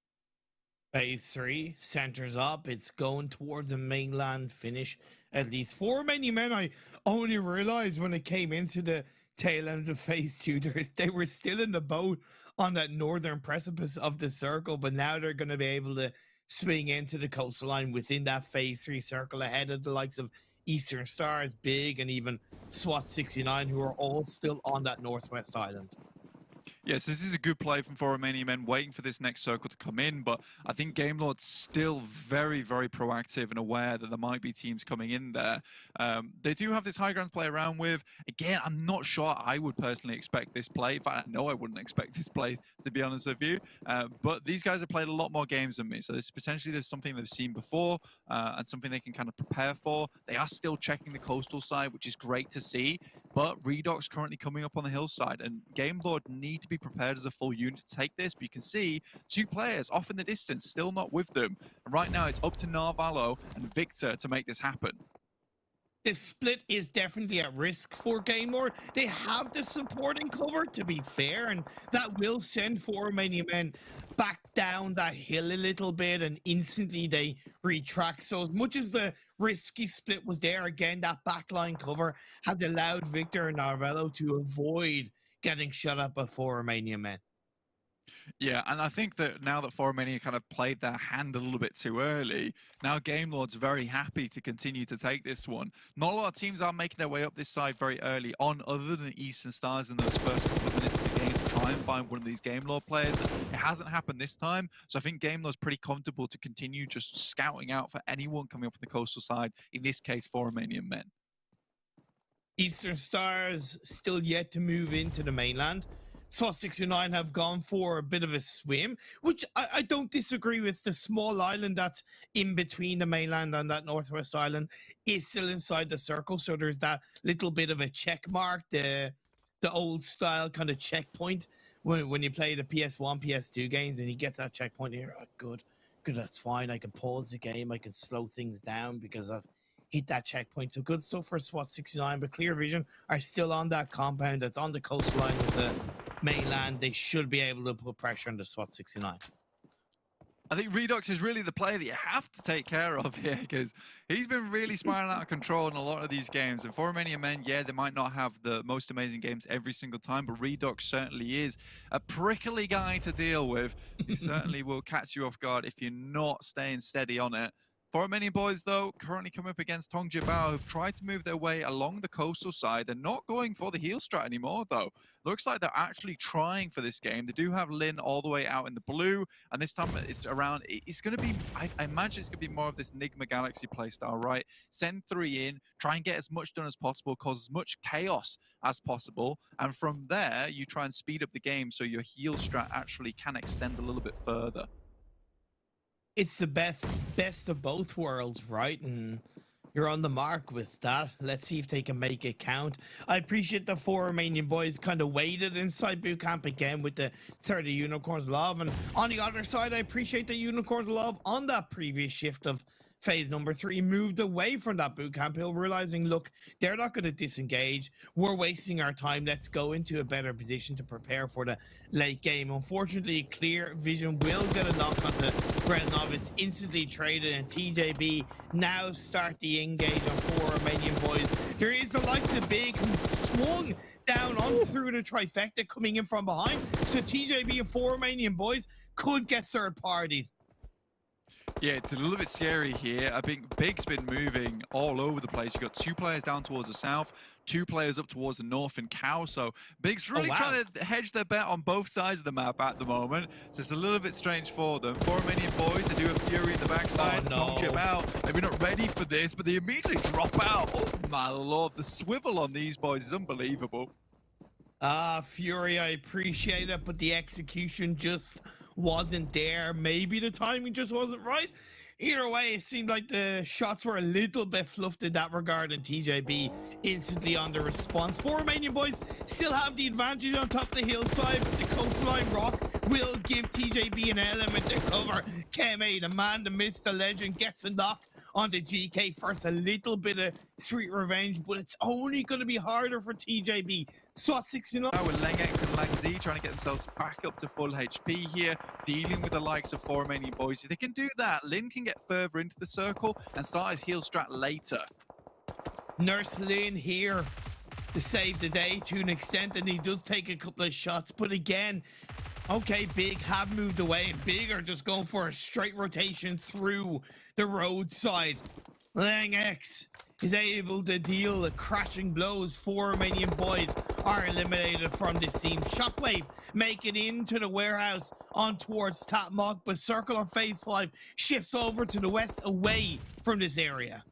Phase 3 centers up. It's going towards the mainland finish. At least 4 Romanian Men. I only realized when it came into the tail end of phase 2, they were still in the boat on that northern precipice of the circle, but now they're going to be able to swing into the coastline within that phase 3 circle ahead of the likes of Eastern Stars, Big, and even Swat 69, who are all still on that northwest island. Yes, this is a good play from 4 Romanian Men, waiting for this next circle to come in, but I think Gamelord's still very, very proactive and aware that there might be teams coming in there. They do have this high ground to play around with. Again, I'm not sure I would personally expect this play. In fact, I know I wouldn't expect this play, to be honest with you. But these guys have played a lot more games than me, so there's something they've seen before and something they can kind of prepare for. They are still checking the coastal side, which is great to see, but Redox currently coming up on the hillside, and Gamelord need to be prepared as a full unit to take this. But you can see 2 players off in the distance, still not with them. And right now it's up to Narvalo and Victor to make this happen. the split is definitely at risk for Game Lord. They have the supporting cover, to be fair, and that will send 4 Romanian Men back down that hill a little bit, and instantly they retract. So as much as the risky split was there, again, that backline cover had allowed Victor and Narvello to avoid getting shut up by 4 Romanian Men. Yeah, and I think that now that Romania kind of played their hand a little bit too early, now Game Lord's very happy to continue to take this one. Not a lot of teams are making their way up this side very early on, other than Eastern Stars in those first couple of minutes of the game to try and find one of these Game Lord players. It hasn't happened this time, so I think Game Lord's pretty comfortable to continue just scouting out for anyone coming up on the coastal side, in this case, 4 Romanian Men. Eastern Stars still yet to move into the mainland. Swat 69 have gone for a bit of a swim, which I don't disagree with. The small island that's in between the mainland and that northwest island is still inside the circle, so there's that little bit of a check mark, the old style kind of checkpoint when you play the PS1, PS2 games, and you get that checkpoint here. Oh, good, that's fine. I can pause the game, I can slow things down because I've hit that checkpoint. So good stuff for Swat 69, but Clear Vision are still on that compound that's on the coastline of the mainland. They should be able to put pressure on the Swat 69. I think Redux is really the player that you have to take care of here, because he's been really spiraling out of control in a lot of these games. And for Romanian Men, yeah, they might not have the most amazing games every single time, but Redux certainly is a prickly guy to deal with. He certainly will catch you off guard if you're not staying steady on it. For Romanian Boys, though, currently coming up against TJB, who've tried to move their way along the coastal side. They're not going for the heel strat anymore, though. Looks like they're actually trying for this game. They do have Lin all the way out in the blue, and this time it's around. It's going to be, I imagine it's going to be more of this Enigma Galaxy playstyle, right? Send 3 in, try and get as much done as possible, cause as much chaos as possible, and from there, you try and speed up the game so your heel strat actually can extend a little bit further. It's the best of both worlds, right? And you're on the mark with that. Let's see if they can make it count. I appreciate the 4 Romanian Boys kind of waited inside boot camp again with the 30 Unicorns Love. And on the other side, I appreciate the Unicorns Love on that previous shift of phase number 3 moved away from that boot camp hill, realizing, look, they're not going to disengage. We're wasting our time. Let's go into a better position to prepare for the late game. Unfortunately, Clear Vision will get a knock onto Reznov. It's instantly traded, and TJB now start the engage on 4 Romanian Boys. There is the likes of Big, who swung down on through the trifecta coming in from behind. So TJB and 4 Romanian Boys could get third-partied. Yeah, it's a little bit scary here. I think Big's been moving all over the place. You've got 2 players down towards the south, 2 players up towards the north in Cow. So Big's really trying to hedge their bet on both sides of the map at the moment. So it's a little bit strange for them. 4 Romanian Boys, they do have Fury in the backside. Chip out. Maybe not ready for this, but they immediately drop out. Oh my lord, the swivel on these boys is unbelievable. Fury, I appreciate it, but the execution just wasn't there. Maybe the timing just wasn't right. Either way, it seemed like the shots were a little bit fluffed in that regard, and TJB instantly on the response. 4 Romanian Boys still have the advantage on top of the hillside, but the coastline rock will give TJB an element to cover. Keme, the man, the myth, the legend, gets a knock onto GK first. A little bit of sweet revenge, but it's only going to be harder for TJB. Swat 69. Now with Lengex and Langz trying to get themselves back up to full HP here, dealing with the likes of 4 Romanian Boys. If they can do that, Lin can get further into the circle and start his heel strat later. Nurse Lin here to save the day to an extent, and he does take a couple of shots, but again, okay, Big have moved away, and Big are just going for a straight rotation through the roadside. Langx is able to deal the crashing blows. 4 Romanian Boys are eliminated from this team. Shockwave make it into the warehouse on towards Tatmok, but Circle on phase 5 shifts over to the west away from this area.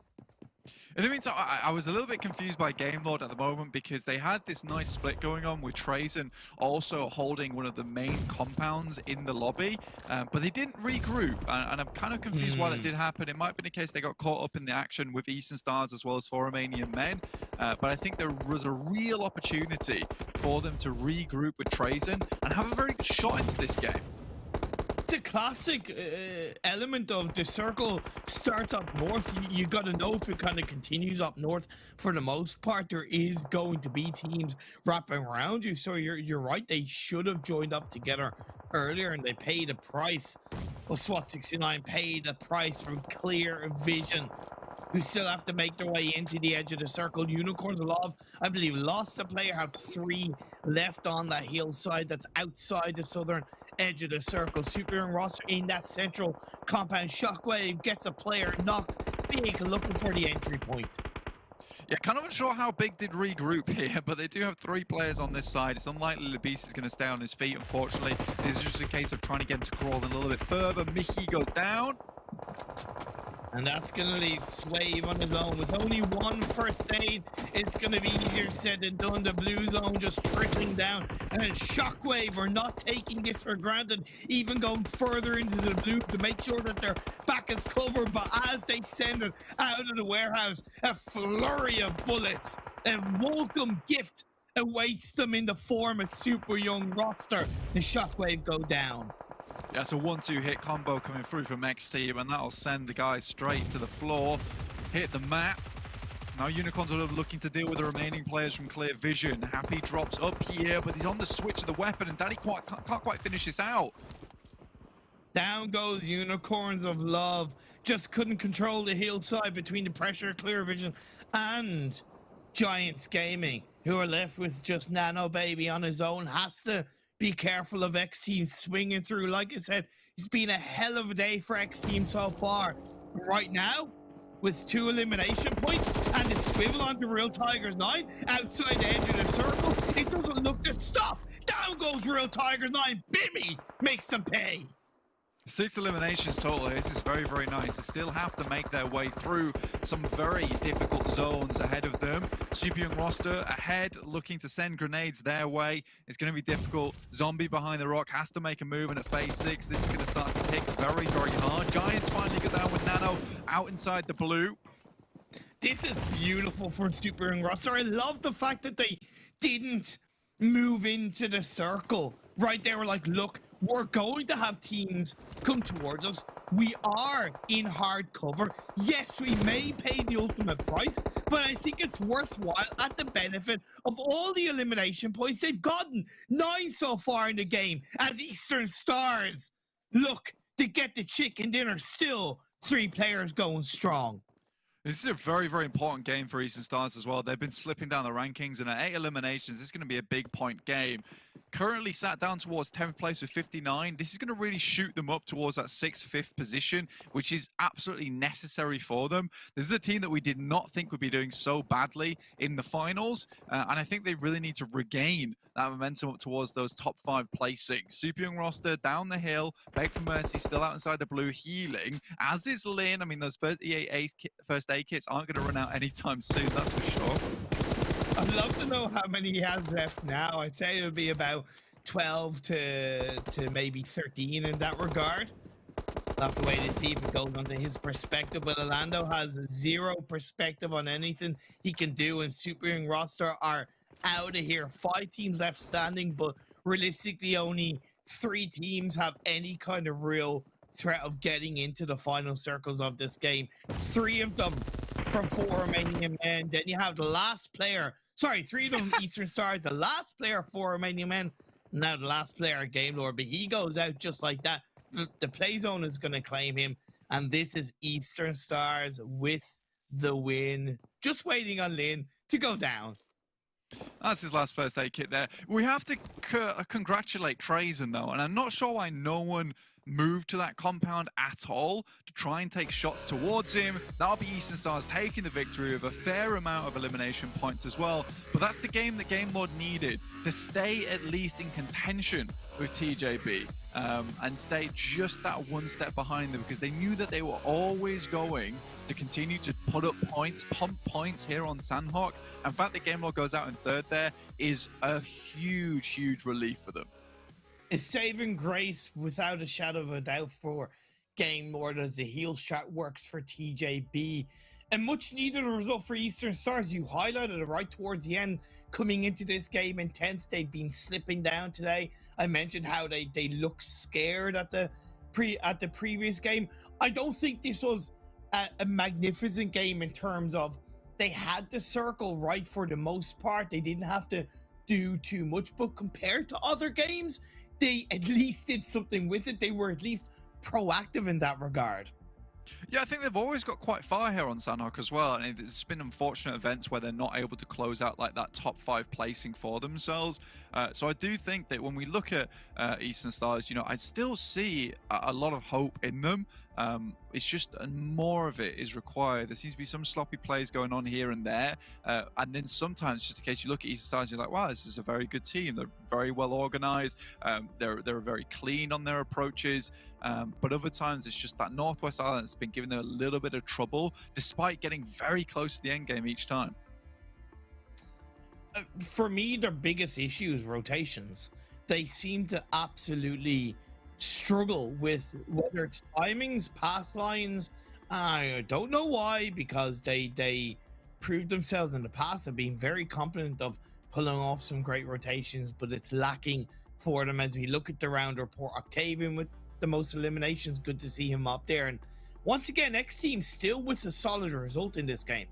In the meantime, I was a little bit confused by Game Lord at the moment, because they had this nice split going on with Trazen also holding one of the main compounds in the lobby, but they didn't regroup, and I'm kind of confused why that did happen. It might have been the case they got caught up in the action with Eastern Stars as well as 4 Romanian Men, but I think there was a real opportunity for them to regroup with Trazen and have a very good shot into this game. it's a classic element of the circle starts up north. You got to know if it kind of continues up north. For the most part, there is going to be teams wrapping around you. So you're right. They should have joined up together earlier, and they paid a price. Well, SWAT 69 paid a price from Clear Vision, who still have to make their way into the edge of the circle. Unicorns of Love, I believe, lost a player, have 3 left on that hillside that's outside the southern edge of the circle. Super Young roster in that central compound. Shockwave gets a player knocked big, looking for the entry point. Yeah, kind of unsure how big did regroup here, but they do have 3 players on this side. It's unlikely Labis is going to stay on his feet, unfortunately. This is just a case of trying to get him to crawl in a little bit further. Mickey goes down. And that's going to leave Swave on his own. With only 1 first aid, it's going to be easier said than done. The blue zone just trickling down. And then Shockwave are not taking this for granted, even going further into the blue to make sure that their back is covered. But as they send it out of the warehouse, a flurry of bullets, a welcome gift awaits them in the form of Super Young roster. The Shockwave go down. Yeah, it's a 1-2 hit combo coming through from XTEAM, and that'll send the guys straight to the floor, hit the map. Now Unicorns are looking to deal with the remaining players from Clear Vision. Happy drops up here, but he's on the switch of the weapon, and Daddy can't quite finish this out. Down goes Unicorns of Love. Just couldn't control the hillside between the pressure of Clear Vision and Giants Gaming, who are left with just Nano Baby on his own. Has to be careful of XTEAM swinging through. Like I said, it's been a hell of a day for XTEAM so far. Right now, with 2 elimination points and it's swivel onto Real Tigers 9 outside the edge of the circle, it doesn't look to stop. Down goes Real Tigers 9. Bimmy makes them pay. 6 eliminations total. This is very, very nice. They still have to make their way through some very difficult zones ahead of them. Super Young roster ahead, looking to send grenades their way. It's going to be difficult. Zombie behind the rock has to make a move, and at phase 6, this is going to start to hit very, very hard. Giants finally go down with Nano out inside the blue. This is beautiful for Super Young roster. I love the fact that they didn't move into the circle. Right, they were like, look, we're going to have teams come towards us. We are in hard cover. Yes, we may pay the ultimate price, but I think it's worthwhile at the benefit of all the elimination points they've gotten. 9 so far in the game as Eastern Stars look to get the chicken dinner. Still 3 players going strong. This is a very, very important game for Eastern Stars as well. They've been slipping down the rankings, and at 8 eliminations, this is going to be a big point game. Currently sat down towards 10th place with 59. This is going to really shoot them up towards that 6th, 5th position, which is absolutely necessary for them. This is a team that we did not think would be doing so badly in the finals, and I think they really need to regain that momentum up towards those top 5 placings. Super Young roster down the hill, Beg for Mercy still out inside the blue healing, as is Lin. I mean, those 38 first aid kits aren't going to run out anytime soon, that's for sure. I'd love to know how many he has left now. I'd say it would be about 12 to maybe 13 in that regard. I'll have to wait to see if it goes onto his perspective. But Orlando has 0 perspective on anything he can do, and Super Young roster are out of here. 5 teams left standing, but realistically only 3 teams have any kind of real threat of getting into the final circles of this game. 3 of them from 4 Romanian Men. Then you have the last player, 3 of them Eastern Stars, the last player for Romanian Men, now the last player Game Lord, but he goes out just like that. The play zone is going to claim him, and this is Eastern Stars with the win. Just waiting on Lin to go down. That's his last first aid kit there. We have to congratulate Trazen though, and I'm not sure why no one moved to that compound at all to try and take shots towards him. That'll be Eastern Stars taking the victory with a fair amount of elimination points as well. But that's the game that Game Lord needed to stay at least in contention with TJB and stay just that one step behind them, because they knew that they were always going to continue to put up points, pump points here on Sanhok. In fact, the Game Lord goes out in 3rd there is a huge, huge relief for them. A saving grace without a shadow of a doubt for Game Lord, as the heal strat works for TJB. A much needed result for Eastern Stars. You highlighted it right towards the end. Coming into this game in 10th, they'd been slipping down today. I mentioned how they look scared at the the previous game. I don't think this was a magnificent game in terms of they had the circle right for the most part. They didn't have to do too much, but compared to other games, they at least did something with it. They were at least proactive in that regard. Yeah, I think they've always got quite far here on Sanhok as well, and it's been unfortunate events where they're not able to close out like that top 5 placing for themselves. So I do think that when we look at Eastern Stars, you know, I still see a lot of hope in them. It's just more of it is required. There seems to be some sloppy plays going on here and there, and then sometimes just in case you look at Eastern Stars, you're like, wow, this is a very good team. They're very well organized. They're very clean on their approaches. But other times it's just that Northwest Island has been giving them a little bit of trouble, despite getting very close to the end game each time. For me, their biggest issue is rotations. They seem to absolutely struggle with whether it's timings, path lines. I don't know why, because they proved themselves in the past of being very competent of pulling off some great rotations, but it's lacking for them as we look at the round report. Octavian with the most eliminations, good to see him up there. And once again, XTEAM still with a solid result in this game.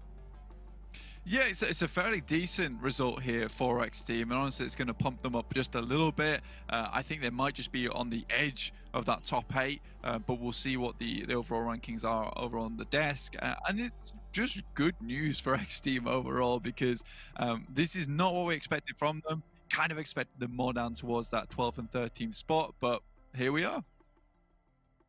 Yeah, it's a fairly decent result here for XTEAM, and honestly, it's going to pump them up just a little bit. I think they might just be on the edge of that top 8, but we'll see what the overall rankings are over on the desk. And it's just good news for XTEAM overall, because this is not what we expected from them. Kind of expected them more down towards that 12th and 13th spot, but here we are.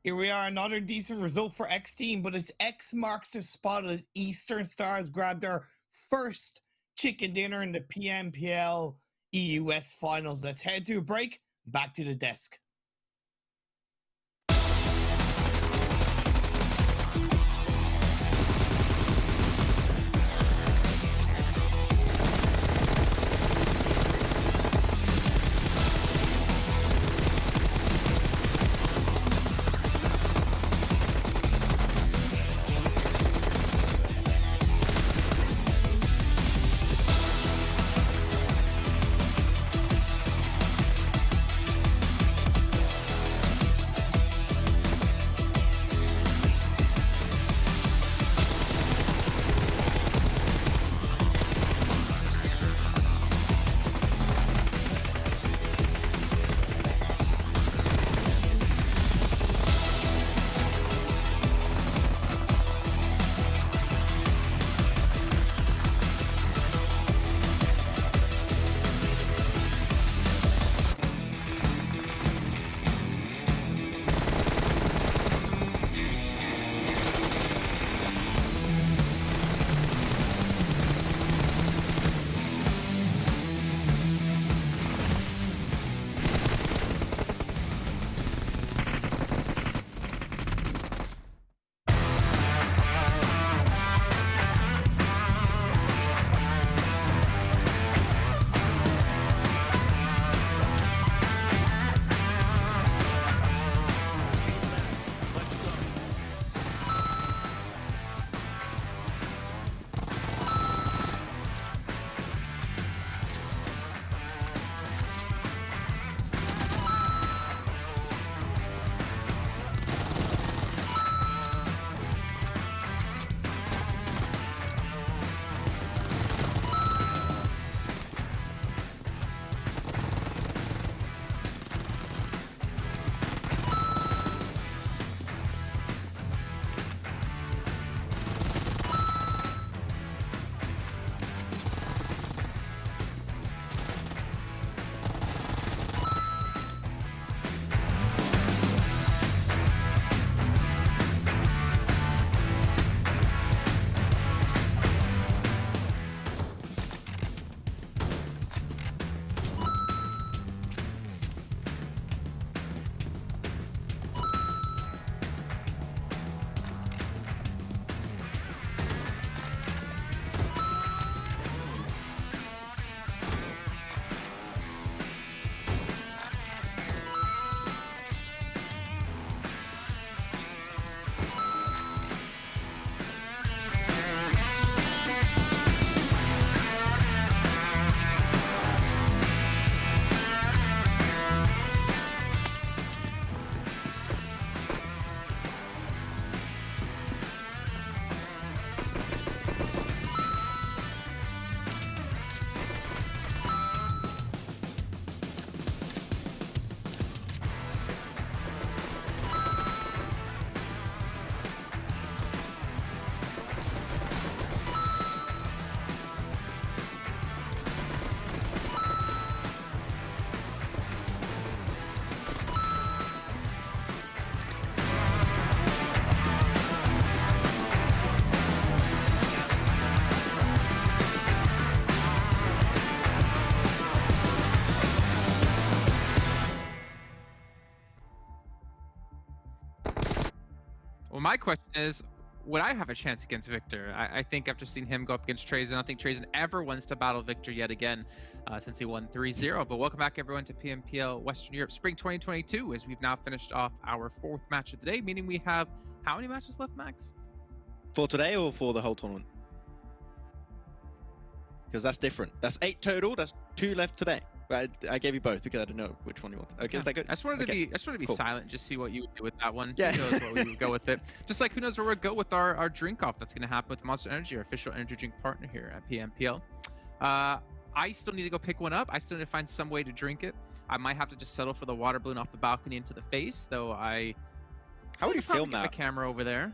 Here we are, another decent result for XTEAM, but it's X marks the spot as Eastern Stars grab their first chicken dinner in the PMPL EUS finals. Let's head to a break, back to the desk. my question is, would I have a chance against Victor? I think after seeing him go up against Trazen, I don't think Trazen ever wants to battle Victor yet again since he won 3-0. But welcome back, everyone, to PMPL Western Europe Spring 2022, as we've now finished off our 4th match of the day, meaning we have how many matches left, Max? For today or for the whole tournament? Because that's different. That's 8 total. That's 2 left today. I gave you both because I didn't know which one you want. Okay, is that good? I just wanted to be silent, just see what you would do with that one. Yeah. Who knows what we would go with it. Just like who knows where we'll go with our drink off that's going to happen with Monster Energy, our official energy drink partner here at PMPL. I still need to go pick one up. I still need to find some way to drink it. I might have to just settle for the water balloon off the balcony into the face, though. How would you film that? The camera over there.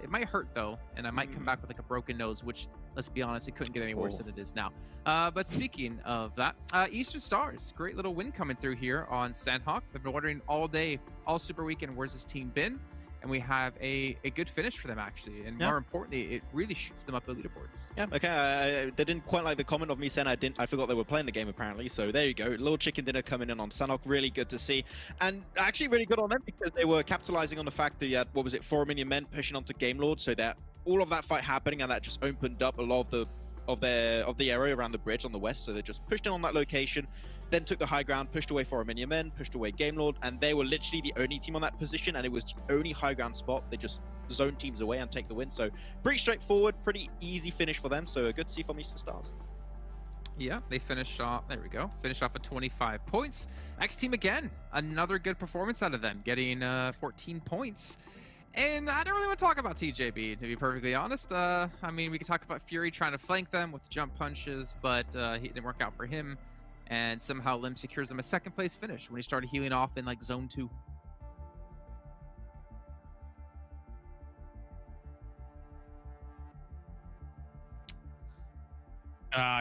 It might hurt though, and I might come back with like a broken nose, which, let's be honest, it couldn't get any worse than it is now. But speaking of that, Eastern Stars, great little win coming through here on Sanhok. They've been wondering all day, all Super Weekend, where's this team been? And we have a good finish for them, actually. And more importantly, it really shoots them up the leaderboards. Yeah, okay. They didn't quite like the comment of me saying I forgot they were playing the game, apparently. So there you go. Little chicken dinner coming in on Sanhok. Really good to see. And actually really good on them because they were capitalizing on the fact that you had, what was it, 4 Romanian Men pushing onto Game Lord. So that all of that fight happening, and that just opened up a lot of the area around the bridge on the west. So they just pushed in on that location, then took the high ground, pushed away 4 Romanian Men, pushed away Game Lord, and they were literally the only team on that position, and it was the only high ground spot. They just zone teams away and take the win. So pretty straightforward, pretty easy finish for them. So good to see from Eastern Stars. Yeah, they finished off, there we go, finished off at 25 points. XTEAM again, another good performance out of them, getting 14 points. And I don't really want to talk about TJB, to be perfectly honest. I mean, we could talk about Fury trying to flank them with jump punches, but it didn't work out for him. And somehow Lim secures him a 2nd place finish when he started healing off in like zone 2.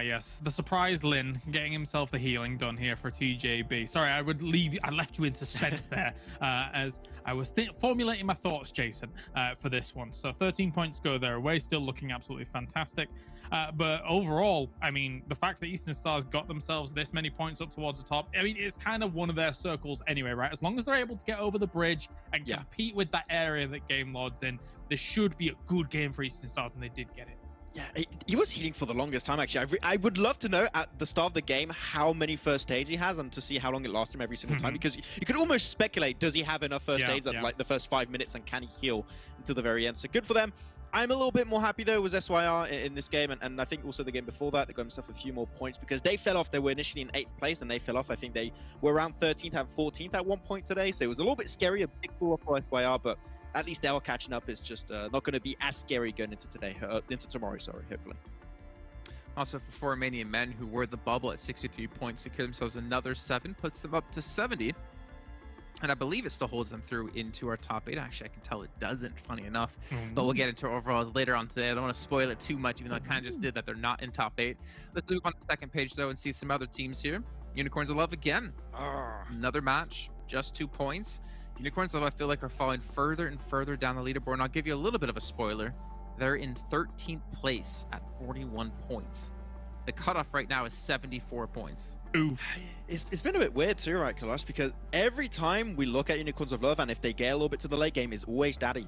Yes, the surprise Lin getting himself the healing done here for TJB. Sorry, I left you in suspense there as I was formulating my thoughts, Jason, for this one. So 13 points go their way, still looking absolutely fantastic. But overall, I mean, the fact that Eastern Stars got themselves this many points up towards the top, I mean, it's kind of one of their circles anyway, right? As long as they're able to get over the bridge and compete with that area that Game Lord's in, this should be a good game for Eastern Stars, and they did get it. Yeah, he was healing for the longest time, actually. I would love to know at the start of the game how many first aids he has and to see how long it lasts him every single time, because you could almost speculate, does he have enough first aids at like the first 5 minutes, and can he heal until the very end? So good for them. I'm a little bit more happy though with SYR in this game, and I think also the game before that, they got themselves a few more points because they fell off. They were initially in 8th place and they fell off. I think they were around 13th and 14th at one point today, so it was a little bit scary, a big fall off for SYR, but at least they are catching up. It's just not going to be as scary going into tomorrow, sorry, hopefully. Also for Romanian Men, who were the bubble at 63 points, secure themselves another 7, puts them up to 70. And I believe it still holds them through into our top 8. Actually, I can tell it doesn't, funny enough. But we'll get into our overalls later on today. I don't want to spoil it too much, even though I kind of just did that. They're not in top 8. Let's move on to the 2nd page, though, and see some other teams here. Unicorns of Love again. Another match, just 2 points. Unicorns of Love, I feel like, are falling further and further down the leaderboard. And I'll give you a little bit of a spoiler. They're in 13th place at 41 points. The cutoff right now is 74 points. Oof. It's been a bit weird too, right, Kalash? Because every time we look at Unicorns of Love, and if they get a little bit to the late game, is always Daddy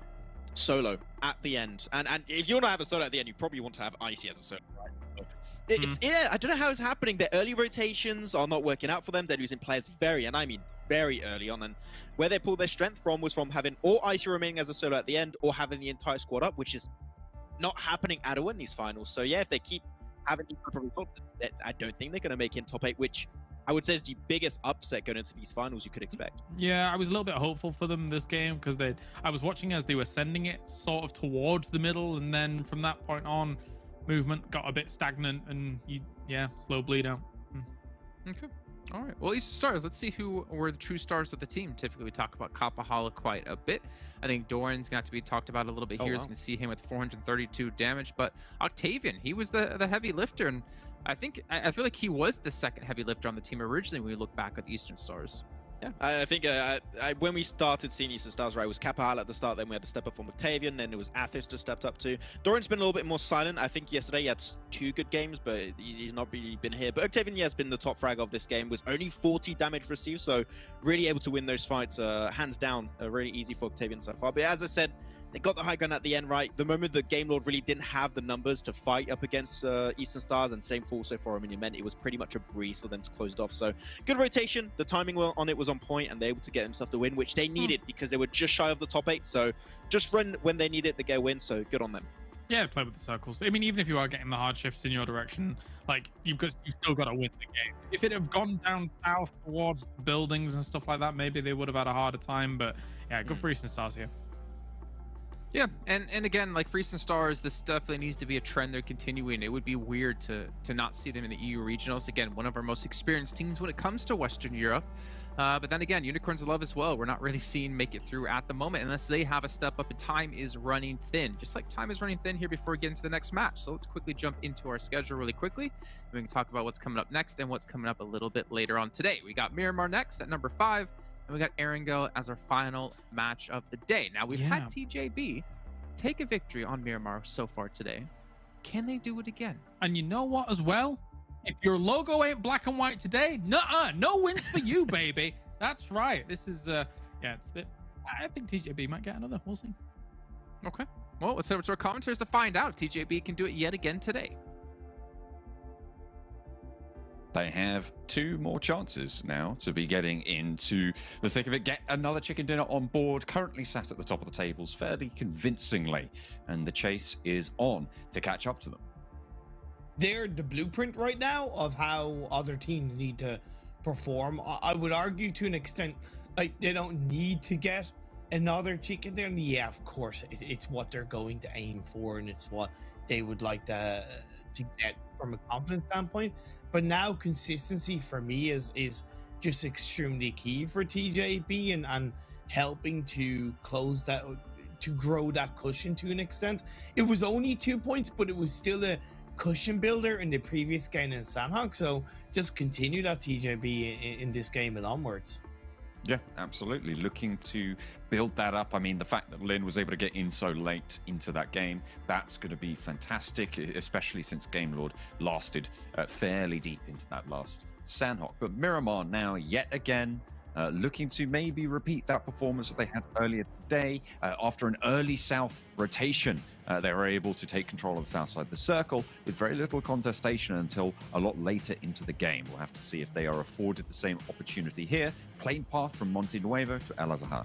solo at the end. And if you want to have a solo at the end, you probably want to have Icy as a solo, right? Yeah, I don't know how it's happening. Their early rotations are not working out for them. They're losing players very early on. And where they pulled their strength from was from having all Icy remaining as a solo at the end, or having the entire squad up, which is not happening at all in these finals. So yeah, if they keep having these type of results, I don't think they're going to make it in top 8, which I would say is the biggest upset going into these finals you could expect. Yeah, I was a little bit hopeful for them this game because I was watching as they were sending it sort of towards the middle, and then from that point on, movement got a bit stagnant, and slow bleed out. Okay. All right. Well, Eastern Stars, let's see who were the true stars of the team. Typically, we talk about Kapahala quite a bit. I think Doran's going to have to be talked about a little bit here. Wow. So you can see him with 432 damage. But Octavian, he was the heavy lifter. And I feel like he was the 2nd heavy lifter on the team originally when we look back at Eastern Stars. Yeah, I think when we started seeing Eastern Stars, right, it was Kapahal at the start, then we had to step up from Octavian, then it was Athos to stepped up to. Doran's been a little bit more silent. I think yesterday he had 2 good games, but he's not really been here. But Octavian, has been the top frag of this game, was only 40 damage received, so really able to win those fights, hands down, really easy for Octavian so far. But as I said, They got the high ground at the end, right? The moment the Game Lord really didn't have the numbers to fight up against Eastern Stars, and same for also for Romanian Men, it was pretty much a breeze for them to close it off. So good rotation. The timing on it was on point, and they were able to get themselves the win, which they needed because they were just shy of the top 8. So just run when they need it to get a win. So good on them. Yeah, play with the circles. I mean, even if you are getting the hard shifts in your direction, like you've still got to win the game. If it had gone down south towards buildings and stuff like that, maybe they would have had a harder time. But yeah, good for Eastern Stars here. Yeah, and again, like for Eastern Stars, this definitely needs to be a trend they're continuing. It would be weird to not see them in the EU regionals. Again, one of our most experienced teams when it comes to Western Europe. But then again, Unicorns Love as well. We're not really seeing make it through at the moment unless they have a step up, and time is running thin. Just like time is running thin here before we get into the next match. So let's quickly jump into our schedule really quickly. And we can talk about what's coming up next and what's coming up a little bit later on today. We got Miramar next at number 5. And we got Erangel as our final match of the day. Now, we've had TJB take a victory on Miramar so far today. Can they do it again? And you know what as well? If your logo ain't black and white today, nuh-uh, no wins for you, baby. That's right. This is, yeah, it's a bit... I think TJB might get another. We'll see. Okay. Well, let's head over to our commentators to find out if TJB can do it yet again today. They have 2 more chances now to be getting into the thick of it. Get another chicken dinner on board. Currently sat at the top of the tables fairly convincingly. And the chase is on to catch up to them. They're the blueprint right now of how other teams need to perform. I would argue to an extent, like, they don't need to get another chicken dinner. Yeah, of course, it's what they're going to aim for, and it's what they would like to get from a confidence standpoint. But now consistency for me is just extremely key for TJB and helping to close that, to grow that cushion to an extent. It was only 2 points, but it was still a cushion builder in the previous game in Sanhok. So just continue that TJB in this game and onwards. Yeah, absolutely. Looking to build that up. I mean, the fact that Lin was able to get in so late into that game, that's going to be fantastic, especially since Game Lord lasted fairly deep into that last Sanhok. But Miramar now, yet again, looking to maybe repeat that performance that they had earlier today. After an early south rotation, they were able to take control of the south side of the circle with very little contestation until a lot later into the game. We'll have to see if they are afforded the same opportunity here. Plane path from Monte Nuevo to El Azahar.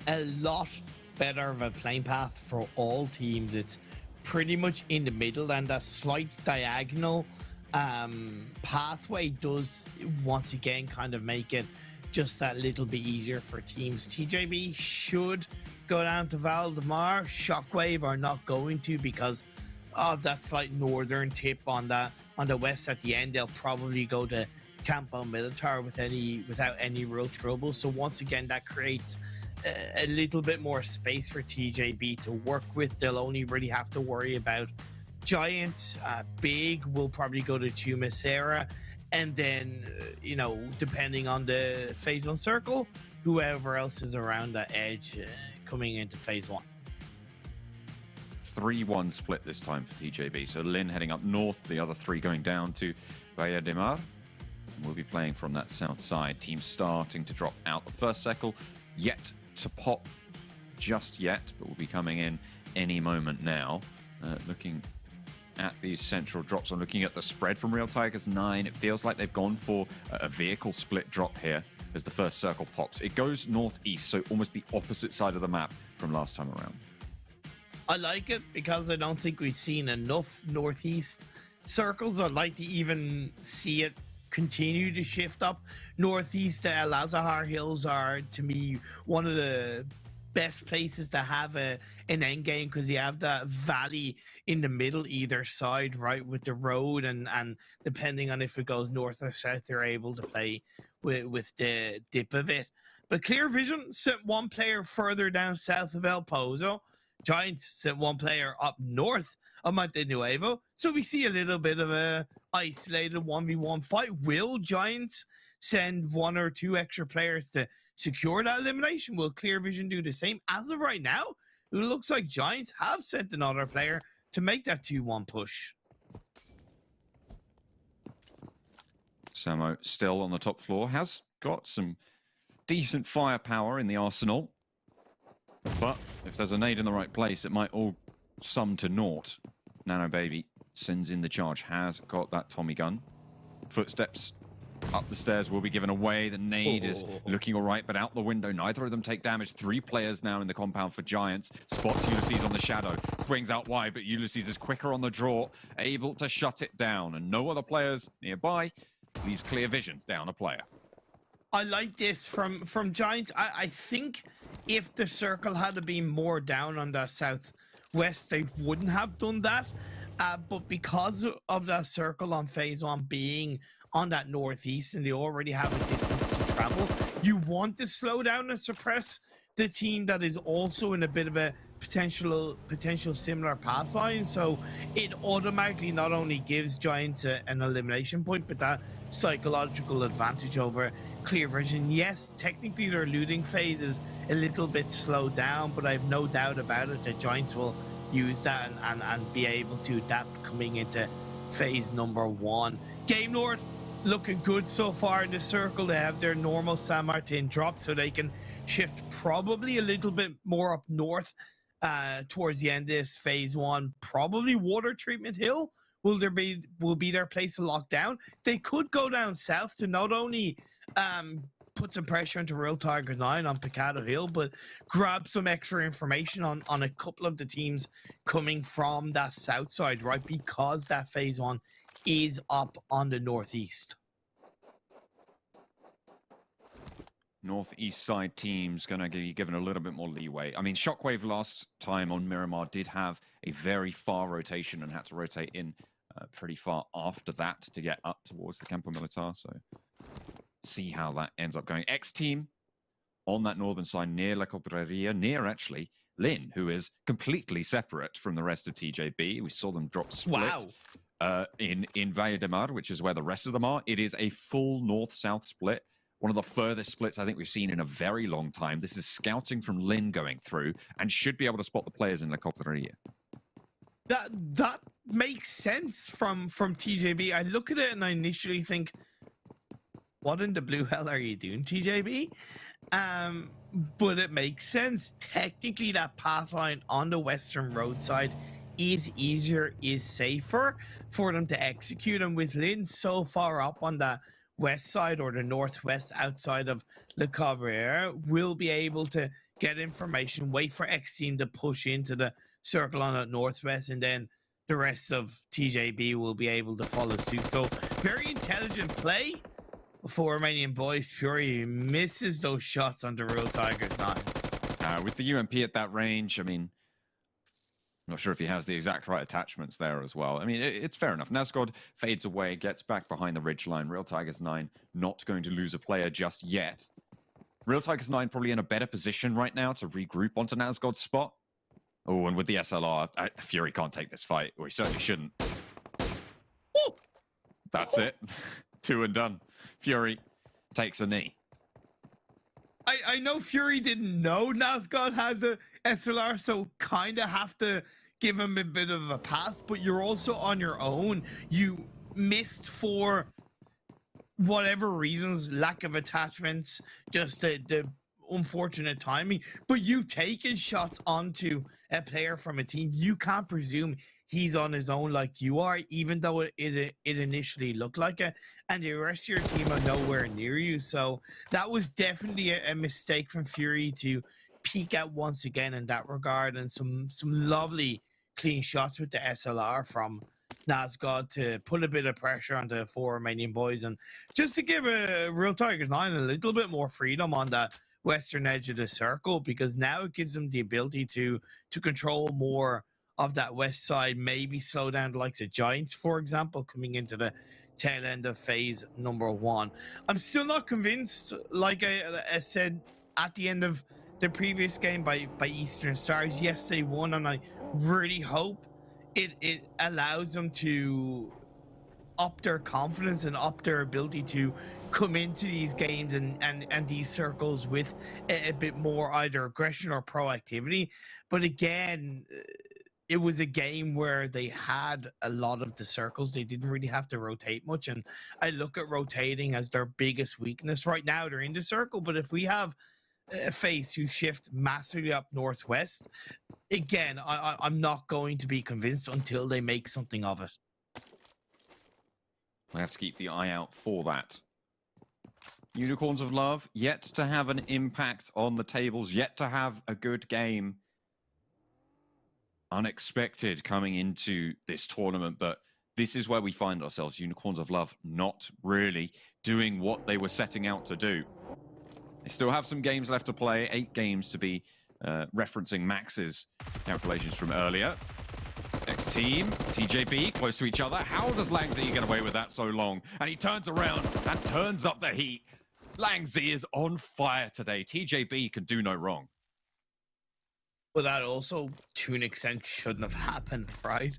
A lot better of a plane path for all teams. It's pretty much in the middle, and that slight diagonal pathway does once again kind of make it just that little bit easier for teams. TJB should go down to Valdemar. Shockwave are not going to because of that slight northern tip on the west at the end. They'll probably go to Campo Militar without any real trouble. So once again, that creates a little bit more space for TJB to work with. They'll only really have to worry about Giant. Big will probably go to Chumacera, and then depending on the phase 1 circle, whoever else is around that edge coming into phase 1. 3-1 split this time for TJB. So Lin heading up north, the other 3 going down to Bahia de Mar. And we'll be playing from that south side. Team starting to drop out. The first circle yet to pop just yet, but will be coming in any moment now. Looking at these central drops, I'm looking at the spread from Real Tigers 9. It feels like they've gone for a vehicle split drop here as the first circle pops. It goes northeast, so almost the opposite side of the map from last time around. I like it because I don't think we've seen enough northeast circles. I'd like to even see it continue to shift up. Northeast El Azahar Hills are, to me, one of the best places to have an end game because you have that valley in the middle either side, right, with the road, and depending on if it goes north or south, they're able to play with the dip of it. But Clear Vision sent 1 player further down south of El Pozo. Giants sent 1 player up north of Monte Nuevo. So we see a little bit of a isolated 1v1 fight. Will Giants send 1 or 2 extra players to secure that elimination? Will Clear Vision do the same? As of right now, it looks like Giants have sent another player to make that 2-1 push. Samo still on the top floor, has got some decent firepower in the arsenal, but If there's a nade in the right place, it might all sum to naught. Nano Baby sends in the charge, has got that Tommy gun. Footsteps up the stairs will be given away. The nade is looking all right, but out the window. Neither of them take damage. 3 players now in the compound for Giants. Spots Ulysses on the shadow. Swings out wide, but Ulysses is quicker on the draw, able to shut it down. And no other players nearby. Leaves clear visions down a player. I like this from Giants. I think if the circle had been more down on the southwest, they wouldn't have done that. But because of that circle on phase 1 being on that northeast and they already have a distance to travel, you want to slow down and suppress the team that is also in a bit of a potential similar path line. So it automatically not only gives Giants an elimination point, but that psychological advantage over clear vision. Yes, technically their looting phase is a little bit slowed down, but I have no doubt about it that Giants will use that and be able to adapt coming into phase number 1. Game Lord looking good so far in the circle. They have their normal San Martin drop, so they can shift probably a little bit more up north towards the end of this phase 1. Probably Water Treatment Hill will be their place of lockdown. They could go down south to not only put some pressure into Real Tiger 9 on Picado Hill, but grab some extra information on a couple of the teams coming from that south side, right? Because that phase 1 is up on the northeast. Northeast side teams going to be given a little bit more leeway. I mean, Shockwave last time on Miramar did have a very far rotation and had to rotate in pretty far after that to get up towards the Campo Militar. So see how that ends up going. XTEAM on that northern side near La Cobreria, near actually Lynn, who is completely separate from the rest of TJB. We saw them drop split in Valle de Mar, which is where the rest of them are. It is a full north-south split. One of the furthest splits I think we've seen in a very long time. This is scouting from Lynn going through and should be able to spot the players in La Cobreria. That makes sense from TJB. I look at it and I initially think, what in the blue hell are you doing, TJB? But it makes sense. Technically, that path line on the western roadside is easier, is safer for them to execute. And with Lynn so far up on the west side or the northwest outside of La Cabrera, we'll be able to get information, wait for XTEAM to push into the circle on the northwest, and then the rest of TJB will be able to follow suit. So very intelligent play for Romanian Boys. Fury misses those shots on the Real Tigers 9. With the UMP at that range, I mean, I'm not sure if he has the exact right attachments there as well. I mean, it's fair enough. Nazgod fades away, gets back behind the ridge line. Real Tigers 9 not going to lose a player just yet. Real Tigers 9 probably in a better position right now to regroup onto Nazgod's spot. Oh, and with the SLR, Fury can't take this fight, or he certainly shouldn't. That's it. 2 and done. Fury takes a knee. I know Fury didn't know Nazgod had the SLR, so kind of have to give him a bit of a pass, but you're also on your own. You missed for whatever reasons, lack of attachments, just the unfortunate timing, but you've taken shots onto a player from a team. You can't presume he's on his own like you are, even though it initially looked like it, and the rest of your team are nowhere near you. So that was definitely a mistake from Fury to peek out once again in that regard, and some lovely clean shots with the SLR from Nazgod to put a bit of pressure on the 4 Romanian Boys, and just to give a Real Tigers 9 a little bit more freedom on that western edge of the circle, because now it gives them the ability to control more of that west side, maybe slow down the likes of Giants, for example, coming into the tail end of phase number 1. I'm still not convinced, like I said at the end of the previous game by Eastern Stars. Yes, they won, and I really hope it allows them to up their confidence and up their ability to come into these games and these circles with a bit more either aggression or proactivity. But again, it was a game where they had a lot of the circles. They didn't really have to rotate much, and I look at rotating as their biggest weakness right now. They're in the circle, but if we have phase 2 shift massively up northwest, again, I'm not going to be convinced until they make something of it. We have to keep the eye out for that. Unicorns of Love, yet to have an impact on the tables, yet to have a good game. Unexpected coming into this tournament, but this is where we find ourselves. Unicorns of Love not really doing what they were setting out to do. They still have some games left to play, 8 games to be referencing Max's calculations from earlier. XTEAM, TJB, close to each other. How does Langzy get away with that so long? And he turns around and turns up the heat. Langzy is on fire today. TJB can do no wrong. But that also, to an extent, shouldn't have happened, right?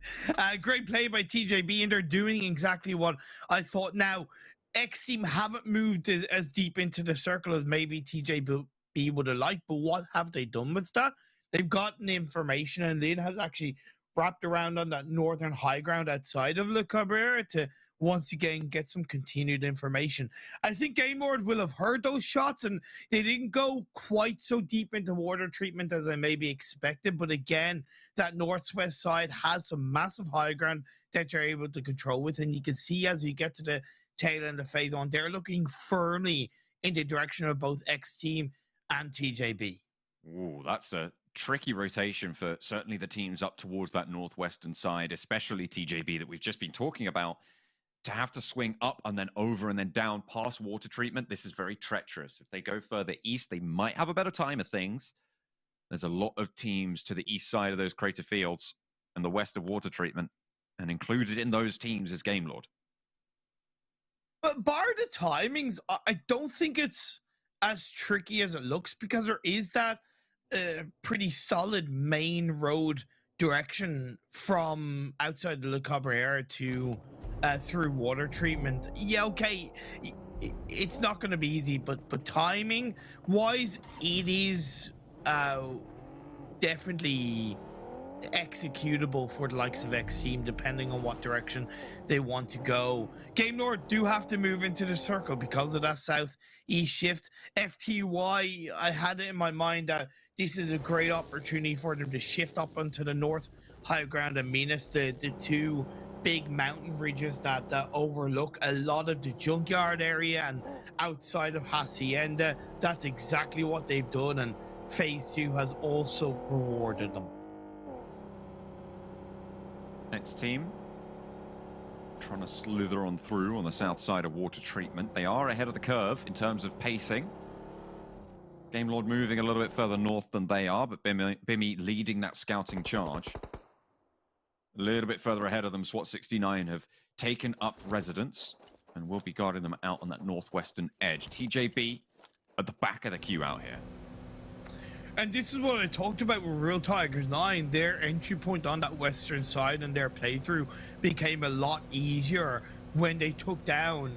Great play by TJB, and they're doing exactly what I thought. Now, XTEAM haven't moved as deep into the circle as maybe TJB would have liked, but what have they done with that? They've gotten information, and Lynn has actually wrapped around on that northern high ground outside of Le Cabrera to once again get some continued information. I think Game Lord will have heard those shots, and they didn't go quite so deep into water treatment as I maybe expected, but again, that northwest side has some massive high ground that you're able to control with, and you can see as you get to the tail end of phase 1, they're looking firmly in the direction of both XTEAM and TJB. Ooh, that's a tricky rotation for certainly the teams up towards that northwestern side, especially TJB that we've just been talking about. To have to swing up and then over and then down past water treatment, this is very treacherous. If they go further east, they might have a better time of things. There's a lot of teams to the east side of those crater fields and the west of water treatment, and included in those teams is Game Lord. But bar the timings, I don't think it's as tricky as it looks, because there is that pretty solid main road direction from outside the Le Cabrera to through water treatment. Yeah, okay, it's not going to be easy, but timing wise, it is definitely executable for the likes of XTEAM, depending on what direction they want to go. Game Lord do have to move into the circle because of that southeast shift. FTY, I had it in my mind that this is a great opportunity for them to shift up onto the north high ground and Minas, the two big mountain ridges that overlook a lot of the junkyard area and outside of Hacienda. That's exactly what they've done, and phase 2 has also rewarded them. Next team trying to slither on through on the south side of water treatment. They are ahead of the curve in terms of pacing. Game Lord moving a little bit further north than they are, but Bimmy leading that scouting charge. A little bit further ahead of them, SWAT 69 have taken up residence and will be guarding them out on that northwestern edge. TJB at the back of the queue out here. And this is what I talked about with Real Tigers 9. Their entry point on that western side and their playthrough became a lot easier when they took down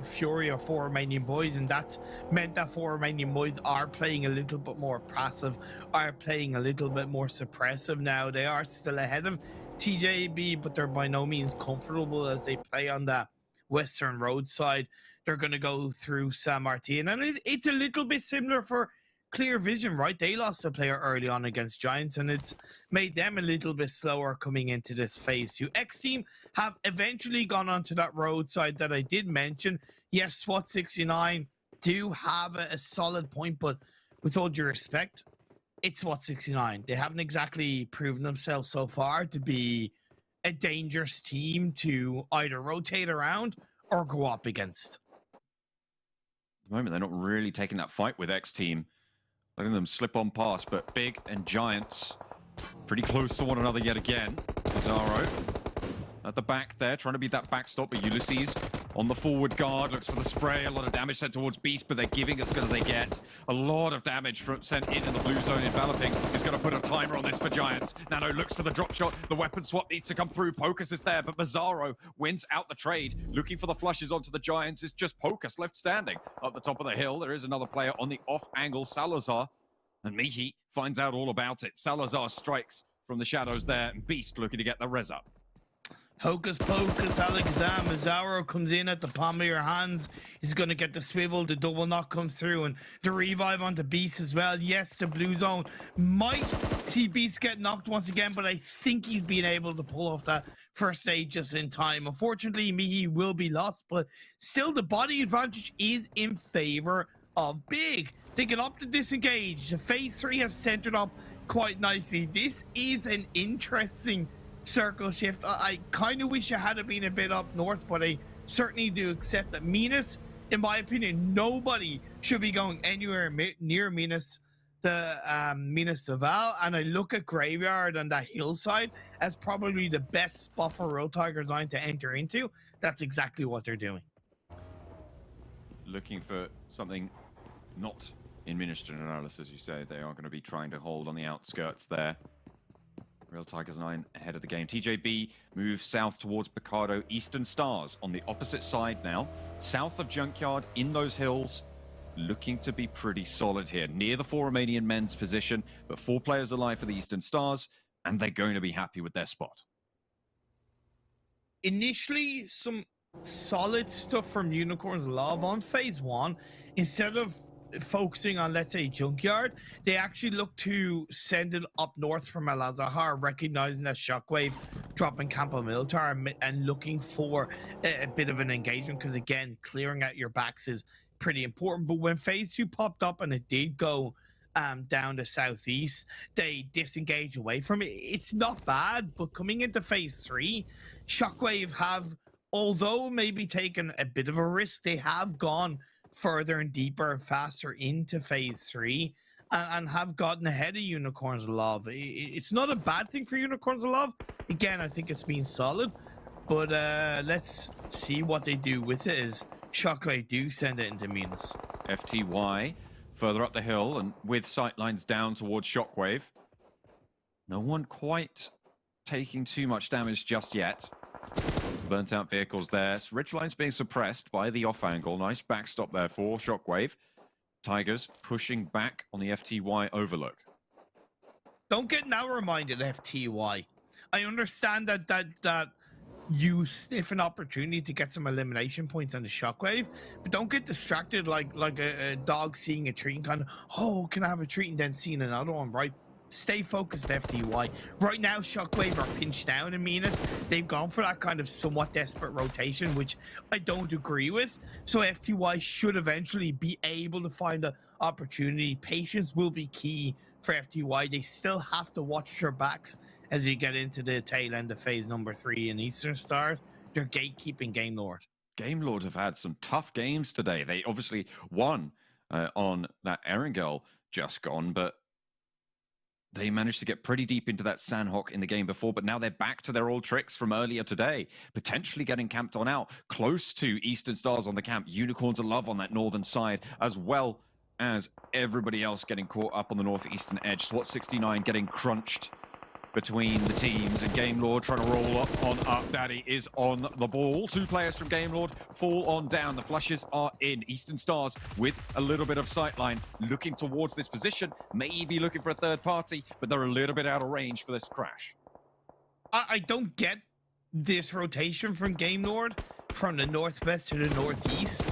Fury for Romanian Boys, and that's meant that for Romanian Boys are playing a little bit more passive, are playing a little bit more suppressive now. They are still ahead of TJB, but they're by no means comfortable as they play on that western road side. They're going to go through San Martin, and it's a little bit similar for Clear Vision, right? They lost a player early on against Giants, and it's made them a little bit slower coming into this phase 2. XTEAM have eventually gone onto that roadside that I did mention. Yes, SWAT 69 do have a solid point, but with all due respect, it's SWAT 69. They haven't exactly proven themselves so far to be a dangerous team to either rotate around or go up against. At the moment, they're not really taking that fight with XTEAM. Letting them slip on past, but Big and Giants pretty close to one another yet again. Zaro at the back there, trying to be that backstop, but Ulysses on the forward guard, looks for the spray. A lot of damage sent towards Beast, but they're giving as good as they get. A lot of damage sent in the blue zone. Enveloping is going to put a timer on this for Giants. Nano looks for the drop shot. The weapon swap needs to come through. Pocus is there, but Mazzaro wins out the trade. Looking for the flushes onto the Giants. It's just Pocus left standing. Up the top of the hill, there is another player on the off angle, Salazar. And Mihi finds out all about it. Salazar strikes from the shadows there, and Beast looking to get the res up. Hocus pocus, Alakazam, Azaro comes in at the palm of your hands. He's going to get the swivel, the double knock comes through, and the revive onto Beast as well. Yes, the blue zone might see Beast get knocked once again, but I think he's been able to pull off that first stage just in time. Unfortunately, Mihi will be lost, but still the body advantage is in favor of Big. They can opt to disengage. The phase 3 has centered up quite nicely. This is an interesting circle shift. I kind of wish I had been a bit up north, but I certainly do accept that Minas, in my opinion, nobody should be going anywhere near Minas de Val, and I look at Graveyard on that hillside as probably the best spot for Road Tiger Design to enter into. That's exactly what they're doing. Looking for something not in Minister Analysis, as you say. They are going to be trying to hold on the outskirts there. Real Tigers 9 ahead of the game. TJB moves south towards Picardo. Eastern Stars on the opposite side now. South of Junkyard in those hills. Looking to be pretty solid here. Near the 4 Romanian men's position, but 4 players alive for the Eastern Stars, and they're going to be happy with their spot. Initially, some solid stuff from Unicorn's Love on phase 1. Instead of focusing on, let's say, Junkyard, they actually look to send it up north from Al Azhar, recognizing that Shockwave dropping Campo Militar and looking for a bit of an engagement, because again, clearing out your backs is pretty important. But when phase 2 popped up and it did go down to southeast, they disengage away from it. It's not bad, but coming into phase 3, Shockwave have, although maybe taken a bit of a risk, they have gone further and deeper and faster into phase 3 and have gotten ahead of Unicorns Love. It's not a bad thing for Unicorns Love. Again, I think it's been solid, but let's see what they do with it as Shockwave do send it into Minas. FTY further up the hill and with sightlines down towards Shockwave. No one quite taking too much damage just yet. Burnt out vehicles there. Ridgeline's being suppressed by the off angle. Nice backstop there for Shockwave. Tigers pushing back on the FTY overlook. Don't get now reminded, FTY. I understand that you sniff an opportunity to get some elimination points on the Shockwave, but don't get distracted like a dog seeing a treat and kind of, oh, can I have a treat, and then seeing another one, right? Stay focused, FTY. Right now, Shockwave are pinched down in Minas. They've gone for that kind of somewhat desperate rotation, which I don't agree with. So FTY should eventually be able to find an opportunity. Patience will be key for FTY. They still have to watch their backs as you get into the tail end of phase number 3 in Eastern Stars. They're gatekeeping Game Lord. Game Lord have had some tough games today. They obviously won on that Erangel just gone, but they managed to get pretty deep into that Sanhok in the game before, but now they're back to their old tricks from earlier today, potentially getting camped on out, close to Eastern Stars on the camp, Unicorns of Love on that northern side, as well as everybody else getting caught up on the northeastern edge. SWAT 69 getting crunched between the teams, and Game Lord trying to roll up on Up Daddy is on the ball. 2 players from Game Lord fall on down. The flushes are in. Eastern Stars with a little bit of sightline, looking towards this position, maybe looking for a third party, but they're a little bit out of range for this crash. I don't get this rotation from Game Lord from the northwest to the northeast.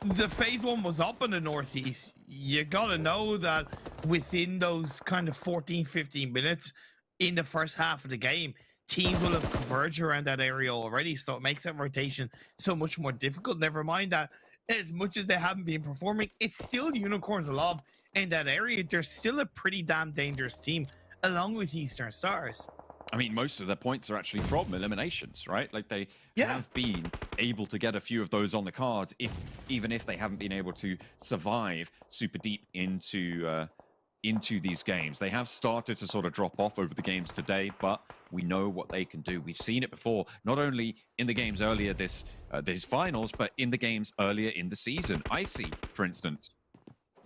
The phase 1 was up in the northeast. You gotta know that within those kind of 14-15 minutes in the first half of the game, teams will have converged around that area already, so it makes that rotation so much more difficult. Never mind that as much as they haven't been performing, it's still Unicorns of Love in that area. They're still a pretty damn dangerous team, along with Eastern Stars. I mean, most of their points are actually from eliminations, right? Like they have been able to get a few of those on the cards, even if they haven't been able to survive super deep into these games. They have started to sort of drop off over the games today, but we know what they can do. We've seen it before, not only in the games earlier this finals, but in the games earlier in the season. Icy, for instance,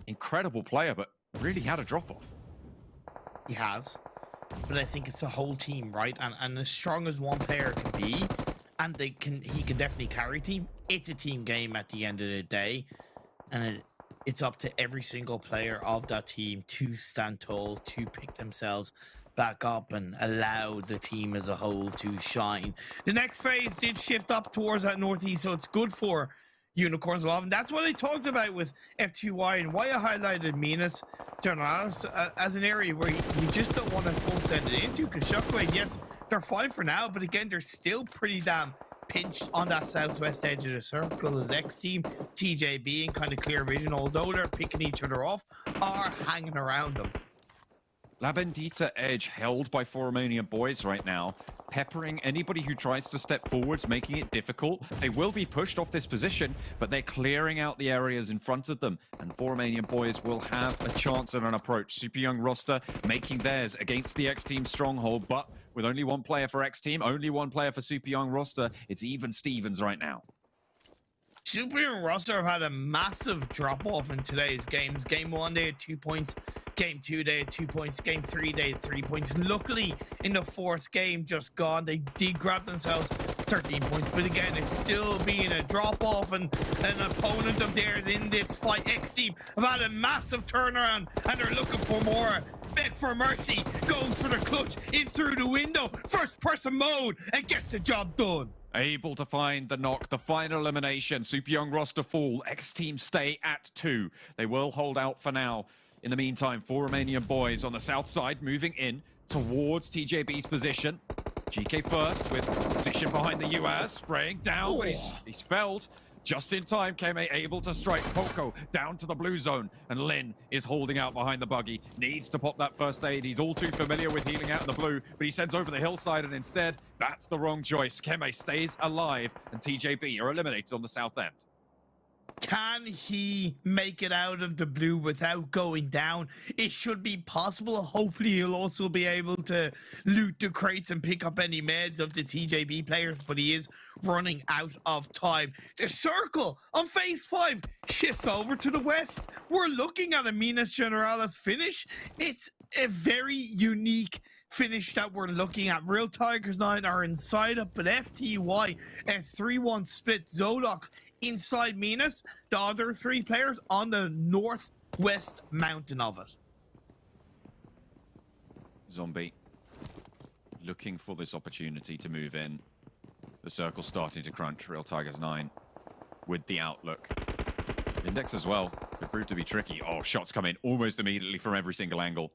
incredible player, but really had a drop-off. He has, but I think it's the whole team, right? And as strong as one player can be, and he can definitely carry a team, it's a team game at the end of the day, and it's up to every single player of that team to stand tall, to pick themselves back up and allow the team as a whole to shine. The next phase did shift up towards that northeast, so it's good for Unicorns Love, and that's what I talked about with FTY and why I highlighted Minas Generalis as an area where you just don't want to full send it into, because Shockwave, yes, they're fine for now, but again, they're still pretty damn pinched on that southwest edge of the circle as XTEAM, TJB, and kind of Clear Vision, although they're picking each other off, are hanging around them. La Bendita edge held by 4 Romanian Boys right now, peppering anybody who tries to step forwards, making it difficult. They will be pushed off this position, but they're clearing out the areas in front of them, and 4 Romanian Boys will have a chance at an approach. Super Young roster making theirs against the X-Team stronghold, but with only one player for X-Team, only one player for Super Young roster, it's even Stevens right now. Super Young roster have had a massive drop-off in today's games. Game 1, they had 2 points. Game 2, they had 2 points. Game 3, they had 3 points. Luckily, in the 4th game just gone, they did grab themselves 13 points. But again, it's still being a drop-off, and an opponent of theirs in this fight, X-Team, have had a massive turnaround, and they're looking for more. Beg for mercy, goes for the clutch, in through the window, first-person mode, and gets the job done. Able to find the knock, the final elimination. Super Young roster fall. X-Team stay at 2. They will hold out for now. In the meantime, 4 Romanian Boys on the south side moving in towards TJB's position. GK first with position behind the US, spraying down, but he's felled. Just in time, Keme able to strike. Poco down to the blue zone, and Lin is holding out behind the buggy. Needs to pop that first aid. He's all too familiar with healing out in the blue, but he sends over the hillside, and instead, that's the wrong choice. Keme stays alive, and TJB are eliminated on the south end. Can he make it out of the blue without going down? It should be possible. Hopefully, he'll also be able to loot the crates and pick up any meds of the TJB players, but he is running out of time. The circle on phase 5 shifts over to the west. We're looking at a Minas Generalis finish. It's a very unique finish that we're looking at. Real Tigers 9 are inside it, but FTY, a 3-1 split. Zodox inside Minas, the other 3 players on the northwest mountain of it. Zombie looking for this opportunity to move in. The circle starting to crunch. Real Tigers 9 with the outlook. Index as well could prove to be tricky. Oh, shots come in almost immediately from every single angle.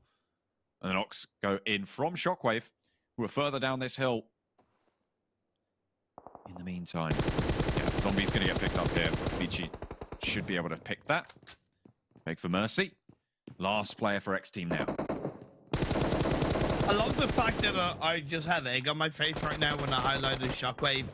And the knocks go in from Shockwave, who are further down this hill. In the meantime, yeah, Zombie's going to get picked up here. Vici should be able to pick that. Beg for mercy. Last player for X-Team now. I love the fact that I just have egg on my face right now when I highlighted Shockwave.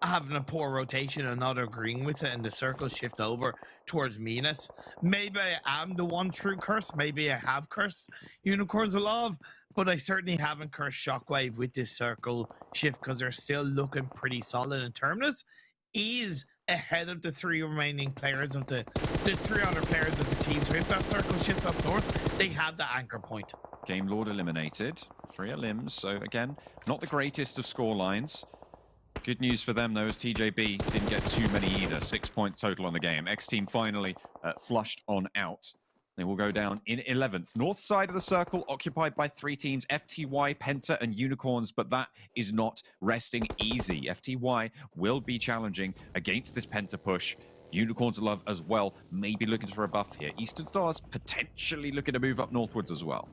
Having a poor rotation and not agreeing with it, and the circle shift over towards Minas. Maybe I am the one true curse. Maybe I have cursed Unicorns of Love, but I certainly haven't cursed Shockwave with this circle shift, because they're still looking pretty solid. And Terminus is ahead of the 3 remaining players of the 3 other players of the team. So if that circle shifts up north, they have the anchor point. Game Lord eliminated. 3 limbs. So again, not the greatest of score lines. Good news for them, though, as TJB didn't get too many either. 6 points total on the game. X-Team finally flushed on out. They will go down in 11th. North side of the circle occupied by 3 teams, FTY, PENTA, and Unicorns, but that is not resting easy. FTY will be challenging against this PENTA push. Unicorns Love as well, maybe looking for a buff here. Eastern Stars potentially looking to move up northwards as well.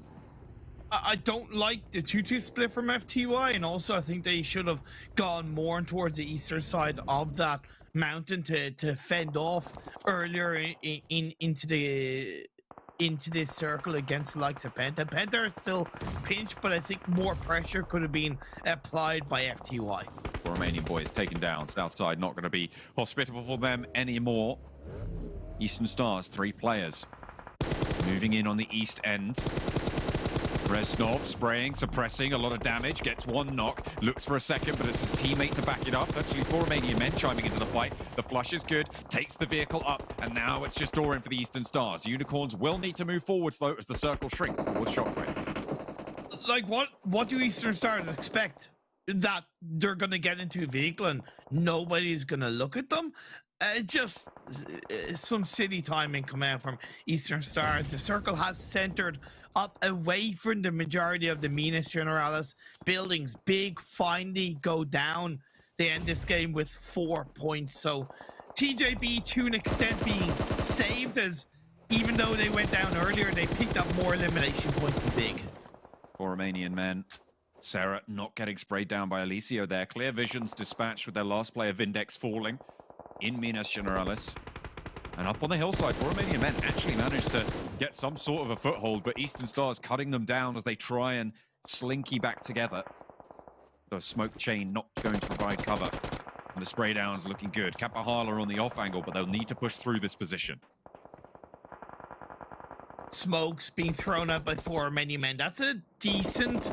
I don't like the 2-2 split from FTY, and also I think they should have gone more towards the eastern side of that mountain to fend off earlier into this circle against the likes of Penta. Penta are still pinched, but I think more pressure could have been applied by FTY. Romanian Boys taken down. South side not going to be hospitable for them anymore. Eastern Stars, 3 players. Moving in on the east end. Resnov spraying, suppressing, a lot of damage, gets 1 knock, looks for a second, but it's his teammate to back it up. Actually, 4 Romanian Men chiming into the fight. The flush is good, takes the vehicle up, and now it's just Doran for the Eastern Stars. Unicorns will need to move forwards, though, as the circle shrinks towards Shockwave. Like, what do Eastern Stars expect? That they're going to get into a vehicle and nobody's going to look at them? Just some silly timing coming out from Eastern Stars. The circle has centered up away from the majority of the Minas Generalis buildings. Big finally go down. They end this game with 4 points. So TJB to an extent being saved, as even though they went down earlier, they picked up more elimination points than Big. For Romanian Men. Sarah not getting sprayed down by Alicio there. Clear Visions dispatched with their last player Vindex falling in Minas Generalis. And up on the hillside, for Romanian Men actually managed to get some sort of a foothold, but Eastern Stars cutting them down as they try and slinky back together. The smoke chain not going to provide cover. And the spray down's looking good. Kapahala on the off angle, but they'll need to push through this position. Smokes being thrown out by 4 Romanian Men. That's a decent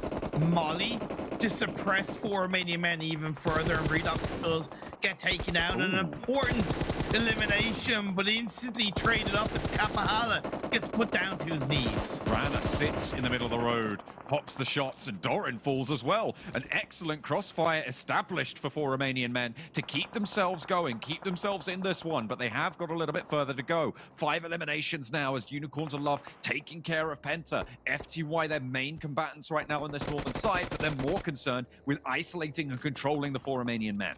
molly to suppress 4 Romanian Men even further, and Redux does get taken down. An important elimination, but instantly traded up as Kapahala gets put down to his knees. Rana sits in the middle of the road, pops the shots, and Doran falls as well. An excellent crossfire established for 4 Romanian Men to keep themselves going, keep themselves in this one, but they have got a little bit further to go. 5 eliminations now as Unicorns of Love taking care of Penta. FTY, their main combatants right now on this northern side, but they're more concerned with isolating and controlling the 4 Romanian Men.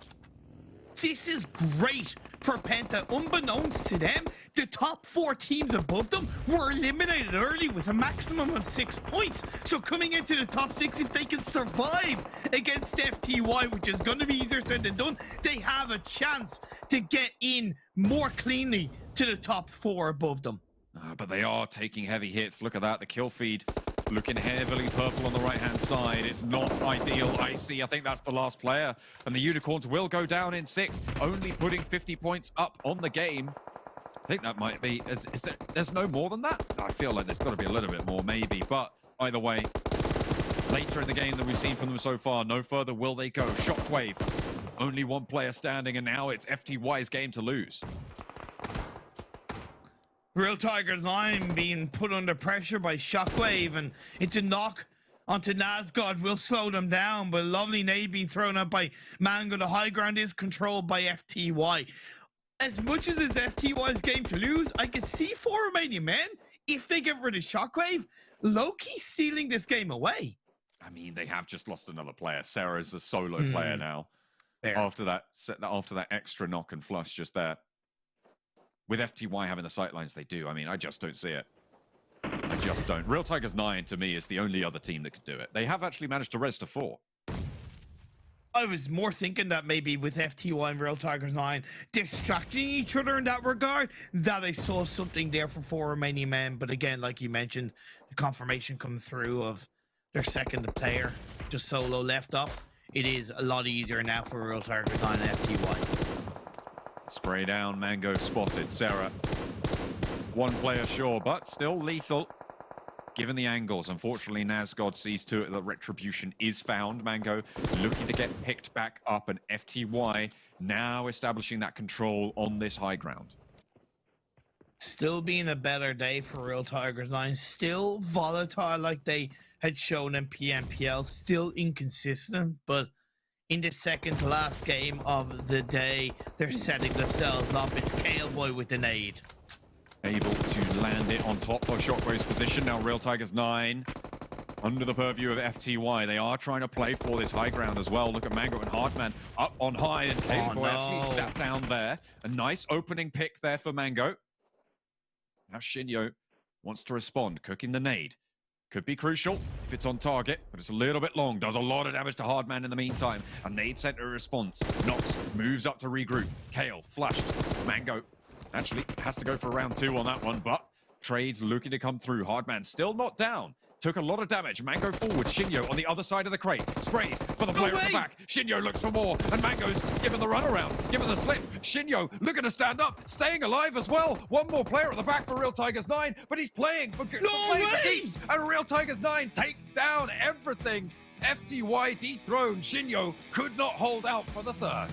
This is great for Penta. Unbeknownst to them, the top 4 teams above them were eliminated early with a maximum of 6 points. So coming into the top 6, if they can survive against FTY, which is going to be easier said than done, they have a chance to get in more cleanly to the top 4 above them. But they are taking heavy hits. Look at that, the kill feed looking heavily purple on the right-hand side. It's not ideal. Icy, I think that's the last player. And the Unicorns will go down in 6th, only putting 50 points up on the game. I think that might be... there's no more than that? I feel like there's got to be a little bit more, maybe. But either way, later in the game that we've seen from them so far, no further will they go. Shockwave, only 1 player standing, and now it's FTY's game to lose. Real Tigers line being put under pressure by Shockwave, and it's a knock onto Nazgod will slow them down, but lovely nade being thrown up by Mango. The high ground is controlled by FTY. As much as it's FTY's game to lose, I could see 4 Romanian Men, if they get rid of Shockwave, low-key stealing this game away. I mean, they have just lost another player. Sarah's a solo player now. Fair. After that extra knock and flush just there. With FTY having the sightlines they do, I mean, I just don't see it. I just don't. Real Tigers 9, to me, is the only other team that could do it. They have actually managed to res to 4. I was more thinking that maybe with FTY and Real Tigers 9 distracting each other in that regard, that I saw something there for 4 Romanian Men. But again, like you mentioned, the confirmation coming through of their second player just solo left up. It is a lot easier now for Real Tigers 9 and FTY. Spray down, Mango spotted. Sarah, 1 player sure, but still lethal. Given the angles, unfortunately, Nazgod sees to it that retribution is found. Mango looking to get picked back up, and FTY now establishing that control on this high ground. Still being a better day for Real Tigers 9. Still volatile like they had shown in PMPL. Still inconsistent, but in the second to last game of the day, they're setting themselves up. It's Kale Boy with the nade. Able to land it on top of Shockwave's position. Now Real Tigers 9 under the purview of FTY. They are trying to play for this high ground as well. Look at Mango and Hardman up on high, and Kale Boy actually sat down there. A nice opening pick there for Mango. Now Shinyo wants to respond, cooking the nade. Could be crucial if it's on target, but it's a little bit long. Does a lot of damage to Hardman in the meantime. A nade center response. Nox moves up to regroup. Kale flushed. Mango actually has to go for round 2 on that one, but trades looking to come through. Hardman still not down. Took a lot of damage. Mango forward. Shinyo on the other side of the crate. Sprays for the player at the back. Shinyo looks for more, and Mango's given the runaround. Given the slip. Shinyo looking to stand up. Staying alive as well. 1 more player at the back for Real Tigers 9, but he's playing for keeps. And Real Tigers 9 take down everything. FTY dethroned. Shinyo could not hold out for the 3rd.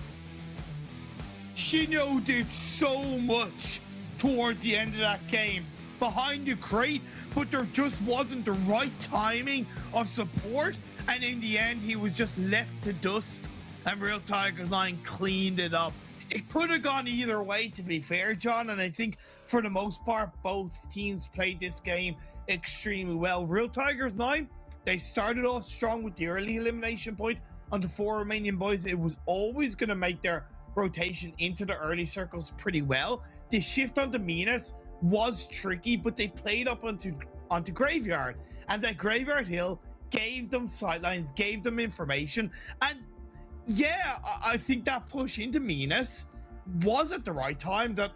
Shinyo did so much towards the end of that game behind the crate, but there just wasn't the right timing of support, and in the end he was just left to dust, and Real Tigers 9 cleaned it up It could have gone either way, to be fair, John. And I think for the most part, both teams played this game extremely well. Real Tigers 9, they started off strong with the early elimination point onto 4 Romanian Boys. It was always going to make their rotation into the early circles pretty well. The shift onto Minas was tricky, but they played up onto Graveyard. And that Graveyard Hill gave them sightlines, gave them information. And yeah, I think that push into Minas was at the right time. That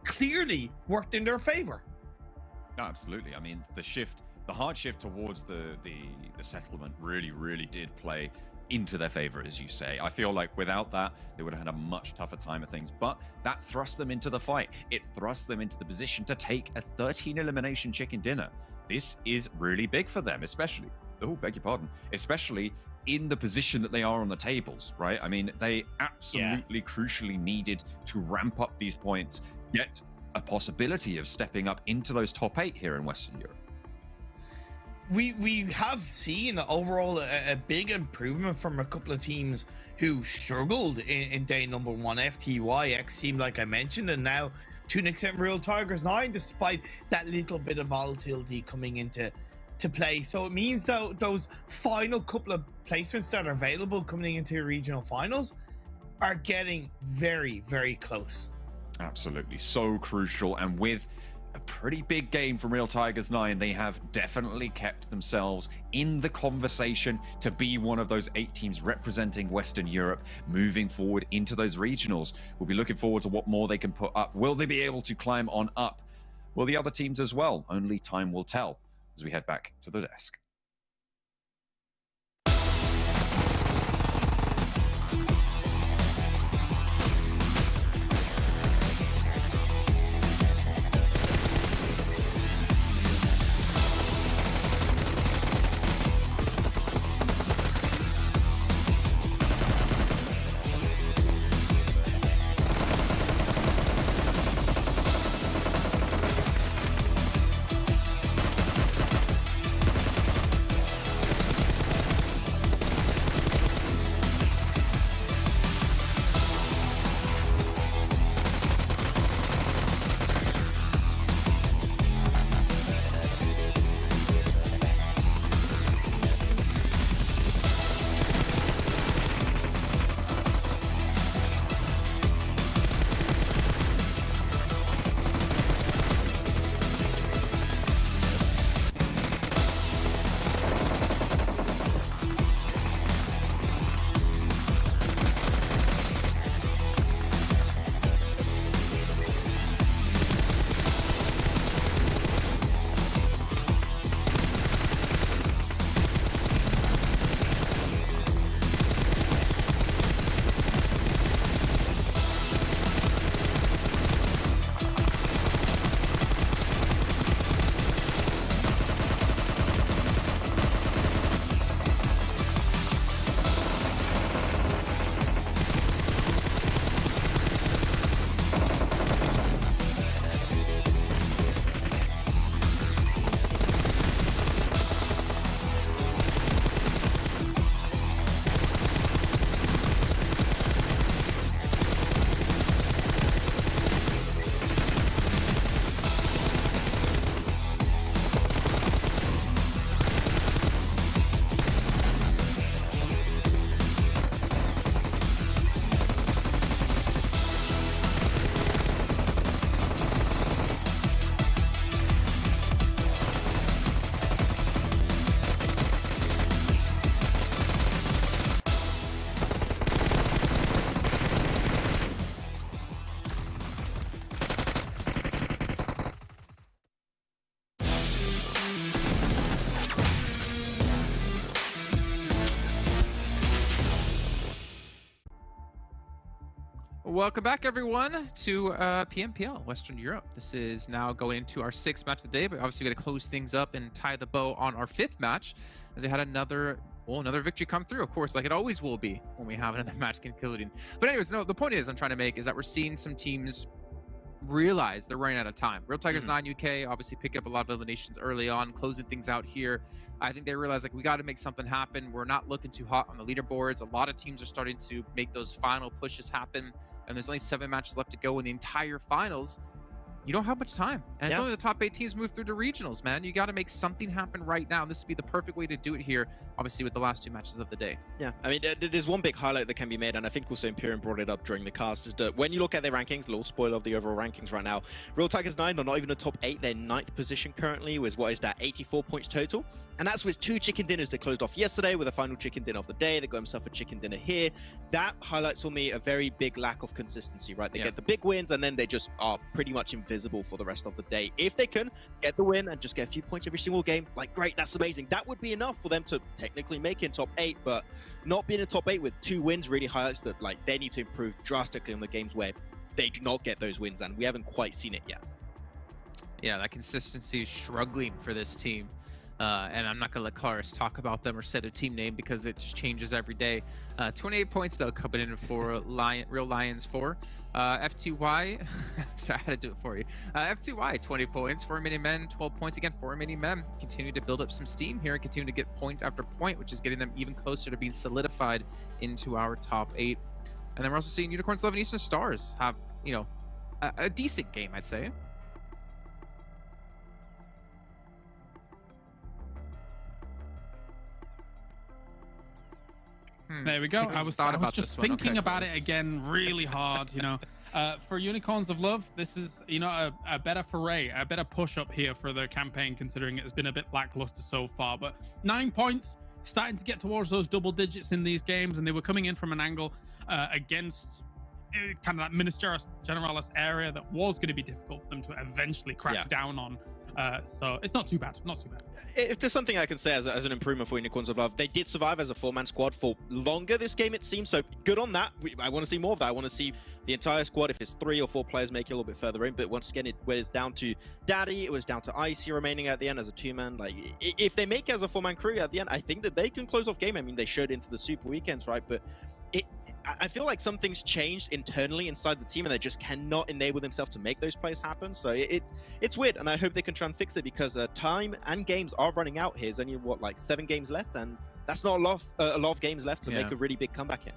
clearly worked in their favor. No, absolutely. I mean, the hard shift towards the settlement really did play into their favor, as you say. I feel like without that, they would have had a much tougher time of things, but that thrust them into the fight. It thrust them into the position to take a 13 elimination chicken dinner. This is really big for them, especially, especially in the position that they are on the tables, right? I mean, they absolutely crucially needed to ramp up these points, get a possibility of stepping up into those top 8 here in Western Europe. We have seen overall a big improvement from a couple of teams who struggled in day number 1. FTY, XTEAM, like I mentioned, and now to an extent Real Tigers 9, despite that little bit of volatility coming into play. So it means that those final couple of placements that are available coming into regional finals are getting very close. Absolutely, so crucial. And with a pretty big game from Real Tigers 9, they have definitely kept themselves in the conversation to be one of those 8 teams representing Western Europe moving forward into those regionals. We'll be looking forward to what more they can put up. Will they be able to climb on up? Will the other teams as well? Only time will tell as we head back to the desk. Welcome back, everyone, to PMPL Western Europe. This is now going into our 6th match of the day, but obviously we're going to close things up and tie the bow on our 5th match, as we had another victory come through, of course, like it always will be when we have another match concluding. But anyways, no, the point is I'm trying to make is that we're seeing some teams realize they're running out of time. Real Tigers 9 UK obviously picking up a lot of eliminations early on, closing things out here. I think they realize like we got to make something happen. We're not looking too hot on the leaderboards. A lot of teams are starting to make those final pushes happen, and there's only 7 matches left to go in the entire finals. You don't have much time, and it's only the top 8 teams move through to regionals, man. You got to make something happen right now. And this would be the perfect way to do it here, obviously with the last 2 matches of the day. Yeah, I mean, there's one big highlight that can be made, and I think also Imperium brought it up during the cast, is that when you look at their rankings, a little spoiler of the overall rankings right now, Real Tigers 9 are not even a top 8. They're 9th position currently with what is that, 84 points total. And that's with 2 chicken dinners that closed off yesterday with a final chicken dinner of the day. They got himself a chicken dinner here. That highlights for me a very big lack of consistency, right? They get the big wins and then they just are pretty much invisible for the rest of the day. If they can get the win and just get a few points every single game, like great, that's amazing. That would be enough for them to technically make it in top 8, but not being in top 8 with 2 wins really highlights that like they need to improve drastically on the games where they do not get those wins, and we haven't quite seen it yet. Yeah, that consistency is struggling for this team. And I'm not going to let Claris talk about them or say their team name because it just changes every day. 28 points, though, coming in for Real Lions 4. FTY, sorry, I had to do it for you. FTY, 20 points. For Romanian Men, 12 points. Again, for Romanian Men, continue to build up some steam here and continue to get point after point, which is getting them even closer to being solidified into our top 8. And then we're also seeing Unicorns 11 Eastern Stars have, you know, a decent game, I'd say. There we go. I was just thinking about it again really hard, you know. For Unicorns of Love, this is, you know, a better foray, a better push up here for their campaign, considering it has been a bit lackluster so far. But 9 points, starting to get towards those double digits in these games, and they were coming in from an angle against kind of that Ministerial Generalis area that was going to be difficult for them to eventually crack down on. So it's not too bad, not too bad. If there's something I can say as an improvement for Unicorns of Love, they did survive as a 4-man squad for longer this game, it seems, so good on that. I want to see more of that. I want to see the entire squad, if it's 3 or 4 players, make it a little bit further in, but once again, it was down to Daddy, it was down to Icy remaining at the end as a 2-man. Like, if they make it as a 4-man crew at the end, I think that they can close off game. I mean, they showed into the Super Weekends, right? But I feel like something's changed internally inside the team, and they just cannot enable themselves to make those plays happen. So it's weird, and I hope they can try and fix it, because time and games are running out here. There's only, what, like 7 games left, and that's not a lot of games left to make a really big comeback here.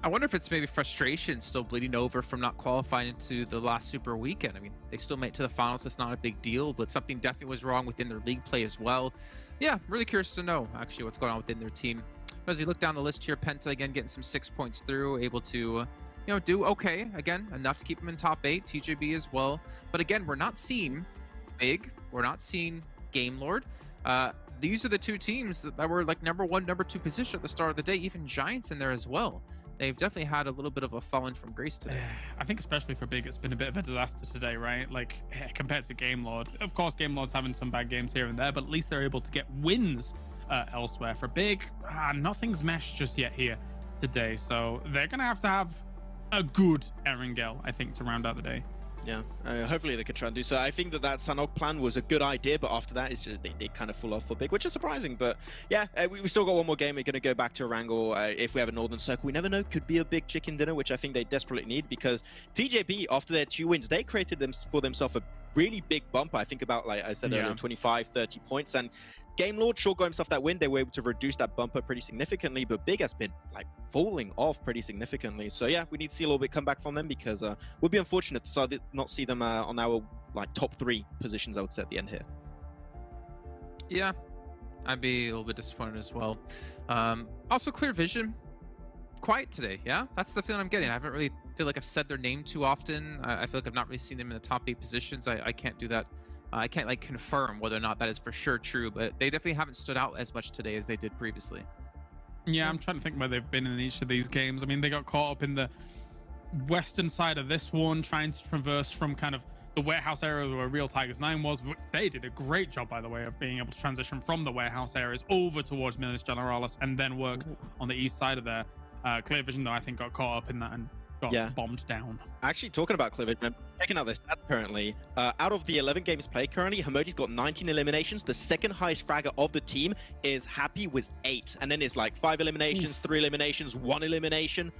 I wonder if it's maybe frustration still bleeding over from not qualifying into the last Super Weekend. I mean, they still made it to the finals. It's not a big deal, but something definitely was wrong within their league play as well. Yeah, really curious to know, actually, what's going on within their team. As you look down the list here, PENTA again getting some 6 points through, able to, you know, do okay. Again, enough to keep them in top 8. TJB as well. But again, we're not seeing Big. We're not seeing Game Lord. These are the 2 teams that were like number 1, number 2 position at the start of the day. Even Giants in there as well. They've definitely had a little bit of a falling from grace today. I think especially for Big, it's been a bit of a disaster today, right? Like, compared to Game Lord. Of course, Game Lord's having some bad games here and there, but at least they're able to get wins elsewhere. For Big, nothing's meshed just yet here today, so they're gonna have to have a good Erangel, I think, to round out the day. Yeah, hopefully they can try and do so. I think that Sanhok plan was a good idea, but after that, it's just they kind of fall off for Big, which is surprising. But yeah, we still got one more game. We're going to go back to Erangel. If we have a Northern Circle, we never know. Could be a big chicken dinner, which I think they desperately need, because TJB, after their 2 wins, they created for themselves a really big bump. I think about, like I said earlier, 25, 30 points. And Game Lord sure got himself that win. They were able to reduce that bumper pretty significantly, but Big has been like falling off pretty significantly. So yeah, we need to see a little bit come back from them, because it would be unfortunate to not see them on our like top 3 positions, I would say, at the end here. Yeah, I'd be a little bit disappointed as well. Also, Clear Vision, quiet today. Yeah, that's the feeling I'm getting. I haven't really feel like I've said their name too often. I feel like I've not really seen them in the top 8 positions. I can't do that. I can't like confirm whether or not that is for sure true, but they definitely haven't stood out as much today as they did previously. Yeah, I'm trying to think where they've been in each of these games. I mean, they got caught up in the western side of this one, trying to traverse from kind of the warehouse area where Real Tigers 9 was, which they did a great job, by the way, of being able to transition from the warehouse areas over towards Ministerial Generalis and then work on the east side of there. Clear Vision, though, I think got caught up in that and got bombed down. Actually, talking about Clear Vision, checking out their stats currently, out of the 11 games played currently, Hamodi's got 19 eliminations. The second highest fragger of the team is Happy with 8. And then it's like 5 eliminations, 3 eliminations, 1 elimination.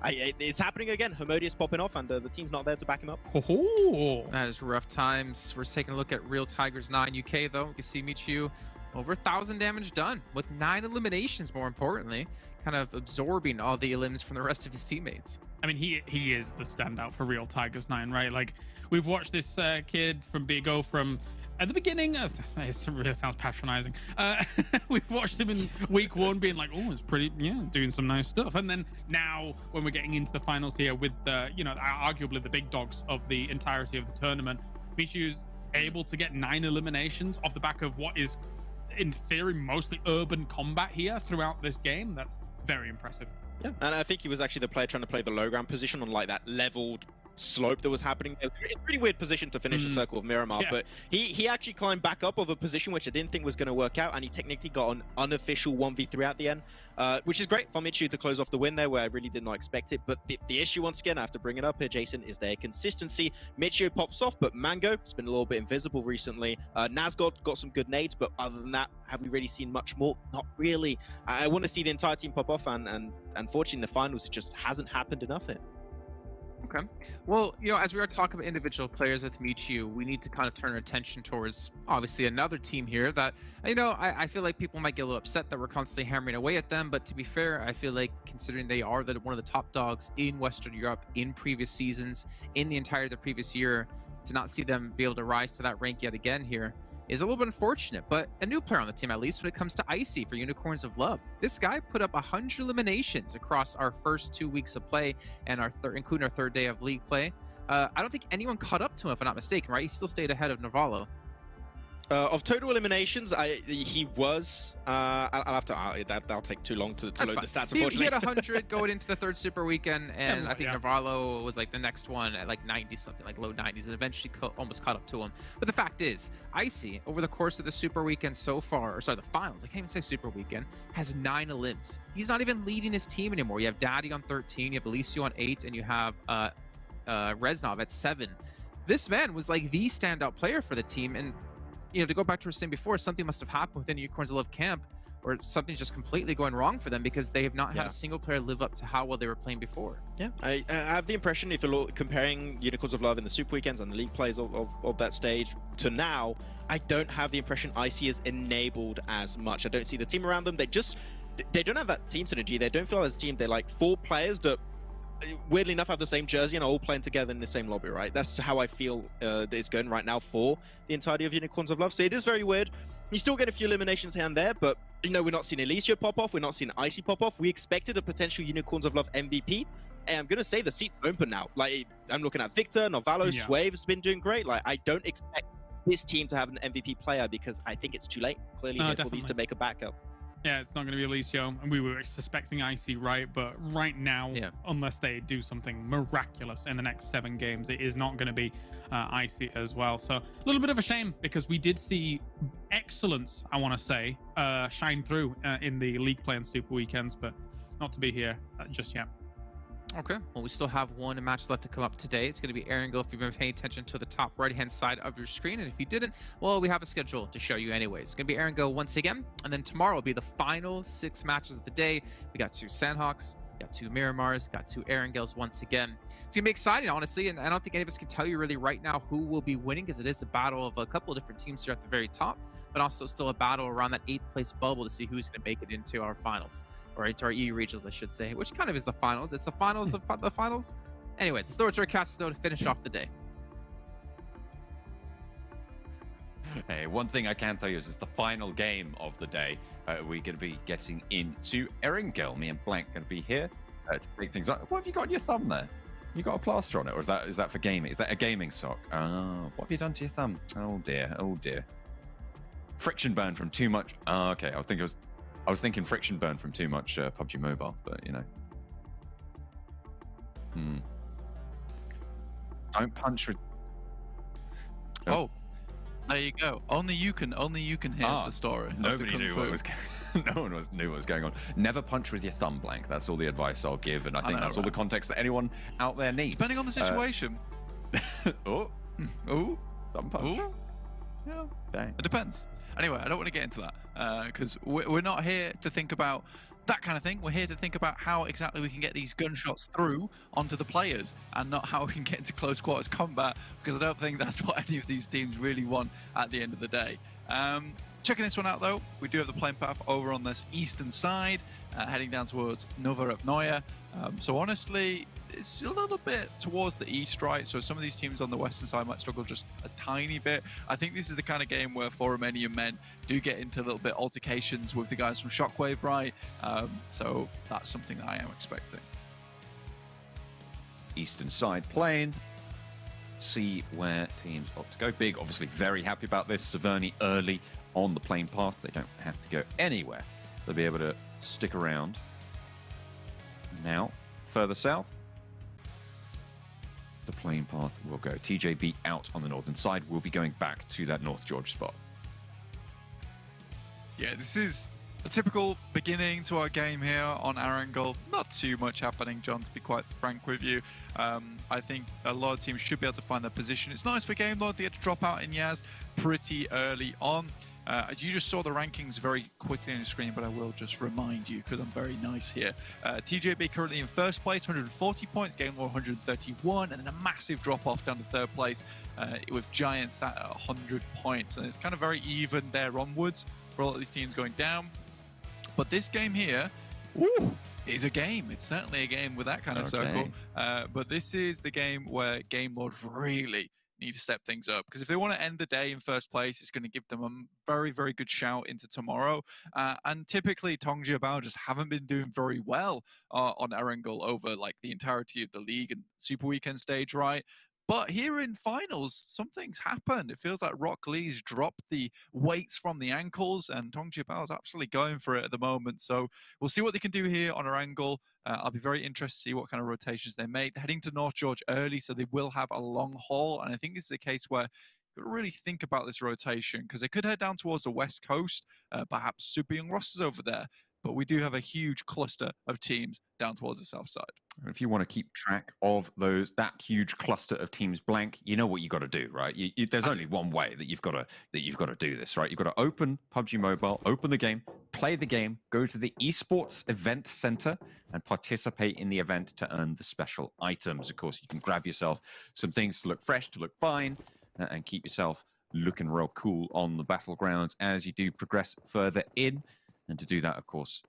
it's happening again. Hermodius popping off, and the team's not there to back him up. Oh, That is rough times. We're taking a look at Real Tigers 9 UK though. You can see Michu over 1,000 damage done with 9 eliminations, more importantly, kind of absorbing all the elims from the rest of his teammates. I mean, he is the standout for Real Tigers 9, right? Like, we've watched this kid go from at the beginning. It really sounds patronizing. We've watched him in week 1 being like, oh, it's pretty, yeah, doing some nice stuff. And then now when we're getting into the finals here with the, you know, arguably the big dogs of the entirety of the tournament, Michu's able to get 9 eliminations off the back of what is, in theory, mostly urban combat here throughout this game. That's very impressive. Yeah, and I think he was actually the player trying to play the low ground position on like that leveled slope that was happening. It's a pretty weird position to finish the circle of Miramar, but he actually climbed back up of a position which I didn't think was going to work out, and he technically got an unofficial 1v3 at the end, which is great for Michu to close off the win there, where I really did not expect it. But the issue, once again, I have to bring it up here, Jason, is their consistency. Michu pops off, but Mango has been a little bit invisible recently. Naz got some good nades, but other than that, have we really seen much more? Not really. I want to see the entire team pop off, and unfortunately in the finals, it just hasn't happened enough here. Okay. Well, you know, as we are talking about individual players with Michu, we need to kind of turn our attention towards, obviously, another team here that, you know, I feel like people might get a little upset that we're constantly hammering away at them. But to be fair, I feel like considering they are one of the top dogs in Western Europe in previous seasons, in the entirety of the previous year, to not see them be able to rise to that rank yet again here is a little bit unfortunate. But a new player on the team, at least when it comes to Icy for Unicorns of Love. This guy put up 100 eliminations across our first 2 weeks of play and including our 3rd day of league play. I don't think anyone caught up to him, if I'm not mistaken, right? He still stayed ahead of Navallo. Of total eliminations, he was. I'll have to. That'll take too long to load the stats. Unfortunately, he had 100 going into the 3rd super weekend, and I think Navallo was like the next one at like 90 something, like low 90s, and eventually almost caught up to him. But the fact is, Icy over the course of the super weekend so far, or sorry, the finals, I can't even say super weekend, has 9 elims. He's not even leading his team anymore. You have Daddy on 13, you have Alicio on 8, and you have Reznov at 7. This man was like the standout player for the team, and you know, to go back to what we were saying before, something must have happened within Unicorns of Love camp, or something's just completely going wrong for them, because they have not had a single player live up to how well they were playing before. Yeah, I have the impression, if you're comparing Unicorns of Love in the Super Weekends and the league plays of that stage to now, I don't have the impression Icy is enabled as much. I don't see the team around them. They don't have that team synergy. They don't feel as a team. They're like 4 players that, weirdly enough, have the same jersey and are all playing together in the same lobby, right? That's how I feel it's going right now for the entirety of Unicorns of Love. So it is very weird. You still get a few eliminations here and there, but you know, we're not seeing Alicia pop off. We're not seeing Icy pop off. We expected a potential Unicorns of Love MVP. And I'm going to say the seat's open now. Like, I'm looking at Victor, Navallo, Swave has been doing great. Like, I don't expect this team to have an MVP player, because I think it's too late, clearly, for these to make a backup. Yeah, it's not going to be Alicio, and we were suspecting Icy, right? But right now, unless they do something miraculous in the next 7 games, it is not going to be Icy as well. So a little bit of a shame, because we did see excellence, I want to say, shine through in the league play and super weekends, but not to be here just yet. Okay, well, we still have 1 match left to come up today. It's going to be Erangel, if you've been paying attention to the top right-hand side of your screen. And if you didn't, well, we have a schedule to show you anyways. It's going to be Erangel once again. And then tomorrow will be the final 6 matches of the day. We got 2 Sanhoks, got 2 Miramars, got 2 Erangels once again. It's going to be exciting, honestly. And I don't think any of us can tell you really right now who will be winning, because it is a battle of a couple of different teams here at the very top, but also still a battle around that 8th place bubble to see who's going to make it into our finals. Or into our EU regionals, I should say, which kind of is the finals. It's the finals of the finals. Anyways, let's throw it to our casters, though, to finish off the day. Hey, one thing I can tell you is it's the final game of the day. We're going to be getting into Erangel. Me and Blank going to be here to take things up. What have you got on your thumb there? You got a plaster on it, or is that for gaming? Is that a gaming sock? Oh, what have you done to your thumb? Oh dear, oh dear. Friction burn from too much. Oh, okay, I was thinking friction burn from too much PUBG Mobile, but you know. Don't punch with. Oh, there you go. Only you can hear the story. Nobody knew what was. No one knew what was going on. Never punch with your thumb, Blank. That's all the advice I'll give, and I think that's all the context that anyone out there needs. Depending on the situation. Oh, thumb punch. Ooh. Yeah, dang. It depends. Anyway, I don't want to get into that because we're not here to think about that kind of thing. We're here to think about how exactly we can get these gunshots through onto the players and not how we can get into close quarters combat, because I don't think that's what any of these teams really want at the end of the day. Checking this one out though, we do have the plane path over on this eastern side, heading down towards Novorevnoye. So honestly, it's a little bit towards the east, right? So some of these teams on the western side might struggle just a tiny bit. I think this is the kind of game where Romanian Men do get into a little bit altercations with the guys from Shockwave, right? So that's something that I am expecting. Eastern side plane. See where teams opt to go. Big, obviously very happy about this. Severny early on the plane path. They don't have to go anywhere. They'll be able to stick around. Now, further south, the plane path will go. TJB out on the northern side. We'll be going back to that North George spot. Yeah, this is a typical beginning to our game here on Erangel. Not too much happening, John, to be quite frank with you. I think a lot of teams should be able to find their position. It's nice for Game Lord. They had to drop out in Yaz pretty early on. You just saw the rankings very quickly on the screen, but I will just remind you because I'm very nice here. TJB currently in first place, 140 points, Game Lord 131, and then a massive drop-off down to third place with Giants at 100 points. And it's kind of very even there onwards for a lot of these teams going down. But this game here, is a game. It's certainly a game with that kind of circle. But this is the game where Game Lord really need to step things up, because if they want to end the day in first place, it's going to give them a very, very good shout into tomorrow. And typically, Tongjia just haven't been doing very well on Erangel over like the entirety of the league and Super Weekend stage, right? But here in finals, something's happened. It feels like Rock Lee's dropped the weights from the ankles, and Tongjia is absolutely going for it at the moment. So we'll see what they can do here on Erangel. I'll be very interested to see what kind of rotations they make. They're heading to North George early, so they will have a long haul. And I think this is a case where you've got to really think about this rotation, because they could head down towards the west coast, perhaps super young rosters over there. But we do have a huge cluster of teams down towards the south side. If you want to keep track of that huge cluster of teams blank, you know what you got to do, right? There's only one way that you've got to do this, right? You've got to open PUBG Mobile, open the game, play the game, go to the Esports Event Center, and participate in the event to earn the special items. Of course, you can grab yourself some things to look fresh, to look fine, and keep yourself looking real cool on the battlegrounds as you do progress further in. And to do that, of course,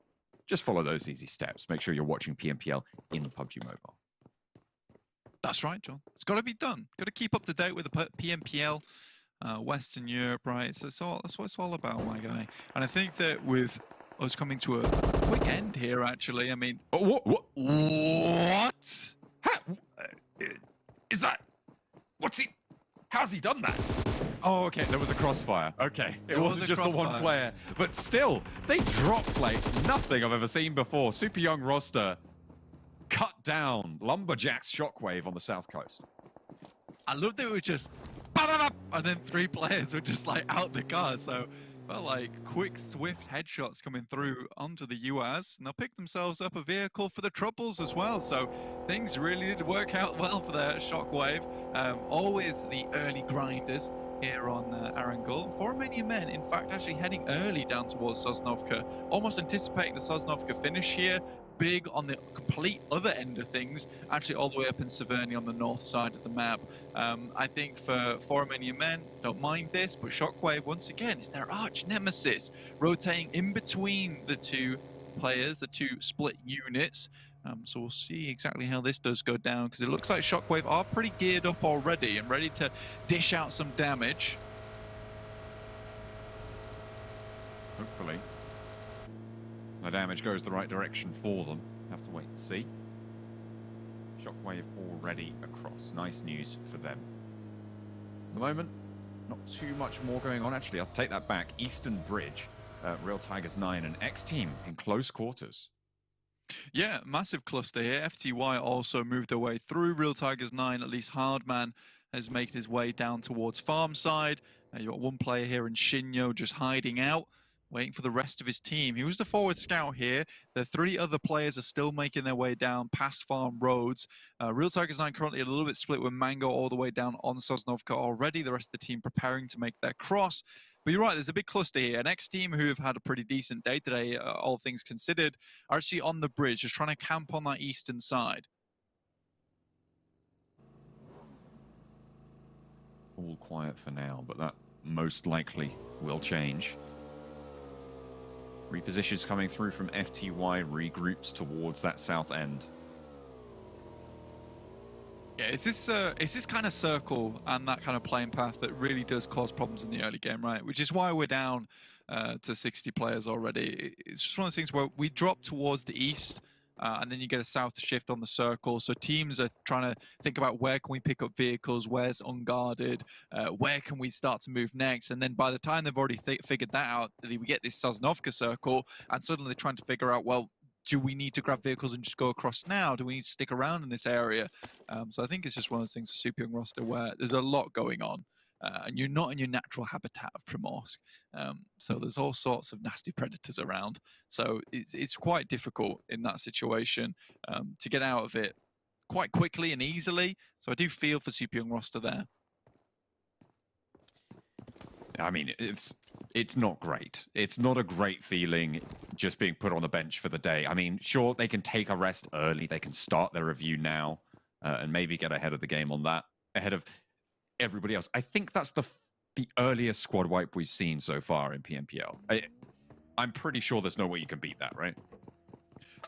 just follow those easy steps. Make sure you're watching PMPL in the PUBG Mobile. That's right, John. It's got to be done. Got to keep up to date with the PMPL, Western Europe, right? So that's what it's all about, my guy. And I think that with us coming to a quick end here, actually, I mean... What? Is that... What's he... How's he done that? Oh, okay, there was a crossfire. Okay, it wasn't just the one player. But still, they dropped like nothing I've ever seen before. Super young roster cut down Lumberjack's Shockwave on the south coast. I love that it was just... And then 3 players were just like out the car, so... Well, like quick, swift headshots coming through onto the US, and they'll pick themselves up a vehicle for the Troubles as well. So things really did work out well for their Shockwave. Always the early grinders here on Erangel. Romanian Men, in fact, actually heading early down towards Sosnovka, almost anticipating the Sosnovka finish here. Big on the complete other end of things, actually all the way up in Severny on the north side of the map. I think for Romanian Men, don't mind this, but Shockwave, once again, is their arch nemesis, rotating in between the two players, the two split units. So we'll see exactly how this does go down, because it looks like Shockwave are pretty geared up already and ready to dish out some damage. Hopefully the damage goes the right direction for them. Have to wait and see. Shockwave already across. Nice news for them. At the moment, not too much more going on. Actually, I'll take that back. Eastern Bridge, Real Tigers 9 and XTEAM in close quarters. Yeah, massive cluster here. FTY also moved their way through. Real Tigers 9, at least Hardman has made his way down towards farm side. You've got one player here in Shinyo just hiding out. waiting for the rest of his team. He was the forward scout here. The 3 other players are still making their way down past Farm Roads. Real Tigers 9 currently a little bit split with Mango all the way down on Sosnovka already. The rest of the team preparing to make their cross. But you're right, there's a big cluster here. An XTEAM who have had a pretty decent day today, all things considered, are actually on the bridge, just trying to camp on that eastern side. All quiet for now, but that most likely will change. Repositions coming through from FTY, regroups towards that south end. Yeah, it's this kind of circle and that kind of playing path that really does cause problems in the early game, right? Which is why we're down to 60 players already. It's just one of those things where we drop towards the east, and then you get a south shift on the circle. So teams are trying to think about where can we pick up vehicles, where's unguarded, where can we start to move next. And then by the time they've already figured that out, we get this Sosnovka circle, and suddenly they're trying to figure out, well, do we need to grab vehicles and just go across now? Do we need to stick around in this area? So I think it's just one of those things for Super Young roster where there's a lot going on. And you're not in your natural habitat of Primorsk. So there's all sorts of nasty predators around. So it's quite difficult in that situation to get out of it quite quickly and easily. So I do feel for Super Young roster there. I mean, it's not great. It's not a great feeling just being put on the bench for the day. I mean, sure, they can take a rest early. They can start their review now and maybe get ahead of the game on that, ahead of everybody else. I think that's the earliest squad wipe we've seen so far in PMPL. I'm pretty sure there's no way you can beat that, right?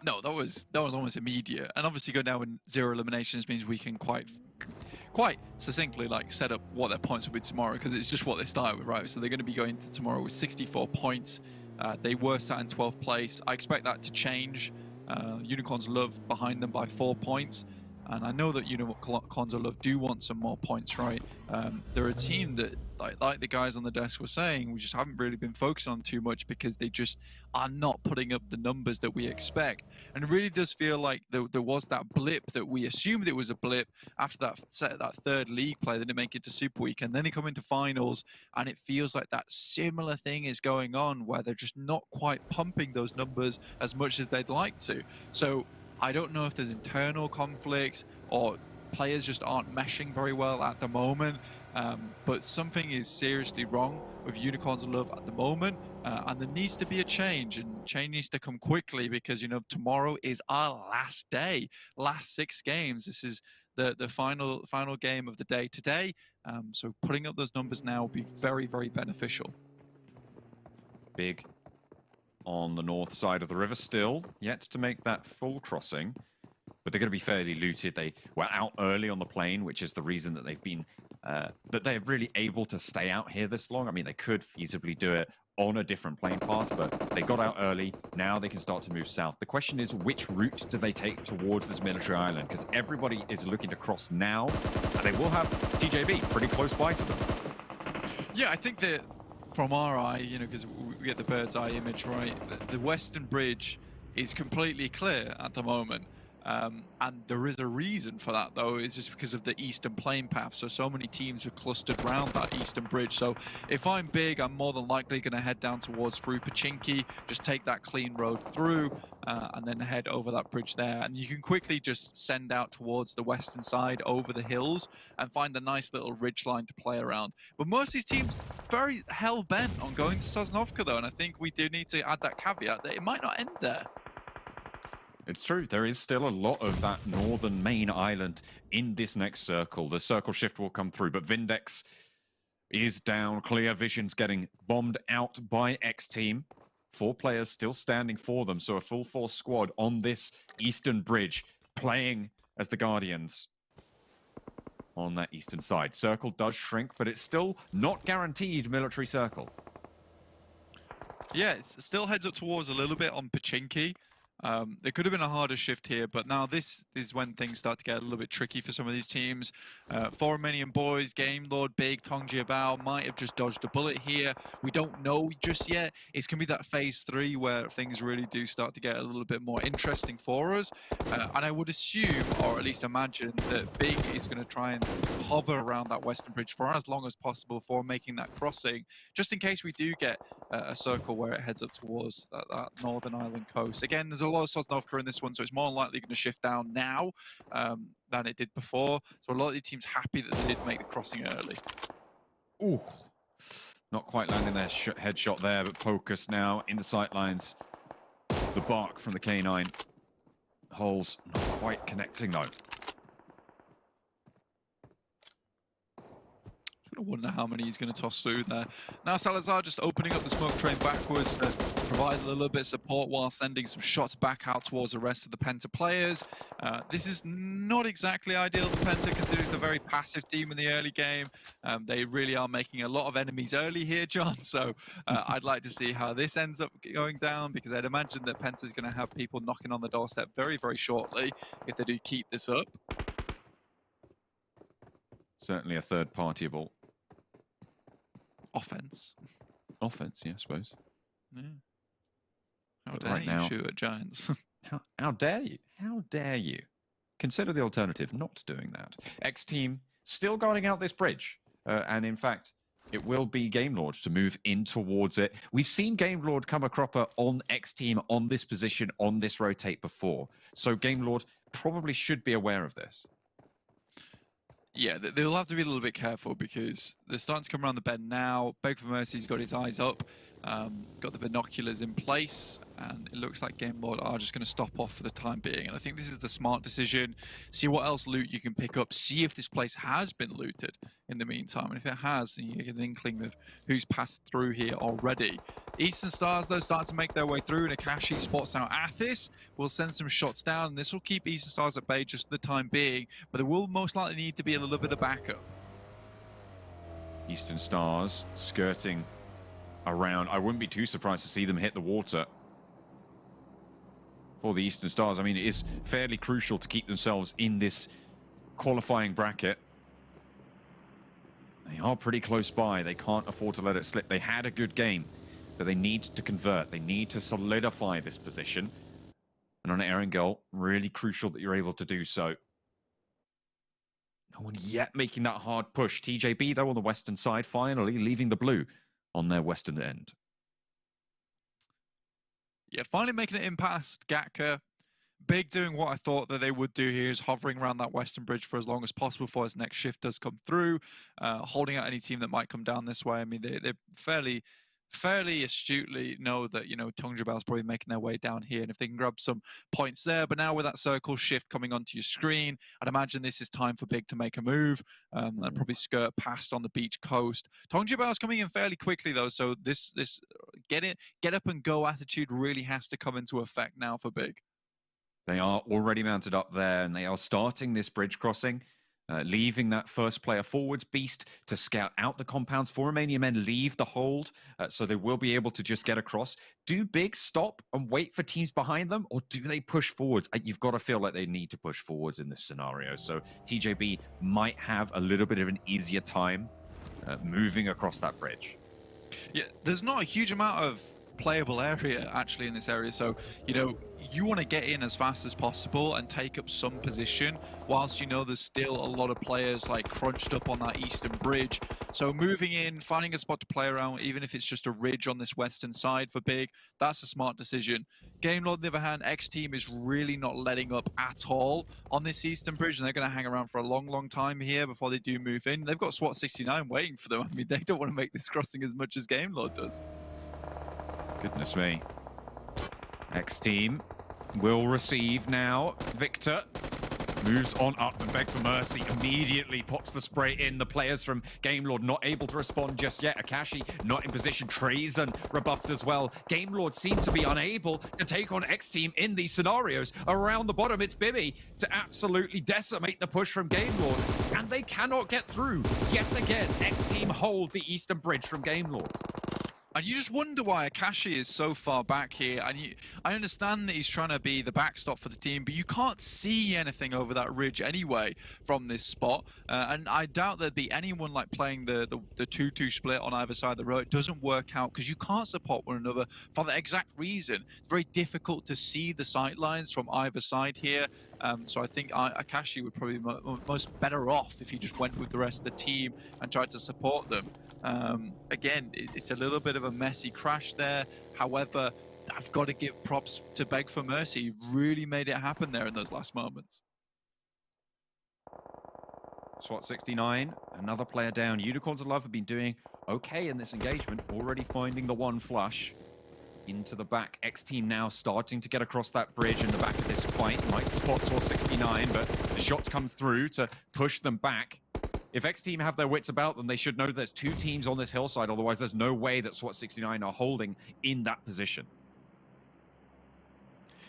No, that was almost immediate. And obviously go down with 0 eliminations means we can quite succinctly set up what their points will be tomorrow, because it's just what they started with, right? So they're going to be going to tomorrow with 64 points. They were sat in 12th place. I expect that to change. Unicorns Love behind them by 4 points. And I know that Unicorns Love do want some more points, right? They're a team that, like the guys on the desk were saying, we just haven't really been focused on too much because they just are not putting up the numbers that we expect. And it really does feel like there was that blip that we assumed it was a blip after that third league play. They didn't make it to Super Week, and then they come into finals, and it feels like that similar thing is going on where they're just not quite pumping those numbers as much as they'd like to. So I don't know if there's internal conflict or players just aren't meshing very well at the moment, but something is seriously wrong with Unicorns Love at the moment, and there needs to be a change, and change needs to come quickly because, tomorrow is our last day, last 6 games. This is the final game of the day today, so putting up those numbers now will be very, very beneficial. Big on the north side of the river still, yet to make that full crossing. But they're going to be fairly looted. They were out early on the plane, which is the reason that they've been, that they're really able to stay out here this long. I mean, they could feasibly do it on a different plane path, but they got out early. Now they can start to move south. The question is, which route do they take towards this military island? Because everybody is looking to cross now, and they will have TJB pretty close by to them. Yeah, I think that from our eye, because we get the bird's eye image, right? The western bridge is completely clear at the moment. And there is a reason for that, though. It's just because of the eastern plane path. So many teams are clustered around that eastern bridge. So if I'm big, I'm more than likely going to head down towards through Pachinki, just take that clean road through, and then head over that bridge there. And you can quickly just send out towards the western side over the hills and find a nice little ridge line to play around. But most of these teams very hell-bent on going to Sosnovka, though. And I think we do need to add that caveat that it might not end there. It's true. There is still a lot of that northern main island in this next circle. The circle shift will come through, but Vindex is down. Clear Vision's getting bombed out by XTEAM. 4 players still standing for them, so a full force squad on this eastern bridge, playing as the Guardians on that eastern side. Circle does shrink, but it's still not guaranteed military circle. Yeah, it still heads up towards a little bit on Pachinki. There could have been a harder shift here, but now this is when things start to get a little bit tricky for some of these teams. For Romanian Boys, Game Lord, Big, TJB might have just dodged a bullet here. We don't know just yet. It's going to be that phase 3 where things really do start to get a little bit more interesting for us. And I would assume, or at least imagine, that Big is going to try and hover around that western bridge for as long as possible for making that crossing, just in case we do get a circle where it heads up towards that northern island coast. Again, there's a lot of Sosnovka in this one, so it's more likely going to shift down now than it did before. So a lot of the teams happy that they did make the crossing early. Ooh, not quite landing their headshot there, but focus now in the sightlines. The bark from the K9. Holes not quite connecting though. I wonder how many he's going to toss through there. Now Salazar just opening up the smoke train backwards to provide a little bit of support while sending some shots back out towards the rest of the PENTA players. This is not exactly ideal for PENTA, considering it's a very passive team in the early game. They really are making a lot of enemies early here, John. So I'd like to see how this ends up going down, because I'd imagine that PENTA is going to have people knocking on the doorstep very, very shortly if they do keep this up. Certainly a third-partiable. Offense, yeah, I suppose. Yeah. How dare you shoot at Giants? How dare you? How dare you? Consider the alternative, not doing that. XTEAM still guarding out this bridge. And in fact, it will be Game Lord to move in towards it. We've seen Game Lord come a cropper on XTEAM on this position, on this rotate before. So Game Lord probably should be aware of this. Yeah, they'll have to be a little bit careful, because they're starting to come around the bend now. Beg for Mercy's got his eyes up, got the binoculars in place, and it looks like Game Lord are just going to stop off for the time being. And I think this is the smart decision. See what else loot you can pick up. See if this place has been looted in the meantime. And if it has, then you get an inkling of who's passed through here already. Eastern Stars, though, start to make their way through, and Akashi spots out Athis. Will send some shots down, and this will keep Eastern Stars at bay just for the time being, but there will most likely need to be a little bit of backup. Eastern Stars skirting around. I wouldn't be too surprised to see them hit the water. For the Eastern Stars, I mean, it is fairly crucial to keep themselves in this qualifying bracket. They are pretty close by. They can't afford to let it slip. They had a good game, but they need to convert. They need to solidify this position. And on Erangel, really crucial that you're able to do so. No one yet making that hard push. TJB, though, on the western side, finally leaving the blue on their western end. Yeah, finally making it in past Gatka. Big doing what I thought that they would do here, is hovering around that western bridge for as long as possible before his next shift does come through, holding out any team that might come down this way. I mean, they're fairly astutely know that, you know, TJB is probably making their way down here, and if they can grab some points there. But now with that circle shift coming onto your screen, I'd imagine this is time for Big to make a move and probably skirt past on the beach coast. TJB is coming in fairly quickly though, so this get up and go attitude really has to come into effect now for Big. They are already mounted up there, and they are starting this bridge crossing. Leaving that first player forwards, Beast, to scout out the compounds. For Romanian Men leave the hold, so they will be able to just get across. Do Big stop and wait for teams behind them, or do they push forwards? You've got to feel like they need to push forwards in this scenario. So TJB might have a little bit of an easier time moving across that bridge. Yeah, there's not a huge amount of playable area actually in this area, so you know, you want to get in as fast as possible and take up some position, whilst you know there's still a lot of players like crunched up on that eastern bridge. So moving in, finding a spot to play around, even if it's just a ridge on this western side for Big, that's a smart decision. Game Lord, on the other hand, XTEAM is really not letting up at all on this eastern bridge, and they're going to hang around for a long time here before they do move in. They've got Swat 69 waiting for them. I mean, they don't want to make this crossing as much as Game Lord does. Goodness me. XTEAM will receive now. Victor moves on up and Beg for Mercy immediately pops the spray in. The players from Game Lord not able to respond just yet. Akashi not in position. Trazen rebuffed as well. Game Lord seems to be unable to take on XTEAM in these scenarios. Around the bottom, it's Bibby to absolutely decimate the push from Game Lord. And they cannot get through. Yet again, XTEAM hold the eastern bridge from Game Lord. And you just wonder why Akashi is so far back here. And I understand that he's trying to be the backstop for the team, but you can't see anything over that ridge anyway from this spot. And I doubt there'd be anyone like playing the 2-2 split on either side of the road. It doesn't work out because you can't support one another for the exact reason. It's very difficult to see the sight lines from either side here. So I think Akashi would probably be most better off if he just went with the rest of the team and tried to support them. Again, it's a little bit of a messy crash there. However, I've got to give props to Beg for Mercy. He really made it happen there in those last moments. Swat 69, another player down. Unicorns of Love have been doing okay in this engagement, already finding the one flush into the back. XTEAM now starting to get across that bridge in the back of this fight. Might spot Swat 69, but the shots come through to push them back. If XTEAM have their wits about them, they should know there's two teams on this hillside. Otherwise, there's no way that SWAT 69 are holding in that position.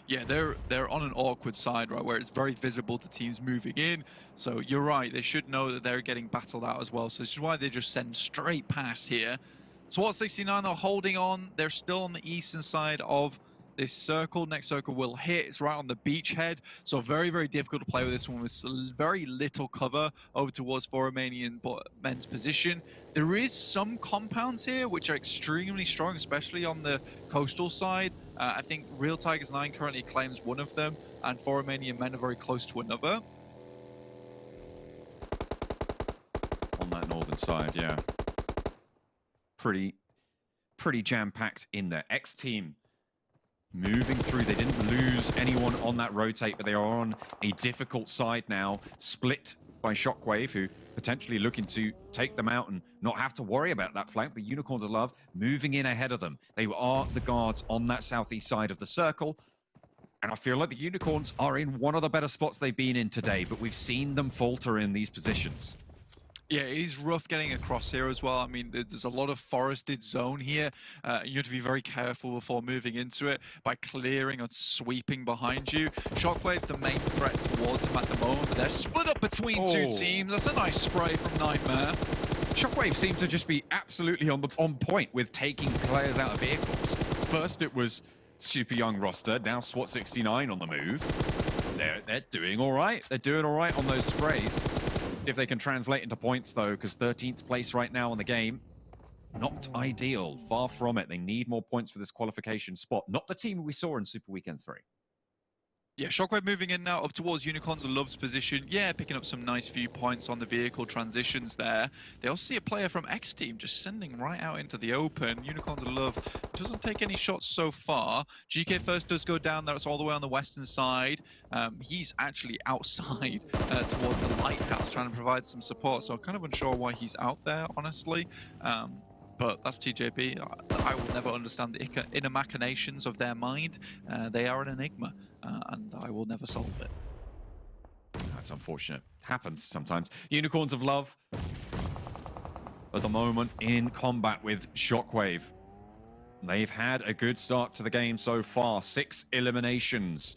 Yeah, they're on an awkward side, right, where it's very visible to teams moving in. So you're right, they should know that they're getting battled out as well. So this is why they just send straight past here. SWAT 69 are holding on. They're still on the eastern side of this circle. Next circle will hit. It's right on the beachhead. So very, very difficult to play with this one with very little cover over towards Romanian Men's position. There is some compounds here which are extremely strong, especially on the coastal side. I think Real Tigers 9 currently claims one of them, and Romanian Men are very close to another. On that northern side, yeah. Pretty jam-packed in there. XTEAM moving through. They didn't lose anyone on that rotate, but they are on a difficult side now, split by Shockwave, who potentially looking to take them out and not have to worry about that flank, but Unicorns of Love moving in ahead of them. They are the guards on that southeast side of the circle, and I feel like the Unicorns are in one of the better spots they've been in today, but we've seen them falter in these positions. Yeah, it is rough getting across here as well. I mean, there's a lot of forested zone here. You have to be very careful before moving into it by clearing or sweeping behind you. Shockwave's the main threat towards them at the moment, but they're split up between two teams. That's a nice spray from Nightmare. Shockwave seemed to just be absolutely on point with taking players out of vehicles. First it was super young roster, now SWAT 69 on the move. They're doing all right. They're doing all right on those sprays. If they can translate into points, though, because 13th place right now in the game, not ideal. Far from it. They need more points for this qualification spot. Not the team we saw in Super Weekend 3. Yeah, Shockwave moving in now up towards Unicorns of Love's position. Yeah, picking up some nice few points on the vehicle transitions there. They also see a player from XTEAM just sending right out into the open. Unicorns of Love doesn't take any shots so far. GK first does go down there. It's all the way on the western side. He's actually outside towards the lighthouse trying to provide some support. So I'm kind of unsure why he's out there, honestly. But that's TJB. I will never understand the inner machinations of their mind. They are an enigma, and I will never solve it. That's unfortunate. Happens sometimes. Unicorns of Love, at the moment, in combat with Shockwave. They've had a good start to the game so far. 6 eliminations.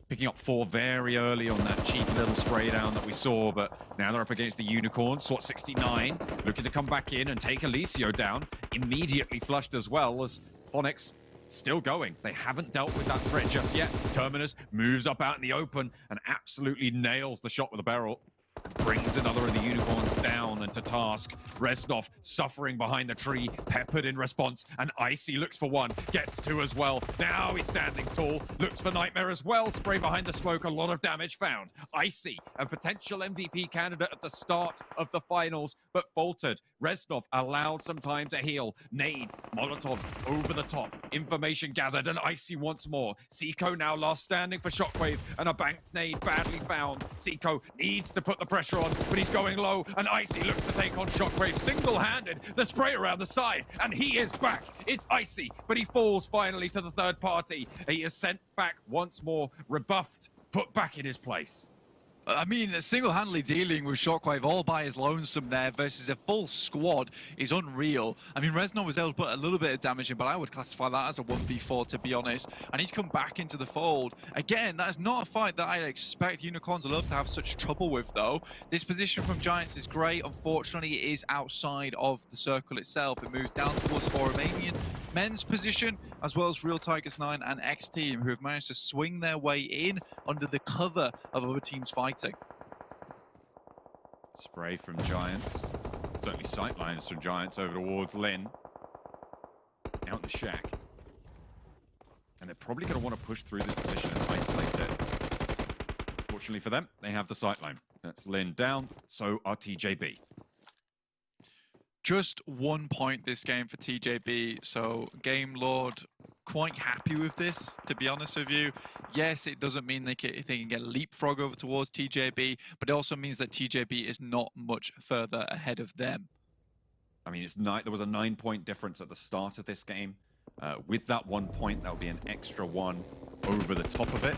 Picking up 4 very early on that cheeky little spray down that we saw, but now they're up against the Unicorn. SWAT 69 looking to come back in and take Alicio down. Immediately flushed as well as Phonics still going. They haven't dealt with that threat just yet. Terminus moves up out in the open and absolutely nails the shot with a barrel. Brings another of the Unicorns down and to task. Reznov suffering behind the tree, peppered in response, and Icy looks for one, gets 2 as well. Now he's standing tall, looks for Nightmare as well. Spray behind the smoke, a lot of damage found. Icy, a potential MVP candidate at the start of the finals, but faltered. Reznov allowed some time to heal. Nades, Molotovs over the top. Information gathered, and Icy once more. Seiko now last standing for Shockwave, and a banked nade badly found. Seiko needs to put the pressure on, but he's going low, and Icy looks to take on Shockwave single-handed. The spray around the side, and he is back. It's Icy, but he falls finally to the third party. He is sent back once more, rebuffed, put back in his place. I mean, single-handedly dealing with Shockwave all by his lonesome there versus a full squad is unreal. I mean, Reznov was able to put a little bit of damage in, but I would classify that as a 1v4, to be honest. And he's come back into the fold. Again, that is not a fight that I'd expect Unicorns of Love to have such trouble with, though. This position from Giants is great. Unfortunately, it is outside of the circle itself. It moves down towards Romanian. men's position, as well as Real Tigers 9 and XTEAM, who have managed to swing their way in under the cover of other teams fighting. Spray from Giants. Certainly sightlines from Giants over towards Lin. Out in the shack. And they're probably going to want to push through this position and isolate it. Fortunately for them, they have the sightline. That's Lin down, so are TJB. Just 1 point this game for TJB, so Game Lord quite happy with this, to be honest with you. Yes, it doesn't mean they can get a leapfrog over towards TJB, but it also means that TJB is not much further ahead of them. I mean, there was a 9-point difference at the start of this game. With that 1 point, that'll be an extra 1 over the top of it.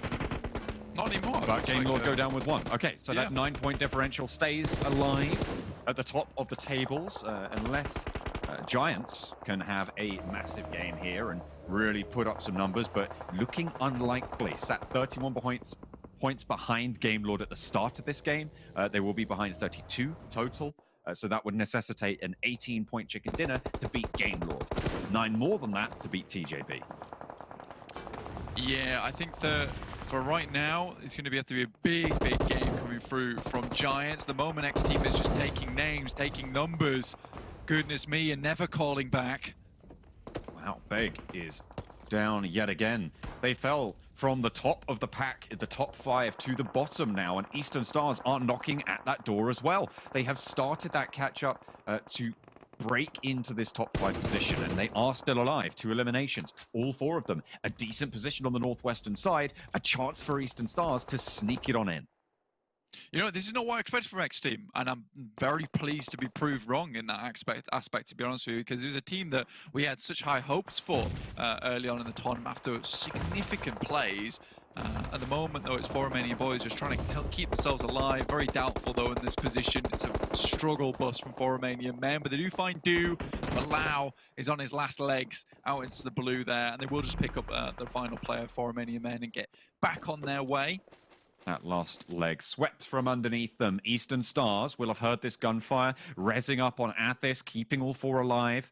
Not anymore. But Game Lord go down with 1. Okay, so yeah. that 9-point differential stays alive at the top of the tables, unless Giants can have a massive game here and really put up some numbers, but looking unlikely. Sat 31 points behind Game Lord at the start of this game. They will be behind 32 total, so that would necessitate an 18-point chicken dinner to beat Game Lord. 9 more than that to beat TJB. Yeah, I think that for right now, it's going to have to be a big, big game coming through from Giants. The moment XTEAM is just taking names, taking numbers. Goodness me, and never calling back. Wow, Beg is down yet again. They fell from the top of the pack, the top 5 to the bottom now, and Eastern Stars are knocking at that door as well. They have started that catch-up to break into this top 5 position, and they are still alive. 2 eliminations, all 4 of them. A decent position on the northwestern side, a chance for Eastern Stars to sneak it on in. You know, this is not what I expected from XTEAM, and I'm very pleased to be proved wrong in that aspect, to be honest with you, because it was a team that we had such high hopes for early on in the tournament after significant plays. At the moment, though, it's 4 Romanian Boys just trying to keep themselves alive. Very doubtful, though, in this position. It's a struggle bus from 4 Romanian Men, but they do find Do. But Lau is on his last legs out into the blue there, and they will just pick up the final player, 4 Romanian Men, and get back on their way. That last leg swept from underneath them. Eastern Stars will have heard this gunfire, rezzing up on Athis, keeping all 4 alive.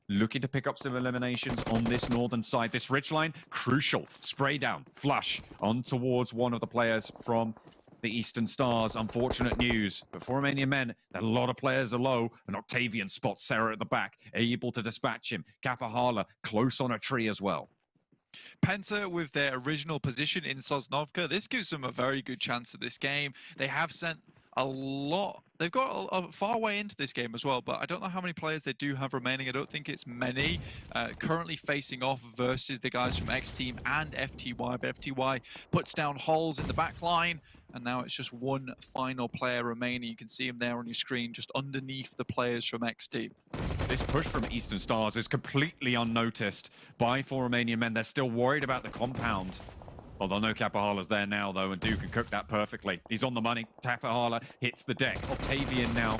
Looking to pick up some eliminations on this northern side. This ridgeline, crucial. Spray down, flush on towards one of the players from the Eastern Stars. Unfortunate news, but for Romanian Men, a lot of players are low, and Octavian spots Sarah at the back, able to dispatch him. Kapahala close on a tree as well. PENTA with their original position in Sosnovka, this gives them a very good chance at this game. They have sent a lot. They've got a far way into this game as well, but I don't know how many players they do have remaining. I don't think it's many. Currently facing off versus the guys from XTEAM and FTY, but FTY puts down holes in the back line, and now it's just 1 final player remaining. You can see him there on your screen, just underneath the players from XTEAM. This push from Eastern Stars is completely unnoticed by 4 Romanian Men. They're still worried about the compound. Well, they'll know Kapahala's there now, though, and Duke can cook that perfectly. He's on the money. Kapahala hits the deck. Octavian now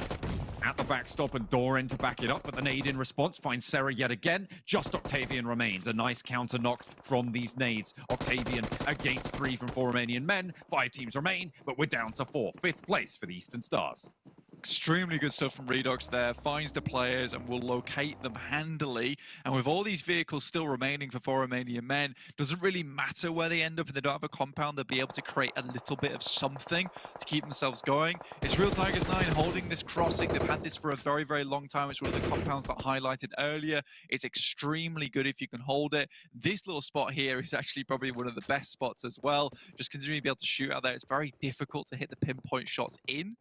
at the backstop, and Doran to back it up, but the nade in response finds Sarah yet again. Just Octavian remains. A nice counter knock from these nades. Octavian against 3 from 4 Romanian Men. 5 teams remain, but we're down to 4. 5th place for the Eastern Stars. Extremely good stuff from Redox there, finds the players and will locate them handily. And with all these vehicles still remaining for 4 Romanian Men, doesn't really matter where they end up. If they don't have a compound, they'll be able to create a little bit of something to keep themselves going. It's Real Tigers 9 holding this crossing. They've had this for a very, very long time. It's one of the compounds that I highlighted earlier. It's extremely good if you can hold it. This little spot here is actually probably one of the best spots as well. Just considering you'll be able to shoot out there, it's very difficult to hit the pinpoint shots in.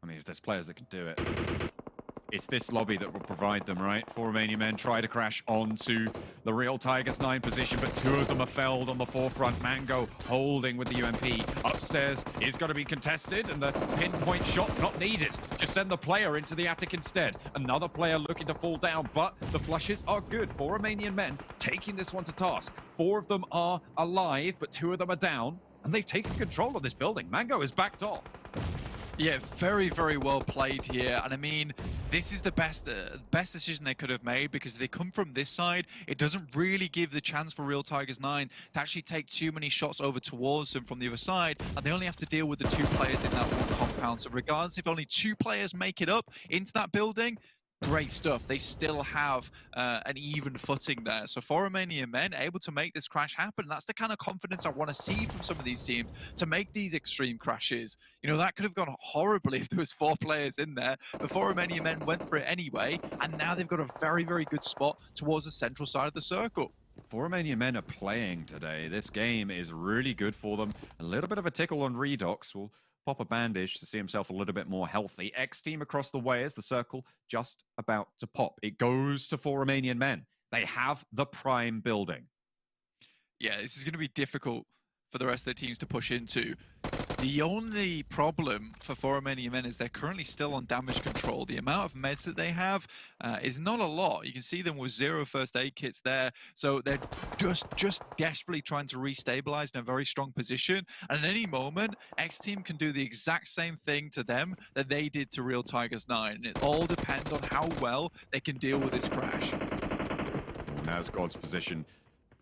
I mean, if there's players that can do it, it's this lobby that will provide them, right? 4 Romanian Men try to crash onto the Real Tigers 9 position, but 2 of them are felled on the forefront. Mango holding with the UMP. Upstairs is going to be contested, and the pinpoint shot not needed. Just send the player into the attic instead. Another player looking to fall down, but the flushes are good. 4 Romanian Men taking this one to task. 4 of them are alive, but 2 of them are down, and they've taken control of this building. Mango is backed off. Yeah, very, very well played here. And I mean, this is the best decision they could have made, because if they come from this side, it doesn't really give the chance for Real Tigers 9 to actually take too many shots over towards them from the other side. And they only have to deal with the 2 players in that one compound. So regardless if only 2 players make it up into that building, great stuff. They still have an even footing there. So for Romanian Men, able to make this crash happen. That's the kind of confidence I want to see from some of these teams to make these extreme crashes. You know, that could have gone horribly if there was 4 players in there. Before Romanian Men went for it anyway, and now they've got a very, very good spot towards the central side of the circle. Romanian Men are playing today. This game is really good for them. A little bit of a tickle on Redox. Will pop a bandage to see himself a little bit more healthy. XTEAM across the way as the circle just about to pop. It goes to Romanian Men. They have the prime building. Yeah, this is going to be difficult for the rest of the teams to push into. The only problem for Romanian Men is they're currently still on damage control. The amount of meds that they have is not a lot. You can see them with 0 first aid kits there. So they're just desperately trying to restabilize in a very strong position. And at any moment, XTEAM can do the exact same thing to them that they did to Real Tigers 9. And it all depends on how well they can deal with this crash. Nazgod's position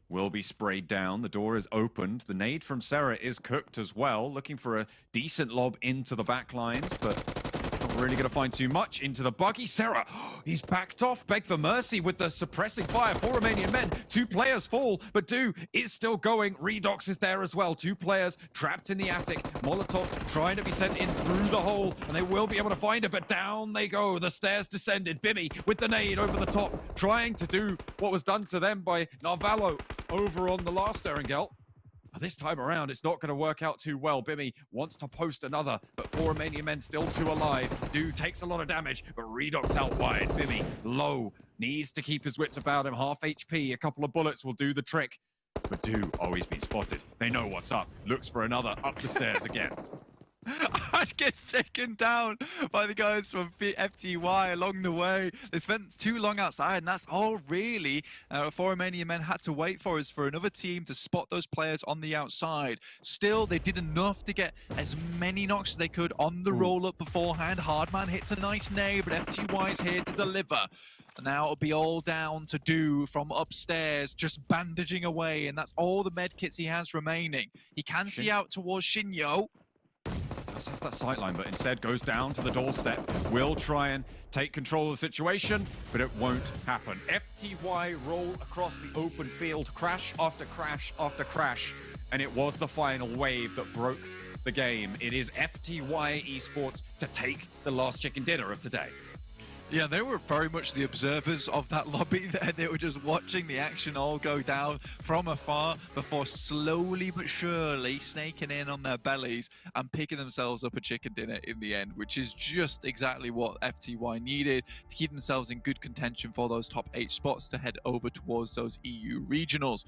will be sprayed down. The door is opened. The nade from Sarah is cooked as well, looking for a decent lob into the back lines, but not really going to find too much. Into the buggy. Sarah, he's backed off. Beg for mercy with the suppressing fire for Romanian Men. 2 players fall, but Do is still going. Redox is there as well. 2 players trapped in the attic. Molotov trying to be sent in through the hole, and they will be able to find it, but down they go. The stairs descended. Bimmy with the nade over the top, trying to do what was done to them by Narvalo over on the last Erangel. This time around, it's not going to work out too well. Bimmy wants to post another, but 4 Romanian Men still 2 alive. Do takes a lot of damage, but Redox out wide. Bimmy low, needs to keep his wits about him. Half HP, a couple of bullets will do the trick. But Do always been spotted. They know what's up. Looks for another up the stairs again. Gets taken down by the guys from FTY along the way. They spent too long outside, and that's all really Romanian Men had to wait for, is for another team to spot those players on the outside. Still, they did enough to get as many knocks as they could on the roll-up beforehand. Hardman hits a nice nade, but FTY is here to deliver. And now it'll be all down to Do from upstairs, just bandaging away, and that's all the med kits he has remaining. He can see out towards Shinyo. Does have that sightline, but instead goes down to the doorstep. Will try and take control of the situation, but it won't happen. FTY roll across the open field, crash after crash after crash, and it was the final wave that broke the game. It is FTYeSports to take the last chicken dinner of today. Yeah, they were very much the observers of that lobby there. They were just watching the action all go down from afar before slowly but surely snaking in on their bellies and picking themselves up a chicken dinner in the end, which is just exactly what FTY needed to keep themselves in good contention for those top 8 spots to head over towards those EU regionals.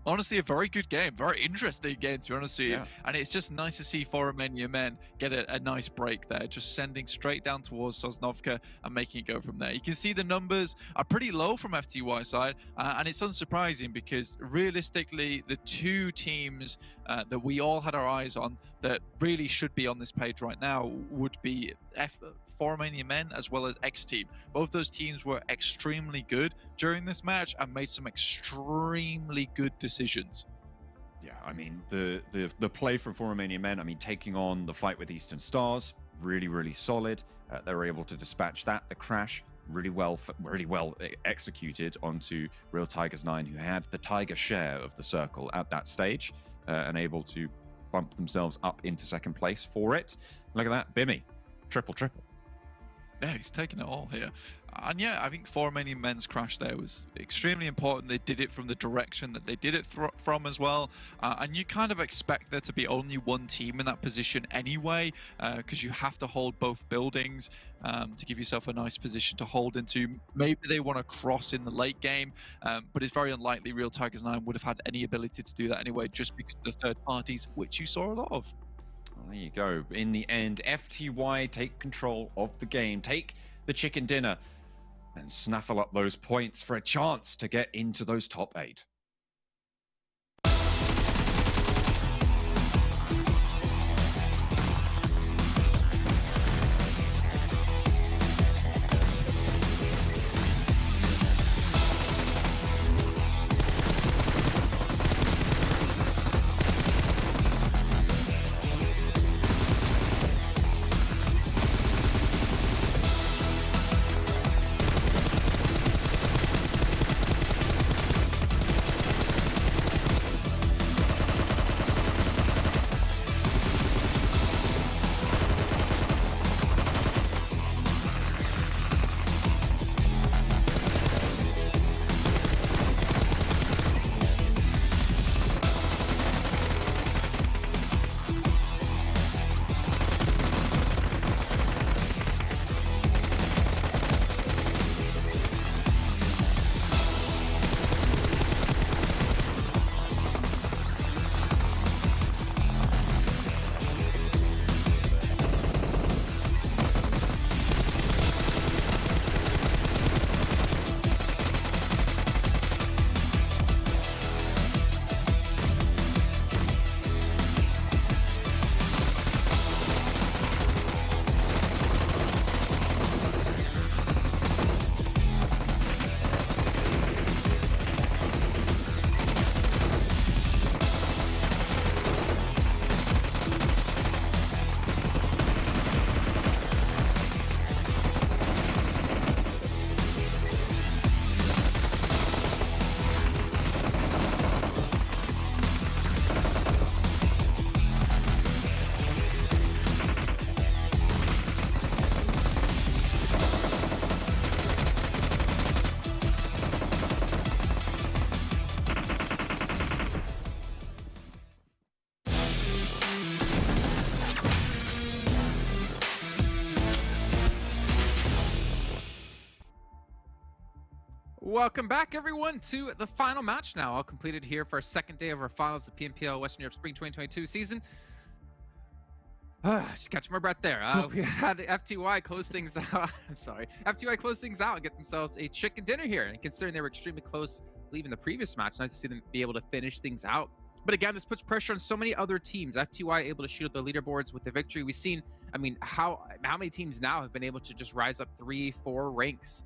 Honestly, a very good game, very interesting game, to be honest with you. Yeah. And it's just nice to see Romanian Men get a nice break there, just sending straight down towards Sosnovka and making it go from there. You can see the numbers are pretty low from FTY side, and it's unsurprising because realistically, the 2 teams that we all had our eyes on that really should be on this page right now would be Romanian Men as well as XTEAM. Both those teams were extremely good during this match and made some extremely good decisions. Yeah, I mean, the play from Romanian Men, I mean, taking on the fight with Eastern Stars, really solid. They were able to dispatch that. The crash, really well executed onto Real Tigers 9, who had the Tiger share of the circle at that stage, and able to bump themselves up into second place for it. Look at that, Bimmy, triple. Yeah, he's taking it all here. And yeah, I think Romanian Men's crash there was extremely important. They did it from the direction that they did it from as well. And you kind of expect there to be only one team in that position anyway, because you have to hold both buildings to give yourself a nice position to hold into. Maybe they want to cross in the late game, but it's very unlikely Real Tigers 9 would have had any ability to do that anyway, just because of the third parties, which you saw a lot of. Well, there you go. In the end, FTY take control of the game, take the chicken dinner, and snaffle up those points for a chance to get into those top 8. Welcome back, everyone, to the final match now. All completed here for our second day of our finals of PMPL Western Europe Spring 2022 season. Just catching my breath there. We had FTY close things out. I'm sorry. FTY close things out and get themselves a chicken dinner here. And considering they were extremely close, I believe, in the previous match, nice to see them be able to finish things out. But again, this puts pressure on so many other teams. FTY able to shoot up their leaderboards with the victory. We've seen, I mean, how many teams now have been able to just rise up 3-4 ranks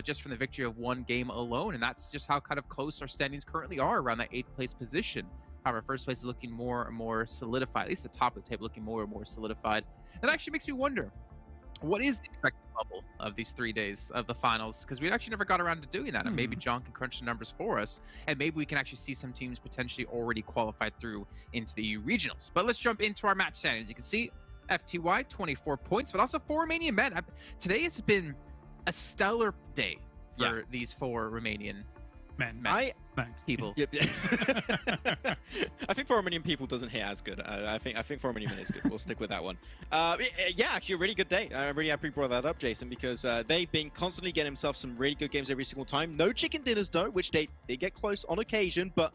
just from the victory of one game alone. And that's just how kind of close our standings currently are around that 8th place position. However, first place is looking more and more solidified, at least the top of the table looking more and more solidified. It actually makes me wonder, what is the expected bubble of these 3 days of the finals? Because we actually never got around to doing that. And maybe John can crunch the numbers for us. And maybe we can actually see some teams potentially already qualified through into the regionals. But let's jump into our match standings. You can see FTY, 24 points, but also 4 Romanian men. Today has been a stellar day for these 4 Romanian men. People. Yep. I think for Romanian people doesn't hit as good. I think for Romanian men is good. We'll stick with that one. Yeah, actually a really good day. I'm really happy you brought that up, Jason, because they've been constantly getting themselves some really good games every single time. No chicken dinners though, which they get close on occasion, but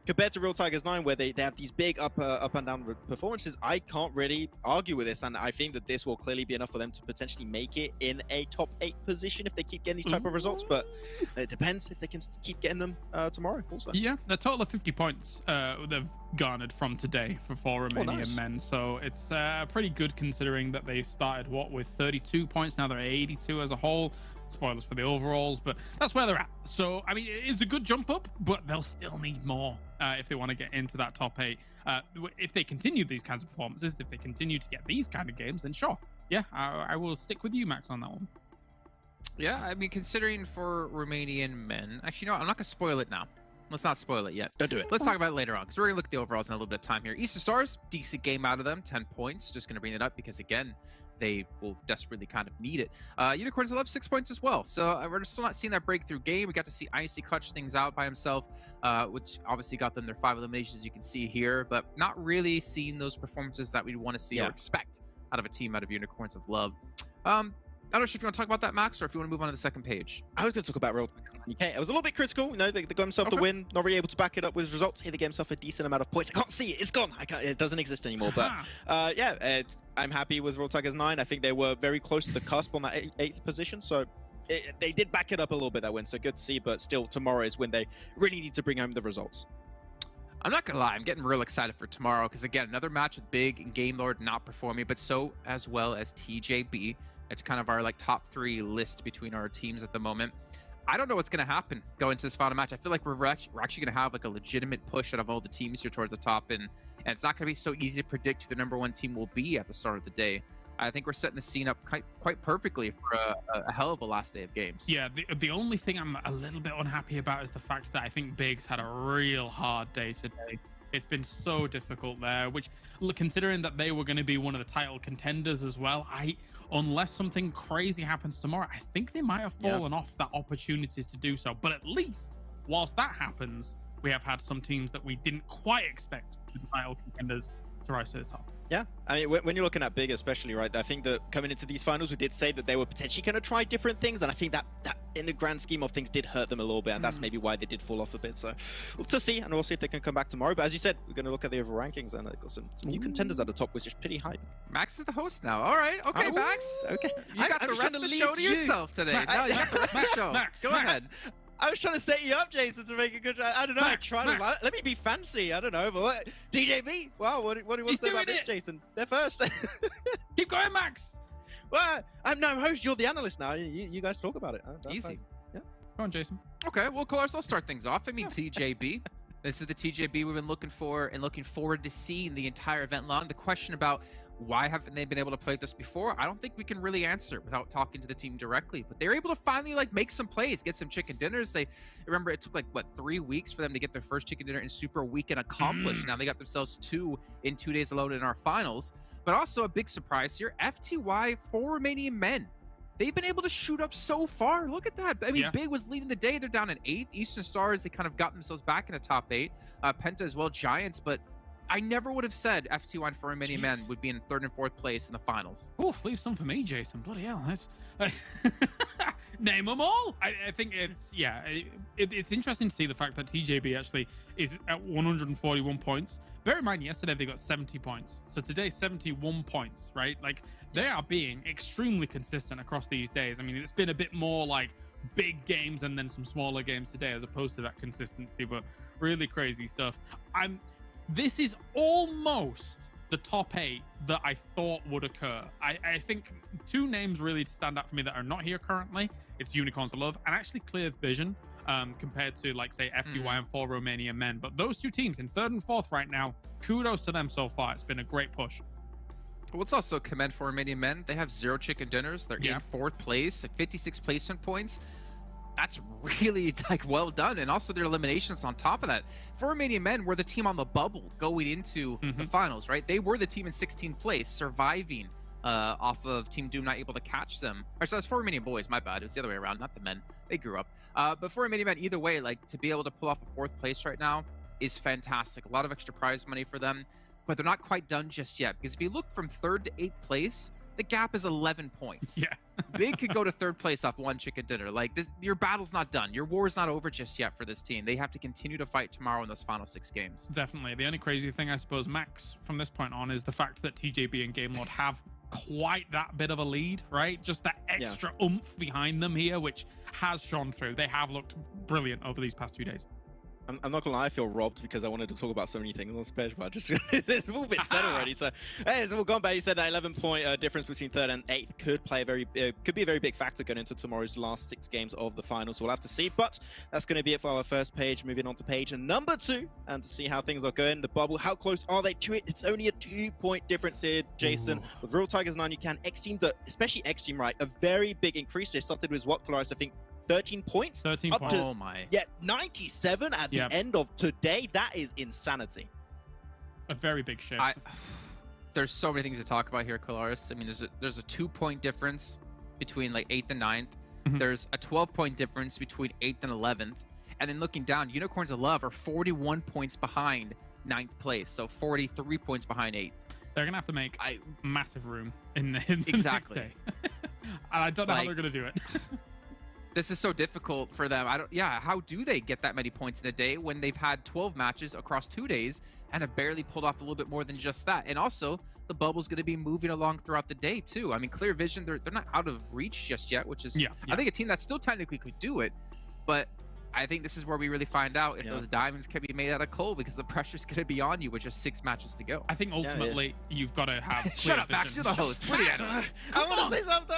compared to Real Tigers 9, where they have these big up and down performances, I can't really argue with this, and I think that this will clearly be enough for them to potentially make it in a top 8 position if they keep getting these type of results, but it depends if they can keep getting them tomorrow also. Yeah, a total of 50 points they've garnered from today for 4 Romanian men, so it's pretty good considering that they started, with 32 points, now they're 82 as a whole. Spoilers for the overalls, but that's where they're at. So, I mean, it's a good jump up, but they'll still need more if they want to get into that top 8. If they continue these kinds of performances, if they continue to get these kind of games, then sure. Yeah, I will stick with you, Max, on that one. Yeah, I mean, considering for Romanian men, actually, no, I'm not going to spoil it now. Let's not spoil it yet. Don't do it. Let's talk about it later on, because we're going to look at the overalls in a little bit of time here. Eastern Stars, decent game out of them, 10 points. Just going to bring it up because, again, they will desperately kind of need it. Unicorns will have 6 points as well. So we're still not seeing that breakthrough game. We got to see Icy clutch things out by himself, which obviously got them their 5 eliminations, you can see here, but not really seeing those performances that we'd want to see or expect out of a team out of Unicorns of Love. I don't know if you want to talk about that, Max, or if you want to move on to the second page. I was going to talk about Real Tigers. Okay, I was a little bit critical. You know, they got themselves the win, not really able to back it up with results. Here they get themselves a decent amount of points. I can't see it. It's gone. It doesn't exist anymore. But yeah, I'm happy with Real Tigers 9. I think they were very close to the cusp on that 8th position. So they did back it up a little bit, that win. So good to see. But still, tomorrow is when they really need to bring home the results. I'm not going to lie. I'm getting real excited for tomorrow because, again, another match with Big and Game Lord not performing, but so as well as TJB. It's kind of our top 3 list between our teams at the moment. I don't know what's going to happen going into this final match. I feel like we're actually going to have a legitimate push out of all the teams here towards the top, and it's not going to be so easy to predict who the #1 team will be at the start of the day. I think we're setting the scene up quite perfectly for a hell of a last day of games. Yeah, the only thing I'm a little bit unhappy about is the fact that I think Big's had a real hard day today. It's been so difficult there, which, considering that they were going to be one of the title contenders as well, unless something crazy happens tomorrow, I think they might have fallen off that opportunity to do so. But at least, whilst that happens, we have had some teams that we didn't quite expect to be title contenders to rise to the top. Yeah, I mean, when you're looking at Big especially, right, I think that coming into these finals, we did say that they were potentially going to try different things, and I think that in the grand scheme of things did hurt them a little bit, and that's maybe why they did fall off a bit. So we'll to see, and we'll see if they can come back tomorrow. But as you said, we're going to look at the over rankings, and they've got some new contenders at the top, which is pretty hype. Max is the host now. All right, okay, Max. Okay, you got the rest of the show to yourself today. No, you got the rest of the show. Max, go ahead. I was trying to set you up, Jason, to make a good. I don't know. Max, let me be fancy. I don't know, but TJB. Wow, what do you want to say about this, Jason? They're first. Keep going, Max. Well, I'm no host. You're the analyst now. You guys talk about it. Easy. Fine. Yeah. Go on, Jason. Okay, well, of course, I'll start things off. I mean, TJB. This is the TJB we've been looking for and looking forward to seeing the entire event long. The question about why haven't they been able to play this before, I don't think we can really answer without talking to the team directly. But they're able to finally make some plays, get some chicken dinners. They remember it took 3 weeks for them to get their first chicken dinner in Super Weekend accomplished. Now they got themselves 2 in 2 days alone in our finals. But also a big surprise here, FTY 4 Romanian men. They've been able to shoot up so far. Look at that. I mean, Big was leading the day. They're down in 8th. Eastern Stars, they kind of got themselves back in the top 8. PENTA as well, Giants, but I never would have said FTY for Romanian men would be in 3rd and 4th place in the finals. Oh, leave some for me, Jason. Bloody hell. Name them all. I think it's interesting to see the fact that TJB actually is at 141 points. Bear in mind, yesterday they got 70 points. So today, 71 points, right? Like, they are being extremely consistent across these days. I mean, it's been a bit more like big games and then some smaller games today as opposed to that consistency, but really crazy stuff. This is almost the top 8 that I thought would occur. I think 2 names really stand out for me that are not here currently. It's Unicorns of Love and actually Clear Vision, compared to, like, say, FTY and 4 Romanian Men. But those 2 teams in 3rd and 4th right now, kudos to them so far. It's been a great push. Well, let's also commend 4 Romanian Men. They have 0 chicken dinners. They're in 4th place, 56 placement points. That's really, like, well done. And also their eliminations on top of that. 4 Romanian Men were the team on the bubble going into the finals, right? They were the team in 16th place, surviving off of Team Doom not able to catch them. Or so it's 4 Romanian Boys, my bad. It was the other way around, not the men. They grew up. But 4 Romanian Men, either way, like, to be able to pull off a 4th place right now is fantastic. A lot of extra prize money for them, but they're not quite done just yet. Because if you look from 3rd to 8th place, the gap is 11 points. Yeah. Big could go to 3rd place off 1 chicken dinner. Like, this, your battle's not done. Your war's not over just yet for this team. They have to continue to fight tomorrow in those final 6 games. Definitely. The only crazy thing, I suppose, Max, from this point on, is the fact that TJB and Game Lord have quite that bit of a lead, right? Just that extra oomph behind them here, which has shone through. They have looked brilliant over these past 2 days. I'm not gonna lie, I feel robbed because I wanted to talk about so many things on this page, but I just it's all been said already. So hey, it's all gone back. You said that 11-point difference between 3rd and 8th could be a very big factor going into tomorrow's last 6 games of the final. So we'll have to see. But that's going to be it for our first page. Moving on to page number 2, and to see how things are going. The bubble, how close are they to it? It's only a 2-point difference here, Jason. Ooh. With Real Tigers 9, you can XTEAM, especially XTEAM, right? A very big increase. They started with what, Clarice? I think 13 points. 13 up points. To, oh my. Yeah, 97 at the end of today. That is insanity. A very big shift. There's so many things to talk about here, Colaris. I mean, there's a 2-point difference between, like, 8th and 9th. There's a 12-point difference between 8th and 11th. And then looking down, Unicorns of Love are 41 points behind 9th place. So 43 points behind 8th. They're going to have to make massive room in the exactly. next day. And I don't know how they're going to do it. This is so difficult for them. How do they get that many points in a day when they've had 12 matches across 2 days and have barely pulled off a little bit more than just that? And also, the bubble's going to be moving along throughout the day too. I mean, Clear Vision, they're not out of reach just yet, which is I think a team that still technically could do it, but I think this is where we really find out if those diamonds can be made out of coal, because the pressure's going to be on you with just 6 matches to go. I think ultimately you've got to have Shut up, Max. You're the host. We're the analyst. I want to say something.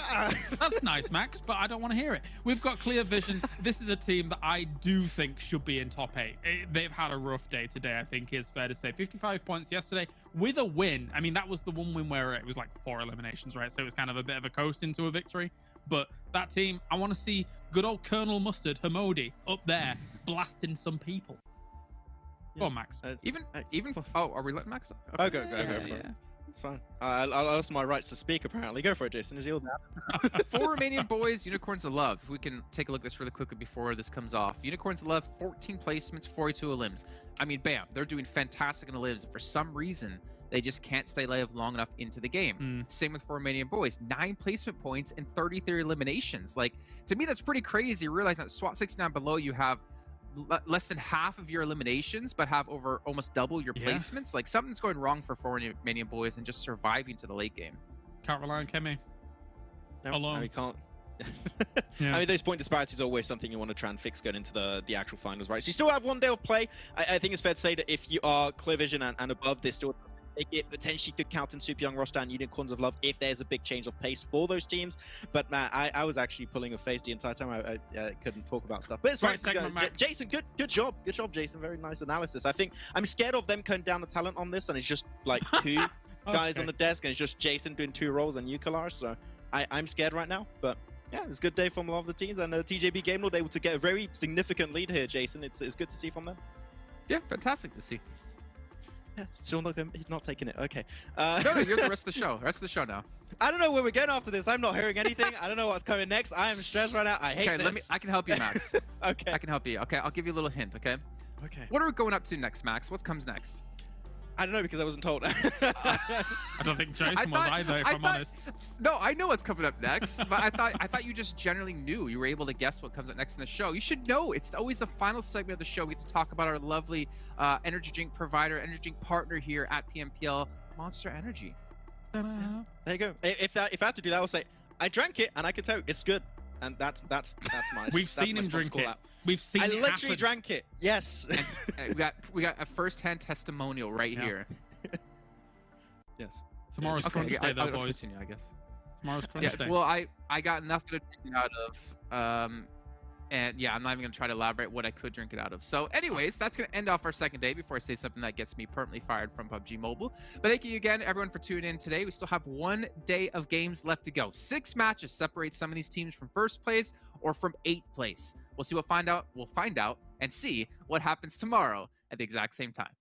That's nice, Max, but I don't want to hear it. We've got Clear Vision. This is a team that I do think should be in top 8. They've had a rough day today, I think is fair to say. 55 points yesterday with a win. I mean, that was the one win where it was like 4 eliminations, right? So it was kind of a bit of a coast into a victory. But that team, I want to see good old Colonel Mustard Hamodi up there blasting some people. Go on, Max. Oh, are we letting Max? Okay. Go for it. It's fine. I lost my rights to speak, apparently. Go for it, Jason. Is yours now? 4 Romanian Boys, Unicorns of Love. If we can take a look at this really quickly before this comes off. Unicorns of Love, 14 placements, 42 elims. I mean, bam, they're doing fantastic in elims. For some reason, they just can't stay alive long enough into the game. Same with 4 Romanian Boys, 9 placement points and 33 eliminations. Like, to me, that's pretty crazy. Realizing that SWAT 69 below, you have less than half of your eliminations, but have over almost double your placements. Like, something's going wrong for 4 Romanian Boys and just surviving to the late game. Can't rely on Kemi. Alone. We can't. I mean, those point disparities are always something you want to try and fix going into the actual finals, right? So you still have 1 day of play. I think it's fair to say that if you are Clear Vision and above, they still it potentially could count in Super Young roster and Unicorns of Love if there's a big change of pace for those teams. But man, I was actually pulling a face the entire time. I couldn't talk about stuff. But it's fine. Jason, good job, Jason. Very nice analysis. I think I'm scared of them cutting down the talent on this, and it's just like 2 guys on the desk, and it's just Jason doing 2 roles and you, Kalar. So I'm scared right now. But yeah, it's a good day from a lot of the teams, and the TJB Game Lord able to get a very significant lead here, Jason. It's good to see from them. Yeah, fantastic to see. Yeah, still not taking it. Okay. No, you're the rest of the show. Rest of the show now. I don't know where we're going after this. I'm not hearing anything. I don't know what's coming next. I am stressed right now. I hate this. I can help you, Max. Okay. I can help you. Okay, I'll give you a little hint, okay? Okay. What are we going up to next, Max? What comes next? I don't know because I wasn't told. I don't think Jason was either, if I'm honest. No, I know what's coming up next, but I thought you just generally knew. You were able to guess what comes up next in the show. You should know. It's always the final segment of the show. We get to talk about our lovely energy drink provider, energy drink partner here at PMPL, Monster Energy. There you go. If I had to do that, I'll say I drank it and I could tell it's good, and that's my. We've seen him drink it. We've seen. I it literally happen. drank it. Yes. And we got a first-hand testimonial right here. Yes. Tomorrow's crunch day, though, I'll boys. continue, I guess. Tomorrow's crunch day. Well, I got nothing to drink out of. And yeah, I'm not even gonna try to elaborate what I could drink it out of. So anyways, that's gonna end off our second day before I say something that gets me permanently fired from PUBG Mobile. But thank you again, everyone, for tuning in today. We still have 1 day of games left to go. 6 matches separate some of these teams from first place or from 8th place. We'll find out and see what happens tomorrow at the exact same time.